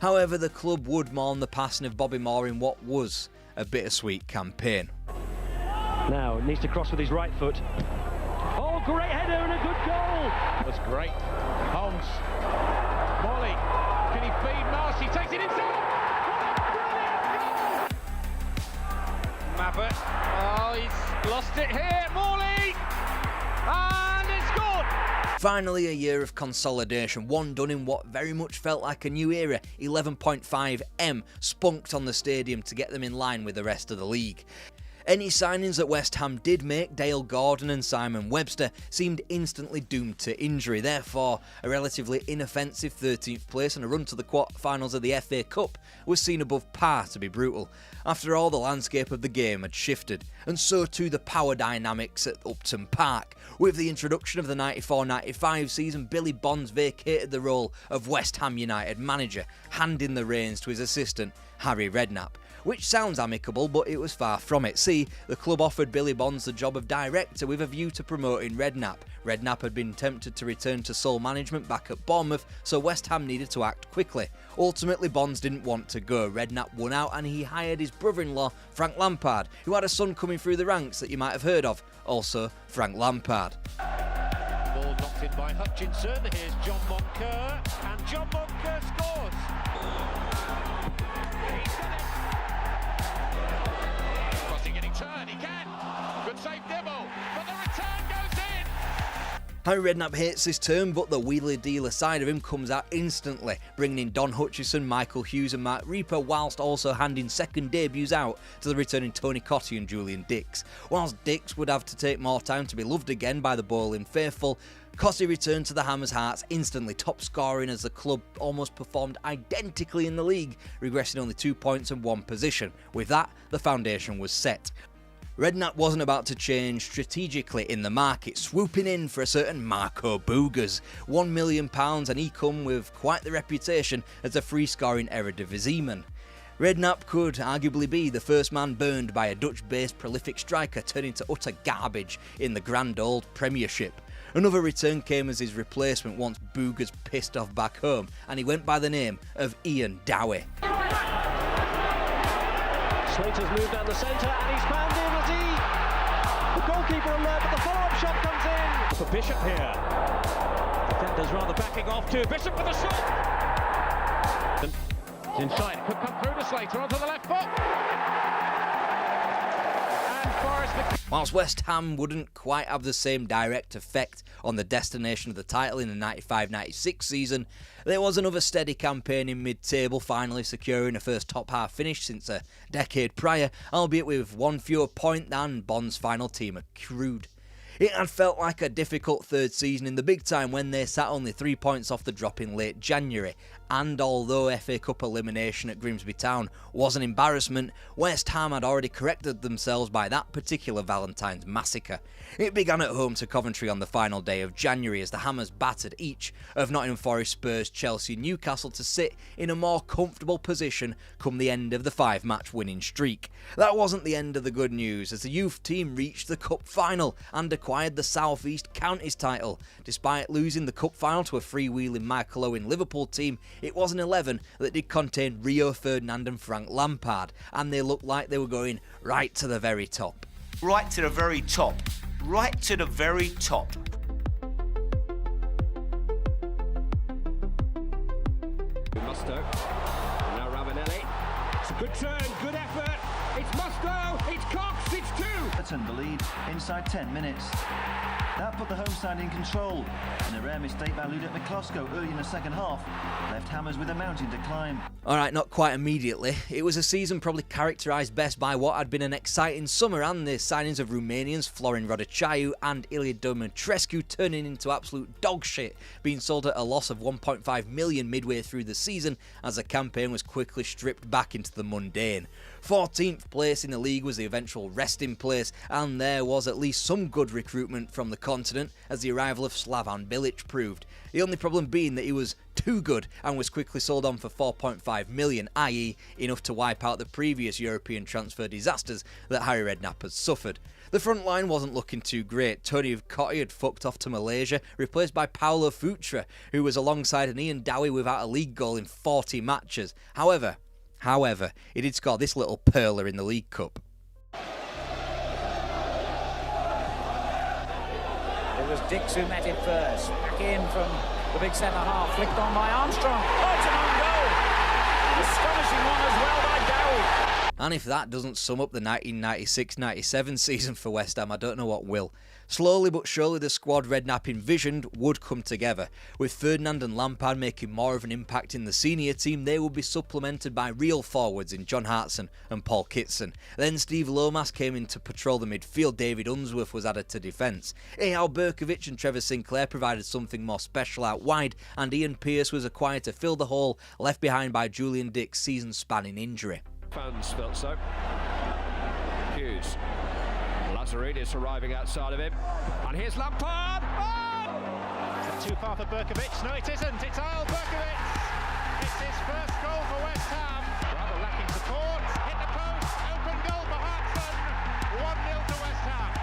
However, the club would mourn the passing of Bobby Moore in what was a bittersweet campaign. Now, needs to cross with his right foot. Oh, great header and a good goal! That's great. Holmes. Morley. Can he feed Marcy? Takes it inside! Mabbott. Oh, he's lost it here. Morley! And it's scored! Finally, a year of consolidation, one done in what very much felt like a new era. 11.5M spunked on the stadium to get them in line with the rest of the league. Any signings that West Ham did make, Dale Gordon and Simon Webster, seemed instantly doomed to injury. Therefore, a relatively inoffensive 13th place and a run to the quarter-finals of the FA Cup was seen above par, to be brutal. After all, the landscape of the game had shifted, and so too the power dynamics at Upton Park. With the introduction of the 94-95 season, Billy Bonds vacated the role of West Ham United manager, handing the reins to his assistant, Harry Redknapp. Which sounds amicable, but it was far from it. See, the club offered Billy Bonds the job of director with a view to promoting Redknapp. Redknapp had been tempted to return to sole management back at Bournemouth, so West Ham needed to act quickly. Ultimately, Bonds didn't want to go. Redknapp won out and he hired his brother-in-law, Frank Lampard, who had a son coming through the ranks that you might have heard of. Also, Frank Lampard. Ball knocked in by Hutchinson. Here's John Moncur, and John Moncur scores. Crossing getting turned, he can. Good save, Dibble, but the return goes in. Harry Redknapp hates this term, but the wheeler-dealer side of him comes out instantly, bringing in Don Hutchison, Michael Hughes and Mark Reaper, whilst also handing second debuts out to the returning Tony Cottee and Julian Dix. Whilst Dix would have to take more time to be loved again by the bowling faithful, Cottee returned to the Hammers' hearts instantly, top scoring as the club almost performed identically in the league, regressing only 2 points and 1 position. With that, the foundation was set. Redknapp wasn't about to change strategically in the market, swooping in for a certain Marco Boogers, £1 million, and he come with quite the reputation as a free-scoring Eredivisieman. Redknapp could arguably be the first man burned by a Dutch-based prolific striker turning to utter garbage in the grand old Premiership. Another return came as his replacement once Boogers pissed off back home, and he went by the name of Ian Dowie. Slater's moved down the centre and he's found in as the goalkeeper alert, but the follow-up shot comes in. For Bishop here. Defenders rather backing off too. Bishop with a shot. It's inside, it could come through to Slater onto the left foot. And Forrest. Whilst West Ham wouldn't quite have the same direct effect on the destination of the title in the 95-96 season, there was another steady campaign in mid-table, finally securing a first top-half finish since a decade prior, albeit with one fewer point than Bond's final team accrued. It had felt like a difficult third season in the big time when they sat only 3 points off the drop in late January, and although FA Cup elimination at Grimsby Town was an embarrassment, West Ham had already corrected themselves by that particular Valentine's massacre. It began at home to Coventry on the final day of January as the Hammers battered each of Nottingham Forest, Spurs, Chelsea and Newcastle to sit in a more comfortable position come the end of the 5-match winning streak. That wasn't the end of the good news, as the youth team reached the cup final and acquired the South East Counties title. Despite losing the cup final to a freewheeling Michael Owen Liverpool team, it was an 11 that did contain Rio Ferdinand and Frank Lampard, and they looked like they were going right to the very top. Right to the very top. Right to the very top. Musto. Now Ravanelli. It's a good turn, good effort. It's Musto, it's Cox, it's 2. Everton the lead inside 10 minutes. That put the home side in control, and a rare mistake by Ludek Miklosko early in the second half left Hammers with a mountain to climb. Alright, not quite immediately. It was a season probably characterised best by what had been an exciting summer and the signings of Romanians Florin Rodocaru and Ilya Dumitrescu turning into absolute dog shit, being sold at a loss of 1.5 million midway through the season as the campaign was quickly stripped back into the mundane. 14th place in the league was the eventual resting place, and there was at least some good recruitment from the continent, as the arrival of Slavan Bilic proved. The only problem being that he was too good and was quickly sold on for 4.5 million, i.e. enough to wipe out the previous European transfer disasters that Harry Redknapp had suffered. The front line wasn't looking too great. Tony Cottee had fucked off to Malaysia, replaced by Paulo Futre, who was alongside an Ian Dowie without a league goal in 40 matches. However, he did score this little perler in the League Cup. It was Dix who met it first. Back in from the big centre-half, flicked on by Armstrong. Oh, it's an own goal! Astonishing one as well by Dowie. And if that doesn't sum up the 1996-97 season for West Ham, I don't know what will. Slowly but surely the squad Redknapp envisioned would come together. With Ferdinand and Lampard making more of an impact in the senior team, they would be supplemented by real forwards in John Hartson and Paul Kitson. Then Steve Lomas came in to patrol the midfield, David Unsworth was added to defence. Eyal Berkovic and Trevor Sinclair provided something more special out wide, and Ian Pearce was acquired to fill the hole left behind by Julian Dix's season-spanning injury. Fans felt so. Hughes. Lazaridis arriving outside of him. And here's Lampard! Oh! Is it too far for Berkovic? No, it isn't. It's Eyal Berkovic. It's his first goal for West Ham. Rather lacking support. Hit the post. Open goal for Hartson. 1-0 to West Ham.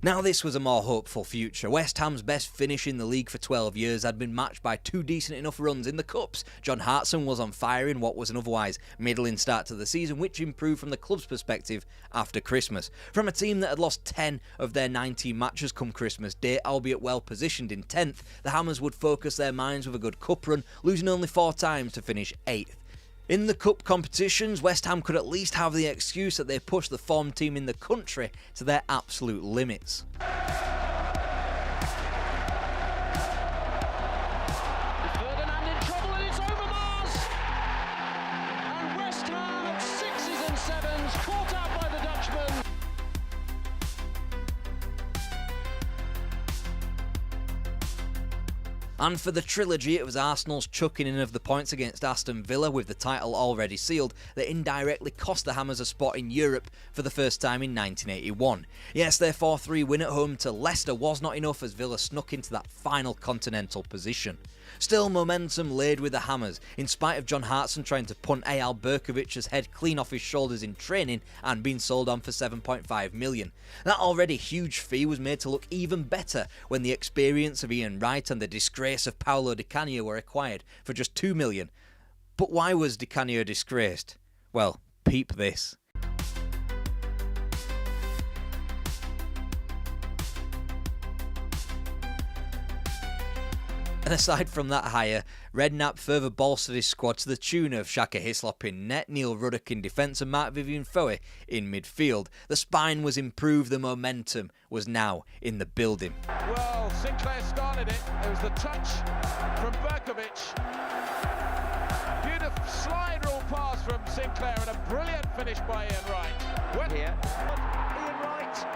Now this was a more hopeful future. West Ham's best finish in the league for 12 years had been matched by 2 decent enough runs in the Cups. John Hartson was on fire in what was an otherwise middling start to the season, which improved from the club's perspective after Christmas. From a team that had lost 10 of their 19 matches come Christmas Day, albeit well positioned in 10th, the Hammers would focus their minds with a good cup run, losing only 4 times to finish 8th. In the cup competitions, West Ham could at least have the excuse that they pushed the form team in the country to their absolute limits. And for the trilogy, it was Arsenal's chucking in of the points against Aston Villa with the title already sealed that indirectly cost the Hammers a spot in Europe for the first time in 1981. Yes, their 4-3 win at home to Leicester was not enough as Villa snuck into that final continental position. Still, momentum laid with the Hammers, in spite of John Hartson trying to punt Eyal Berkovic's head clean off his shoulders in training and being sold on for $7.5 million. That already huge fee was made to look even better when the experience of Ian Wright and the disgrace of Paolo Di Canio were acquired for just $2 million. But why was Di Canio disgraced? Well, peep this. And aside from that hire, Redknapp further bolstered his squad to the tune of Shaka Hislop in net, Neil Ruddock in defence and Mark-Vivian Foe in midfield. The spine was improved, the momentum was now in the building. Well, Sinclair started it. There was the touch from Berkovic. Beautiful slide rule pass from Sinclair and a brilliant finish by Ian Wright. Went here. Ian Wright.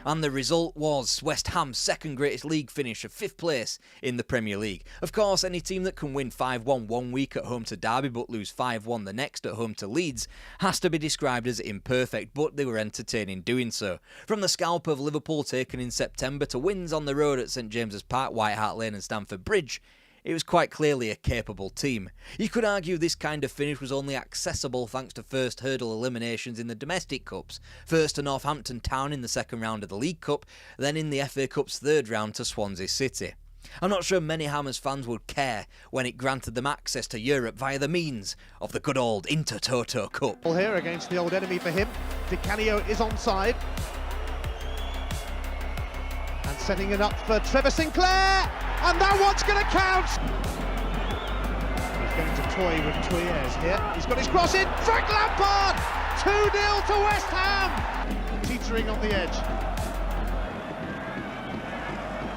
And the result was West Ham's second greatest league finish of 5th place in the Premier League. Of course, any team that can win 5-1 one week at home to Derby but lose 5-1 the next at home to Leeds has to be described as imperfect, but they were entertaining doing so. From the scalp of Liverpool taken in September to wins on the road at St James's Park, White Hart Lane and Stamford Bridge, it was quite clearly a capable team. You could argue this kind of finish was only accessible thanks to first hurdle eliminations in the domestic cups, first to Northampton Town in the second round of the League Cup, then in the FA Cup's third round to Swansea City. I'm not sure many Hammers fans would care when it granted them access to Europe via the means of the good old Intertoto Cup. Here against the old enemy for him, Di Canio is onside. And setting it up for Trevor Sinclair, and that one's going to count! He's going to toy with Tuyes here. He's got his cross in, Frank Lampard! 2-0 to West Ham! Teetering on the edge.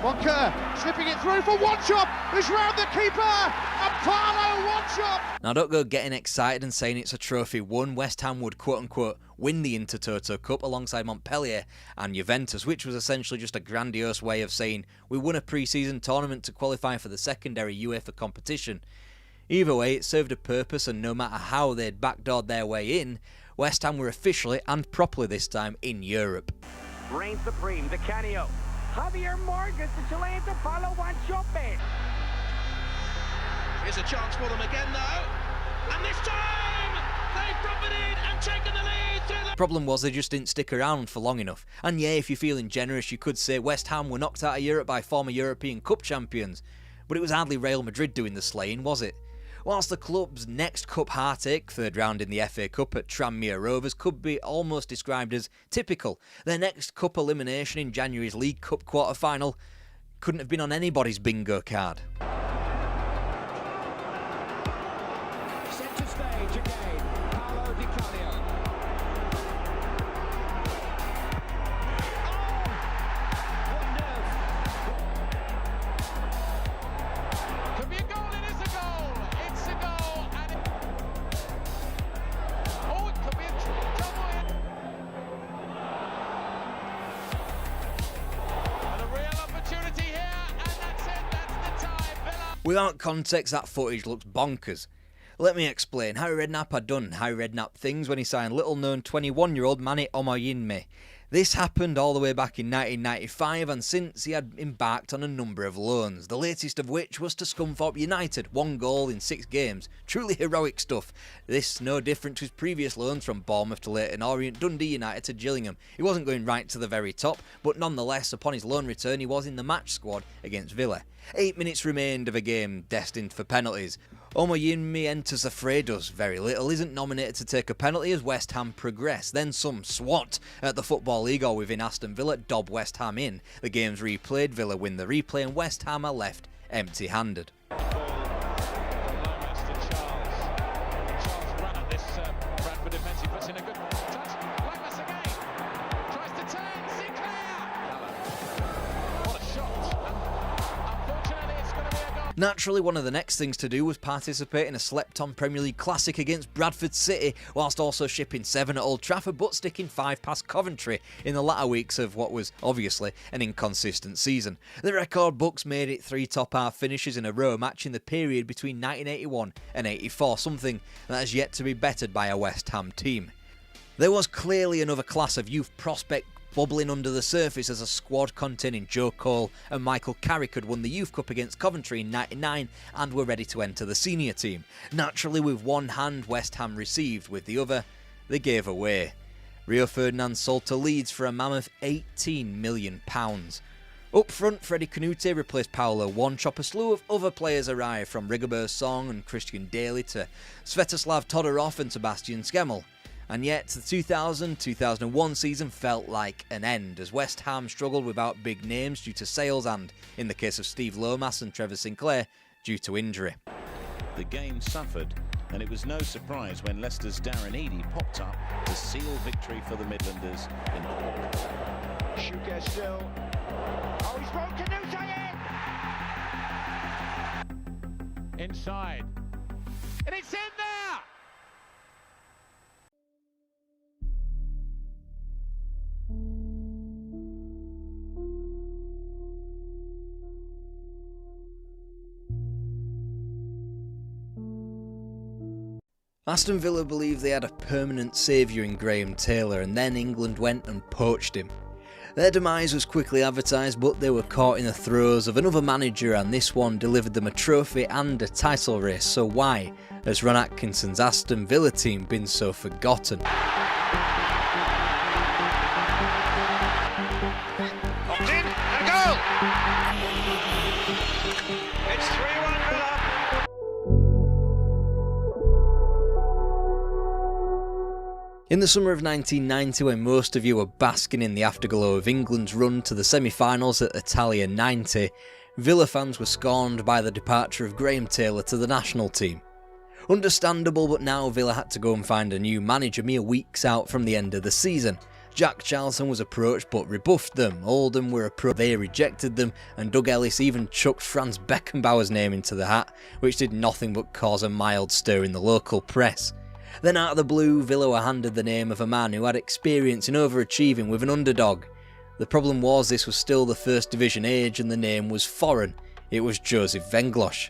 Walker slipping it through for one shot, who's round the keeper, and Parlo one shot! Now don't go getting excited and saying it's a trophy won. West Ham would quote-unquote win the Intertoto Cup alongside Montpellier and Juventus, which was essentially just a grandiose way of saying we won a pre-season tournament to qualify for the secondary UEFA competition. Either way, it served a purpose, and no matter how they'd backdoored their way in, West Ham were officially and properly this time in Europe. Reigns supreme, Di Canio. Javier Morgan, the Chilean to follow one shot back. Here's a chance for them again though, and this time they've profited and taken the lead through the... Problem was they just didn't stick around for long enough. And yeah, if you're feeling generous, you could say West Ham were knocked out of Europe by former European Cup champions, but it was hardly Real Madrid doing the slaying, was it? Whilst the club's next cup heartache, third round in the FA Cup at Tranmere Rovers, could be almost described as typical, their next cup elimination in January's League Cup quarter-final couldn't have been on anybody's bingo card. Centre stage again, Paolo Di Canio. Could be a goal, it is a goal. It's a goal, and oh, it could be a double hit. And a real opportunity here, and that's it, that's the time, Villa. Without context, that footage looks bonkers. Let me explain. Harry Redknapp had done Harry Redknapp things when he signed little-known 21-year-old Mane Omoyinme. This happened all the way back in 1995, and since he had embarked on a number of loans, the latest of which was to Scunthorpe United, 1 goal in 6 games. Truly heroic stuff. This no different to his previous loans from Bournemouth to Leyton Orient, Dundee United to Gillingham. He wasn't going right to the very top, but nonetheless, upon his loan return, he was in the match squad against Villa. 8 minutes remained of a game destined for penalties. Omoyinme enters the fray, does very little, isn't nominated to take a penalty as West Ham progress. Then some swat at the Football League or within Aston Villa dob West Ham in. The game's replayed, Villa win the replay, and West Ham are left empty-handed. Naturally, one of the next things to do was participate in a slept-on Premier League classic against Bradford City, whilst also shipping 7 at Old Trafford but sticking 5 past Coventry in the latter weeks of what was obviously an inconsistent season. The record books made it 3 top-half finishes in a row, matching the period between 1981 and 84, something that has yet to be bettered by a West Ham team. There was clearly another class of youth prospect bubbling under the surface as a squad containing Joe Cole and Michael Carrick had won the Youth Cup against Coventry in '99 and were ready to enter the senior team. Naturally, with one hand West Ham received, with the other they gave away. Rio Ferdinand sold to Leeds for a mammoth £18 million. Up front, Freddie Canute replaced Paolo Wanchop. A slew of other players arrived, from Rigobert Song and Christian Daly to Svetoslav Todorov and Sebastian Skemmel. And yet, the 2000-2001 season felt like an end, as West Ham struggled without big names due to sales and, in the case of Steve Lomas and Trevor Sinclair, due to injury. The game suffered, and it was no surprise when Leicester's Darren Eadie popped up to seal victory for the Midlanders. Schuker still. Oh, he's thrown Canute in! Inside. And it's in there! Aston Villa believed they had a permanent saviour in Graham Taylor, and then England went and poached him. Their demise was quickly advertised, but they were caught in the throes of another manager, and this one delivered them a trophy and a title race. So why has Ron Atkinson's Aston Villa team been so forgotten? Popped in, and a goal! It's 3-1 Villa. In the summer of 1990, when most of you were basking in the afterglow of England's run to the semi-finals at Italia 90, Villa fans were scorned by the departure of Graham Taylor to the national team. Understandable, but now Villa had to go and find a new manager mere weeks out from the end of the season. Jack Charlton was approached but rebuffed them, Oldham were approached, they rejected them, and Doug Ellis even chucked Franz Beckenbauer's name into the hat, which did nothing but cause a mild stir in the local press. Then out of the blue, Villa were handed the name of a man who had experience in overachieving with an underdog. The problem was this was still the First Division age and the name was foreign. It was Joseph Venglosh.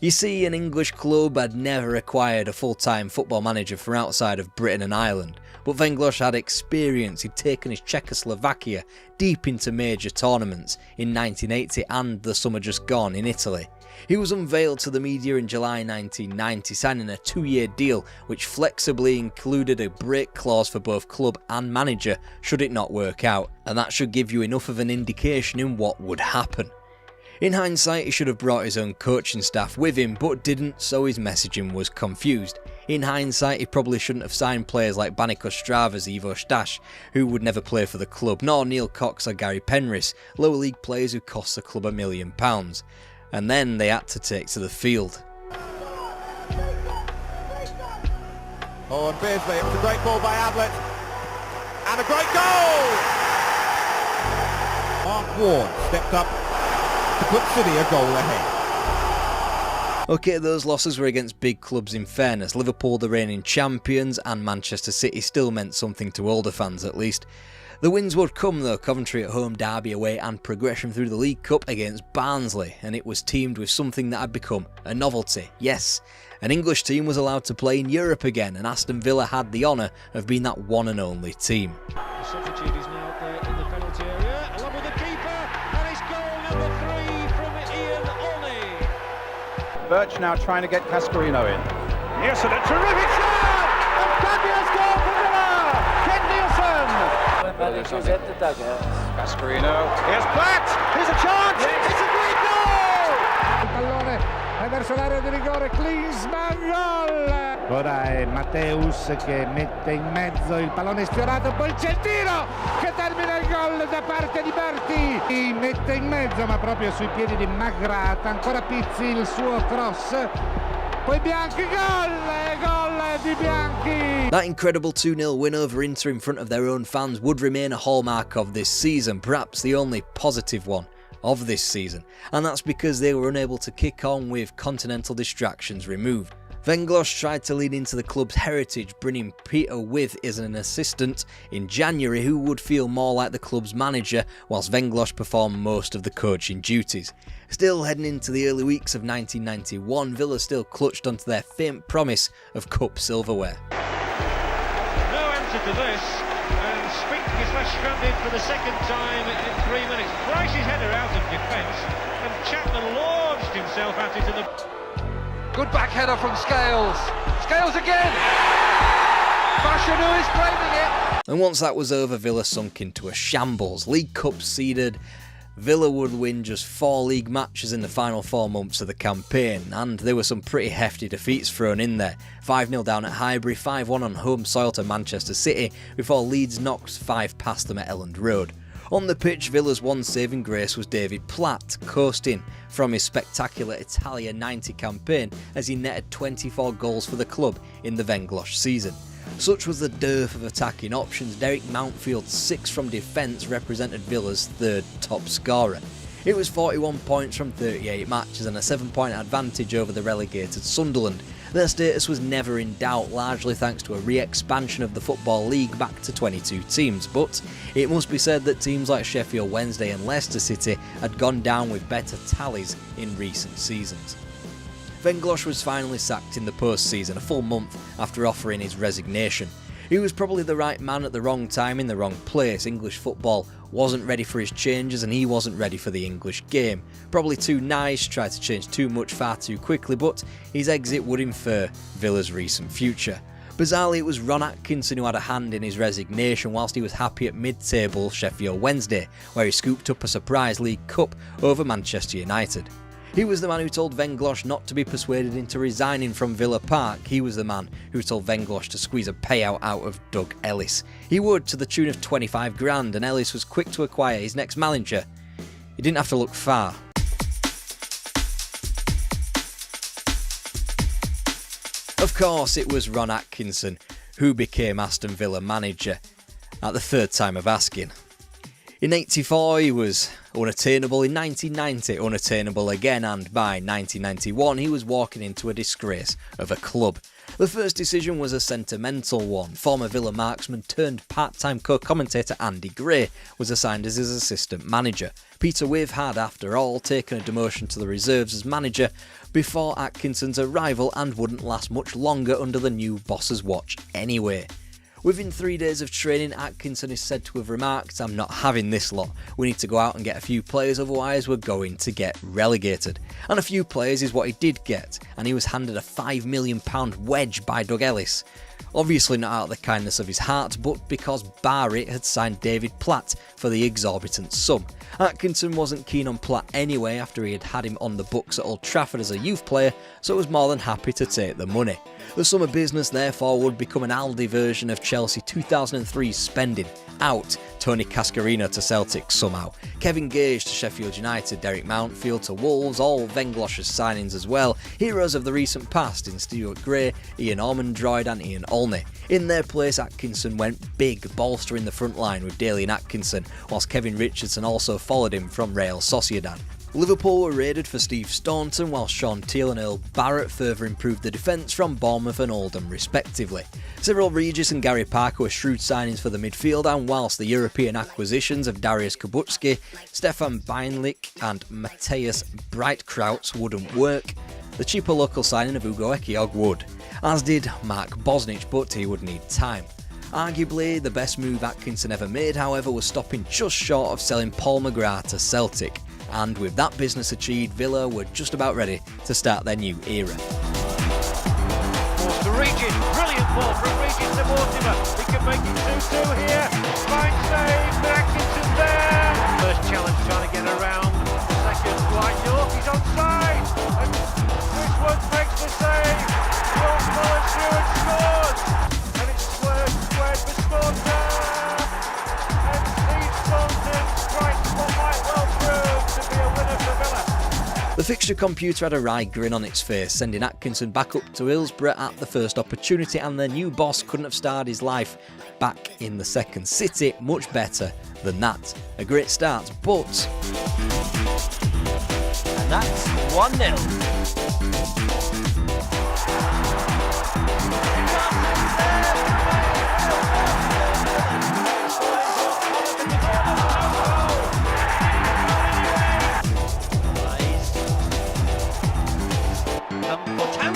You see, an English club had never acquired a full-time football manager from outside of Britain and Ireland, but Venglosh had experience. He'd taken his Czechoslovakia deep into major tournaments in 1980 and the summer just gone in Italy. He was unveiled to the media in July 1990, signing a 2-year deal which flexibly included a break clause for both club and manager should it not work out, and that should give you enough of an indication in what would happen. In hindsight, he should have brought his own coaching staff with him, but didn't, so his messaging was confused. In hindsight, he probably shouldn't have signed players like Baniko Strava's Ivo Stash, who would never play for the club, nor Neil Cox or Gary Penrith, lower league players who cost the club £1 million. And then they had to take to the field. Oh, and Beardsley, it was a great ball by Ablett. And a great goal! Mark Ward stepped up to put City a goal ahead. Okay, those losses were against big clubs in fairness. Liverpool, the reigning champions, and Manchester City still meant something to older fans at least. The wins would come though, Coventry at home, Derby away, and progression through the League Cup against Barnsley, and it was teamed with something that had become a novelty. Yes, an English team was allowed to play in Europe again, and Aston Villa had the honour of being that one and only team. The substitute is now there in the penalty area, along with the keeper, and it's goal number 3 from Ian Olney. Birch now trying to get Cascarino in. Yes, and a terrific shot! A fabulous goal for Villa! Ken Nielsen! Managers at the dugout. Cascarino. Here's Platt! Here's a chance! It's a great goal! Il pallone è verso l'area di rigore, Klinsmann, gol! Ora è Matteus che mette in mezzo, il pallone sfiorato, poi c'è il tiro che termina il gol da parte di Berti. Mette in mezzo, ma proprio sui piedi di Magrata, ancora Pizzi, il suo cross. Poi Bianchi, gol di Bianchi! That incredible 2-0 win over Inter in front of their own fans would remain a hallmark of this season, perhaps the only positive one of this season, and that's because they were unable to kick on with continental distractions removed. Venglos tried to lean into the club's heritage, bringing Peter With as an assistant in January who would feel more like the club's manager, whilst Venglos performed most of the coaching duties. Still heading into the early weeks of 1991, Villa still clutched onto their faint promise of cup silverware. No answer to this, and Spink is left stranded for the second time in 3 minutes. Price's header out of defence, and Chapman launched himself at it in the... Good back header from Scales. Scales again! Fashanu is claiming it! And once that was over, Villa sunk into a shambles. League Cup seeded, Villa would win just 4 league matches in the final 4 months of the campaign, and there were some pretty hefty defeats thrown in there. 5-0 down at Highbury, 5-1 on home soil to Manchester City, before Leeds knocked 5 past them at Elland Road. On the pitch, Villa's one saving grace was David Platt, coasting from his spectacular Italia 90 campaign as he netted 24 goals for the club in the Venglos season. Such was the dearth of attacking options, Derek Mountfield's 6 from defence represented Villa's 3rd top scorer. It was 41 points from 38 matches and a 7-point advantage over the relegated Sunderland. Their status was never in doubt, largely thanks to a re-expansion of the Football League back to 22 teams, but it must be said that teams like Sheffield Wednesday and Leicester City had gone down with better tallies in recent seasons. Venglos was finally sacked in the post-season, a full month after offering his resignation. He was probably the right man at the wrong time in the wrong place. English football wasn't ready for his changes and he wasn't ready for the English game. Probably too nice, tried to change too much far too quickly, but his exit would infer Villa's recent future. Bizarrely, it was Ron Atkinson who had a hand in his resignation whilst he was happy at mid-table Sheffield Wednesday, where he scooped up a surprise League Cup over Manchester United. He was the man who told Venglos not to be persuaded into resigning from Villa Park. He was the man who told Venglos to squeeze a payout out of Doug Ellis. He would, to the tune of 25 grand, and Ellis was quick to acquire his next manager. He didn't have to look far. Of course, it was Ron Atkinson who became Aston Villa manager at the 3rd time of asking. In '84 he was unattainable, in 1990 unattainable again, and by 1991 he was walking into a disgrace of a club. The first decision was a sentimental one. Former Villa marksman turned part-time co-commentator Andy Gray was assigned as his assistant manager. Peter With had, after all, taken a demotion to the reserves as manager before Atkinson's arrival and wouldn't last much longer under the new boss's watch anyway. Within 3 days of training, Atkinson is said to have remarked, "I'm not having this lot. We need to go out and get a few players, otherwise we're going to get relegated." And a few players is what he did get, and he was handed a £5 million wedge by Doug Ellis. Obviously not out of the kindness of his heart, but because Barry had signed David Platt for the exorbitant sum. Atkinson wasn't keen on Platt anyway after he had him on the books at Old Trafford as a youth player, so was more than happy to take the money. The summer business therefore would become an Aldi version of Chelsea 2003's spending. Out Tony Cascarino to Celtic somehow, Kevin Gage to Sheffield United, Derek Mountfield to Wolves, all Venglos's signings as well, heroes of the recent past in Stuart Gray, Ian Ormondroyd and Ian Olney. In their place, Atkinson went big, bolstering the front line with Daly and Atkinson, whilst Kevin Richardson also followed him from Real Sociedad. Liverpool were raided for Steve Staunton, while Sean Teal and Earl Barrett further improved the defence from Bournemouth and Oldham respectively. Cyril Regis and Gary Parker were shrewd signings for the midfield, and whilst the European acquisitions of Darius Kubutski, Stefan Beinlich and Matthias Breitkrautz wouldn't work, the cheaper local signing of Ugo Ekiog would, as did Mark Bosnich, but he would need time. Arguably, the best move Atkinson ever made, however, was stopping just short of selling Paul McGrath to Celtic. And with that business achieved, Villa were just about ready to start their new era. To Regis, brilliant ball from Regis to Mortimer. He can make it 2-2 here. Fine save, Atkinson there. First challenge trying to get around. Second, Dwight York, he's onside. And Richwood makes the save. York follows through and scores. And it's squared for Staunton. And Steve Staunton strikes what might well prove to be a winner for Villa. The fixture computer had a wry grin on its face, sending Atkinson back up to Hillsborough at the first opportunity, and their new boss couldn't have started his life back in the second city much better than that. A great start, but... And that's 1-0.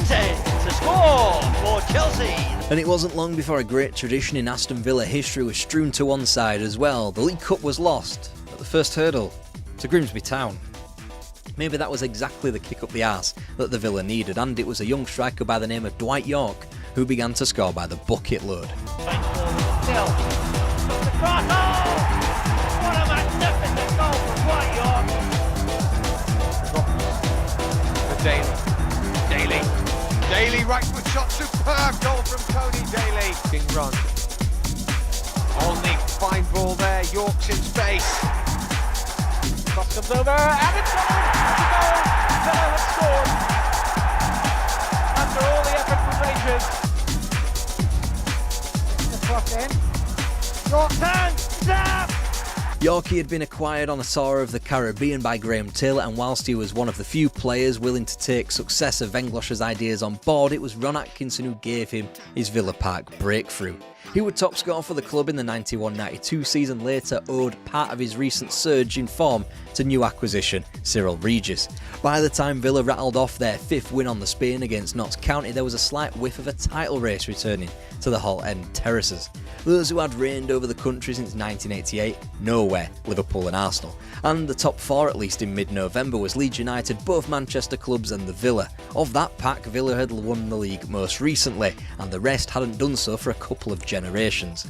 To score for Chelsea. And it wasn't long before a great tradition in Aston Villa history was strewn to one side as well. The League Cup was lost at the first hurdle to Grimsby Town. Maybe that was exactly the kick up the arse that the Villa needed, and it was a young striker by the name of Dwight York who began to score by the bucket load. What a magnificent goal from Dwight York. Daly, right foot shot, superb goal from Tony Daly. King run. On the fine ball there, York's in space. Cross comes over, and it's goal! It's a goal! Villa have scored. After all the effort from Rangers. The cross in. York turns, snap! Yorkie had been acquired on a tour of the Caribbean by Graham Taylor, and whilst he was one of the few players willing to take success of Venglos's ideas on board, it was Ron Atkinson who gave him his Villa Park breakthrough. He would top score for the club in the 91-92 season, later owed part of his recent surge in form to new acquisition Cyril Regis. By the time Villa rattled off their 5th win on the Spain against Notts County, there was a slight whiff of a title race returning to the Hall End terraces. Those who had reigned over the country since 1988, nowhere, Liverpool and Arsenal. And the top 4, at least in mid-November, was Leeds United, both Manchester clubs and the Villa. Of that pack, Villa had won the league most recently, and the rest hadn't done so for a couple of generations.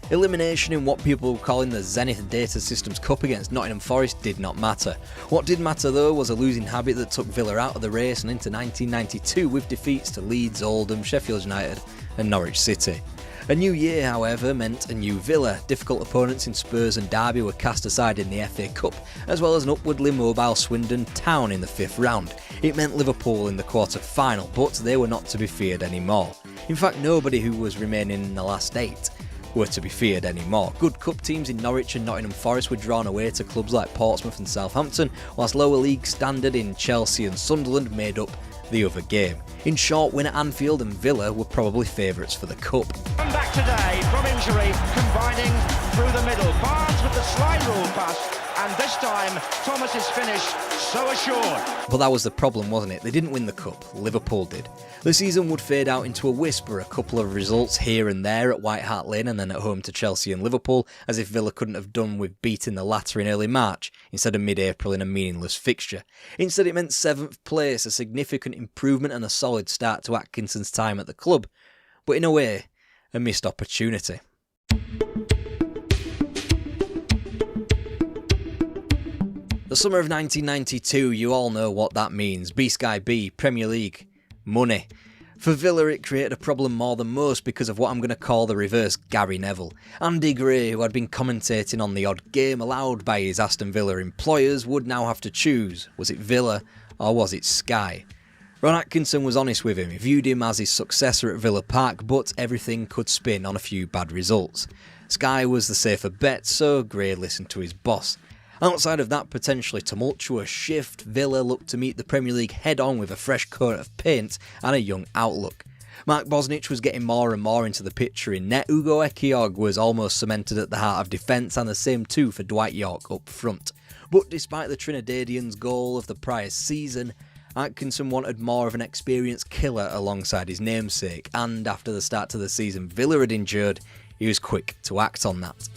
Elimination in what people were calling the Zenith Data Systems Cup against Nottingham Forest did not matter. What did matter though was a losing habit that took Villa out of the race and into 1992 with defeats to Leeds, Oldham, Sheffield United and Norwich City. A new year, however, meant a new Villa. Difficult opponents in Spurs and Derby were cast aside in the FA Cup, as well as an upwardly mobile Swindon Town in the 5th round. It meant Liverpool in the quarter-final, but they were not to be feared anymore. In fact, nobody who was remaining in the last 8 were to be feared anymore. Good cup teams in Norwich and Nottingham Forest were drawn away to clubs like Portsmouth and Southampton, whilst lower league standard in Chelsea and Sunderland made up the other game. In short, win at Anfield and Villa were probably favourites for the cup. Come back today from injury, combining through the middle. Barnes with the slide rule pass, and this time Thomas is finished so assured. But that was the problem, wasn't it? They didn't win the cup, Liverpool did. The season would fade out into a whisper, a couple of results here and there at White Hart Lane and then at home to Chelsea and Liverpool, as if Villa couldn't have done with beating the latter in early March instead of mid-April in a meaningless fixture. Instead it meant 7th place, a significant improvement and a solid start to Atkinson's time at the club, but in a way, a missed opportunity. The summer of 1992, you all know what that means. B-Sky B, Premier League, money. For Villa, it created a problem more than most because of what I'm going to call the reverse Gary Neville. Andy Gray, who had been commentating on the odd game allowed by his Aston Villa employers, would now have to choose. Was it Villa or was it Sky? Ron Atkinson was honest with him. He viewed him as his successor at Villa Park, but everything could spin on a few bad results. Sky was the safer bet, so Gray listened to his boss. Outside of that potentially tumultuous shift, Villa looked to meet the Premier League head-on with a fresh coat of paint and a young outlook. Mark Bosnich was getting more and more into the picture in net. Ugo Ekiog was almost cemented at the heart of defence, and the same too for Dwight York up front. But despite the Trinidadian's goal of the prior season, Atkinson wanted more of an experienced killer alongside his namesake, and after the start to the season Villa had endured, he was quick to act on that.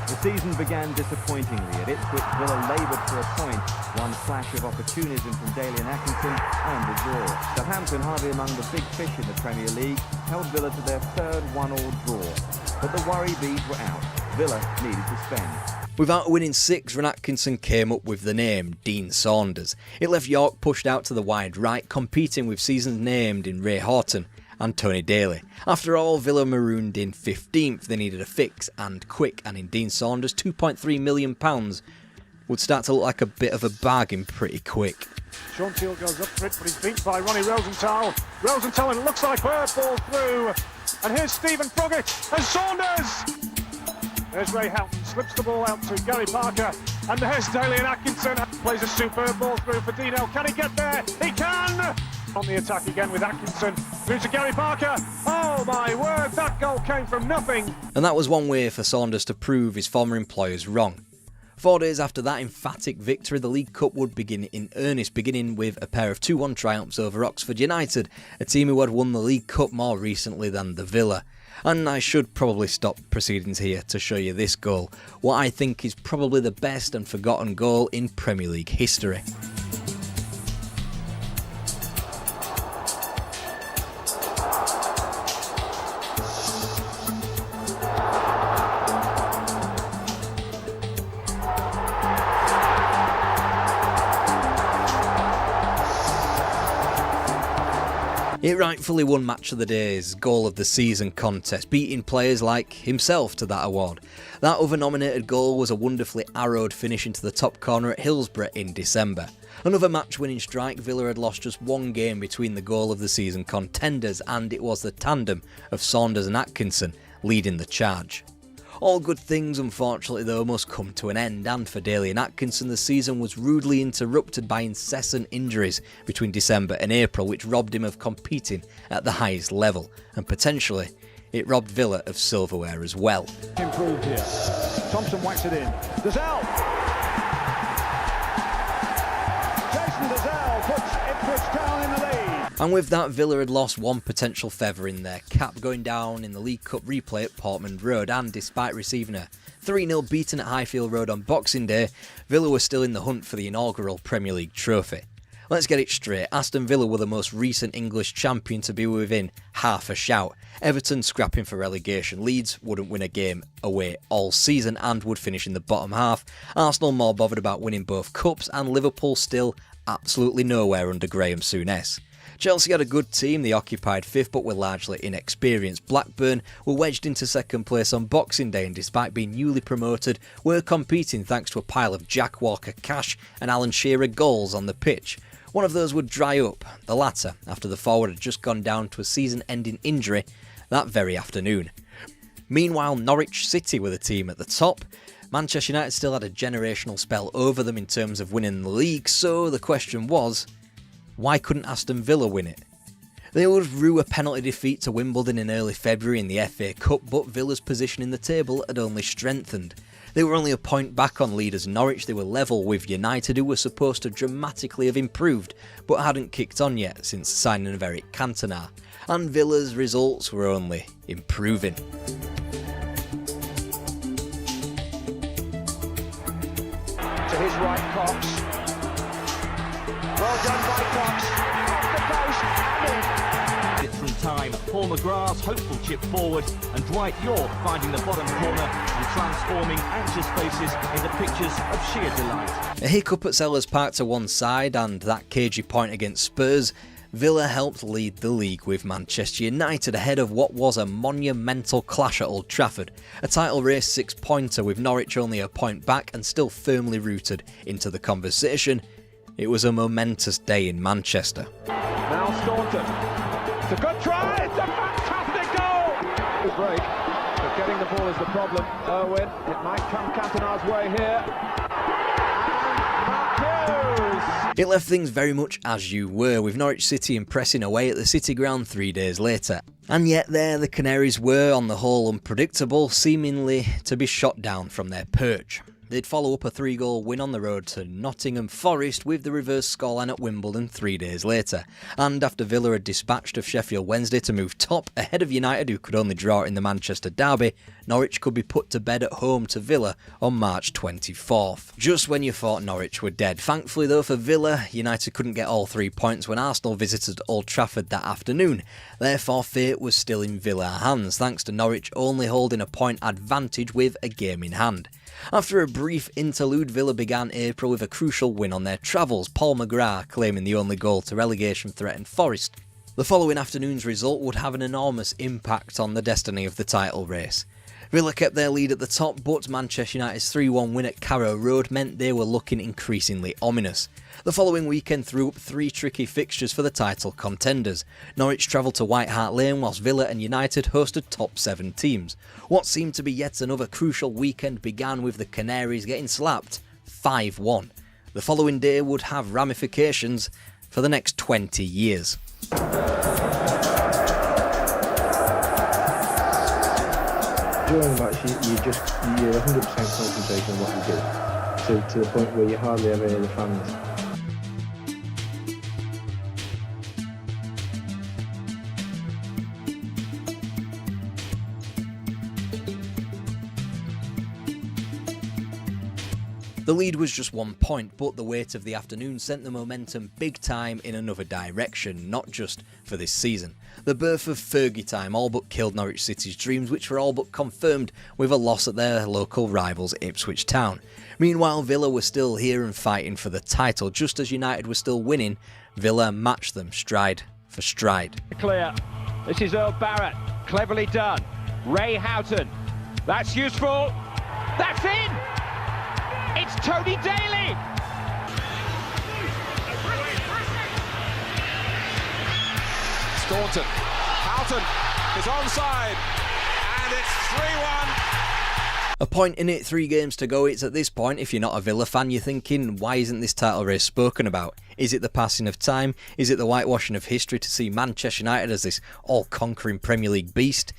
The season began disappointingly. At Ipswich, Villa laboured for a point. One flash of opportunism from Daly and Atkinson, and a draw. Southampton, hardly among the big fish in the Premier League, held Villa to their 3rd 1-1 draw. But the worry bees were out. Villa needed to spend. Without winning 6, Ron Atkinson came up with the name Dean Saunders. It left York pushed out to the wide right, competing with seasons named in Ray Horton and Tony Daly. After all, Villa marooned in 15th. They needed a fix, and quick, and in Dean Saunders, £2.3 million would start to look like a bit of a bargain pretty quick. Sean Teal goes up for it, but he's beaten by Ronnie Rosenthal. Rosenthal, and it looks like Bird ball through. And here's Stephen Froggatt and Saunders. There's Ray Houghton, slips the ball out to Gary Parker, and there's Daly and Atkinson. Plays a superb ball through for Dino. Can he get there? He can! On the attack again with Atkinson. Through to Gary Parker. Oh my word, that goal came from nothing. And that was one way for Saunders to prove his former employers wrong. 4 days after that emphatic victory, the League Cup would begin in earnest, beginning with a pair of 2-1 triumphs over Oxford United, a team who had won the League Cup more recently than the Villa. And I should probably stop proceedings here to show you this goal, what I think is probably the best and forgotten goal in Premier League history. It rightfully won Match of the Day's Goal of the Season contest, beating players like himself to that award. That other nominated goal was a wonderfully arrowed finish into the top corner at Hillsborough in December. Another match-winning strike, Villa had lost just one game between the Goal of the Season contenders, and it was the tandem of Saunders and Atkinson leading the charge. All good things, unfortunately, though, must come to an end, and for Daly and Atkinson, the season was rudely interrupted by incessant injuries between December and April, which robbed him of competing at the highest level, and potentially it robbed Villa of silverware as well. Improved here. Thompson whacks it in. Dazelle! Jason Dazelle puts Ipswich Town in the lead. And with that, Villa had lost one potential feather in their cap, going down in the League Cup replay at Portman Road, and despite receiving a 3-0 beating at Highfield Road on Boxing Day, Villa were still in the hunt for the inaugural Premier League trophy. Let's get it straight, Aston Villa were the most recent English champion to be within half a shout. Everton scrapping for relegation, Leeds wouldn't win a game away all season and would finish in the bottom half, Arsenal more bothered about winning both cups, and Liverpool still absolutely nowhere under Graham Souness. Chelsea had a good team, they occupied 5th but were largely inexperienced. Blackburn were wedged into 2nd place on Boxing Day and despite being newly promoted were competing thanks to a pile of Jack Walker cash and Alan Shearer goals on the pitch. One of those would dry up, the latter after the forward had just gone down to a season-ending injury that very afternoon. Meanwhile, Norwich City were the team at the top. Manchester United still had a generational spell over them in terms of winning the league, so the question was, why couldn't Aston Villa win it? They would rue a penalty defeat to Wimbledon in early February in the FA Cup, but Villa's position in the table had only strengthened. They were only a point back on leaders Norwich, they were level with United, who were supposed to dramatically have improved, but hadn't kicked on yet since signing of Eric Cantona, and Villa's results were only improving. To his right, Cox. Well done by Cox. Off the post and in. It's from time. Paul McGrath's hopeful chip forward, and Dwight York finding the bottom corner and transforming anxious faces into pictures of sheer delight. A hiccup at Sellers Park to one side, and that cagey point against Spurs, Villa helped lead the league with Manchester United ahead of what was a monumental clash at Old Trafford. A title race 6-pointer with Norwich only a point back and still firmly rooted into the conversation. It was a momentous day in Manchester. Now Staunton. It's a good try. It's a fantastic goal. Good break, but getting the ball is the problem. Owen, it might come Cantona's way here. And Mark Hughes. It left things very much as you were, with Norwich City impressing away at the City Ground 3 days later. And yet there the Canaries were, on the whole, unpredictable, seemingly to be shot down from their perch. They'd follow up a 3-goal win on the road to Nottingham Forest with the reverse scoreline at Wimbledon 3 days later. And after Villa had dispatched of Sheffield Wednesday to move top ahead of United, who could only draw in the Manchester derby, Norwich could be put to bed at home to Villa on March 24th. Just when you thought Norwich were dead. Thankfully though for Villa, United couldn't get all 3 points when Arsenal visited Old Trafford that afternoon. Therefore fate was still in Villa hands, thanks to Norwich only holding a point advantage with a game in hand. After a brief interlude, Villa began April with a crucial win on their travels, Paul McGrath claiming the only goal to relegation-threatened Forest. The following afternoon's result would have an enormous impact on the destiny of the title race. Villa kept their lead at the top, but Manchester United's 3-1 win at Carrow Road meant they were looking increasingly ominous. The following weekend threw up 3 tricky fixtures for the title contenders. Norwich travelled to White Hart Lane whilst Villa and United hosted top 7 teams. What seemed to be yet another crucial weekend began with the Canaries getting slapped 5-1. The following day would have ramifications for the next 20 years. During the match, you're 100% concentrating on what you do, to the point where you hardly ever hear the fans. The lead was just 1 point, but the weight of the afternoon sent the momentum big time in another direction, not just for this season. The birth of Fergie time all but killed Norwich City's dreams, which were all but confirmed with a loss at their local rivals Ipswich Town. Meanwhile, Villa were still here and fighting for the title. Just as United were still winning, Villa matched them stride for stride. Clear. This is Earl Barrett. Cleverly done. Ray Houghton. That's useful. That's in! It's Tony Daly! Staunton. Houghton is onside. And it's 3-1. A point in it, 3 games to go. It's at this point, if you're not a Villa fan, you're thinking, why isn't this title race spoken about? Is it the passing of time? Is it the whitewashing of history to see Manchester United as this all-conquering Premier League beast?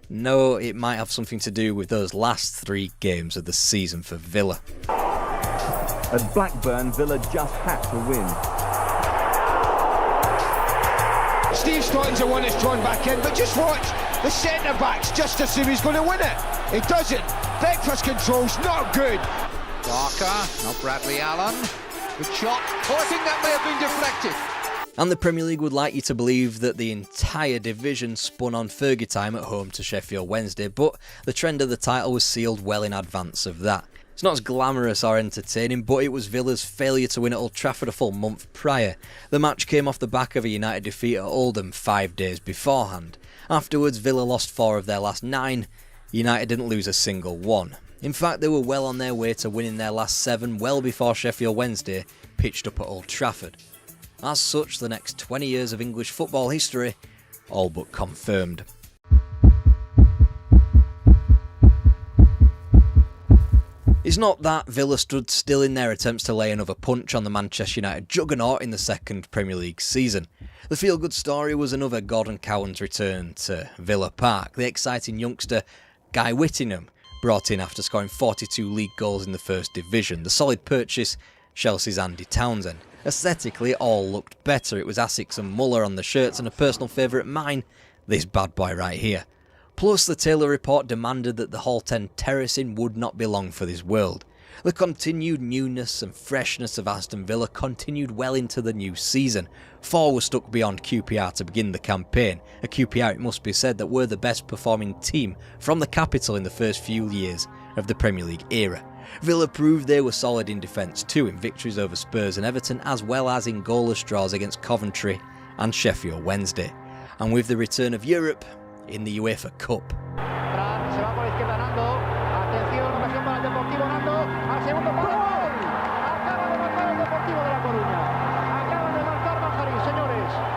No, it might have something to do with those last 3 games of the season for Villa. At Blackburn, Villa just had to win. Steve Staunton's the one that's drawn back in, but just watch the centre-backs just assume he's going to win it. He doesn't. Breakfast control's not good. Barker, not Bradley Allen. Good shot. Oh, I think that may have been deflected. And the Premier League would like you to believe that the entire division spun on Fergie time at home to Sheffield Wednesday, but the trend of the title was sealed well in advance of that. It's not as glamorous or entertaining, but it was Villa's failure to win at Old Trafford a full month prior. The match came off the back of a United defeat at Oldham 5 days beforehand. Afterwards, Villa lost 4 of their last 9. United didn't lose a single one. In fact, they were well on their way to winning their last 7 well before Sheffield Wednesday pitched up at Old Trafford. As such, the next 20 years of English football history all but confirmed. It's not that Villa stood still in their attempts to lay another punch on the Manchester United juggernaut in the second Premier League season. The feel-good story was another Gordon Cowan's return to Villa Park. The exciting youngster Guy Whittingham, brought in after scoring 42 league goals in the First Division. The solid purchase, Chelsea's Andy Townsend. Aesthetically, it all looked better. It was Asics and Muller on the shirts, and a personal favourite of mine, this bad boy right here. Plus, the Taylor report demanded that the Hall 10 terracing would not be long for this world. The continued newness and freshness of Aston Villa continued well into the new season. 4 were stuck beyond QPR to begin the campaign, a QPR, it must be said, that were the best performing team from the capital in the first few years of the Premier League era. Villa proved they were solid in defence too, in victories over Spurs and Everton, as well as in goalless draws against Coventry and Sheffield Wednesday. And with the return of Europe in the UEFA Cup.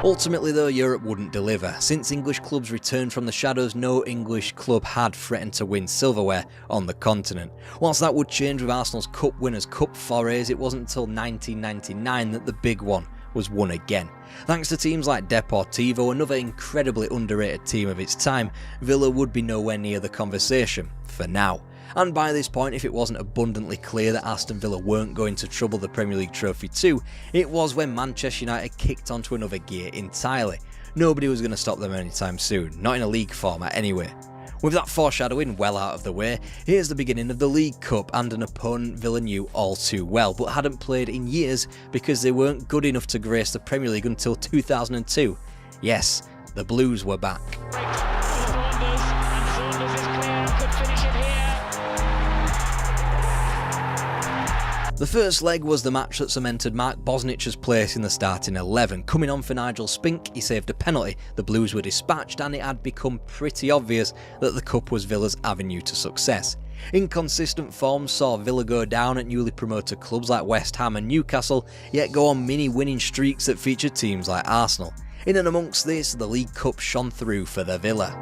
Ultimately though, Europe wouldn't deliver. Since English clubs returned from the shadows, no English club had threatened to win silverware on the continent. Whilst that would change with Arsenal's Cup Winners' Cup forays, it wasn't until 1999 that the big one was won again. Thanks to teams like Deportivo, another incredibly underrated team of its time, Villa would be nowhere near the conversation, for now. And by this point, if it wasn't abundantly clear that Aston Villa weren't going to trouble the Premier League trophy too, it was when Manchester United kicked onto another gear entirely. Nobody was going to stop them anytime soon, not in a league format anyway. With that foreshadowing well out of the way, here's the beginning of the League Cup and an opponent Villa knew all too well, but hadn't played in years because they weren't good enough to grace the Premier League until 2002. Yes, the Blues were back. The first leg was the match that cemented Mark Bosnich's place in the starting 11. Coming on for Nigel Spink, he saved a penalty, the Blues were dispatched, and it had become pretty obvious that the Cup was Villa's avenue to success. Inconsistent form saw Villa go down at newly promoted clubs like West Ham and Newcastle, yet go on mini winning streaks that featured teams like Arsenal. In and amongst this, the League Cup shone through for the Villa.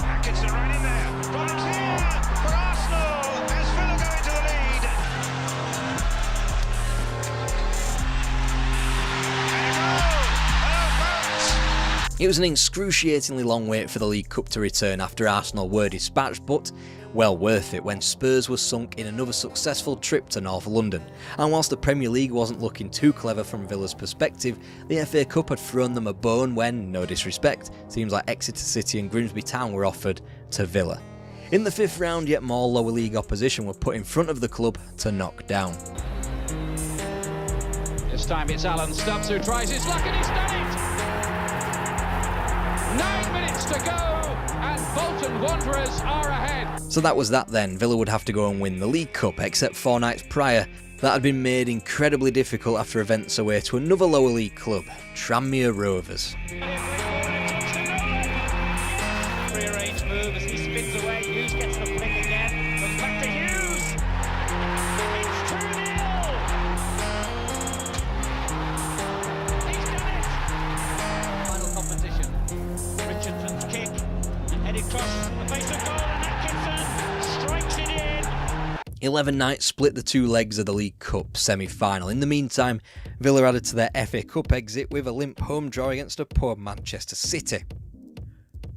Atkinson right in there. Bottom here for Arsenal as Villa go into the lead. It was an excruciatingly long wait for the League Cup to return after Arsenal were dispatched, but well worth it when Spurs were sunk in another successful trip to North London. And whilst the Premier League wasn't looking too clever from Villa's perspective, the FA Cup had thrown them a bone when, no disrespect, teams like Exeter City and Grimsby Town were offered to Villa. In the fifth round, yet more lower league opposition were put in front of the club to knock down. This time it's Alan Stubbs who tries his luck and he's done it! 9 minutes to go, and Bolton Wanderers are ahead. So that was that then. Villa would have to go and win the League Cup, except 4 nights prior, that had been made incredibly difficult after events away to another lower league club, Tranmere Rovers. Prearranged move as he spins away. Hughes gets the flick again. Comes back to Hughes. It's 2-0. He's done it. Final competition. Richardson's kick, headed across the face of goal, and Atkinson strikes it in. 11 nights split the 2 legs of the League Cup semi-final. In the meantime, Villa added to their FA Cup exit with a limp home draw against a poor Manchester City.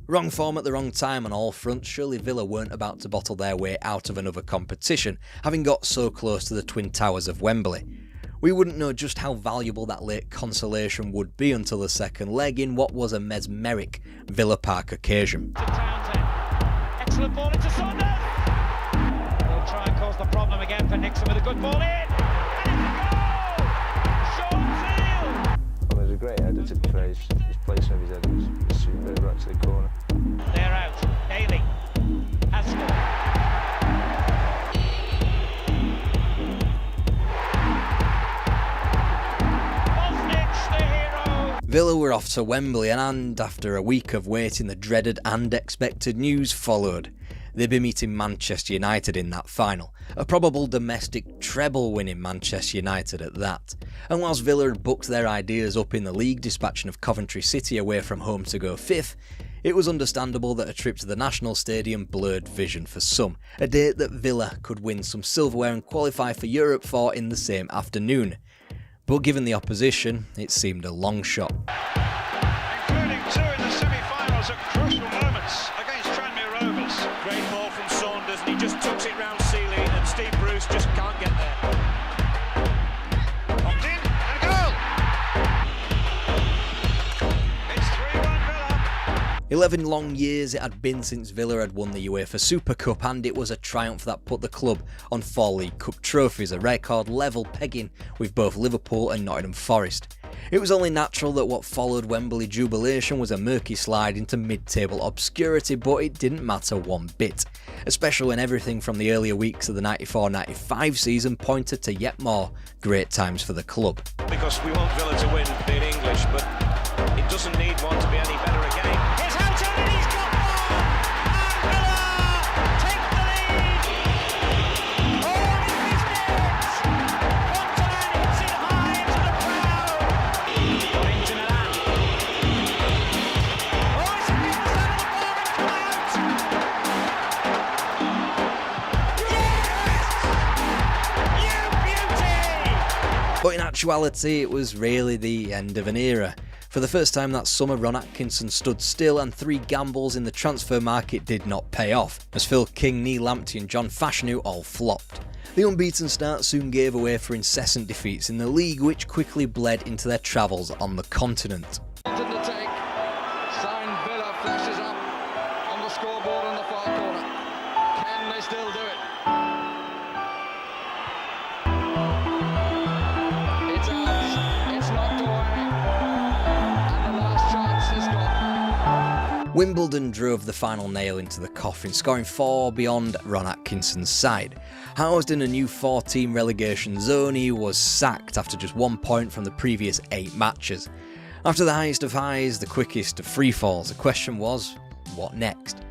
Wrong form at the wrong time on all fronts. Surely Villa weren't about to bottle their way out of another competition, having got so close to the Twin Towers of Wembley. We wouldn't know just how valuable that late consolation would be until the second leg in what was a mesmeric Villa Park occasion. Excellent ball into Saunders. They'll try and cause the problem again for Nixon with a good ball in. And it's a goal! Sean Seal! It was a great header to be fair. His placement of his head was superb right to the corner. They're out. Daly has scored. Villa were off to Wembley, and after a week of waiting, the dreaded and expected news followed. They'd be meeting Manchester United in that final, a probable domestic treble win in Manchester United at that. And whilst Villa had booked their ideas up in the league, dispatching of Coventry City away from home to go 5th, it was understandable that a trip to the National Stadium blurred vision for some, a date that Villa could win some silverware and qualify for Europe for in the same afternoon. But given the opposition, it seemed a long shot. Including 2 in the semi-finals at crucial moments against Tranmere Rovers. Great ball from Saunders, and he just tucks it round Seeley, and Steve Bruce just can't get there. Popped in, and a goal! It's 3-1 Villa. 11 long years it had been since Villa had won the UEFA Super Cup, and it was a triumph that put the club on 4 League Cup trophies, a record level pegging with both Liverpool and Nottingham Forest. It was only natural that what followed Wembley jubilation was a murky slide into mid-table obscurity, but it didn't matter one bit, especially when everything from the earlier weeks of the 94-95 season pointed to yet more great times for the club. Because we want Villa to win, being English, but it doesn't need one to be any better again. Here's Houghton, and he's got one! And Villa take the lead! All in business! Fontaine hits it high into the crowd! Got into Milan. Oh, it's a big side of the ball and come out! Yes! You beauty! But in actuality, it was really the end of an era. For the first time that summer, Ron Atkinson stood still, and 3 gambles in the transfer market did not pay off, as Phil King, Neil Lamptey and John Fashanu all flopped. The unbeaten start soon gave way for incessant defeats in the league, which quickly bled into their travels on the continent. Signed Villa flashes up on the scoreboard on the far corner. Can they still do it? It's out. It's knocked away. And the last chance Wimbledon drove the final nail into the coffin, scoring 4 beyond Ron Atkinson's side. Housed in a new 4-team relegation zone, he was sacked after just 1 point from the previous 8 matches. After the highest of highs, the quickest of free falls, the question was, what next?